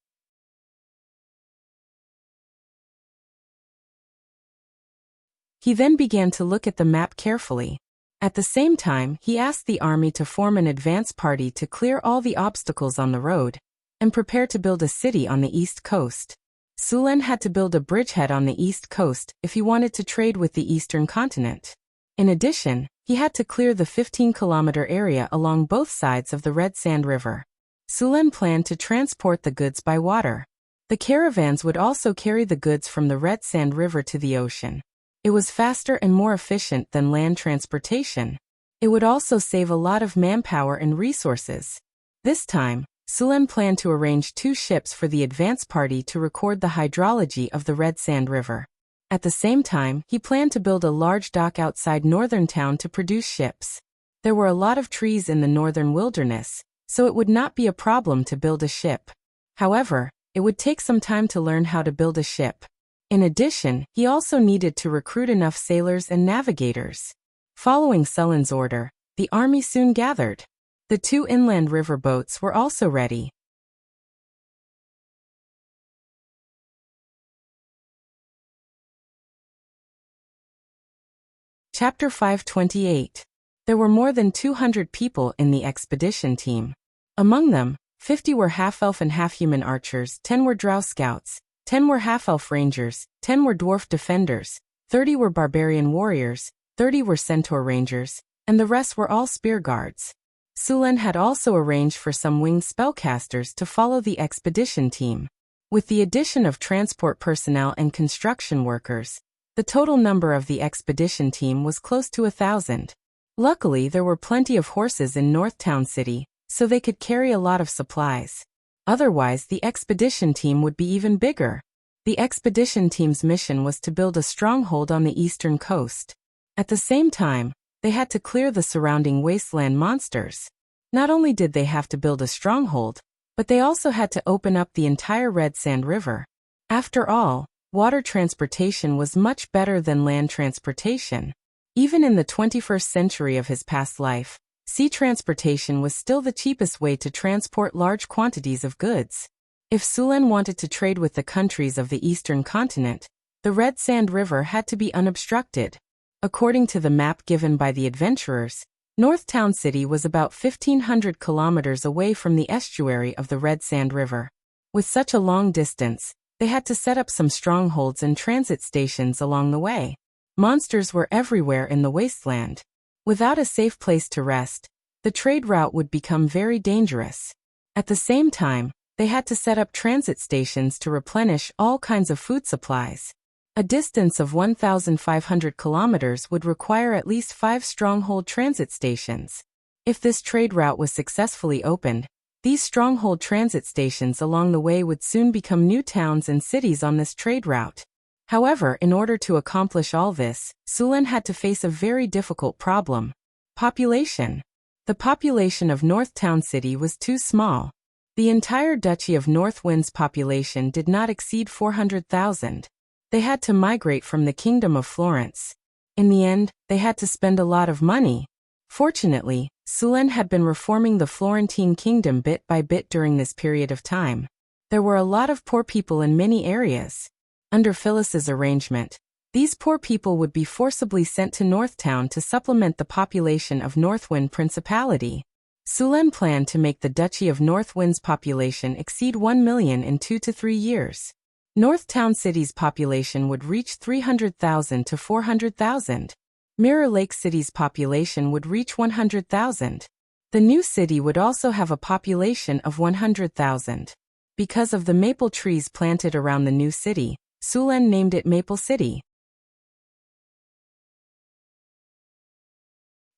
He then began to look at the map carefully. At the same time, he asked the army to form an advance party to clear all the obstacles on the road and prepare to build a city on the east coast. Sulen had to build a bridgehead on the east coast if he wanted to trade with the eastern continent. In addition, he had to clear the 15-kilometer area along both sides of the Red Sand River. Sulen planned to transport the goods by water. The caravans would also carry the goods from the Red Sand River to the ocean. It was faster and more efficient than land transportation. It would also save a lot of manpower and resources. This time, Sulen planned to arrange 2 ships for the advance party to record the hydrology of the Red Sand River. At the same time, he planned to build a large dock outside northern town to produce ships. There were a lot of trees in the northern wilderness, so it would not be a problem to build a ship. However, it would take some time to learn how to build a ship. In addition, he also needed to recruit enough sailors and navigators. Following Sulen's order, the army soon gathered. The 2 inland river boats were also ready. Chapter 528. There were more than 200 people in the expedition team. Among them, 50 were half-elf and half-human archers, 10 were drow scouts, 10 were half-elf rangers, 10 were dwarf defenders, 30 were barbarian warriors, 30 were centaur rangers, and the rest were all spear guards. Sulen had also arranged for some winged spellcasters to follow the expedition team. With the addition of transport personnel and construction workers, the total number of the expedition team was close to 1,000. Luckily, there were plenty of horses in Northtown City, so they could carry a lot of supplies. Otherwise, the expedition team would be even bigger. The expedition team's mission was to build a stronghold on the eastern coast. At the same time, they had to clear the surrounding wasteland monsters. Not only did they have to build a stronghold, but they also had to open up the entire Red Sand River. After all, water transportation was much better than land transportation. Even in the 21st century of his past life, sea transportation was still the cheapest way to transport large quantities of goods. If Sulen wanted to trade with the countries of the eastern continent, the Red Sand River had to be unobstructed. According to the map given by the adventurers, Northtown City was about 1,500 kilometers away from the estuary of the Red Sand River. With such a long distance, they had to set up some strongholds and transit stations along the way. Monsters were everywhere in the wasteland. Without a safe place to rest, the trade route would become very dangerous. At the same time, they had to set up transit stations to replenish all kinds of food supplies. A distance of 1,500 kilometers would require at least 5 stronghold transit stations. If this trade route was successfully opened, these stronghold transit stations along the way would soon become new towns and cities on this trade route. However, in order to accomplish all this, Sulen had to face a very difficult problem. Population. The population of Northtown City was too small. The entire Duchy of Northwind's population did not exceed 400,000. They had to migrate from the Kingdom of Florence. In the end, they had to spend a lot of money. Fortunately, Sulen had been reforming the Florentine kingdom bit by bit during this period of time. There were a lot of poor people in many areas. Under Phyllis's arrangement, these poor people would be forcibly sent to Northtown to supplement the population of Northwind Principality. Sulen planned to make the Duchy of Northwind's population exceed 1 million in 2 to 3 years. Northtown City's population would reach 300,000 to 400,000. Mirror Lake City's population would reach 100,000. The new city would also have a population of 100,000. Because of the maple trees planted around the new city, Sulen named it Maple City.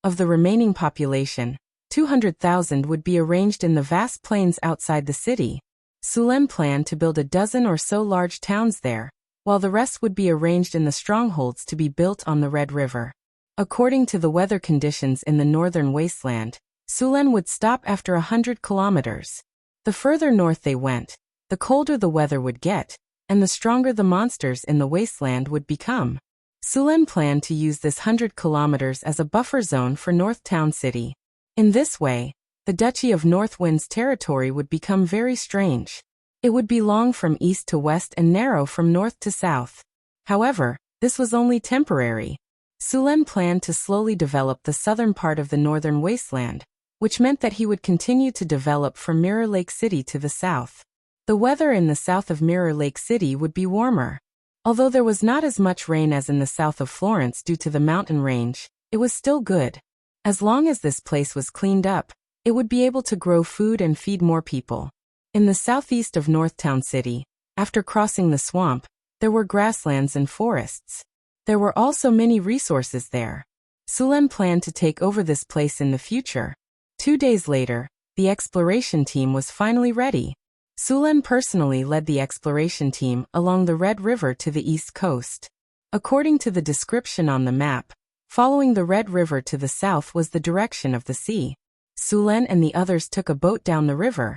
Of the remaining population, 200,000 would be arranged in the vast plains outside the city. Sulen planned to build a dozen or so large towns there, while the rest would be arranged in the strongholds to be built on the Red River. According to the weather conditions in the northern wasteland, Sulen would stop after 100 kilometers. The further north they went, the colder the weather would get, and the stronger the monsters in the wasteland would become. Sulen planned to use this 100 kilometers as a buffer zone for Northtown City. In this way, the Duchy of Northwind's territory would become very strange. It would be long from east to west and narrow from north to south. However, this was only temporary. Sulen planned to slowly develop the southern part of the northern wasteland, which meant that he would continue to develop from Mirror Lake City to the south. The weather in the south of Mirror Lake City would be warmer. Although there was not as much rain as in the south of Florence due to the mountain range, it was still good. As long as this place was cleaned up, it would be able to grow food and feed more people. In the southeast of Northtown City, after crossing the swamp, there were grasslands and forests. There were also many resources there. Sulen planned to take over this place in the future. 2 days later, the exploration team was finally ready. Sulen personally led the exploration team along the Red River to the east coast. According to the description on the map, following the Red River to the south was the direction of the sea. Sulen and the others took a boat down the river,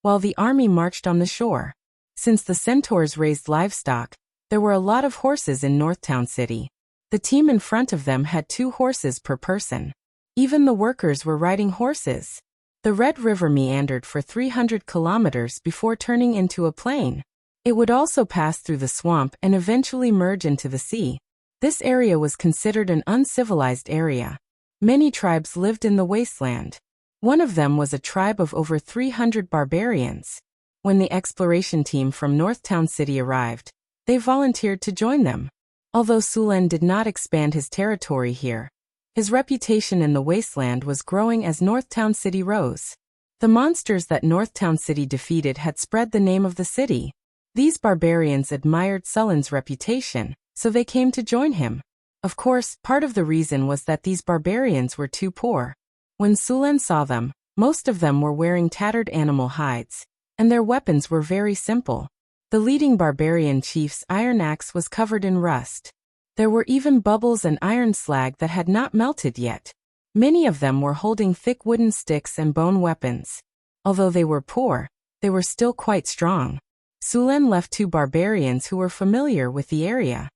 while the army marched on the shore. Since the centaurs raised livestock, there were a lot of horses in Northtown City. The team in front of them had 2 horses per person. Even the workers were riding horses. The Red River meandered for 300 kilometers before turning into a plain. It would also pass through the swamp and eventually merge into the sea. This area was considered an uncivilized area. Many tribes lived in the wasteland. One of them was a tribe of over 300 barbarians. When the exploration team from Northtown City arrived, they volunteered to join them. Although Sulen did not expand his territory here, his reputation in the wasteland was growing as Northtown City rose. The monsters that Northtown City defeated had spread the name of the city. These barbarians admired Sulen's reputation, so they came to join him. Of course, part of the reason was that these barbarians were too poor. When Sulen saw them, most of them were wearing tattered animal hides, and their weapons were very simple. The leading barbarian chief's iron axe was covered in rust. There were even bubbles and iron slag that had not melted yet. Many of them were holding thick wooden sticks and bone weapons. Although they were poor, they were still quite strong. Sulen left 2 barbarians who were familiar with the area.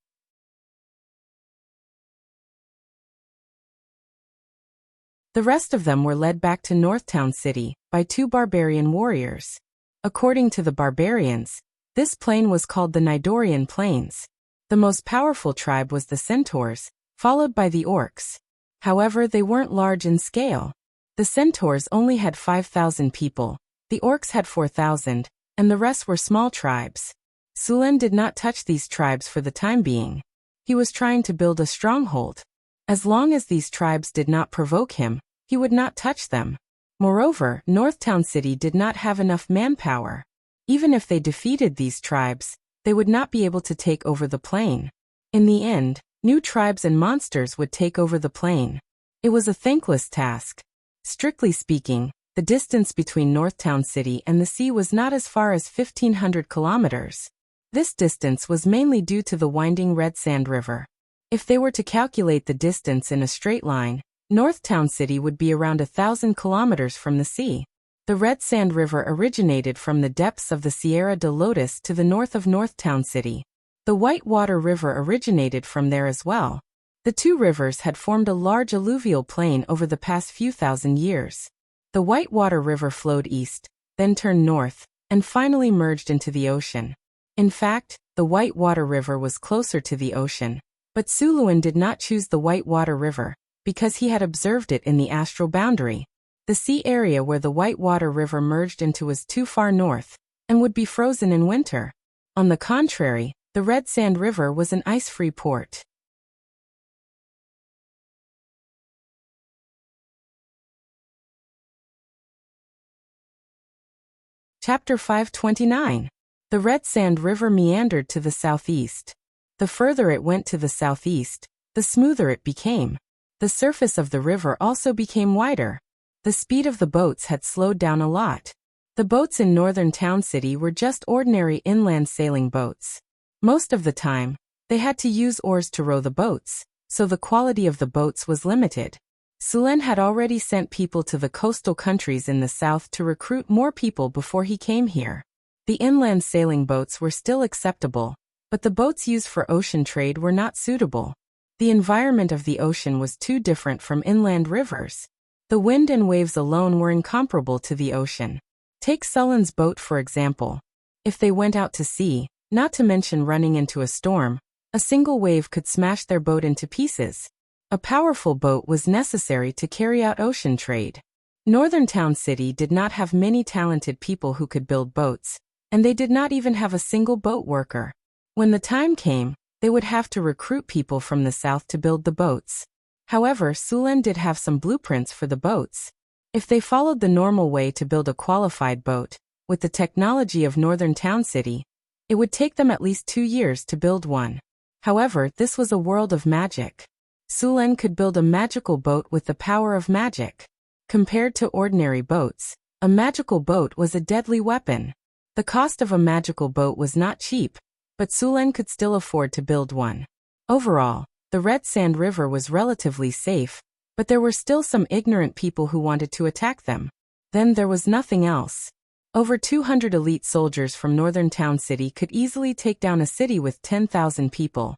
The rest of them were led back to Northtown City by 2 barbarian warriors. According to the barbarians, this plain was called the Nidorian Plains. The most powerful tribe was the centaurs, followed by the orcs. However, they weren't large in scale. The centaurs only had 5,000 people, the orcs had 4,000, and the rest were small tribes. Sulen did not touch these tribes for the time being. He was trying to build a stronghold. As long as these tribes did not provoke him, he would not touch them. Moreover, Northtown City did not have enough manpower. Even if they defeated these tribes, they would not be able to take over the plain. In the end, new tribes and monsters would take over the plain. It was a thankless task. Strictly speaking, the distance between Northtown City and the sea was not as far as 1,500 kilometers. This distance was mainly due to the winding Red Sand River. If they were to calculate the distance in a straight line, Northtown City would be around 1,000 kilometers from the sea. The Red Sand River originated from the depths of the Sierra de Lotus to the north of Northtown City. The Whitewater River originated from there as well. The 2 rivers had formed a large alluvial plain over the past few thousand years. The Whitewater River flowed east, then turned north, and finally merged into the ocean. In fact, the Whitewater River was closer to the ocean, but Sulen did not choose the Whitewater River, because he had observed it in the astral boundary. The sea area where the Whitewater River merged into was too far north, and would be frozen in winter. On the contrary, the Red Sand River was an ice-free port. Chapter 529. The Red Sand River meandered to the southeast. The further it went to the southeast, the smoother it became. The surface of the river also became wider. The speed of the boats had slowed down a lot. The boats in northern Town City were just ordinary inland sailing boats. Most of the time, they had to use oars to row the boats, so the quality of the boats was limited. Sulen had already sent people to the coastal countries in the south to recruit more people before he came here. The inland sailing boats were still acceptable, but the boats used for ocean trade were not suitable. The environment of the ocean was too different from inland rivers. The wind and waves alone were incomparable to the ocean. Take Sulen's boat for example. If they went out to sea, not to mention running into a storm, a single wave could smash their boat into pieces. A powerful boat was necessary to carry out ocean trade. Northern Town City did not have many talented people who could build boats, and they did not even have a single boat worker. When the time came, they would have to recruit people from the south to build the boats. However, Sulen did have some blueprints for the boats. If they followed the normal way to build a qualified boat, with the technology of Northern Town City, it would take them at least 2 years to build one. However, this was a world of magic. Sulen could build a magical boat with the power of magic. Compared to ordinary boats, a magical boat was a deadly weapon. The cost of a magical boat was not cheap, but Sulen could still afford to build one. Overall, the Red Sand River was relatively safe, but there were still some ignorant people who wanted to attack them. Then there was nothing else. Over 200 elite soldiers from Northern Town City could easily take down a city with 10,000 people,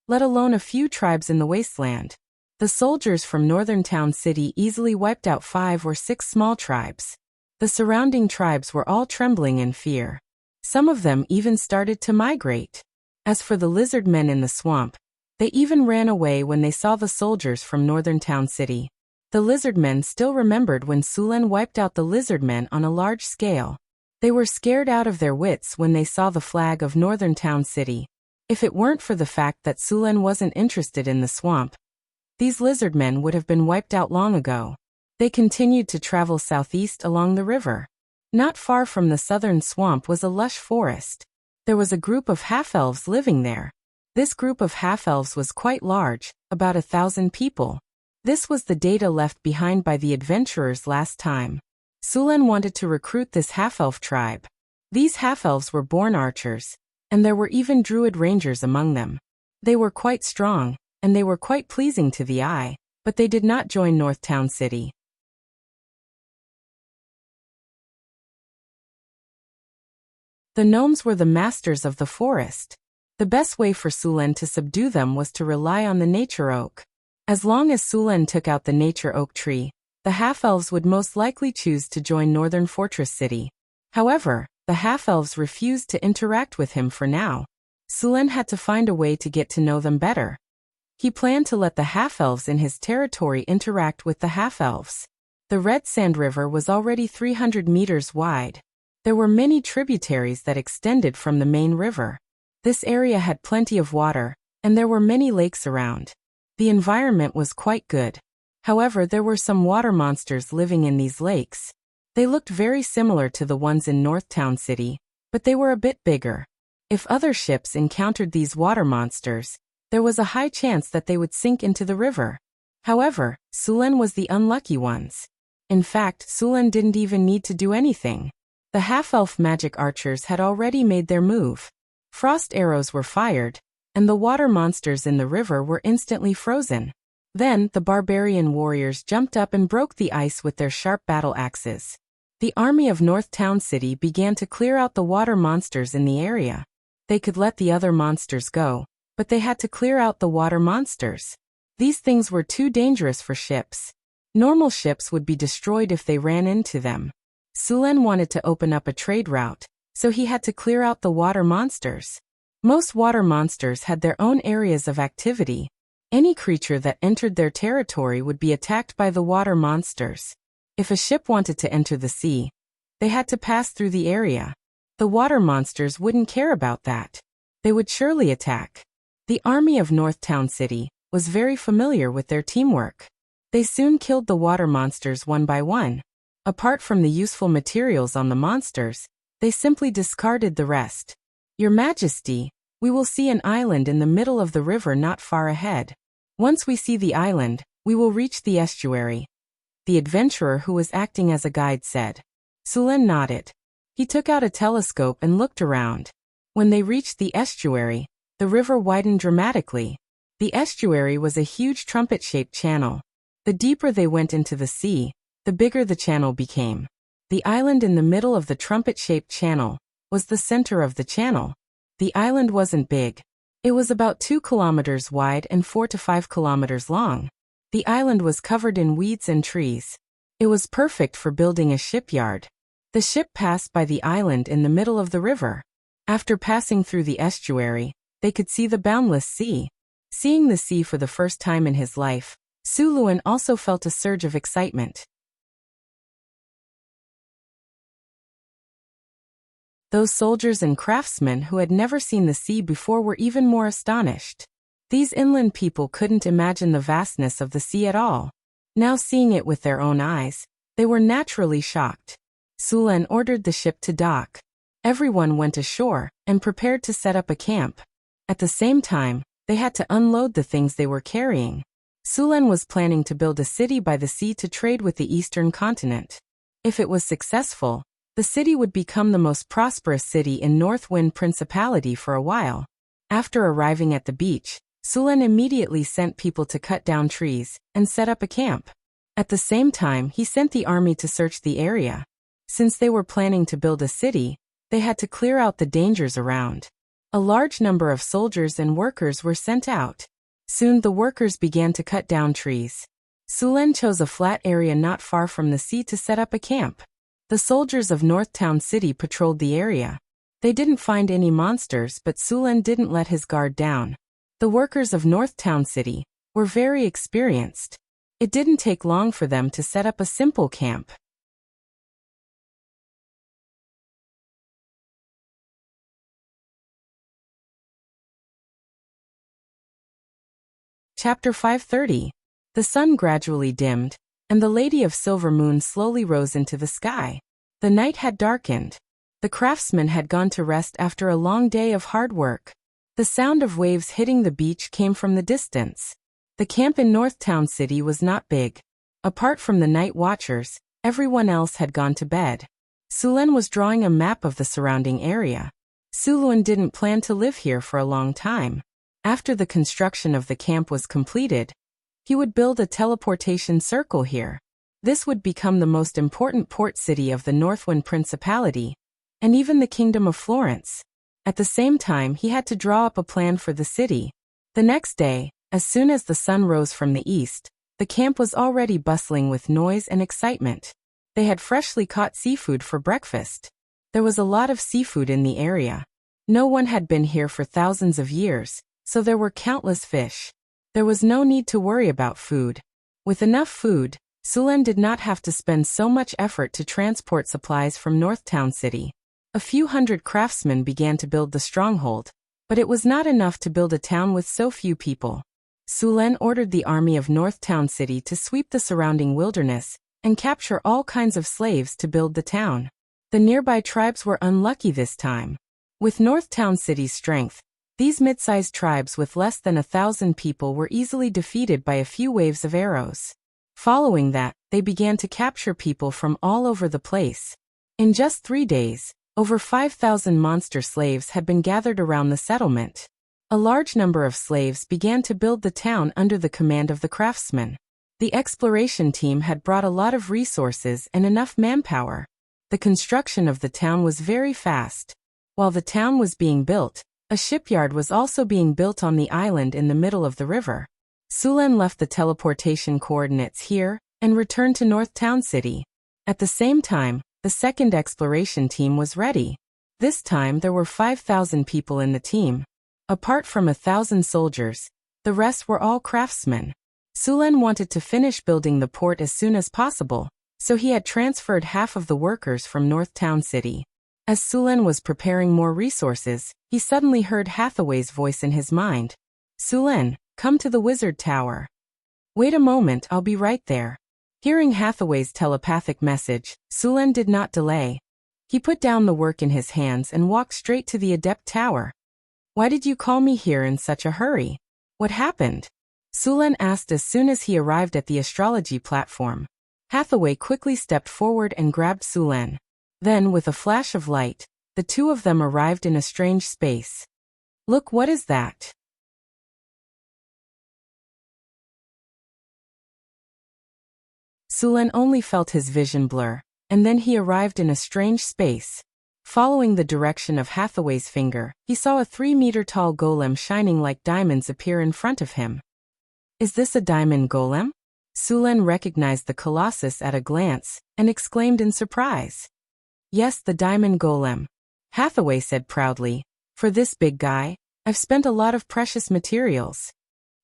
let alone a few tribes in the wasteland. The soldiers from Northern Town City easily wiped out 5 or 6 small tribes. The surrounding tribes were all trembling in fear. Some of them even started to migrate. As for the lizard men in the swamp, they even ran away when they saw the soldiers from Northern Town City. The lizard men still remembered when Sulen wiped out the lizard men on a large scale. They were scared out of their wits when they saw the flag of Northern Town City. If it weren't for the fact that Sulen wasn't interested in the swamp, these lizard men would have been wiped out long ago. They continued to travel southeast along the river. Not far from the southern swamp was a lush forest. There was a group of half-elves living there. This group of half-elves was quite large, about 1,000 people. This was the data left behind by the adventurers last time. Sulen wanted to recruit this half-elf tribe. These half-elves were born archers, and there were even druid rangers among them. They were quite strong, and they were quite pleasing to the eye, but they did not join North Town City. The gnomes were the masters of the forest. The best way for Sulen to subdue them was to rely on the nature oak. As long as Sulen took out the nature oak tree, the half-elves would most likely choose to join Northern Fortress City. However, the half-elves refused to interact with him for now. Sulen had to find a way to get to know them better. He planned to let the half-elves in his territory interact with the half-elves. The Red Sand River was already 300 meters wide. There were many tributaries that extended from the main river. This area had plenty of water, and there were many lakes around. The environment was quite good. However, there were some water monsters living in these lakes. They looked very similar to the ones in North Town City, but they were a bit bigger. If other ships encountered these water monsters, there was a high chance that they would sink into the river. However, Sulen was the unlucky ones. In fact, Sulen didn't even need to do anything. The half-elf magic archers had already made their move. Frost arrows were fired, and the water monsters in the river were instantly frozen. Then, the barbarian warriors jumped up and broke the ice with their sharp battle axes. The army of North Town City began to clear out the water monsters in the area. They could let the other monsters go, but they had to clear out the water monsters. These things were too dangerous for ships. Normal ships would be destroyed if they ran into them. Sulen wanted to open up a trade route, so he had to clear out the water monsters. Most water monsters had their own areas of activity. Any creature that entered their territory would be attacked by the water monsters. If a ship wanted to enter the sea, they had to pass through the area. The water monsters wouldn't care about that. They would surely attack. The army of North Town City was very familiar with their teamwork. They soon killed the water monsters one by one. Apart from the useful materials on the monsters, they simply discarded the rest. Your Majesty, we will see an island in the middle of the river not far ahead. Once we see the island, we will reach the estuary. The adventurer who was acting as a guide said. Sulen nodded. He took out a telescope and looked around. When they reached the estuary, the river widened dramatically. The estuary was a huge trumpet-shaped channel. The deeper they went into the sea, the bigger the channel became. The island in the middle of the trumpet-shaped channel was the center of the channel. The island wasn't big. It was about 2 kilometers wide and 4 to 5 kilometers long. The island was covered in weeds and trees. It was perfect for building a shipyard. The ship passed by the island in the middle of the river. After passing through the estuary, they could see the boundless sea. Seeing the sea for the first time in his life, Sulen also felt a surge of excitement. Those soldiers and craftsmen who had never seen the sea before were even more astonished. These inland people couldn't imagine the vastness of the sea at all. Now seeing it with their own eyes, they were naturally shocked. Sulen ordered the ship to dock. Everyone went ashore and prepared to set up a camp. At the same time, they had to unload the things they were carrying. Sulen was planning to build a city by the sea to trade with the eastern continent. If it was successful, the city would become the most prosperous city in Northwind Principality for a while. After arriving at the beach, Sulen immediately sent people to cut down trees and set up a camp. At the same time, he sent the army to search the area. Since they were planning to build a city, they had to clear out the dangers around. A large number of soldiers and workers were sent out. Soon the workers began to cut down trees. Sulen chose a flat area not far from the sea to set up a camp. The soldiers of Northtown City patrolled the area. They didn't find any monsters, but Sulen didn't let his guard down. The workers of Northtown City were very experienced. It didn't take long for them to set up a simple camp. Chapter 530. The sun gradually dimmed, and the Lady of Silver Moon slowly rose into the sky. The night had darkened. The craftsmen had gone to rest after a long day of hard work. The sound of waves hitting the beach came from the distance. The camp in Northtown City was not big. Apart from the night watchers, everyone else had gone to bed. Sulen was drawing a map of the surrounding area. Sulen didn't plan to live here for a long time. After the construction of the camp was completed, he would build a teleportation circle here. This would become the most important port city of the Northwind Principality, and even the Kingdom of Florence. At the same time, he had to draw up a plan for the city. The next day, as soon as the sun rose from the east, the camp was already bustling with noise and excitement. They had freshly caught seafood for breakfast. There was a lot of seafood in the area. No one had been here for thousands of years, so there were countless fish. There was no need to worry about food. With enough food, Sulen did not have to spend so much effort to transport supplies from Northtown City. A few hundred craftsmen began to build the stronghold, but it was not enough to build a town with so few people. Sulen ordered the army of Northtown City to sweep the surrounding wilderness and capture all kinds of slaves to build the town. The nearby tribes were unlucky this time. With Northtown City's strength, these mid-sized tribes with less than 1,000 people were easily defeated by a few waves of arrows. Following that, they began to capture people from all over the place. In just 3 days, over 5,000 monster slaves had been gathered around the settlement. A large number of slaves began to build the town under the command of the craftsmen. The exploration team had brought a lot of resources and enough manpower. The construction of the town was very fast. While the town was being built, a shipyard was also being built on the island in the middle of the river. Sulen left the teleportation coordinates here and returned to Northtown City. At the same time, the second exploration team was ready. This time there were 5,000 people in the team. Apart from 1,000 soldiers, the rest were all craftsmen. Sulen wanted to finish building the port as soon as possible, so he had transferred half of the workers from Northtown City. As Sulen was preparing more resources, he suddenly heard Hathaway's voice in his mind. "Sulen, come to the wizard tower." "Wait a moment, I'll be right there." Hearing Hathaway's telepathic message, Sulen did not delay. He put down the work in his hands and walked straight to the Adept Tower. "Why did you call me here in such a hurry? What happened?" Sulen asked as soon as he arrived at the astrology platform. Hathaway quickly stepped forward and grabbed Sulen. Then, with a flash of light, the two of them arrived in a strange space. "Look, what is that?" Sulen only felt his vision blur, and then he arrived in a strange space. Following the direction of Hathaway's finger, he saw a 3-meter-tall golem shining like diamonds appear in front of him. "Is this a diamond golem?" Sulen recognized the colossus at a glance and exclaimed in surprise. "Yes, the diamond golem," Hathaway said proudly. "For this big guy, I've spent a lot of precious materials.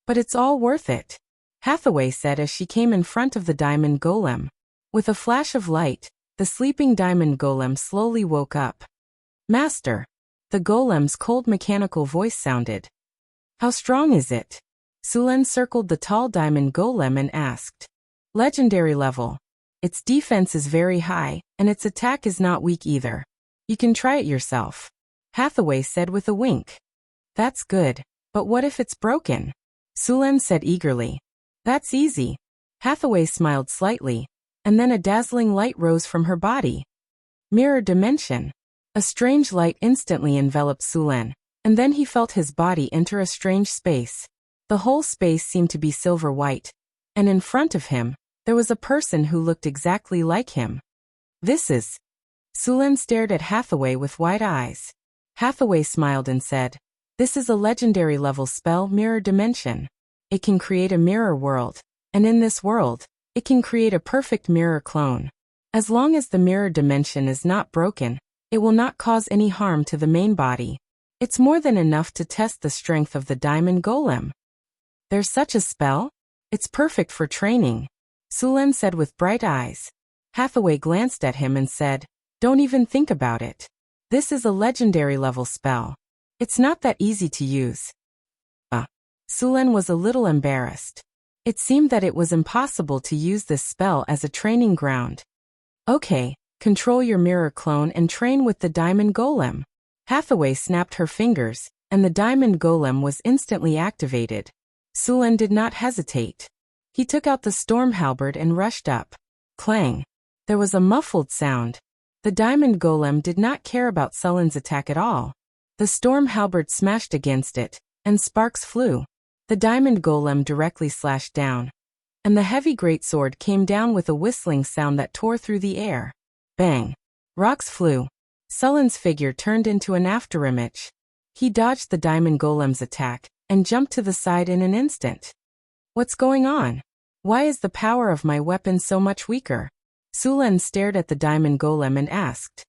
But it's all worth it," Hathaway said as she came in front of the diamond golem. With a flash of light, the sleeping diamond golem slowly woke up. Master. The golem's cold mechanical voice sounded. How strong is it? Sulen circled the tall diamond golem and asked. Legendary level. Its defense is very high, and its attack is not weak either. You can try it yourself. Hathaway said with a wink. That's good, but what if it's broken? Sulen said eagerly. That's easy. Hathaway smiled slightly, and then a dazzling light rose from her body. Mirror dimension. A strange light instantly enveloped Sulen, and then he felt his body enter a strange space. The whole space seemed to be silver white, and in front of him, there was a person who looked exactly like him. This is... Sulen stared at Hathaway with wide eyes. Hathaway smiled and said, This is a legendary level spell, Mirror Dimension. It can create a mirror world, and in this world, it can create a perfect mirror clone. As long as the mirror dimension is not broken, it will not cause any harm to the main body. It's more than enough to test the strength of the diamond golem. There's such a spell? It's perfect for training, Sulen said with bright eyes. Hathaway glanced at him and said, Don't even think about it. This is a legendary level spell. It's not that easy to use. Sulen was a little embarrassed. It seemed that it was impossible to use this spell as a training ground. Okay, control your mirror clone and train with the diamond golem. Hathaway snapped her fingers, and the diamond golem was instantly activated. Sulen did not hesitate. He took out the storm halberd and rushed up. Clang. There was a muffled sound. The diamond golem did not care about Sulen's attack at all. The storm halberd smashed against it, and sparks flew. The diamond golem directly slashed down, and the heavy greatsword came down with a whistling sound that tore through the air. Bang! Rocks flew. Sulen's figure turned into an afterimage. He dodged the diamond golem's attack, and jumped to the side in an instant. What's going on? Why is the power of my weapon so much weaker? Sulen stared at the diamond golem and asked.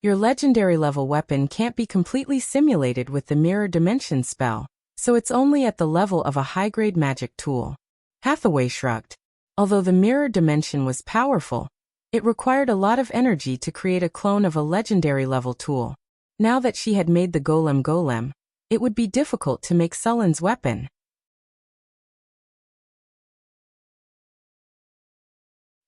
Your legendary level weapon can't be completely simulated with the mirror dimension spell, so it's only at the level of a high-grade magic tool. Hathaway shrugged. Although the mirror dimension was powerful, it required a lot of energy to create a clone of a legendary level tool. Now that she had made the golem, it would be difficult to make Sulen's weapon.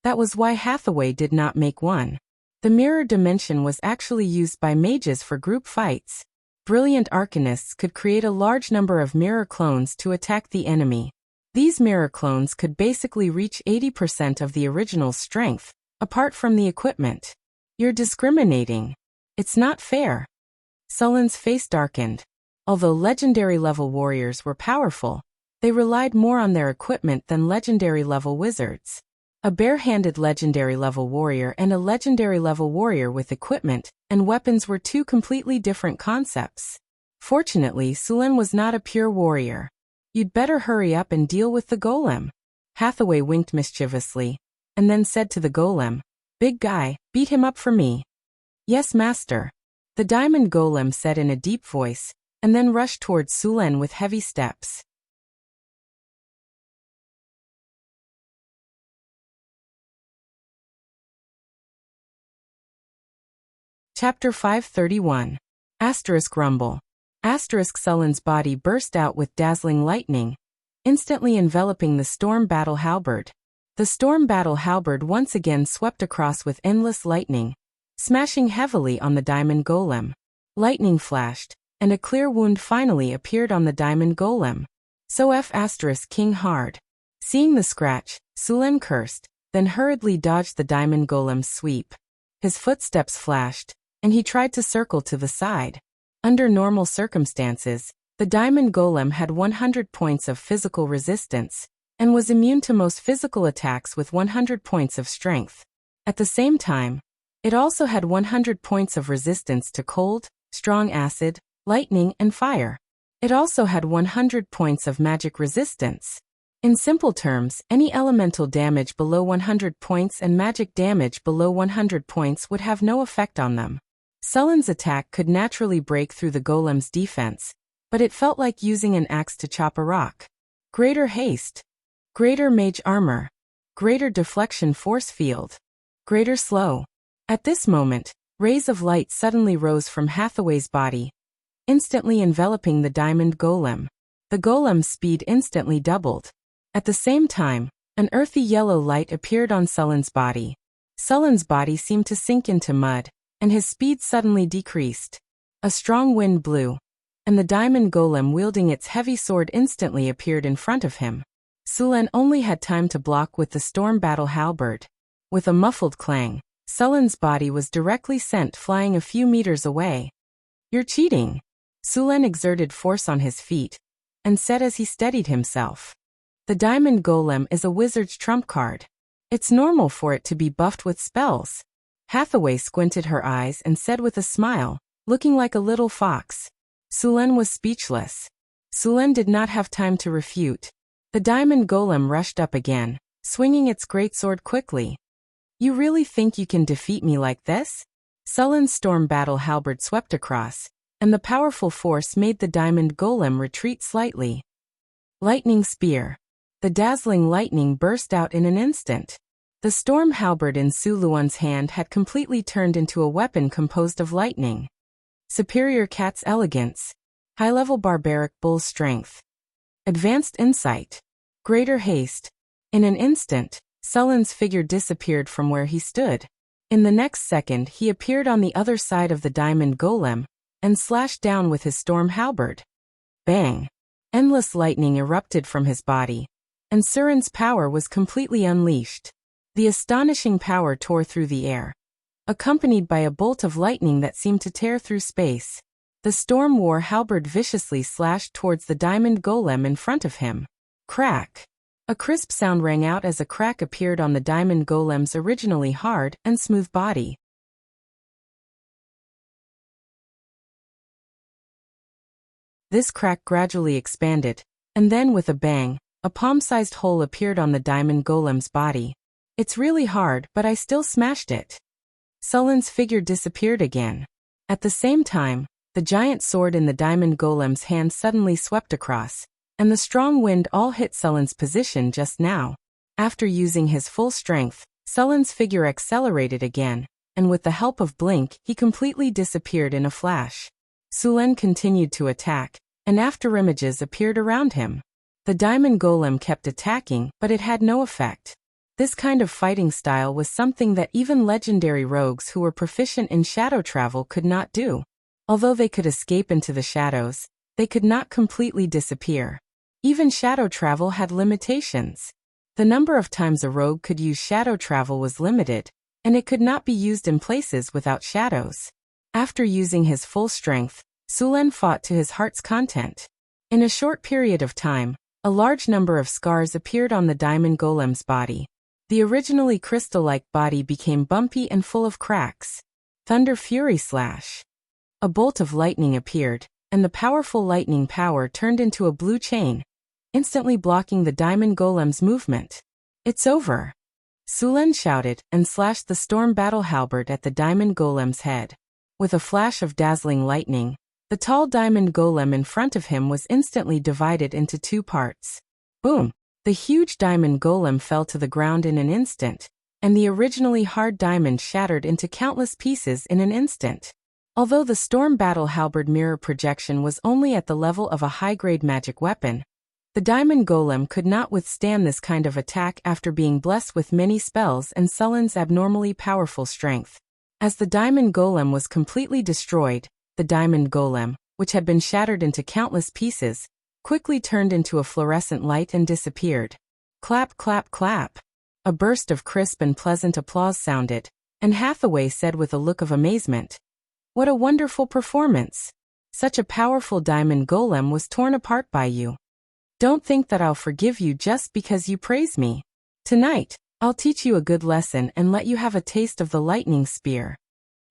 That was why Hathaway did not make one. The mirror dimension was actually used by mages for group fights. Brilliant arcanists could create a large number of mirror clones to attack the enemy. These mirror clones could basically reach 80% of the original strength, apart from the equipment. You're discriminating. It's not fair. Sulen's face darkened. Although legendary level warriors were powerful, they relied more on their equipment than legendary level wizards. A bare-handed legendary level warrior and a legendary level warrior with equipment and weapons were two completely different concepts. Fortunately, Sulen was not a pure warrior. You'd better hurry up and deal with the golem. Hathaway winked mischievously, and then said to the golem, Big guy, beat him up for me. Yes, master. The diamond golem said in a deep voice, and then rushed towards Sulen with heavy steps. Chapter 531. Asterisk Rumble. Asterisk Sulen's body burst out with dazzling lightning, instantly enveloping the storm battle halberd. The storm battle halberd once again swept across with endless lightning, smashing heavily on the diamond golem. Lightning flashed, and a clear wound finally appeared on the diamond golem. So King hard. Seeing the scratch, Sulen cursed, then hurriedly dodged the diamond golem's sweep. His footsteps flashed, and he tried to circle to the side. Under normal circumstances, the diamond golem had 100 points of physical resistance, and was immune to most physical attacks with 100 points of strength. At the same time, it also had 100 points of resistance to cold, strong acid, lightning, and fire. It also had 100 points of magic resistance. In simple terms, any elemental damage below 100 points and magic damage below 100 points would have no effect on them. Sulen's attack could naturally break through the golem's defense, but it felt like using an axe to chop a rock. Greater haste. Greater mage armor. Greater deflection force field. Greater slow. At this moment, Rays of light suddenly rose from Hathaway's body, instantly enveloping the diamond golem. The golem's speed instantly doubled. At the same time, an earthy yellow light appeared on Sullen's body. Sullen's body seemed to sink into mud, and his speed suddenly decreased. A strong wind blew, and the diamond golem wielding its heavy sword instantly appeared in front of him. Sullen only had time to block with the storm battle halberd. With a muffled clang, Sullen's body was directly sent flying a few meters away. "You're cheating." Sullen exerted force on his feet, and said as he steadied himself. "The diamond golem is a wizard's trump card. It's normal for it to be buffed with spells." Hathaway squinted her eyes and said with a smile, looking like a little fox. Sullen was speechless. Sullen did not have time to refute. The diamond golem rushed up again, swinging its greatsword quickly. "You really think you can defeat me like this?" Sullen's storm battle halberd swept across, and the powerful force made the diamond golem retreat slightly. Lightning spear. The dazzling lightning burst out in an instant. The storm halberd in Su Luan's hand had completely turned into a weapon composed of lightning. Superior cat's elegance. High-level barbaric bull's strength. Advanced insight. Greater haste. In an instant, Sullen's figure disappeared from where he stood. In the next second he appeared on the other side of the diamond golem, and slashed down with his storm halberd. Bang! Endless lightning erupted from his body, and Surin's power was completely unleashed. The astonishing power tore through the air, accompanied by a bolt of lightning that seemed to tear through space. The storm war halberd viciously slashed towards the diamond golem in front of him. Crack! A crisp sound rang out as a crack appeared on the diamond golem's originally hard and smooth body. This crack gradually expanded, and then with a bang, a palm-sized hole appeared on the diamond golem's body. "It's really hard, but I still smashed it." Sullen's figure disappeared again. At the same time, the giant sword in the diamond golem's hand suddenly swept across, and the strong wind all hit Sullen's position just now. After using his full strength, Sullen's figure accelerated again, and with the help of Blink, he completely disappeared in a flash. Sullen continued to attack, and afterimages appeared around him. The diamond golem kept attacking, but it had no effect. This kind of fighting style was something that even legendary rogues who were proficient in shadow travel could not do. Although they could escape into the shadows, they could not completely disappear. Even shadow travel had limitations. The number of times a rogue could use shadow travel was limited, and it could not be used in places without shadows. After using his full strength, Sullen fought to his heart's content. In a short period of time, a large number of scars appeared on the diamond golem's body. The originally crystal-like body became bumpy and full of cracks. Thunder Fury Slash. A bolt of lightning appeared, and the powerful lightning power turned into a blue chain, instantly blocking the diamond golem's movement. "It's over!" Sullen shouted and slashed the storm battle halberd at the diamond golem's head. With a flash of dazzling lightning, the tall diamond golem in front of him was instantly divided into two parts. Boom! The huge diamond golem fell to the ground in an instant, and the originally hard diamond shattered into countless pieces in an instant. Although the storm battle halberd mirror projection was only at the level of a high-grade magic weapon, the diamond golem could not withstand this kind of attack after being blessed with many spells and Sullen's abnormally powerful strength. As the diamond golem was completely destroyed, the diamond golem, which had been shattered into countless pieces, quickly turned into a fluorescent light and disappeared. Clap, clap, clap. A burst of crisp and pleasant applause sounded, and Hathaway said with a look of amazement, "What a wonderful performance! Such a powerful diamond golem was torn apart by you. Don't think that I'll forgive you just because you praise me. Tonight, I'll teach you a good lesson and let you have a taste of the lightning spear."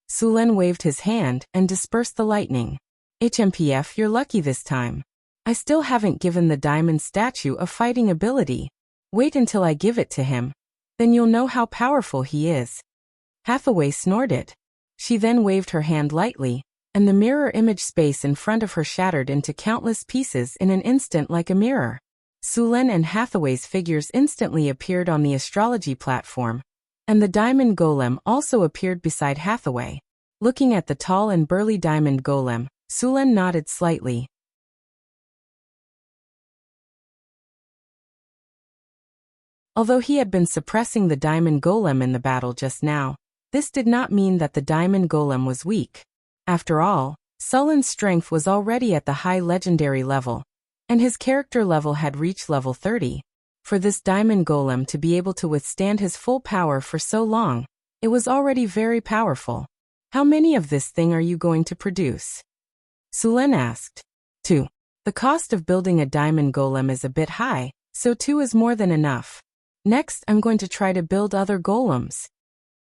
Sullen waved his hand and dispersed the lightning. "HMPF, you're lucky this time. I still haven't given the diamond statue a fighting ability. Wait until I give it to him. Then you'll know how powerful he is." Hathaway snorted. She then waved her hand lightly, and the mirror image space in front of her shattered into countless pieces in an instant like a mirror. Sullen and Hathaway's figures instantly appeared on the astrology platform, and the diamond golem also appeared beside Hathaway. Looking at the tall and burly diamond golem, Sulen nodded slightly. Although he had been suppressing the diamond golem in the battle just now, this did not mean that the diamond golem was weak. After all, Sulen's strength was already at the high legendary level, and his character level had reached level 30. For this diamond golem to be able to withstand his full power for so long, it was already very powerful. How many of this thing are you going to produce? Sulen asked. 2. The cost of building a diamond golem is a bit high, so 2 is more than enough. Next, I'm going to try to build other golems.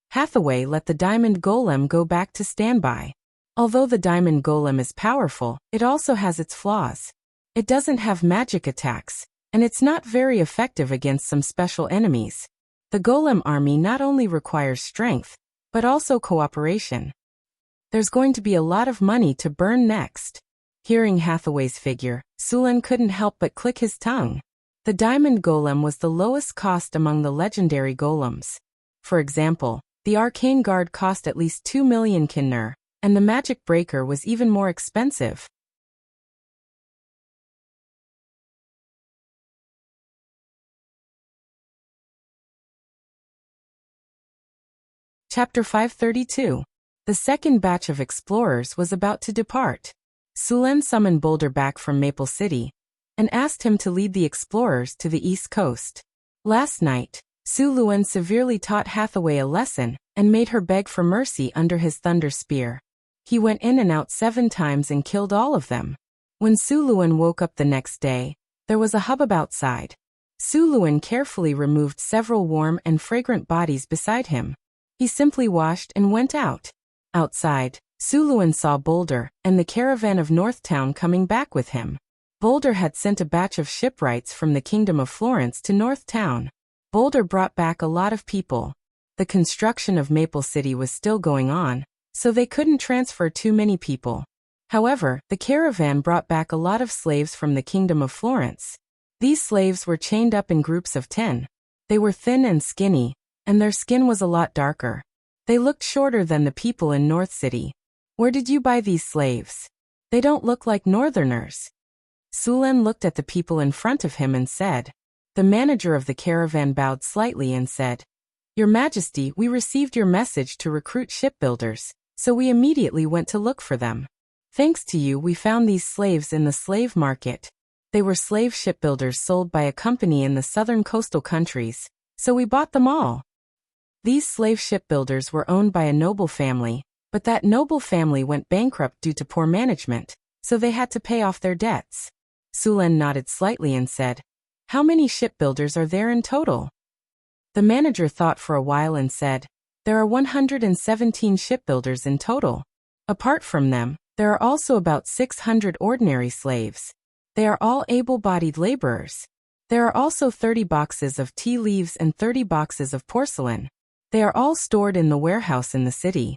Hathaway let the diamond golem go back to standby. Although the diamond golem is powerful, it also has its flaws. It doesn't have magic attacks, and it's not very effective against some special enemies. The golem army not only requires strength, but also cooperation. There's going to be a lot of money to burn next. Hearing Hathaway's figure, Sulen couldn't help but click his tongue. The diamond golem was the lowest cost among the legendary golems. For example, the arcane guard cost at least 2 million kinner, and the magic breaker was even more expensive. Chapter 532. The second batch of explorers was about to depart. Sulen summoned Boulder back from Maple City and asked him to lead the explorers to the East Coast. Last night, Su Luen severely taught Hathaway a lesson and made her beg for mercy under his thunder spear. He went in and out 7 times and killed all of them. When Su Luen woke up the next day, there was a hubbub outside. Su Luen carefully removed several warm and fragrant bodies beside him. He simply washed and went out. Outside, Su Luen saw Boulder and the caravan of Northtown coming back with him. Boulder had sent a batch of shipwrights from the Kingdom of Florence to Northtown. Boulder brought back a lot of people. The construction of Maple City was still going on, so they couldn't transfer too many people. However, the caravan brought back a lot of slaves from the Kingdom of Florence. These slaves were chained up in groups of 10. They were thin and skinny, and their skin was a lot darker. They looked shorter than the people in North City. Where did you buy these slaves? They don't look like northerners. Sulen looked at the people in front of him and said. The manager of the caravan bowed slightly and said, Your Majesty, we received your message to recruit shipbuilders, so we immediately went to look for them. Thanks to you, we found these slaves in the slave market. They were slave shipbuilders sold by a company in the southern coastal countries, so we bought them all. These slave shipbuilders were owned by a noble family, but that noble family went bankrupt due to poor management, so they had to pay off their debts. Sulen nodded slightly and said, How many shipbuilders are there in total? The manager thought for a while and said, There are 117 shipbuilders in total. Apart from them, there are also about 600 ordinary slaves. They are all able-bodied laborers. There are also 30 boxes of tea leaves and 30 boxes of porcelain. They are all stored in the warehouse in the city.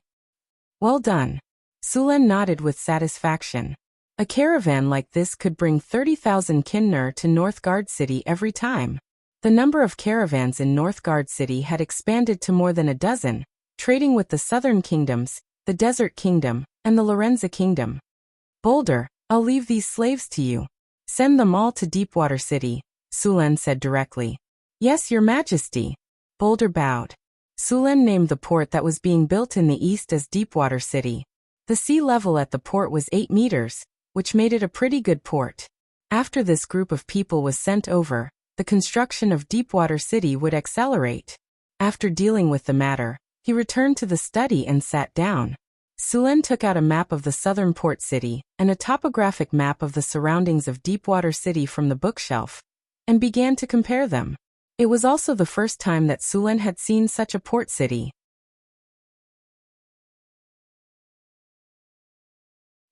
Well done. Sulen nodded with satisfaction. A caravan like this could bring 30,000 kinner to Northgard City every time. The number of caravans in Northgard City had expanded to more than a dozen, trading with the Southern Kingdoms, the Desert Kingdom, and the Lorenza Kingdom. Boulder, I'll leave these slaves to you. Send them all to Deepwater City, Sulen said directly. Yes, Your Majesty. Boulder bowed. Sulen named the port that was being built in the east as Deepwater City. The sea level at the port was 8 meters, which made it a pretty good port. After this group of people was sent over, the construction of Deepwater City would accelerate. After dealing with the matter, he returned to the study and sat down. Sulen took out a map of the southern port city and a topographic map of the surroundings of Deepwater City from the bookshelf, and began to compare them. It was also the first time that Sulen had seen such a port city.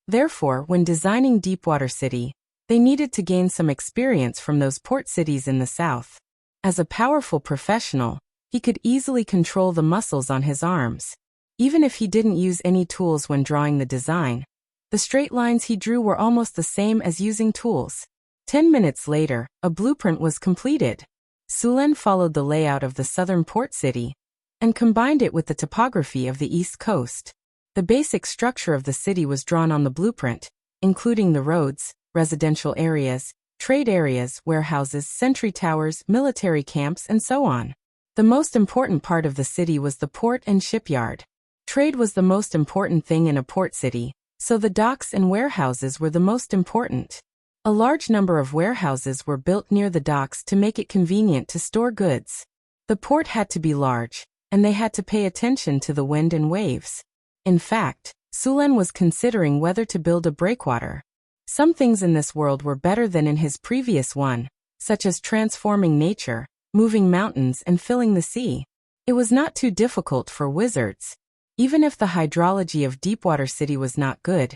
Therefore, when designing Deepwater City, they needed to gain some experience from those port cities in the south. As a powerful professional, he could easily control the muscles on his arms. Even if he didn't use any tools when drawing the design, the straight lines he drew were almost the same as using tools. 10 minutes later, a blueprint was completed. Sulen followed the layout of the southern port city and combined it with the topography of the east coast. The basic structure of the city was drawn on the blueprint, including the roads, residential areas, trade areas, warehouses, sentry towers, military camps, and so on. The most important part of the city was the port and shipyard. Trade was the most important thing in a port city, so the docks and warehouses were the most important. A large number of warehouses were built near the docks to make it convenient to store goods. The port had to be large, and they had to pay attention to the wind and waves. In fact, Sulen was considering whether to build a breakwater. Some things in this world were better than in his previous one, such as transforming nature, moving mountains, and filling the sea. It was not too difficult for wizards. Even if the hydrology of Deepwater City was not good,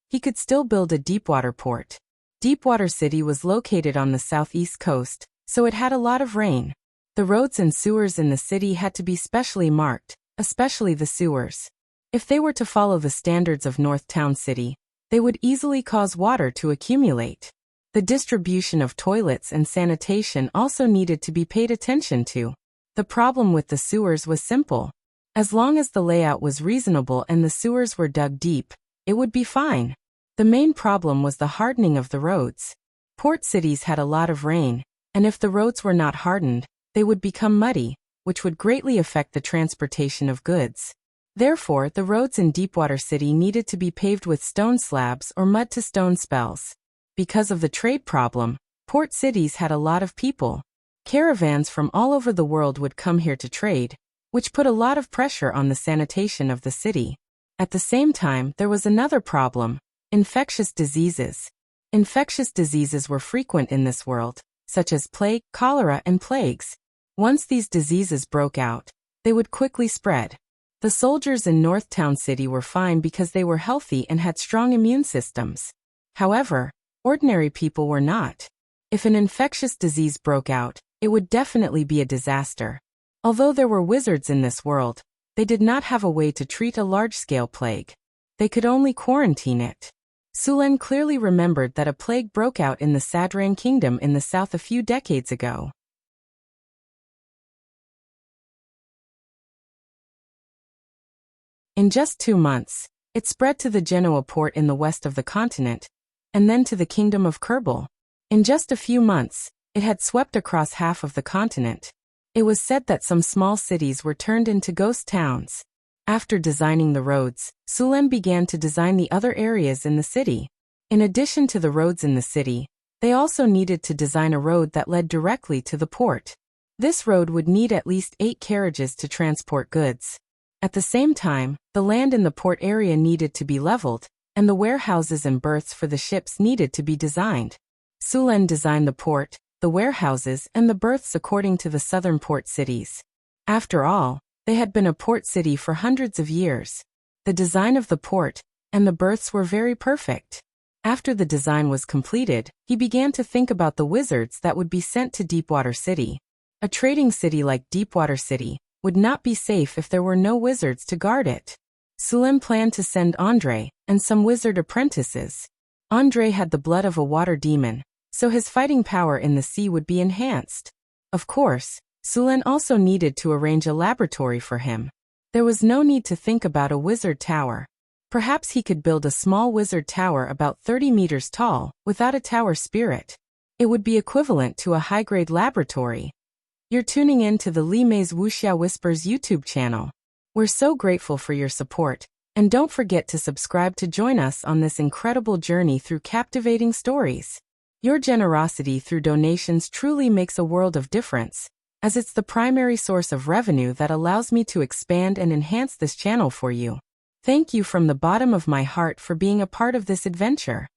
he could still build a deepwater port. Deepwater City was located on the southeast coast, so it had a lot of rain. The roads and sewers in the city had to be specially marked, especially the sewers. If they were to follow the standards of North Town City, they would easily cause water to accumulate. The distribution of toilets and sanitation also needed to be paid attention to. The problem with the sewers was simple. As long as the layout was reasonable and the sewers were dug deep, it would be fine. The main problem was the hardening of the roads. Port cities had a lot of rain, and if the roads were not hardened, they would become muddy, which would greatly affect the transportation of goods. Therefore, the roads in Deepwater City needed to be paved with stone slabs or mud-to-stone spells. Because of the trade problem, port cities had a lot of people. Caravans from all over the world would come here to trade, which put a lot of pressure on the sanitation of the city. At the same time, there was another problem: infectious diseases. Infectious diseases were frequent in this world, such as plague, cholera, and plagues. Once these diseases broke out, they would quickly spread. The soldiers in North Town City were fine because they were healthy and had strong immune systems. However, ordinary people were not. If an infectious disease broke out, it would definitely be a disaster. Although there were wizards in this world, they did not have a way to treat a large-scale plague. They could only quarantine it. Sulen clearly remembered that a plague broke out in the Sadrang Kingdom in the south a few decades ago. In just 2 months, it spread to the Genoa port in the west of the continent, and then to the Kingdom of Kerbal. In just a few months, it had swept across half of the continent. It was said that some small cities were turned into ghost towns. After designing the roads, Sulen began to design the other areas in the city. In addition to the roads in the city, they also needed to design a road that led directly to the port. This road would need at least 8 carriages to transport goods. At the same time, the land in the port area needed to be leveled, and the warehouses and berths for the ships needed to be designed. Sulen designed the port, the warehouses, and the berths according to the southern port cities. After all, they had been a port city for hundreds of years. The design of the port and the berths were very perfect. After the design was completed, he began to think about the wizards that would be sent to Deepwater City. A trading city like Deepwater City would not be safe if there were no wizards to guard it. Sulen planned to send Andre and some wizard apprentices. Andre had the blood of a water demon, so his fighting power in the sea would be enhanced. Of course, Sulen also needed to arrange a laboratory for him. There was no need to think about a wizard tower. Perhaps he could build a small wizard tower about 30 meters tall, without a tower spirit. It would be equivalent to a high-grade laboratory. You're tuning in to the Li Mei's Wuxia Whispers YouTube channel. We're so grateful for your support, and don't forget to subscribe to join us on this incredible journey through captivating stories. Your generosity through donations truly makes a world of difference, as it's the primary source of revenue that allows me to expand and enhance this channel for you. Thank you from the bottom of my heart for being a part of this adventure.